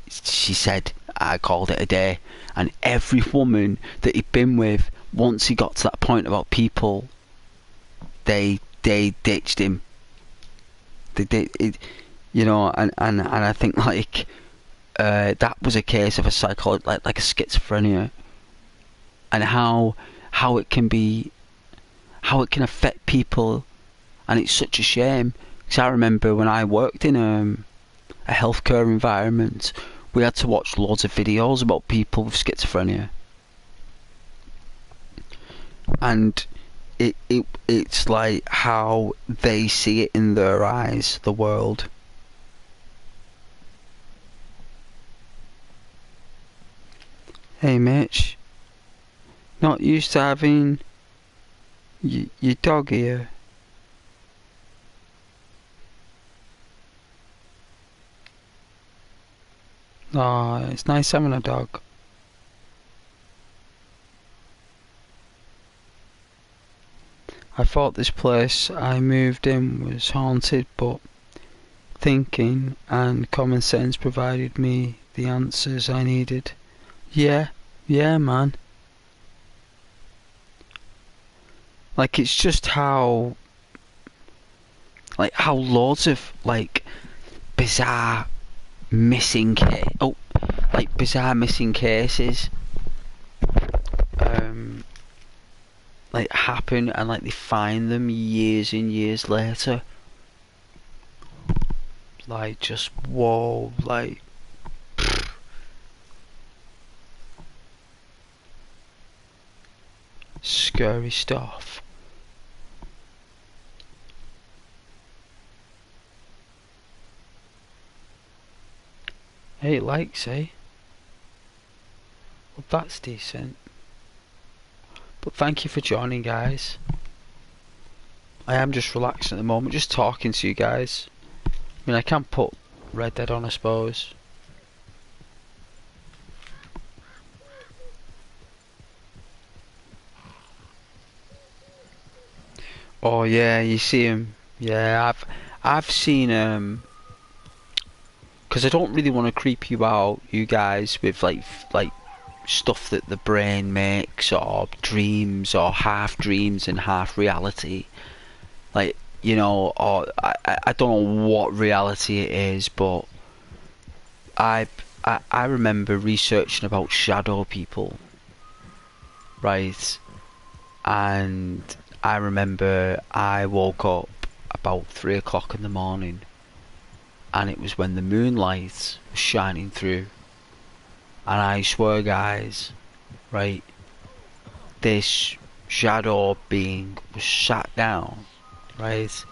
she said, I called it a day. And every woman that he'd been with, once he got to that point about people, they ditched him. You know, and I think, like, that was a case of a like a schizophrenia. And how it can be, how it can affect people. And it's such a shame, because I remember when I worked in a healthcare environment, we had to watch loads of videos about people with schizophrenia, and it's like how they see it in their eyes, the world. Hey Mitch, not used to having your dog here. Oh, it's nice having a dog. I thought this place I moved in was haunted, but thinking and common sense provided me the answers I needed. Yeah, man. Like, it's just how loads of, like, bizarre missing cases like happen, and like they find them years and years later. Like, just whoa, like scary stuff. Hey, likes, eh? Well, that's decent. But thank you for joining, guys. I am just relaxing at the moment, just talking to you guys. I mean, I can put Red Dead on, I suppose. Oh yeah, you see him. Yeah, I've seen because I don't really want to creep you out, you guys, with like stuff that the brain makes, or dreams, or half dreams and half reality. Like, you know, or I don't know what reality it is, but I remember researching about shadow people, right? And I remember I woke up about 3 o'clock in the morning, and it was when the moonlight was shining through, and I swear, guys, right, this shadow being was sat down, right?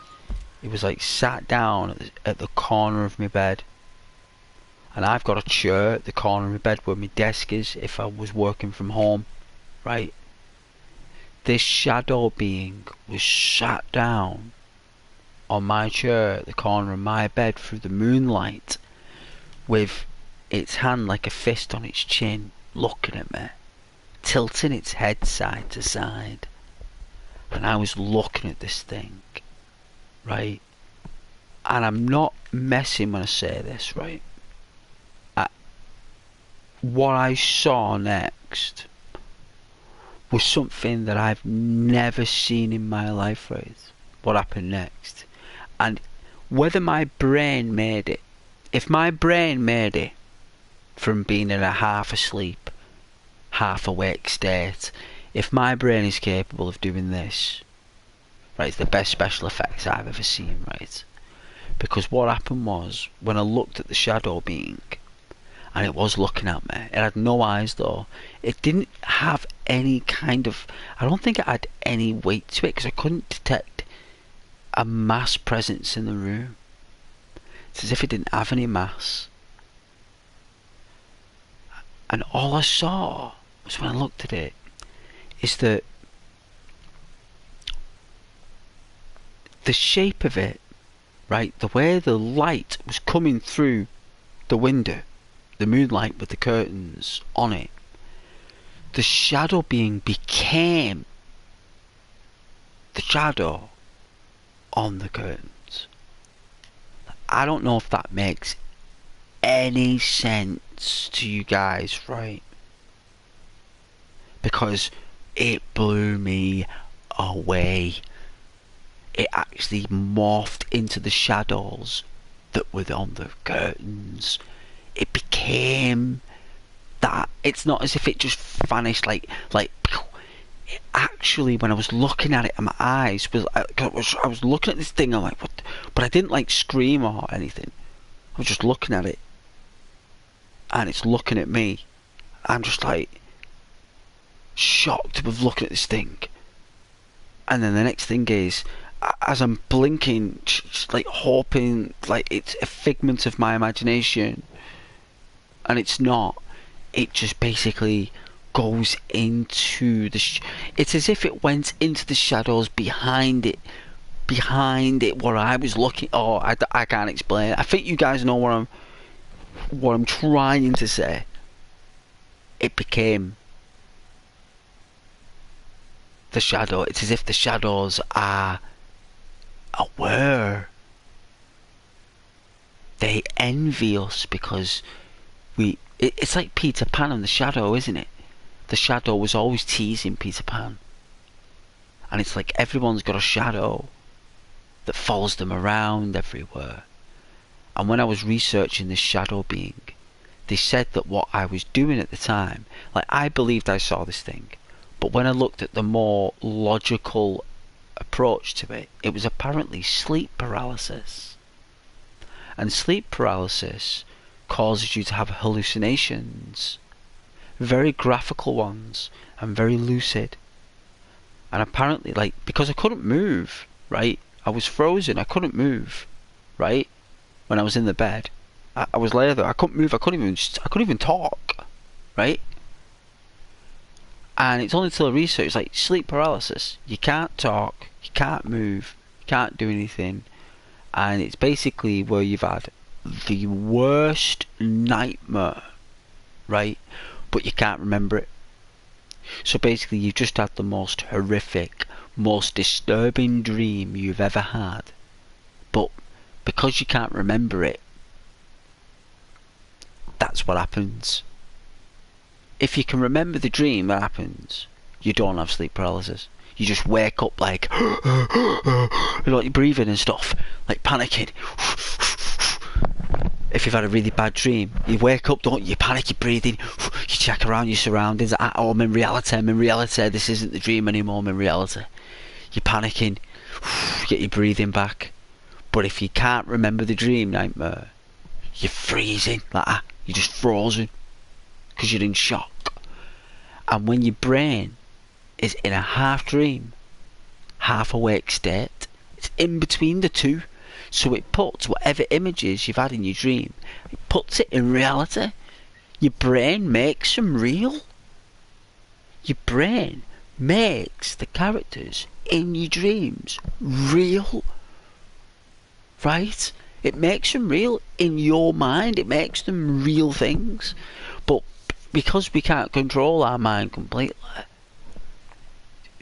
It was like sat down at the corner of my bed, and I've got a chair at the corner of my bed where my desk is if I was working from home, right? This shadow being was sat down on my chair at the corner of my bed through the moonlight, with its hand like a fist on its chin, looking at me, tilting its head side to side. And I was looking at this thing, right? And I'm not messing when I say this, right? What I saw next was something that I've never seen in my life, right? What happened next? And whether my brain made it, if my brain made it from being in a half asleep, half awake state, if my brain is capable of doing this, right, it's the best special effects I've ever seen, right? Because what happened was, when I looked at the shadow being, and it was looking at me, it had no eyes though, it didn't have any kind of, I don't think it had any weight to it, because I couldn't detect a mass presence in the room. It's as if it didn't have any mass. And all I saw was, when I looked at it, is that the shape of it, right, the way the light was coming through the window, the moonlight with the curtains on it, the shadow being became the shadow on the curtains. I don't know if that makes any sense to you guys, right? Because it blew me away. It actually morphed into the shadows that were on the curtains. It became that. It's not as if it just vanished like it actually, when I was looking at it, and my eyes was, I was looking at this thing, I'm like, what? But I didn't like scream or anything. I was just looking at it, and it's looking at me. I'm just like shocked with looking at this thing. And then the next thing is, as I'm blinking, just like hoping like it's a figment of my imagination, and it's not. It just basically goes into the it's as if it went into the shadows behind it where I was looking. Oh, I can't explain. I think you guys know what I'm trying to say. It became the shadow. It's as if the shadows are aware. They envy us because it's like Peter Pan and the shadow, isn't it? The shadow was always teasing Peter Pan. And it's like everyone's got a shadow that follows them around everywhere. And when I was researching this shadow being, they said that what I was doing at the time, like, I believed I saw this thing, but when I looked at the more logical approach to it, it was apparently sleep paralysis. And sleep paralysis causes you to have hallucinations, very graphical ones and very lucid. And apparently, like, because I couldn't move, right, I was frozen, I couldn't move, right, when I was in the bed, I was laying there, I couldn't move, I couldn't even talk, right. And it's only till I researched, like, sleep paralysis, you can't talk, you can't move, you can't do anything, and it's basically where you've had the worst nightmare, right, but you can't remember it. So basically you've just had the most horrific, most disturbing dream you've ever had, but because you can't remember it, that's what happens. If you can remember the dream that happens, you don't have sleep paralysis. You just wake up like like you're breathing and stuff, like panicking. If you've had a really bad dream, you wake up, don't you? You panic, you're breathing, you check around your surroundings. Oh, I'm in reality, this isn't the dream anymore, I'm in reality. You're panicking, get your breathing back. But if you can't remember the dream nightmare, you're freezing, like that. You're just frozen, because you're in shock. And when your brain is in a half dream, half awake state, it's in between the two. So it puts whatever images you've had in your dream, it puts it in reality. Your brain makes them real. Your brain makes the characters in your dreams real. Right? It makes them real in your mind. It makes them real things. But because we can't control our mind completely,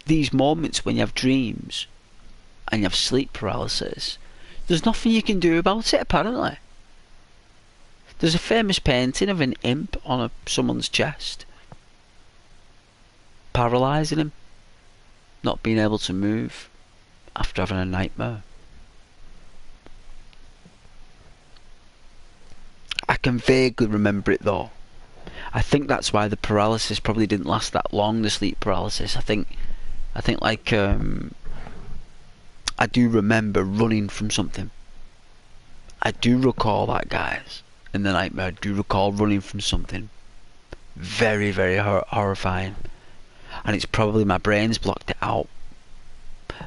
these moments when you have dreams and you have sleep paralysis, there's nothing you can do about it, apparently. There's a famous painting of an imp on someone's chest, paralysing him, not being able to move after having a nightmare. I can vaguely remember it though. I think that's why the paralysis probably didn't last that long, the sleep paralysis. I think like, I do remember running from something. I do recall that, guys. In the nightmare, I do recall running from something very, very horrifying. And it's probably my brain's blocked it out.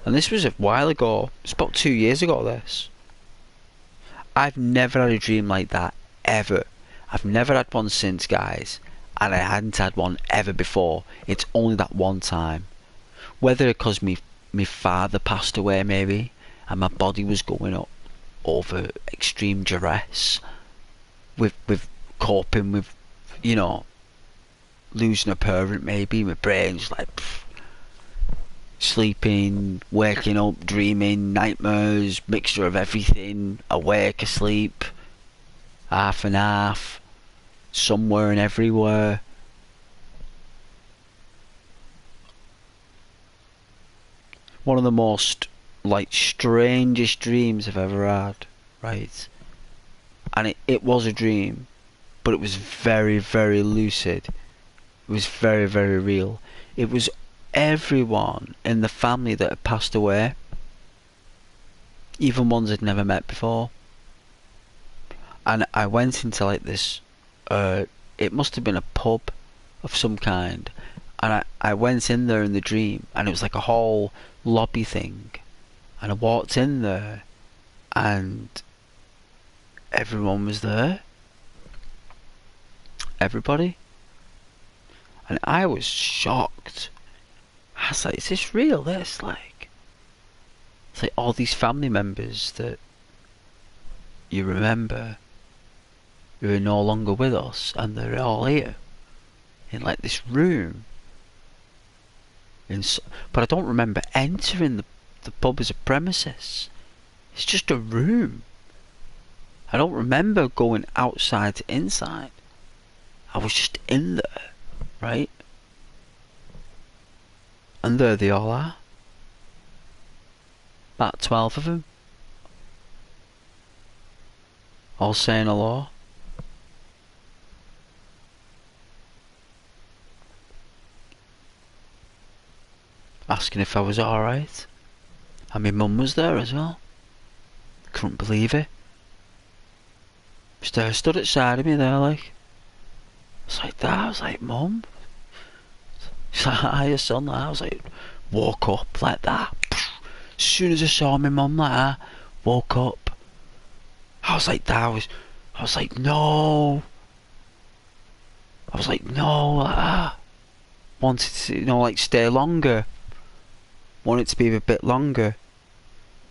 And this was a while ago. It's about 2 years ago, this. I've never had a dream like that, ever. I've never had one since, guys. And I hadn't had one ever before. It's only that one time. Whether because me father passed away, maybe, and my body was going up over extreme duress, with coping with, you know, losing a parent, maybe. My brain's like, sleeping, waking up, dreaming, nightmares, mixture of everything, awake, asleep, half and half, somewhere and everywhere. One of the most, like, strangest dreams I've ever had, right? And it was a dream, but it was very, very lucid. It was very, very real. It was everyone in the family that had passed away, even ones I'd never met before. And I went into like this, it must have been a pub of some kind, and I went in there in the dream, and it was like a whole lobby thing, and I walked in there, and everyone was there, everybody, and I was shocked. I was like, is this real, this? Like, it's like all these family members that you remember who are no longer with us, and they're all here in like this room. But I don't remember entering the pub as a premises. It's just a room. I don't remember going outside to inside. I was just in there, right? And there they all are. About 12 of them. All saying hello. Asking if I was alright. And my mum was there as well. Couldn't believe it. Stood outside of me there, like. I was like that. I was like, Mum. She's like, hiya, son. I was like, woke up like that. As soon as I saw my mum like that, woke up. I was like that. I was like, no. I was like, no, like that. Wanted to, you know, like stay longer. Wanted to be a bit longer.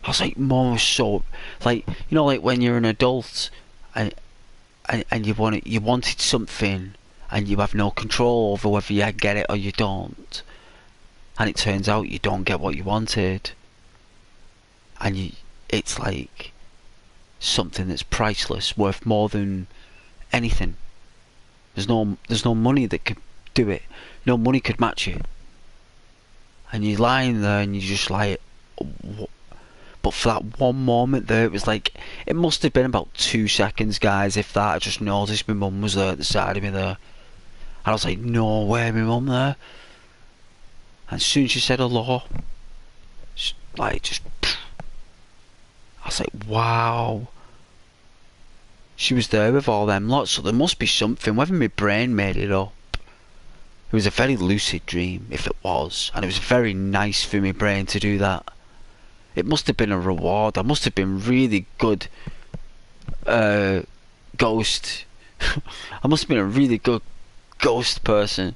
I was like, Mum was so, like, you know, like when you're an adult and you wanted something and you have no control over whether you get it or you don't, and it turns out you don't get what you wanted, and it's like something that's priceless, worth more than anything. There's no money that could do it. No money could match it. And you're lying there and you're just like, what? But for that one moment there, it was like, it must have been about 2 seconds, guys, if that. I just noticed my mum was there at the side of me there. And I was like, no way, my mum there. And as soon as she said hello, like, just, I was like, wow. She was there with all them lots, so there must be something, whether my brain made it up. It was a very lucid dream, if it was, and it was very nice for my brain to do that. It must have been a reward. I must have been really good ghost. I must have been a really good ghost person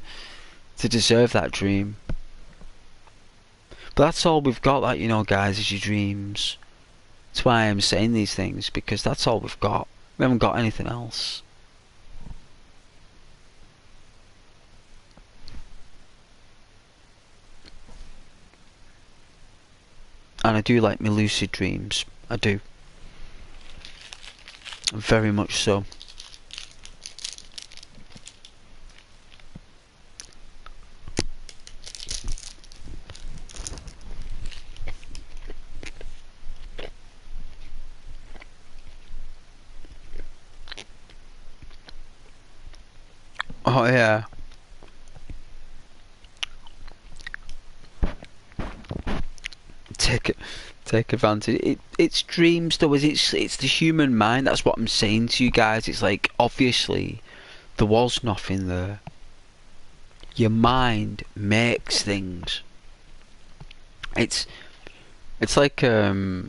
to deserve that dream. But that's all we've got, that, you know, guys, is your dreams. That's why I'm saying these things, because that's all we've got. We haven't got anything else. And I do like my lucid dreams. I do. Very much so. Oh yeah. Take advantage. It's dreams though. It's the human mind. That's what I'm saying to you guys. It's like obviously there was nothing there. Your mind makes things. It's like there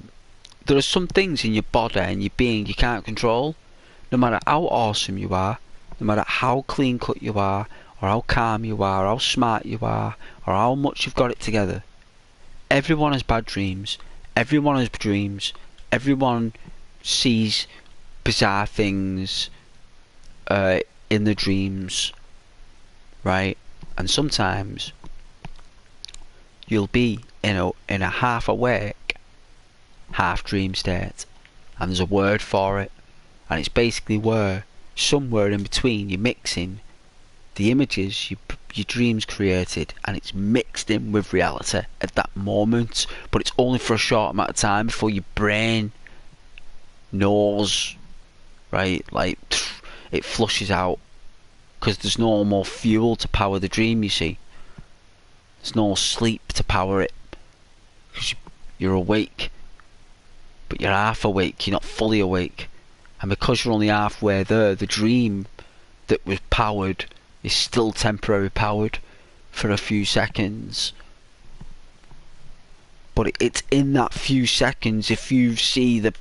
are some things in your body and your being you can't control. No matter how awesome you are, no matter how clean cut you are, or how calm you are, or how smart you are, or how much you've got it together. Everyone has bad dreams. Everyone has dreams. Everyone sees bizarre things in the dreams, right? And sometimes you'll be in a half awake, half dream state, and there's a word for it, and it's basically where somewhere in between you're mixing the images your dreams created, and it's mixed in with reality at that moment, but it's only for a short amount of time before your brain knows, right? Like it flushes out because there's no more fuel to power the dream. You see, there's no sleep to power it because you're awake, but you're half awake. You're not fully awake, and because you're only halfway there, the dream that was powered is still temporary powered for a few seconds. But it's in that few seconds, if you see the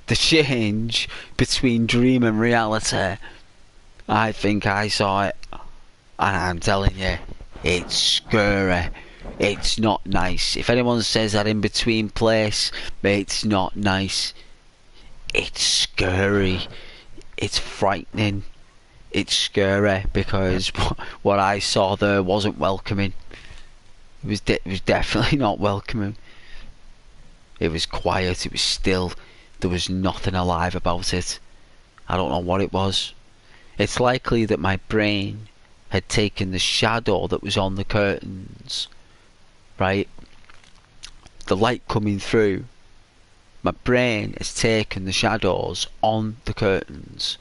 change between dream and reality, I think I saw it, and I'm telling you, it's scary. It's not nice. If anyone says that in between place, it's not nice. It's scary. It's frightening. It's scary because what I saw there wasn't welcoming. It was definitely not welcoming. It was quiet. It was still. There was nothing alive about it. I don't know what it was. It's likely that my brain had taken the shadow that was on the curtains, right? The light coming through. My brain has taken the shadows on the curtains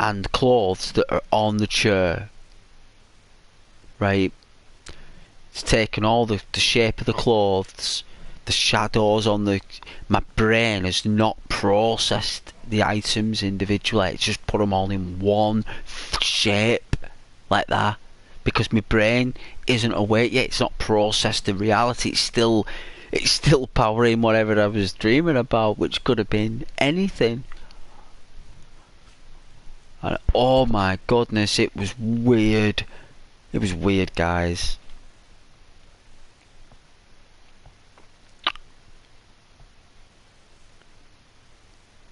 and clothes that are on the chair, right? It's taken all the shape of the clothes, the shadows on the... My brain has not processed the items individually. It's just put them all in one shape like that, because my brain isn't awake yet. It's not processed the reality. It's still powering whatever I was dreaming about, which could have been anything. And oh my goodness, it was weird. It was weird, guys.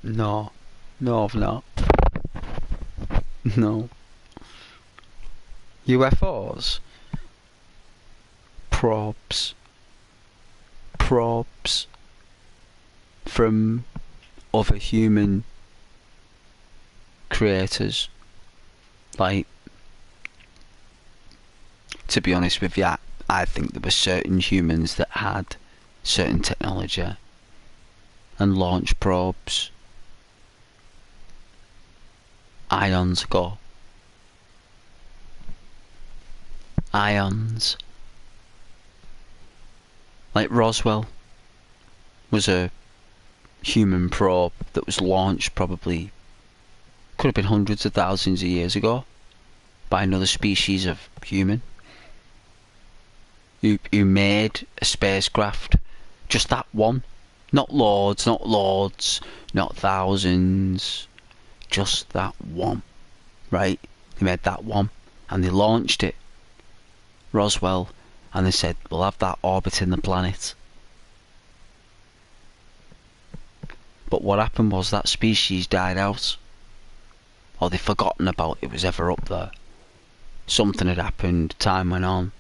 No, I've not. No. UFOs? Probes from other human creators. Like, to be honest with you, I think there were certain humans that had certain technology and launched probes eons ago. Ions. Like Roswell was a human probe that was launched probably, could have been hundreds of thousands of years ago, by another species of human who made a spacecraft. Just that one. Not loads, not thousands. Just that one. Right? They made that one and they launched it, Roswell, and they said, we'll have that orbiting the planet. But what happened was that species died out. Or they'd forgotten about it was ever up there. Something had happened, time went on.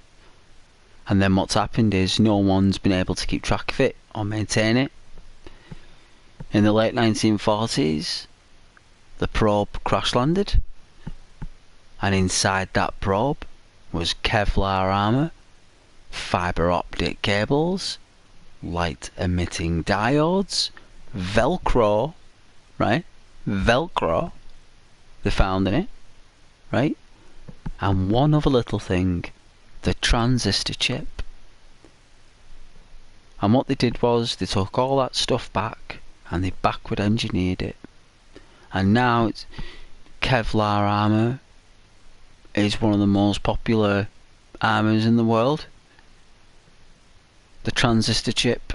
And then what's happened is no one's been able to keep track of it or maintain it. In the late 1940s, the probe crash landed. And inside that probe was Kevlar armour, fibre optic cables, light emitting diodes, Velcro, right? Velcro, they found in it. right? And one other little thing, the transistor chip. And what they did was they took all that stuff back and they backward engineered it. And now it's Kevlar armor is one of the most popular armors in the world. The transistor chip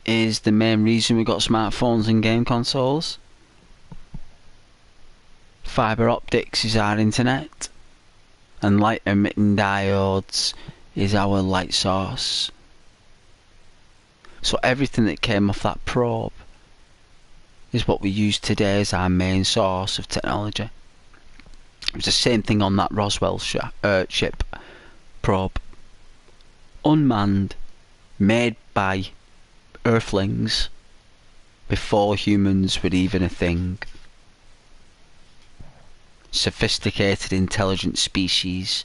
is the main reason we got smartphones and game consoles. Fiber optics is our internet. And light emitting diodes is our light source. So everything that came off that probe is what we use today as our main source of technology. It was the same thing on that Roswell ship probe. Unmanned, made by Earthlings before humans were even a thing. Sophisticated, intelligent species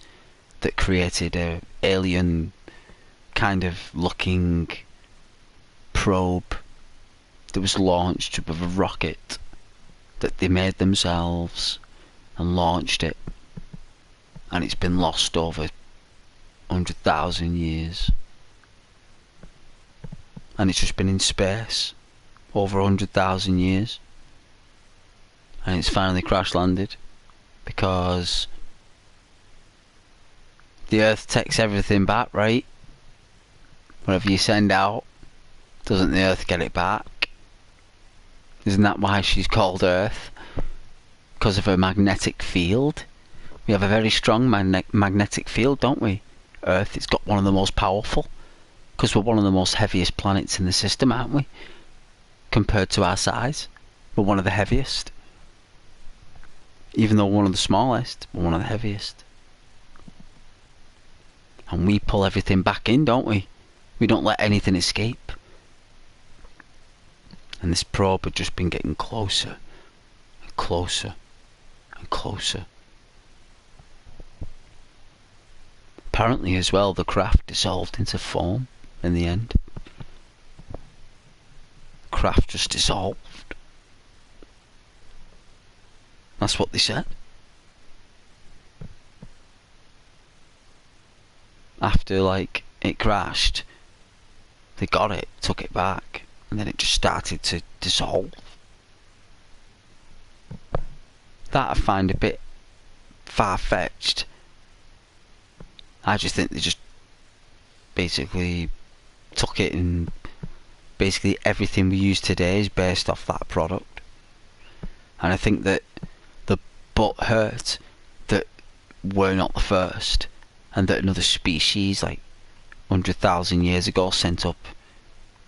that created a alien kind of looking probe that was launched with a rocket that they made themselves and launched it, and it's been lost over 100,000 years, and it's just been in space over 100,000 years, and it's finally crash landed because the Earth takes everything back, right? Whatever you send out, doesn't the Earth get it back? Isn't that why she's called Earth? Because of her magnetic field. We have a very strong magnetic field, don't we? Earth, it's got one of the most powerful. Because we're one of the most heaviest planets in the system, aren't we? Compared to our size, we're one of the heaviest. Even though we're one of the smallest, we're one of the heaviest. And we pull everything back in, don't we? We don't let anything escape. And this probe had just been getting closer and closer and closer. Apparently as well, the craft dissolved into foam in the end. Craft just dissolved. That's what they said. After like it crashed, they got it, took it back, and then it just started to dissolve. That I find a bit far-fetched. I just think they just basically took it, and basically everything we use today is based off that product. And I think that the butt hurt that we're not the first, and that another species like 100,000 years ago sent up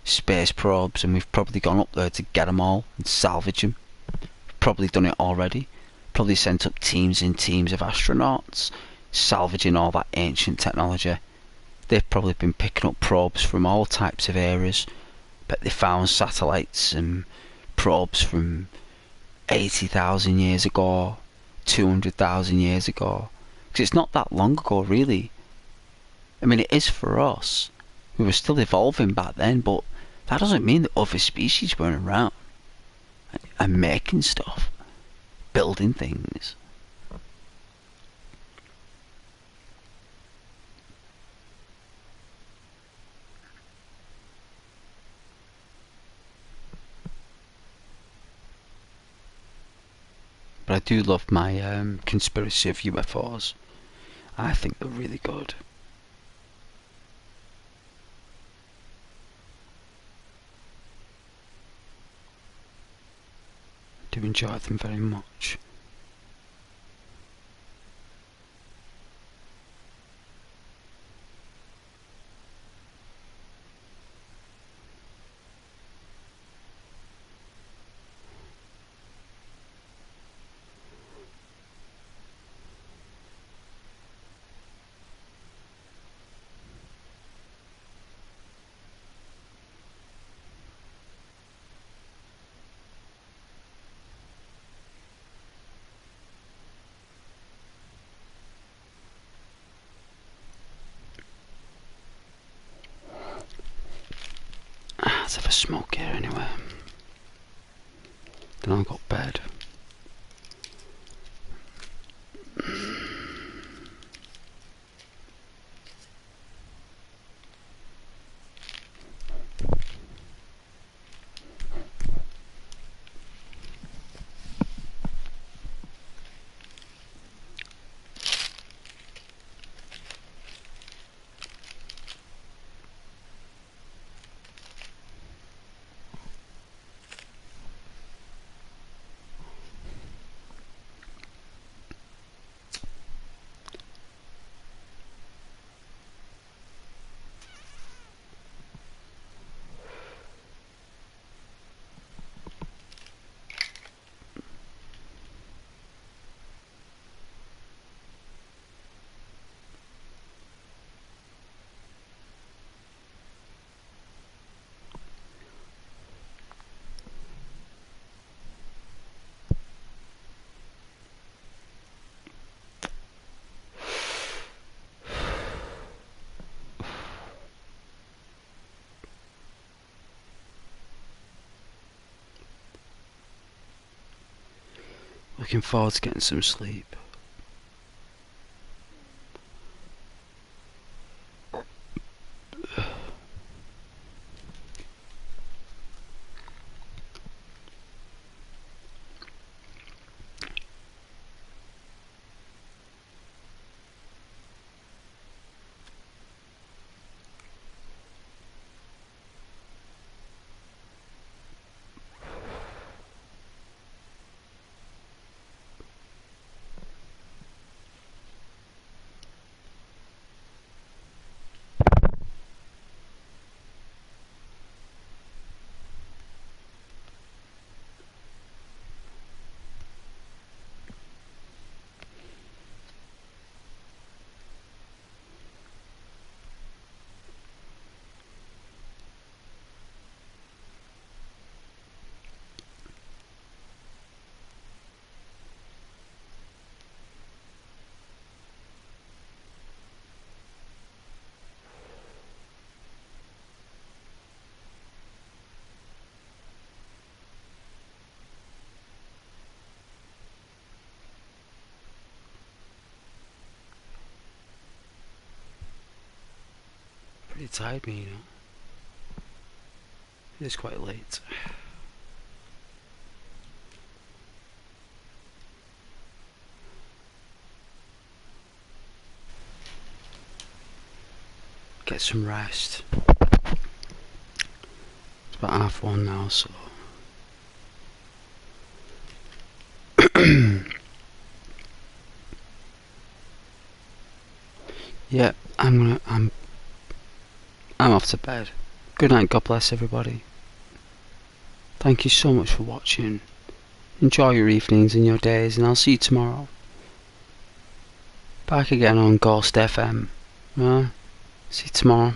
space probes, and we've probably gone up there to get them all and salvage them. We've probably done it already. Probably sent up teams and teams of astronauts salvaging all that ancient technology. They've probably been picking up probes from all types of areas, but they found satellites and probes from 80,000 years ago, 200,000 years ago. Because it's not that long ago, really. I mean, it is for us. We were still evolving back then, but that doesn't mean that other species weren't around and making stuff, building things. But I do love my conspiracy of UFOs. I think they're really good. I do enjoy them very much. Let's have a smoke here anyway. Then I've got bed. Looking forward to getting some sleep. Pretty tired me, you know. It is quite late. Get some rest. It's about 1:30 now, so yeah, I'm off to bed. Good night, God bless everybody. Thank you so much for watching. Enjoy your evenings and your days, and I'll see you tomorrow. Back again on Ghost FM. See you tomorrow.